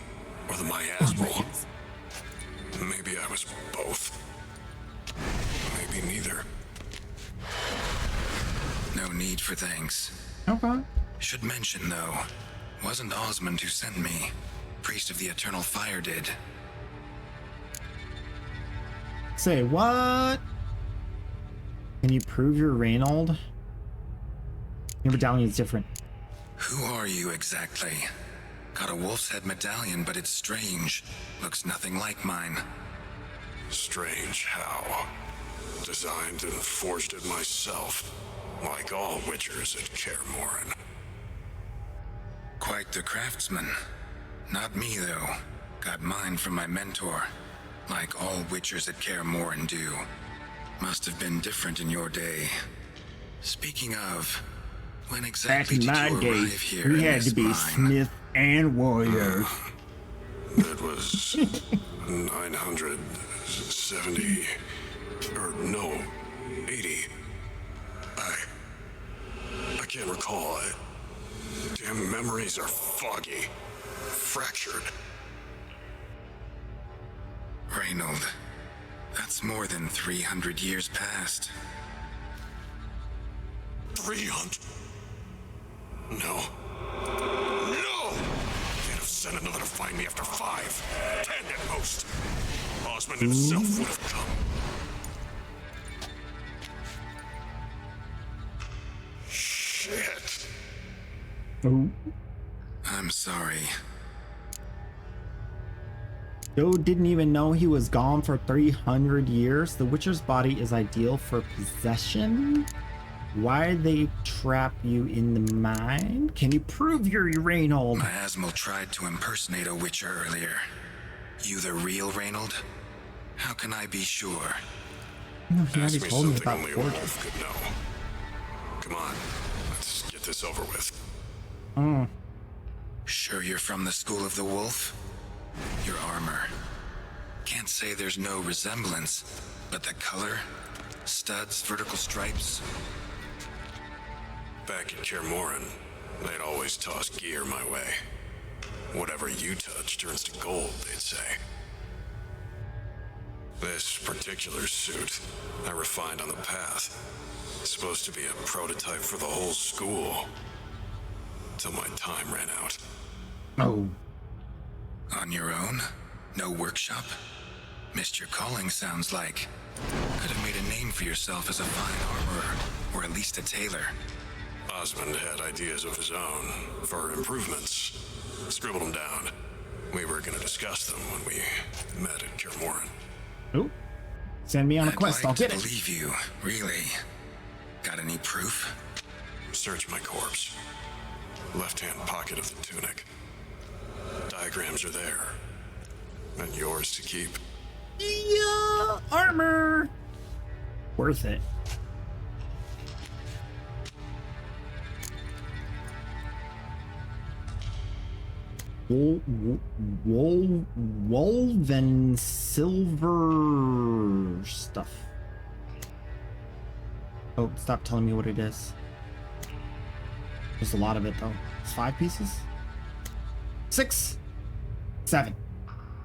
Speaker 13: or the miasmal. Maybe I was both. Maybe neither.
Speaker 2: No need for thanks.
Speaker 1: Okay.
Speaker 2: Should mention, though, wasn't Osmond who sent me. Priest of the Eternal Fire did.
Speaker 1: Say what? Can you prove you're Reynold? Your medallion's different.
Speaker 2: Who are you exactly? Got a wolf's head medallion, but it's strange. Looks nothing like mine.
Speaker 13: Strange how? Designed and forged it myself, like all witchers at Kaer Morhen.
Speaker 2: Quite the craftsman. Not me, though. Got mine from my mentor. Like all witchers at Kaer Morhen do. Must have been different in your day. Speaking of, when exactly did you arrive here
Speaker 1: we
Speaker 2: in
Speaker 1: had
Speaker 2: this
Speaker 1: to be
Speaker 2: mine?
Speaker 1: smith and warrior.
Speaker 13: That was 970, or no, 80. I can't recall. Damn memories are foggy, fractured.
Speaker 2: Reynold, that's more than 300 years past.
Speaker 13: 300? No. No! They'd have sent another to find me after 5, 10 at most. Osmond himself would have come. Shit.
Speaker 1: Ooh.
Speaker 2: I'm sorry.
Speaker 1: Joe didn't even know he was gone for 300 years. The Witcher's body is ideal for possession. Why they trap you in the mine? Can you prove you're Reynold?
Speaker 2: Miasmal tried to impersonate a witcher earlier. You the real Reynold? How can I be sure?
Speaker 1: No, he already
Speaker 13: Ask me
Speaker 1: told me
Speaker 13: something
Speaker 1: about
Speaker 13: only a
Speaker 1: forges.
Speaker 13: wolf could know. Come on, let's get this over with.
Speaker 2: Sure you're from the School of the Wolf? Your armor. Can't say there's no resemblance, but the color, studs, vertical stripes.
Speaker 13: Back at Kaer Morhen, they'd always toss gear my way. Whatever you touch turns to gold, they'd say. This particular suit, I refined on the path. Supposed to be a prototype for the whole school. Till my time ran out.
Speaker 1: Oh.
Speaker 2: On your own? No workshop? Missed your calling, sounds like. Could have made a name for yourself as a fine armorer, or at least a tailor.
Speaker 13: Osmond had ideas of his own for improvements. Scribbled them down. We were going to discuss them when we met at Kaer Morhen.
Speaker 1: Oh. Send me on a
Speaker 2: I'd
Speaker 1: quest,
Speaker 2: like
Speaker 1: I'll get
Speaker 2: to
Speaker 1: it.
Speaker 2: believe you, really. Got any proof?
Speaker 13: Search my corpse. Left-hand pocket of the tunic. Diagrams are there. And yours to keep.
Speaker 1: Yeah, armor. Worth it. Woven silver stuff. Oh, stop telling me what it is. There's a lot of it though. It's 5 pieces? 6? 7.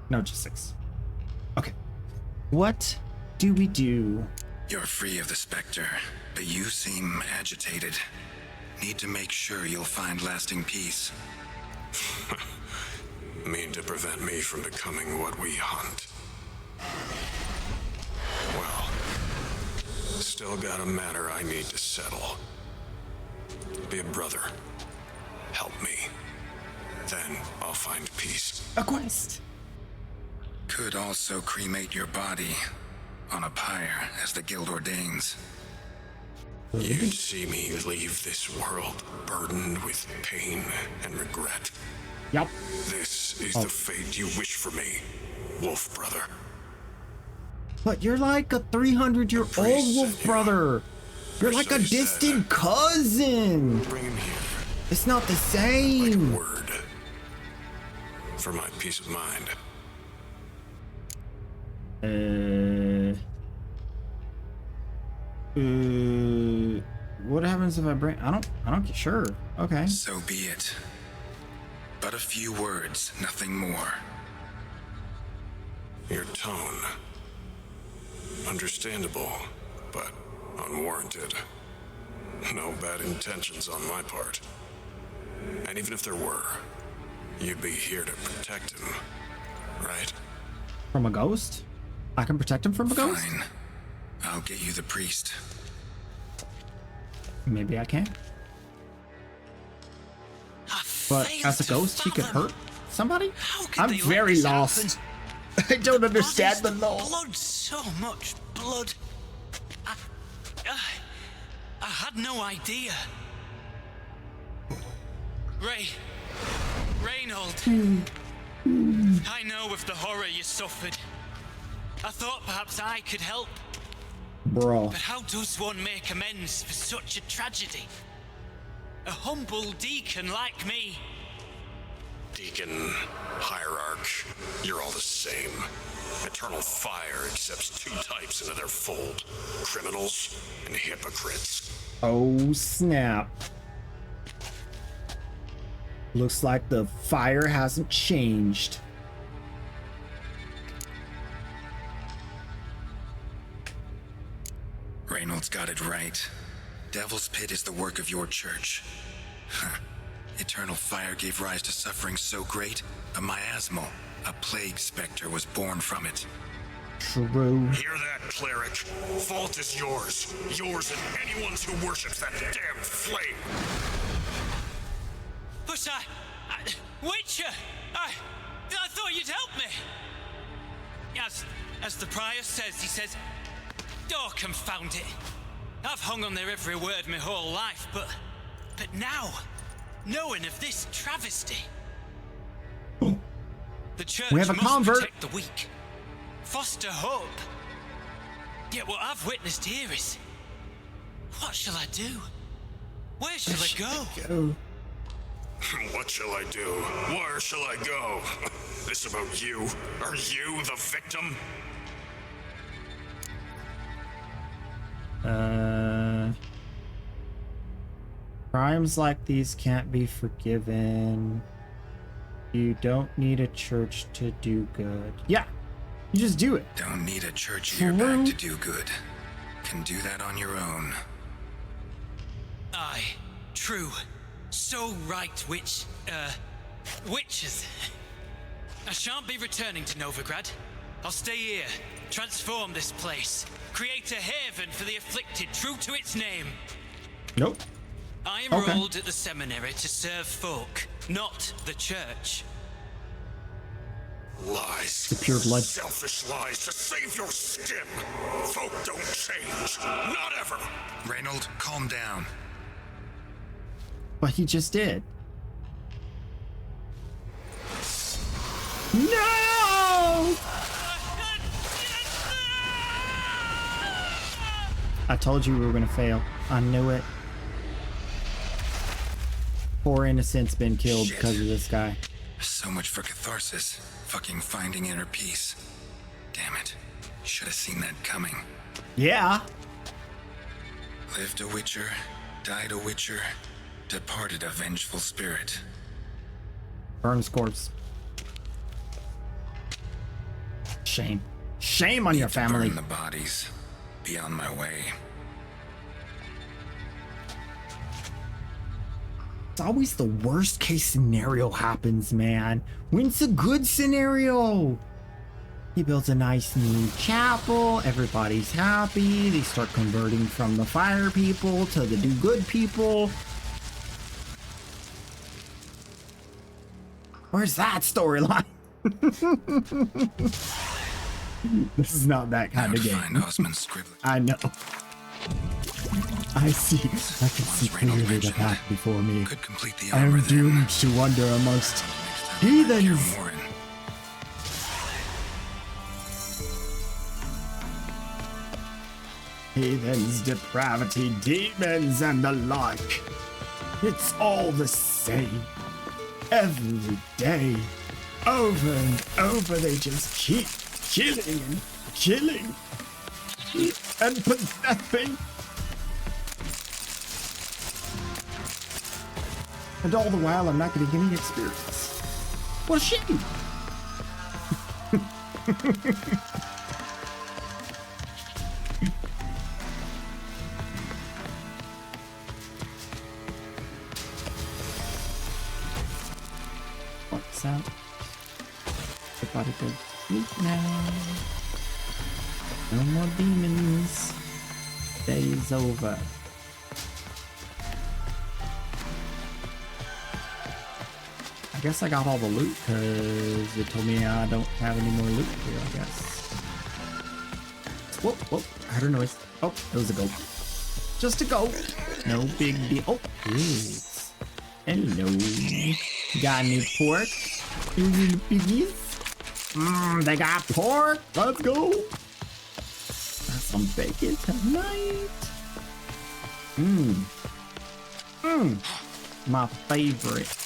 Speaker 1: No, just 6. Okay. What do we do?
Speaker 2: You're free of the Spectre, but you seem agitated. Need to make sure you'll find lasting peace.
Speaker 13: Mean to prevent me from becoming what we hunt. Well, still got a matter I need to settle. Be a brother. Help me. Then I'll find peace.
Speaker 1: A quest.
Speaker 2: Could also cremate your body on a pyre as the guild ordains.
Speaker 13: You'd see me leave this world burdened with pain and regret.
Speaker 1: Yep.
Speaker 13: This is the fate you wish for me, Wolf Brother.
Speaker 1: But you're like a 300-year-old wolf brother. You're like a distant cousin.
Speaker 13: Bring him here.
Speaker 1: It's not the same.
Speaker 13: Like a word. For my peace of mind.
Speaker 1: What happens if I bring? I don't get sure. Okay.
Speaker 11: So be it. But a few words, nothing more.
Speaker 13: Your tone. Understandable, but unwarranted. No bad intentions on my part. And even if there were, you'd be here to protect him, right?
Speaker 1: From a ghost? I can protect him from a ghost?
Speaker 11: Fine. I'll get you the priest.
Speaker 1: Maybe I can. But as a ghost, he could hurt somebody? I'm very lost. I don't understand the law.
Speaker 10: Blood, so much blood. I had no idea. Reynold. I know of the horror you suffered. I thought perhaps I could help.
Speaker 1: Bro.
Speaker 10: But how does one make amends for such a tragedy? A humble deacon like me.
Speaker 13: Deacon, hierarch, you're all the same. Eternal fire accepts two types into their fold. Criminals and hypocrites.
Speaker 1: Oh, snap. Looks like the fire hasn't changed.
Speaker 11: Reynolds got it right. Devil's Pit is the work of your church. Eternal fire gave rise to suffering so great, a miasmal, a plague specter was born from it.
Speaker 1: True.
Speaker 13: Hear that, cleric? Fault is yours. Yours and anyone's who worships that damn flame.
Speaker 10: But Witcher! I thought you'd help me! As the prior says, he says, oh, confound it. I've hung on their every word my whole life, but now, knowing of this travesty, the church
Speaker 1: we have a
Speaker 10: must
Speaker 1: convert.
Speaker 10: protect the weak, foster hope. Yet what I've witnessed here is, what shall I do? Where shall I go?
Speaker 13: What shall I do? Where shall I go? This about you? Are you the victim?
Speaker 1: Crimes like these can't be forgiven. You don't need a church to do good. Yeah, you just do it.
Speaker 11: Don't need a church in your back to do good. Can do that on your own.
Speaker 10: Aye, true. So right, witches. I shan't be returning to Novigrad. I'll stay here, transform this place, create a haven for the afflicted, true to its name.
Speaker 1: Nope.
Speaker 10: I enrolled at the seminary to serve folk, not the church.
Speaker 13: Lies.
Speaker 1: The pure blood.
Speaker 13: Selfish lies to save your skin. Folk don't change. Not ever.
Speaker 11: Reynold, calm down.
Speaker 1: But he just did. No! I told you we were gonna fail. I knew it. Poor innocent's been killed because of this guy.
Speaker 11: So much for catharsis. Fucking finding inner peace. Damn it. Should have seen that coming.
Speaker 1: Yeah.
Speaker 11: Lived a witcher, died a witcher, departed a vengeful spirit.
Speaker 1: Burns corpse. Shame. Shame on your family.
Speaker 11: Burn the bodies. Be on my way.
Speaker 1: It's always the worst case scenario happens, man. When's the good scenario? He builds a nice new chapel. Everybody's happy. They start converting from the fire people to the do good people. Where's that storyline? This is not that kind of game.
Speaker 11: Find Osmond Scribbler.
Speaker 1: I know. I see. I can see clearly the path before me.
Speaker 11: Could complete the
Speaker 1: I am
Speaker 11: armor then.
Speaker 1: doomed to wander amongst heathens.
Speaker 11: More in.
Speaker 1: Heathens, depravity, demons, and the like. It's all the same. Every day. Over and over, they just keep killing and killing. And possessing. And all the while, I'm not getting any experience. What a shame. What's up? The body goes sleep now. No more demons. Day's over. I guess I got all the loot because it told me I don't have any more loot here, I guess. Whoop, whoop. I heard a noise. Oh, it was a goat. Just a goat. No big deal. Oh, yes. Hello. Got any pork? You little piggies? They got pork. Let's go. Got some bacon tonight. My favorite.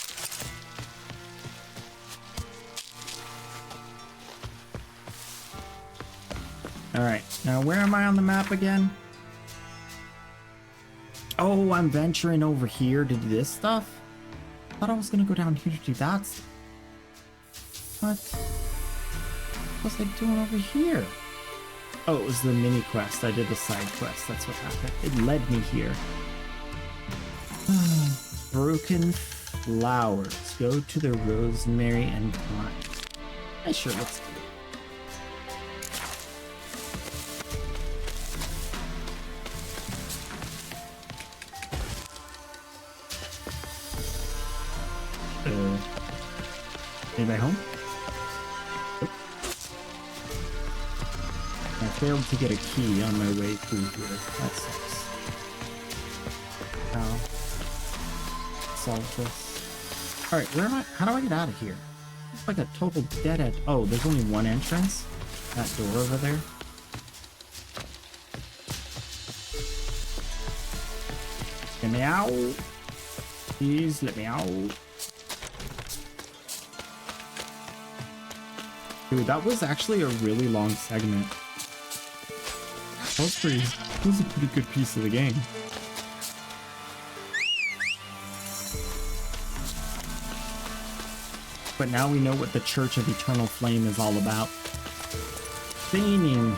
Speaker 1: Alright, now where am I on the map again? Oh, I'm venturing over here to do this stuff? I thought I was gonna go down here to do that stuff. What was I doing over here? Oh, it was the mini quest. I did the side quest. That's what happened. It led me here. Broken flowers. Go to the rosemary and pine. Yeah, sure, let's do it. Anybody home? Nope. I failed to get a key on my way through here. That sucks. How? Solve this. Alright, where am I? How do I get out of here? It's like a total dead end. Oh, there's only one entrance? That door over there? Let me out. Please let me out. Dude, that was actually a really long segment. That was a pretty good piece of the game. But now we know what the Church of Eternal Flame is all about. Feigning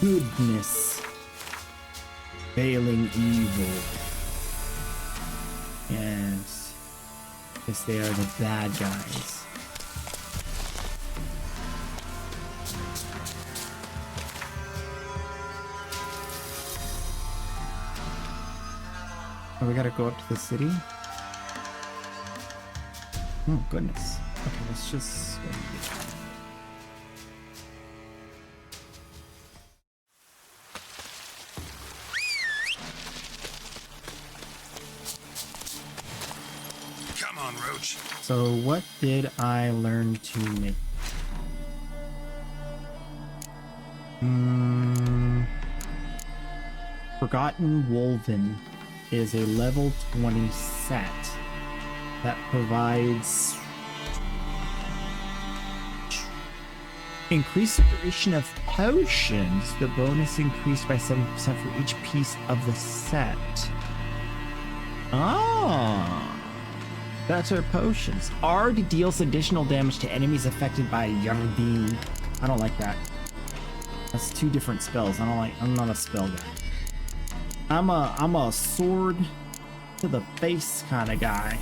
Speaker 1: goodness, veiling evil. Yes. Yes, they are the bad guys. Oh, we gotta go up to the city? Oh, goodness. Okay, let's just go here.
Speaker 11: Come on, Roach.
Speaker 1: So, what did I learn to make? Forgotten Wolven is a level 20 set that provides increased duration of potions. The bonus increased by 7% for each piece of the set. Ah, better potions. Ard deals additional damage to enemies affected by Yardim. I don't like that. That's two different spells. I'm not a spell guy. I'm a sword to the face kind of guy.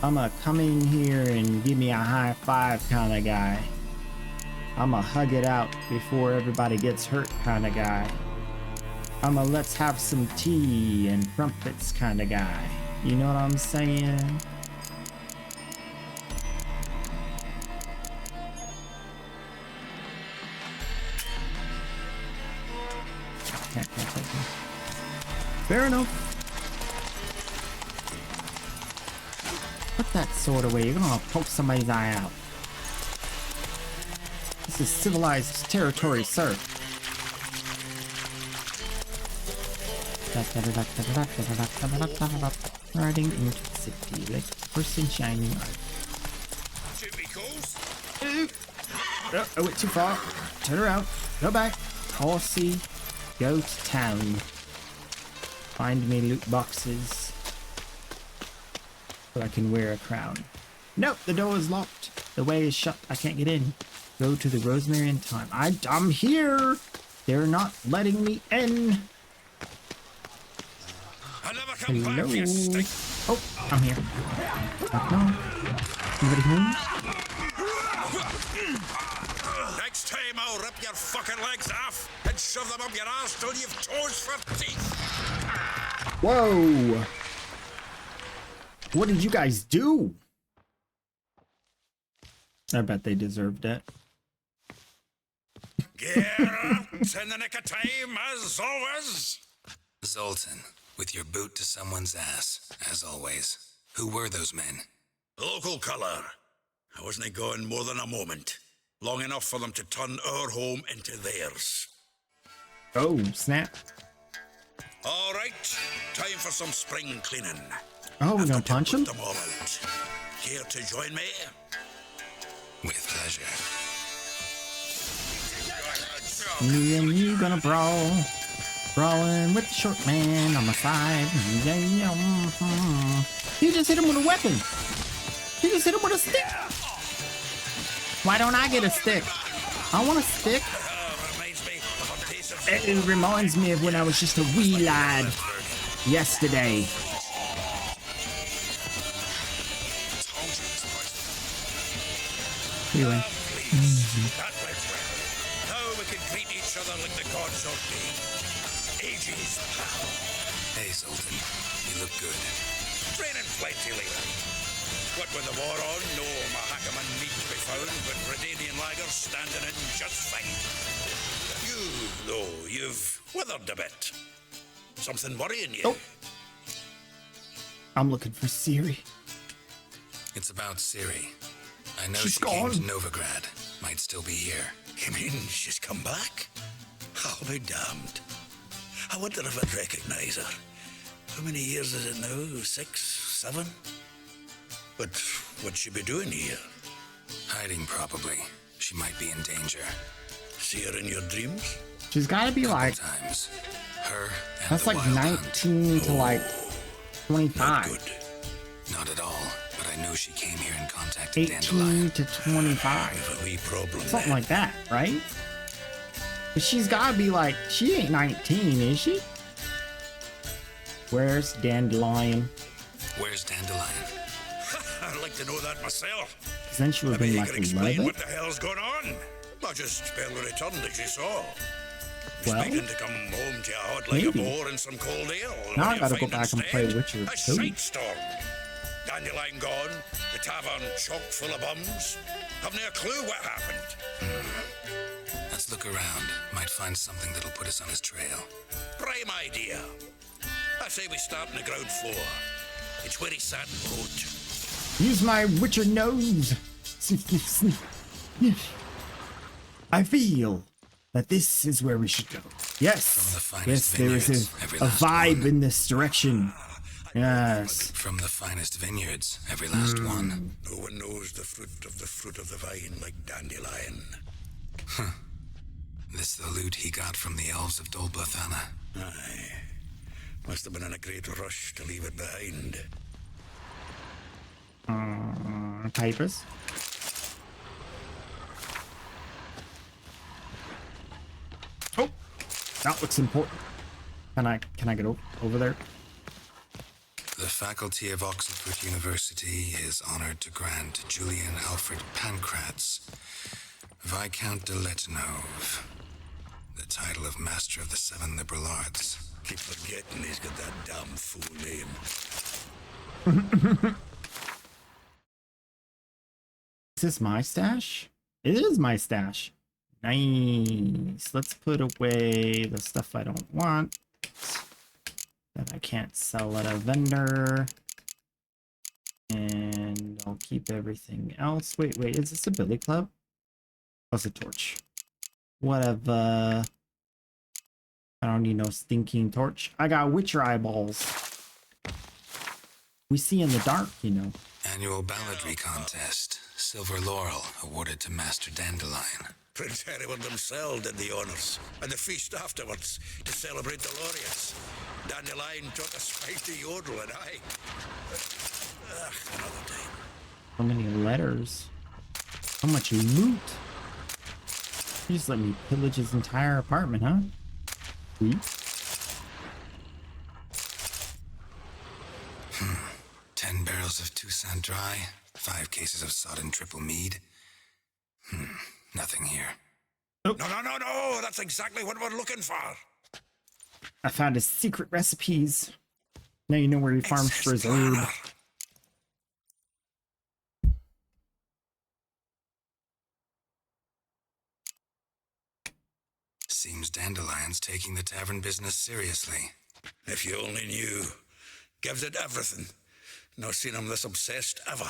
Speaker 1: I'm a come in here and give me a high five kind of guy. I'm a hug it out before everybody gets hurt kind of guy. I'm a let's have some tea and crumpets kind of guy. You know what I'm saying? Fair enough. Put that sword away. You're gonna poke somebody's eye out. This is civilized territory, sir. Riding into the city like a person shining art. Oh, I went too far. Turn around. Go back. Horsey. Go to town. Find me loot boxes. So I can wear a crown. Nope, the door is locked. The way is shut. I can't get in. Go to the Rosemary and Thyme. I'm here. They're not letting me in. Hello. Oh, I'm here. No. Anybody home?
Speaker 14: Next time I'll rip your fucking legs off and shove them up your ass till you've toes for teeth.
Speaker 1: Whoa. What did you guys do? I bet they deserved it.
Speaker 14: Geralt, in the nick of time, as always.
Speaker 11: Zoltan, with your boot to someone's ass, as always. Who were those men?
Speaker 14: Local colour. I wasn't gone more than a moment. Long enough for them to turn our home into theirs.
Speaker 1: Oh, snap.
Speaker 14: All right, time for some spring cleaning.
Speaker 1: Oh, we're gonna punch him?
Speaker 14: Them all out. Here to join me?
Speaker 11: With pleasure.
Speaker 1: Me and you gonna brawl. Brawling with the short man on my side. He just hit him with a weapon. He just hit him with a stick. Why don't I get a stick? I want a stick. It reminds me of when I was just a wee lad yesterday. Anyway.
Speaker 14: Now we can greet each other like the gods ordained. Ages, pal.
Speaker 11: Hey, Zoltan. You look good.
Speaker 14: Training plenty later. What with the war on, no Mahakaman meat to be found, but Redanian lagers standing in just fine. You, though, you've withered a bit. Something worrying you?
Speaker 1: Oh. I'm looking for Ciri.
Speaker 11: It's about Ciri. I know
Speaker 1: She's
Speaker 11: she
Speaker 1: gone.
Speaker 11: came to Novigrad. Might still be here.
Speaker 14: You mean she's come back? I'll be damned. I wonder if I'd recognize her. How many years is it now? 6, 7? But what'd she be doing here?
Speaker 11: Hiding, probably. She might be in danger.
Speaker 14: See her in your dreams?
Speaker 1: She's gotta be like...
Speaker 11: Times. Her and
Speaker 1: That's
Speaker 11: the
Speaker 1: like
Speaker 11: Wild
Speaker 1: 19 to like 25.
Speaker 11: Not at all, but I know she came here and contacted
Speaker 1: 18
Speaker 11: Dandelion.
Speaker 1: to 25.
Speaker 14: A wee problem.
Speaker 1: Something like that, right? But she's gotta be like... She ain't 19, is she? Where's Dandelion?
Speaker 11: Where's Dandelion?
Speaker 14: I'd like to know that myself.
Speaker 1: Because then she would have
Speaker 14: Maybe
Speaker 1: been
Speaker 14: you
Speaker 1: like
Speaker 14: could explain
Speaker 1: 11.
Speaker 14: what the hell's going on. Not just barely returned as you saw.
Speaker 1: Well,
Speaker 14: Expecting to come home to a hot like a
Speaker 1: maybe.
Speaker 14: boar and some cold ale.
Speaker 1: Now
Speaker 14: What
Speaker 1: I
Speaker 14: you
Speaker 1: gotta go
Speaker 14: find
Speaker 1: back and play
Speaker 14: instead?
Speaker 1: Witcher
Speaker 14: A
Speaker 1: 2.
Speaker 14: shite storm. Dandelion gone, the tavern chock full of bums. Haven't a clue what happened.
Speaker 11: Let's look around. Might find something that'll put us on his trail.
Speaker 14: Prime idea. I say we start on the ground floor. It's where he sat and wrote.
Speaker 1: Use my Witcher nose. I feel that this is where we should go. Yes. Yes, there is a vibe in this direction. Yes.
Speaker 11: From the finest vineyards, every last one.
Speaker 14: No one knows the fruit of the vine like Dandelion.
Speaker 11: Huh. This the loot he got from the elves of Dol Blathanna.
Speaker 14: Aye. Must have been in a great rush to leave it behind.
Speaker 1: Papers. Oh, that looks important. Can I get over there?
Speaker 11: The faculty of Oxford University is honored to grant Julian Alfred Pancratz, Viscount de Letenhove, the title of Master of the Seven Liberal Arts.
Speaker 14: Keep forgetting he's got that damn fool name.
Speaker 1: Is this my stash? It is my stash. Nice. Let's put away the stuff I don't want. that I can't sell at a vendor. And I'll keep everything else. Wait, is this a billy club? Oh, it's a torch. Whatever. I don't need no stinking torch. I got witcher eyeballs. We see in the dark, you know.
Speaker 11: Annual balladry contest. Silver laurel awarded to Master Dandelion.
Speaker 14: Prince Hereward himself did the honours, and the feast afterwards to celebrate the laureates. Dandelion took a spicy yodel, and I... another time.
Speaker 1: So many letters. How much loot? You just let me pillage his entire apartment, huh? Sweet.
Speaker 11: 10 barrels of Toussaint Dry, 5 cases of sodden triple mead. Nothing here.
Speaker 14: No, that's exactly what we're looking for.
Speaker 1: I found his secret recipes. Now you know where he farms for his herb.
Speaker 11: Seems Dandelion's taking the tavern business seriously.
Speaker 14: If you only knew. Gives it everything. Not seen him this obsessed ever.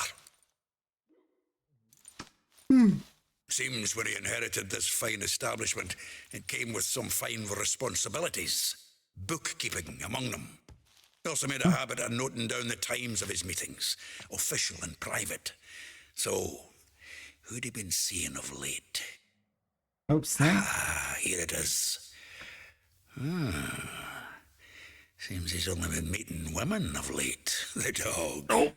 Speaker 14: Seems when he inherited this fine establishment, it came with some fine responsibilities. Bookkeeping among them. He also made a habit of noting down the times of his meetings, official and private. So, who'd he been seeing of late?
Speaker 1: Oh, snap.
Speaker 14: Here it is. Seems he's only been meeting women of late. The dog.
Speaker 1: Oh.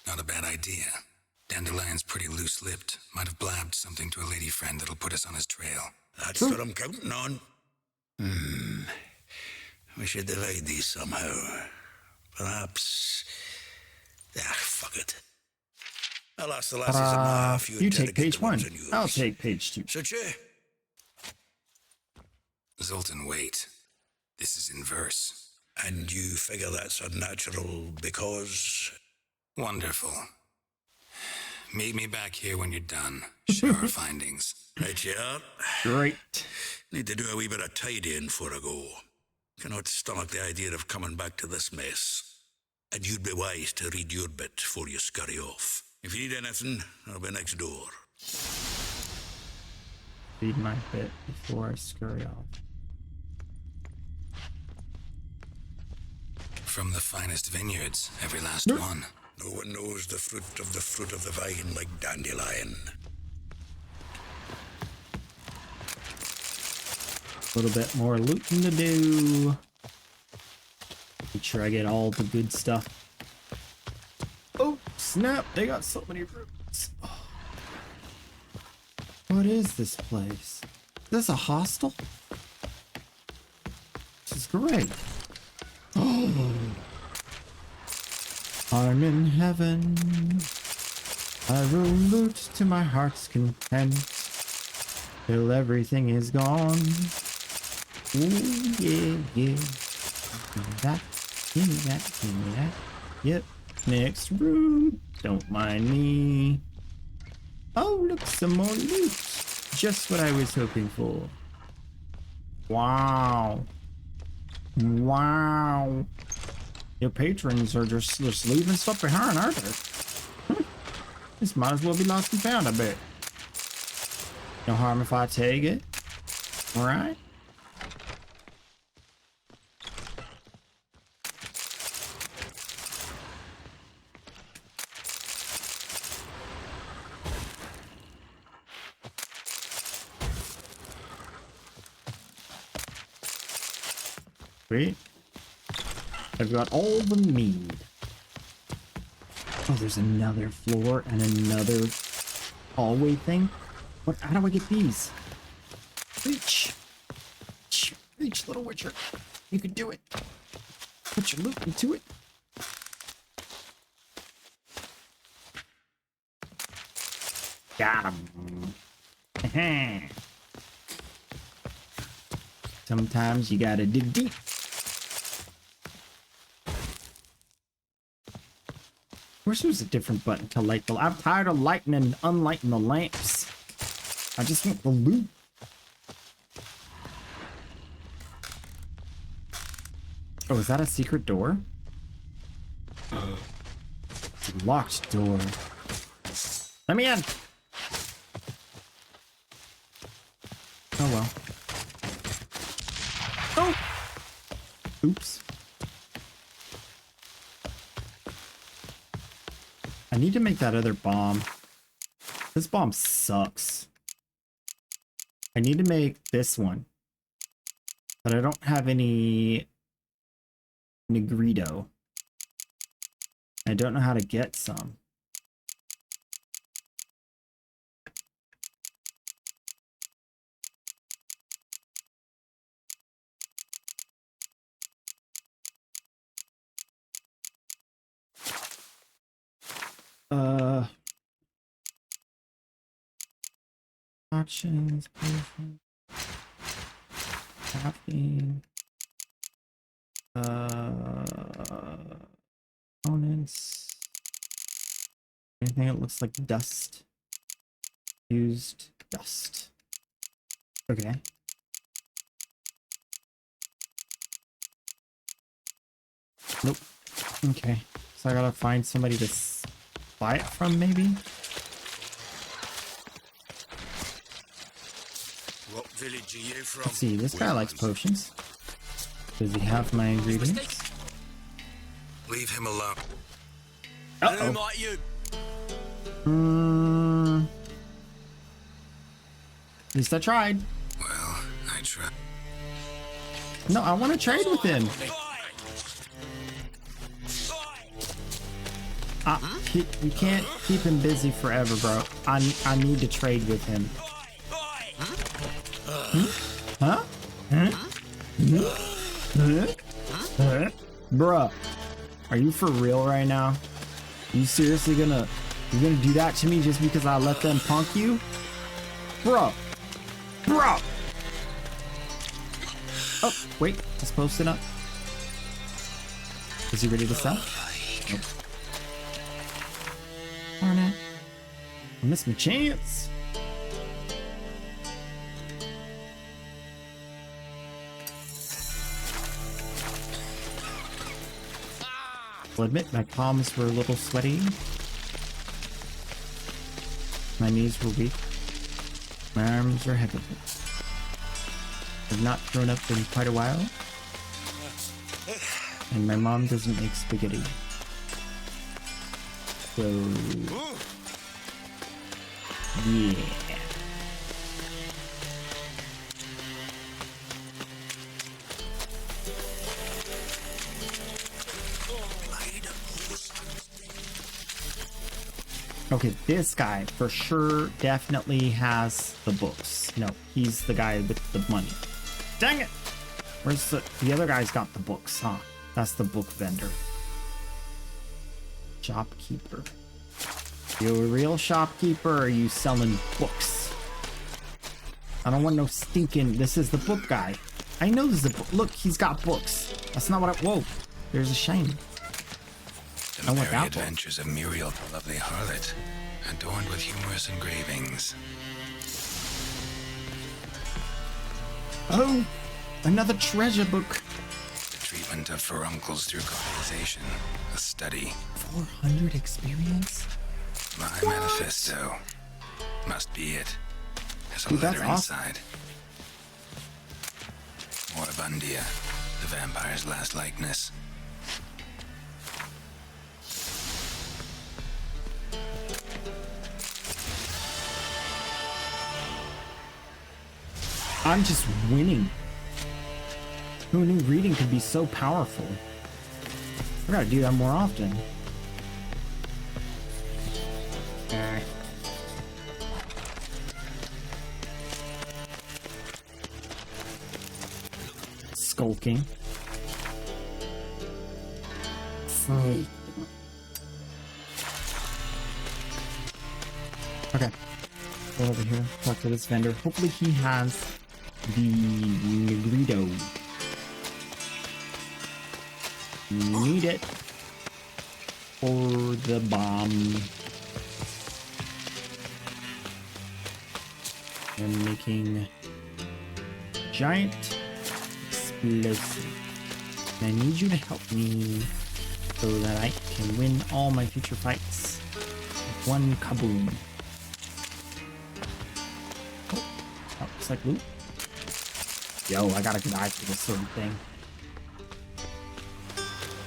Speaker 11: Not a bad idea. Dandelion's pretty loose-lipped. Might have blabbed something to a lady friend that'll put us on his trail.
Speaker 14: That's what I'm counting on. We should divide these somehow. Perhaps... fuck it. I'll ask the lassies in half.
Speaker 1: You take page 1. I'll take page 2.
Speaker 14: Such a...
Speaker 11: Zoltan, wait. This is in verse.
Speaker 14: And you figure that's unnatural because...
Speaker 11: Wonderful. Meet me back here when you're done. Share our findings.
Speaker 14: Right you are.
Speaker 1: Great.
Speaker 14: Need to do a wee bit of tidying before I go. Cannot stomach the idea of coming back to this mess. And you'd be wise to read your bit before you scurry off. If you need anything, I'll be next door.
Speaker 1: Read my bit before I scurry off.
Speaker 11: From the finest vineyards, every last one.
Speaker 14: No one knows the fruit of the vine like Dandelion.
Speaker 1: A little bit more looting to do. Make sure I get all the good stuff. Oh, snap. They got so many roots. Oh. What is this place? Is this a hostel? This is great. Oh. I'm in heaven. I will loot to my heart's content till everything is gone. Ooh, yeah. Give me that, give me that, give me that. Yep. Next room. Don't mind me. Oh, look, some more loot. Just what I was hoping for. Wow. Wow. Your patrons are just leaving stuff behind, aren't they? This might as well be lost and found, I bet. No harm if I take it. Alright. Sweet. I've got all the mead. Oh, there's another floor and another hallway thing. What? How do I get these? Reach. Reach, little witcher. You can do it. Put your loot into it. Got him. Sometimes you gotta dig deep. course there's a different button to light the... I'm tired of lighting and unlighting the lamps. I just want the loot. Oh, is that a secret door? It's a locked door. Let me in! Oh well. Oh! Oops. I need to make that other bomb. This bomb sucks. I need to make this one. But I don't have any Negrito. I don't know how to get some. Options, crafting, components, anything that looks like dust, used dust. Okay. Nope. Okay, so I gotta find somebody to buy it from, maybe.
Speaker 14: What village are you from?
Speaker 1: Let's see, this guy likes potions. Does he have my ingredients?
Speaker 11: Leave him alone.
Speaker 10: Who might you?
Speaker 1: At least I tried.
Speaker 11: Well, I tried.
Speaker 1: No, I want to trade with him. You can't keep him busy forever, bro. I need to trade with him. Huh? Bruh, are you for real right now? You seriously gonna do that to me just because I let them punk you? Bro. Oh, wait, it's posted up. Is he ready to sell? Nope. Darn it. I missed my chance. I'll admit my palms were a little sweaty. My knees were weak. My arms are heavy. I've not grown up in quite a while. And my mom doesn't make spaghetti. So... yeah. Okay, this guy for sure definitely has the books. No, he's the guy with the money. Dang it! Where's the other guy's got the books, huh? That's the book vendor. Shopkeeper. You a real shopkeeper or are you selling books? I don't want no stinking... This is the book guy. I know this is the book. Look, he's got books. That's not what I... Whoa. There's a shame.
Speaker 11: The merry adventures of Muriel, the lovely harlot, adorned with humorous engravings.
Speaker 1: Oh, another treasure book.
Speaker 11: The treatment of furuncles through colonization, a study.
Speaker 1: 400 experience?
Speaker 11: My manifesto. Must be it. There's a
Speaker 1: Dude,
Speaker 11: letter
Speaker 1: that's awesome.
Speaker 11: inside. Moribundia, the vampire's last likeness.
Speaker 1: I'm just winning. Who knew reading could be so powerful? I gotta do that more often. Skulking. Snake. Okay. Go over here. Talk to this vendor. Hopefully he has the Negrito. Need it. for the bomb. I'm making giant explosive. And I need you to help me so that I can win all my future fights with one kaboom. Oh, that looks like loot. Yo, I got a good eye for this sort of thing.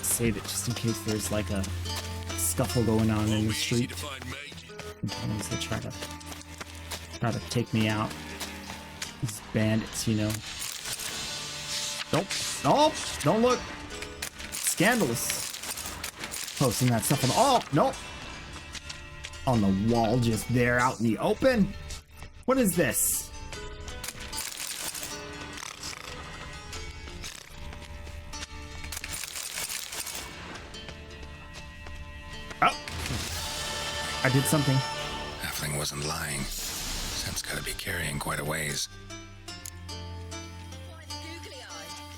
Speaker 1: Save it just in case there's like a scuffle going on in the street. Sometimes they try to take me out. These bandits, you know. Nope. Nope. Don't look. Scandalous. Posting that stuff on the... Oh, nope. On the wall just there out in the open. What is this? Oh. I did something.
Speaker 11: Halfling wasn't lying. Sam's gotta be carrying quite a ways.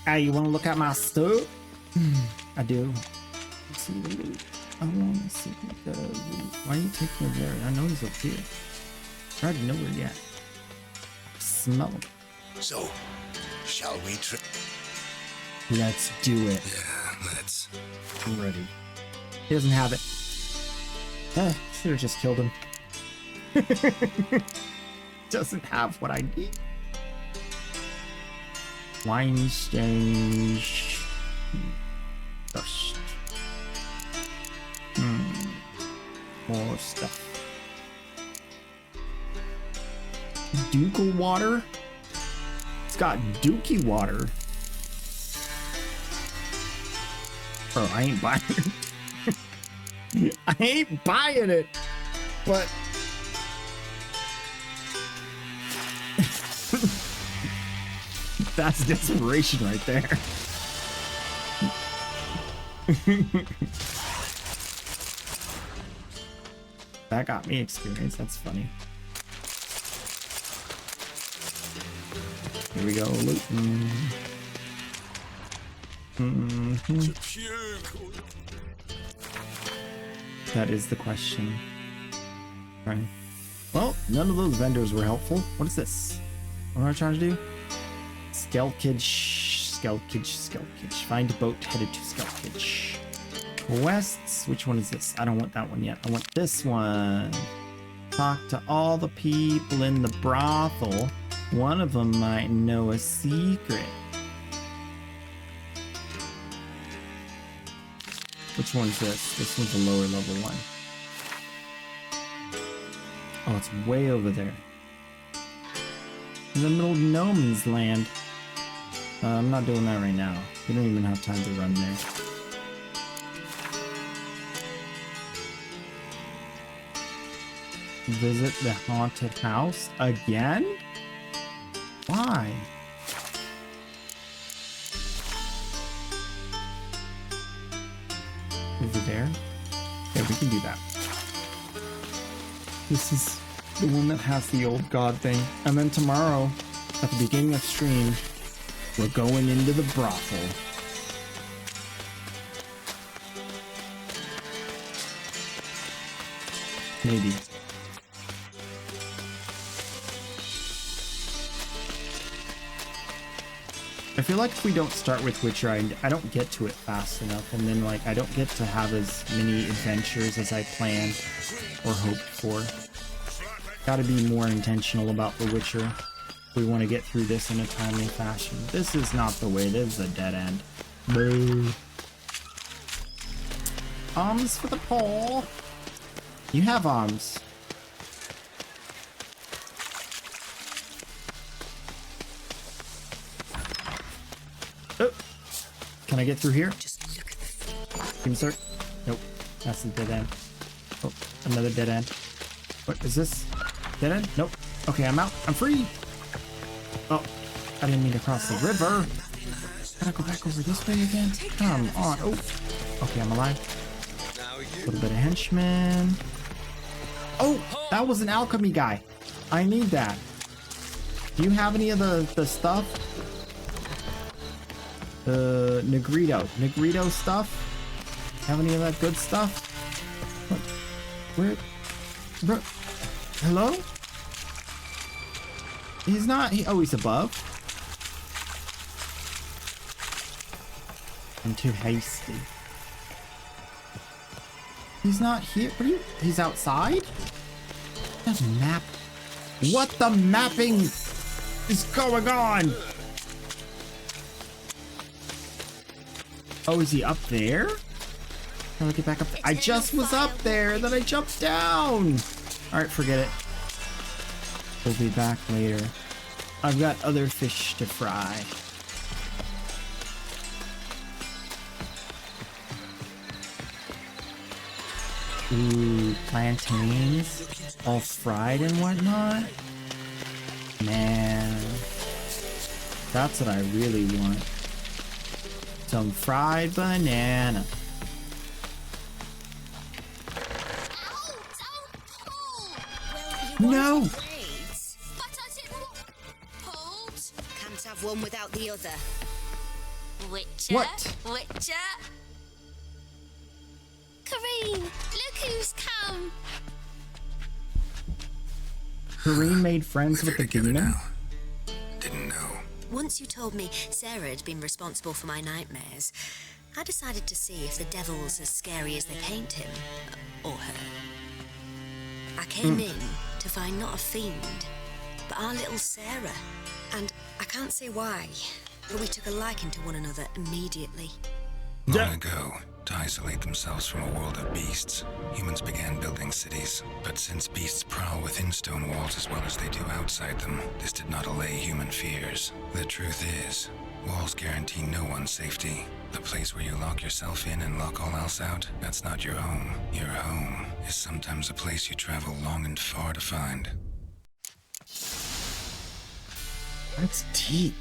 Speaker 1: Hey, you wanna look at my stuff? I do. Let's see the loot. I wanna see the loot. Why are you taking me there? I know he's up here. I already know where you're at. Smell him.
Speaker 5: So, shall we try?
Speaker 1: Let's do it.
Speaker 11: Yeah, let's.
Speaker 1: I'm ready. He doesn't have it. Should have just killed him. Doesn't have what I need. Wine exchange. Dust. More stuff. Ducal water? It's got dookie water. Bro, I ain't buying it. I ain't buying it. But that's desperation right there. That got me experience. That's funny. Here we go. Looting. That is the question. Right. Well, none of those vendors were helpful. What is this? What am I trying to do? Skelkage. Find a boat headed to Skelkage. Quests. Which one is this? I don't want that one yet. I want this one. Talk to all the people in the brothel. One of them might know a secret. Which one's this? This one's a lower level one. Oh, it's way over there. In the middle of no man's land. I'm not doing that right now. We don't even have time to run there. Visit the haunted house again? Why? Over there? Yeah, we can do that. This is the one that has the old god thing. And then tomorrow, at the beginning of stream, we're going into the brothel. Maybe. I feel like if we don't start with Witcher, I don't get to it fast enough, and then like I don't get to have as many adventures as I planned or hoped for. Gotta be more intentional about The Witcher if we want to get through this in a timely fashion. This is not the way, this is a dead end. Boo. Arms for the poor. You have arms. Oh. Can I get through here? Can you start? Nope. That's a dead end. Oh, another dead end. What is this? Dead end? Nope. Okay, I'm out. I'm free. Oh, I didn't mean to cross the river. Gotta go back over this way again. Come on. Oh. Okay, I'm alive. A little bit of henchman. Oh, that was an alchemy guy. I need that. Do you have any of the stuff? The Negrito stuff? Have any of that good stuff? Where? Bro, hello? He's not. Oh, he's above. I'm too hasty. He's not here. What are you? He's outside? That map. What the mapping is going on? Oh, is he up there? How do I get back up there? I just was up there, then I jumped down. All right, forget it. We'll be back later. I've got other fish to fry. Ooh, plantains, all fried and whatnot. Man, that's what I really want. Some fried banana. No!
Speaker 9: Can't have one without the other.
Speaker 7: Witcher?
Speaker 1: What?
Speaker 7: Witcher? Kareem, look who's come.
Speaker 1: Kareem made friends with the demon?
Speaker 11: Didn't know.
Speaker 15: Once you told me Sarah had been responsible for my nightmares, I decided to see if the devil's as scary as they paint him. Or her. I came in to find not a fiend, but our little Sarah. And I can't say why, but we took a liking to one another immediately.
Speaker 11: Long ago, to isolate themselves from a world of beasts, humans began building cities. But since beasts prowl within stone walls as well as they do outside them, this did not allay human fears. The truth is, walls guarantee no one's safety. The place where you lock yourself in and lock all else out, that's not your home. Your home is sometimes a place you travel long and far to find.
Speaker 1: That's deep.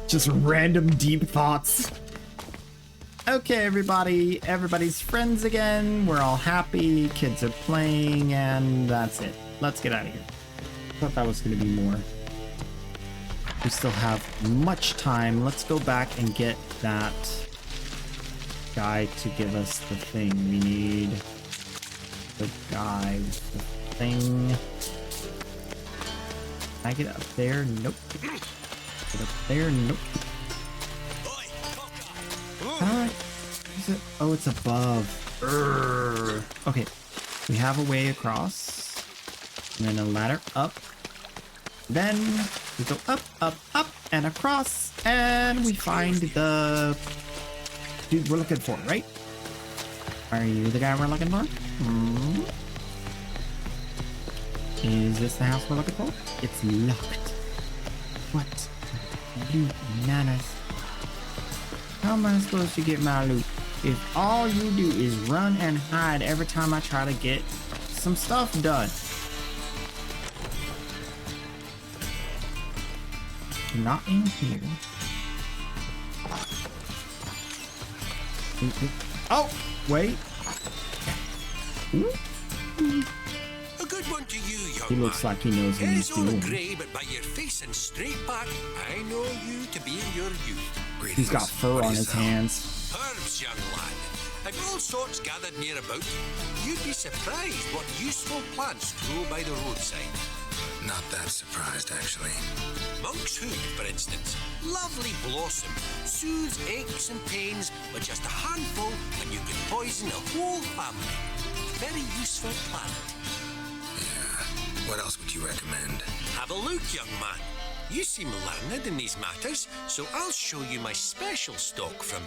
Speaker 1: Just random deep thoughts. Okay, everybody. Everybody's friends again. We're all happy. Kids are playing, and that's it. Let's get out of here. I thought that was going to be more. We still have much time. Let's go back and get that guy to give us the thing. We need the guy with the thing. Can I get up there? Nope. Get up there? Nope. Alright. Is it? Oh, it's above. Urgh. Okay. We have a way across. And then a ladder up. Then we go up, up, up, and across. And we find the dude we're looking for, right? Are you the guy we're looking for? Hmm. Is this the house we're looking for? It's locked. What? Loot bananas. How am I supposed to get my loot if all you do is run and hide every time I try to get some stuff done? Not in here. Oh, wait.
Speaker 14: A good one to you, young
Speaker 1: He looks like he knows what he's
Speaker 14: Hair's all
Speaker 1: doing.
Speaker 14: grey, but by your face and straight back, I know you to be in your youth.
Speaker 1: He's got fur on his hands.
Speaker 14: Herbs, young lad, and all sorts gathered near about. You'd be surprised what useful plants grow by the roadside.
Speaker 11: Not that surprised, actually.
Speaker 14: Monk's hood, for instance, lovely blossom, soothes aches and pains with just a handful, and you could poison the whole family. Very useful plant.
Speaker 11: Yeah. What else would you recommend?
Speaker 14: Have a look, young man. You seem learned in these matters, so I'll show you my special stock from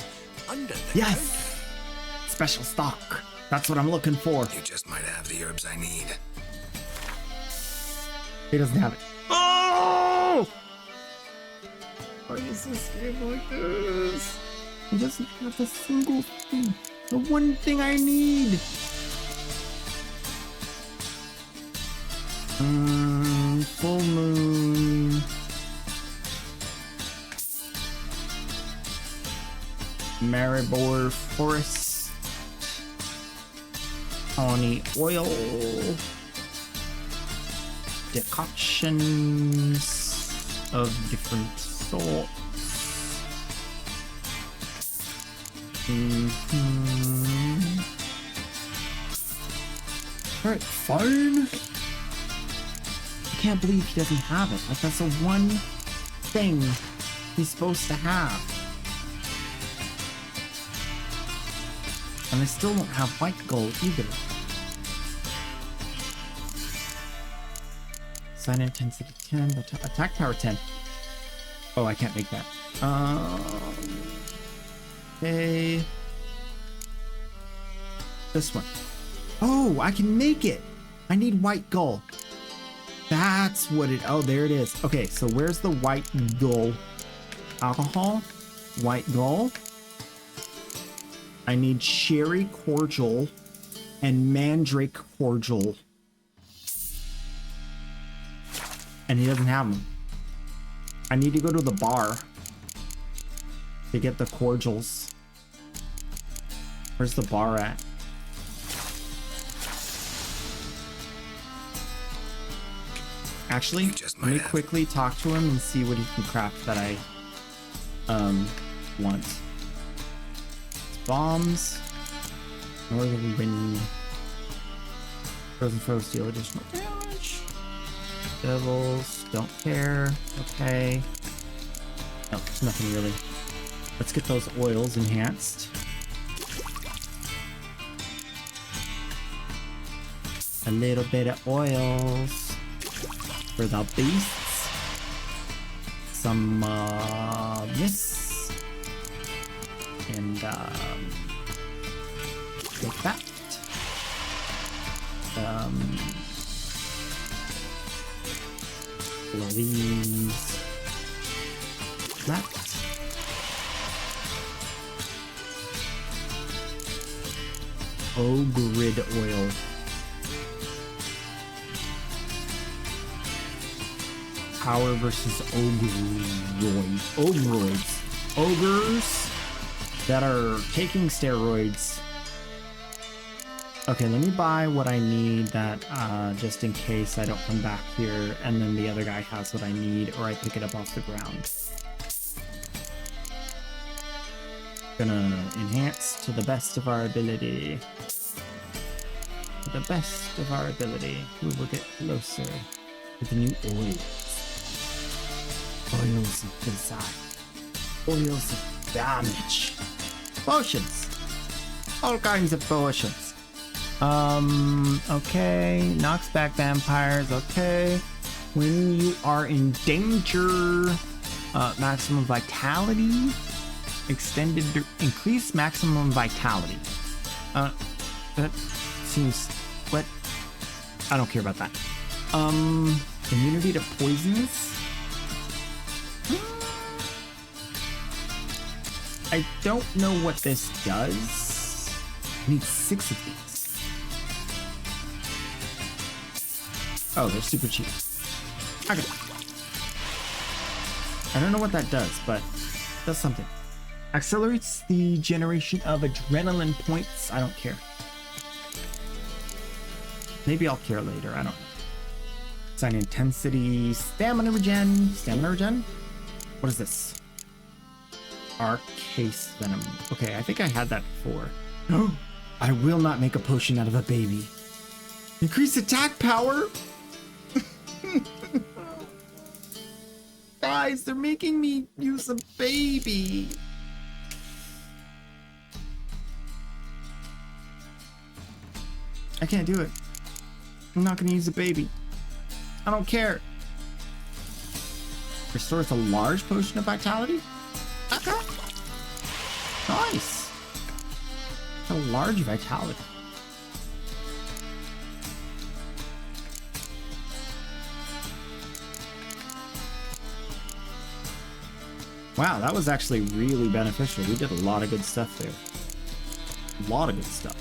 Speaker 14: under the
Speaker 1: Yes!
Speaker 14: counter.
Speaker 1: Special stock. That's what I'm looking for.
Speaker 11: You just might have the herbs I need.
Speaker 1: He doesn't have it. Oh! Why is this game like this? He doesn't have a single thing. The one thing I need. Full moon. Maribor Forest. Honey oil. Decoctions of different sorts. Alright, fine. I can't believe he doesn't have it. Like, that's the one thing he's supposed to have. And I still don't have white gold either. Sign intensity 10, attack power 10. Oh, I can't make that. Okay. This one. Oh, I can make it. I need white gold. That's what it, oh, there it is. Okay, so where's the white gold? Alcohol, white gold. I need sherry cordial and mandrake cordial. And he doesn't have them. I need to go to the bar to get the cordials. Where's the bar at? Actually, let me quickly talk to him and see what he can craft that I want. Bombs, northern wind, frozen foe, steal additional damage. Devils, don't care. Okay. No, there's nothing really. Let's get those oils enhanced. A little bit of oils for the beasts. Some this. And like that. These. That. Grid oil. Power versus ogroids. Ogres that are taking steroids. Okay, let me buy what I need that just in case I don't come back here and then the other guy has what I need or I pick it up off the ground. Gonna enhance to the best of our ability. To the best of our ability. We will get closer to the new oils. Oils of desire. Oils of damage. Potions. All kinds of potions. Okay. Knocks back vampires. Okay. When you are in danger, maximum vitality. Extended, increase maximum vitality. That seems, what? I don't care about that. Immunity to poisons. I don't know what this does. I need 6 of these. Oh, they're super cheap. Okay. I don't know what that does, but it does something. Accelerates the generation of adrenaline points. I don't care. Maybe I'll care later. I don't know. Sign intensity. Stamina regen. Stamina regen? What is this? Arcase venom. Okay, I think I had that before. No, I will not make a potion out of a baby. Increase attack power? Guys, they're making me use a baby. I can't do it. I'm not gonna use a baby. I don't care. Restores a large potion of vitality? Okay. Nice. A large vitality. Wow, that was actually really beneficial. We did a lot of good stuff there. A lot of good stuff.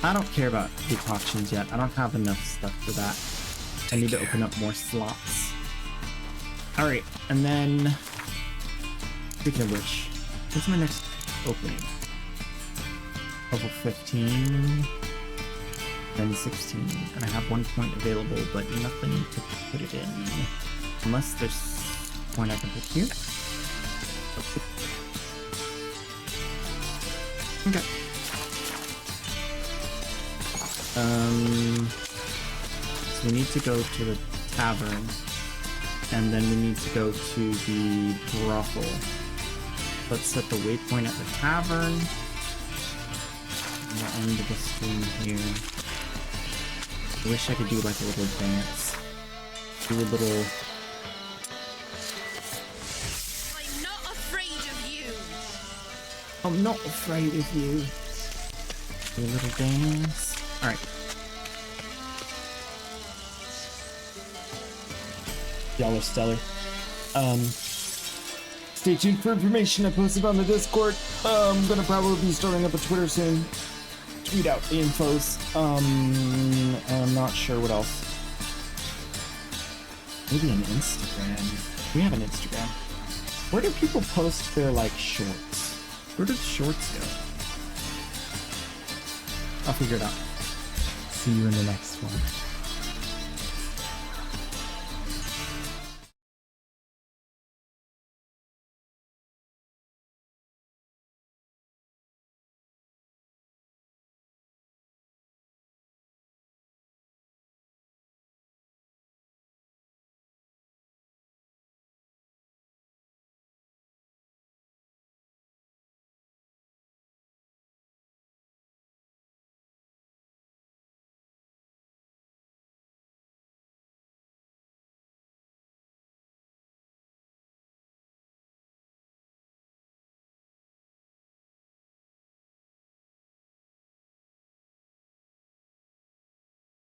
Speaker 1: I don't care about decoctions yet. I don't have enough stuff for that. I need to open up more slots. Alright, and then... Speaking of which, what's my next opening? Level 15, then 16, and I have 1 point available, but nothing to put it in. Unless there's a point I can put here. Okay. So we need to go to the tavern, and then we need to go to the brothel. Let's set the waypoint at the tavern. And we'll end the stream here. I wish I could do like a little dance. Do a little.
Speaker 7: I'm not afraid of you.
Speaker 1: I'm not afraid of you. Do a little dance. All right. Y'all are stellar. Stay tuned for information I posted on the Discord. I'm gonna probably be starting up a Twitter soon. Tweet out the infos. And I'm not sure what else. Maybe an Instagram. We have an Instagram. Where do people post their like shorts? Where did shorts go? I'll figure it out. See you in the next one.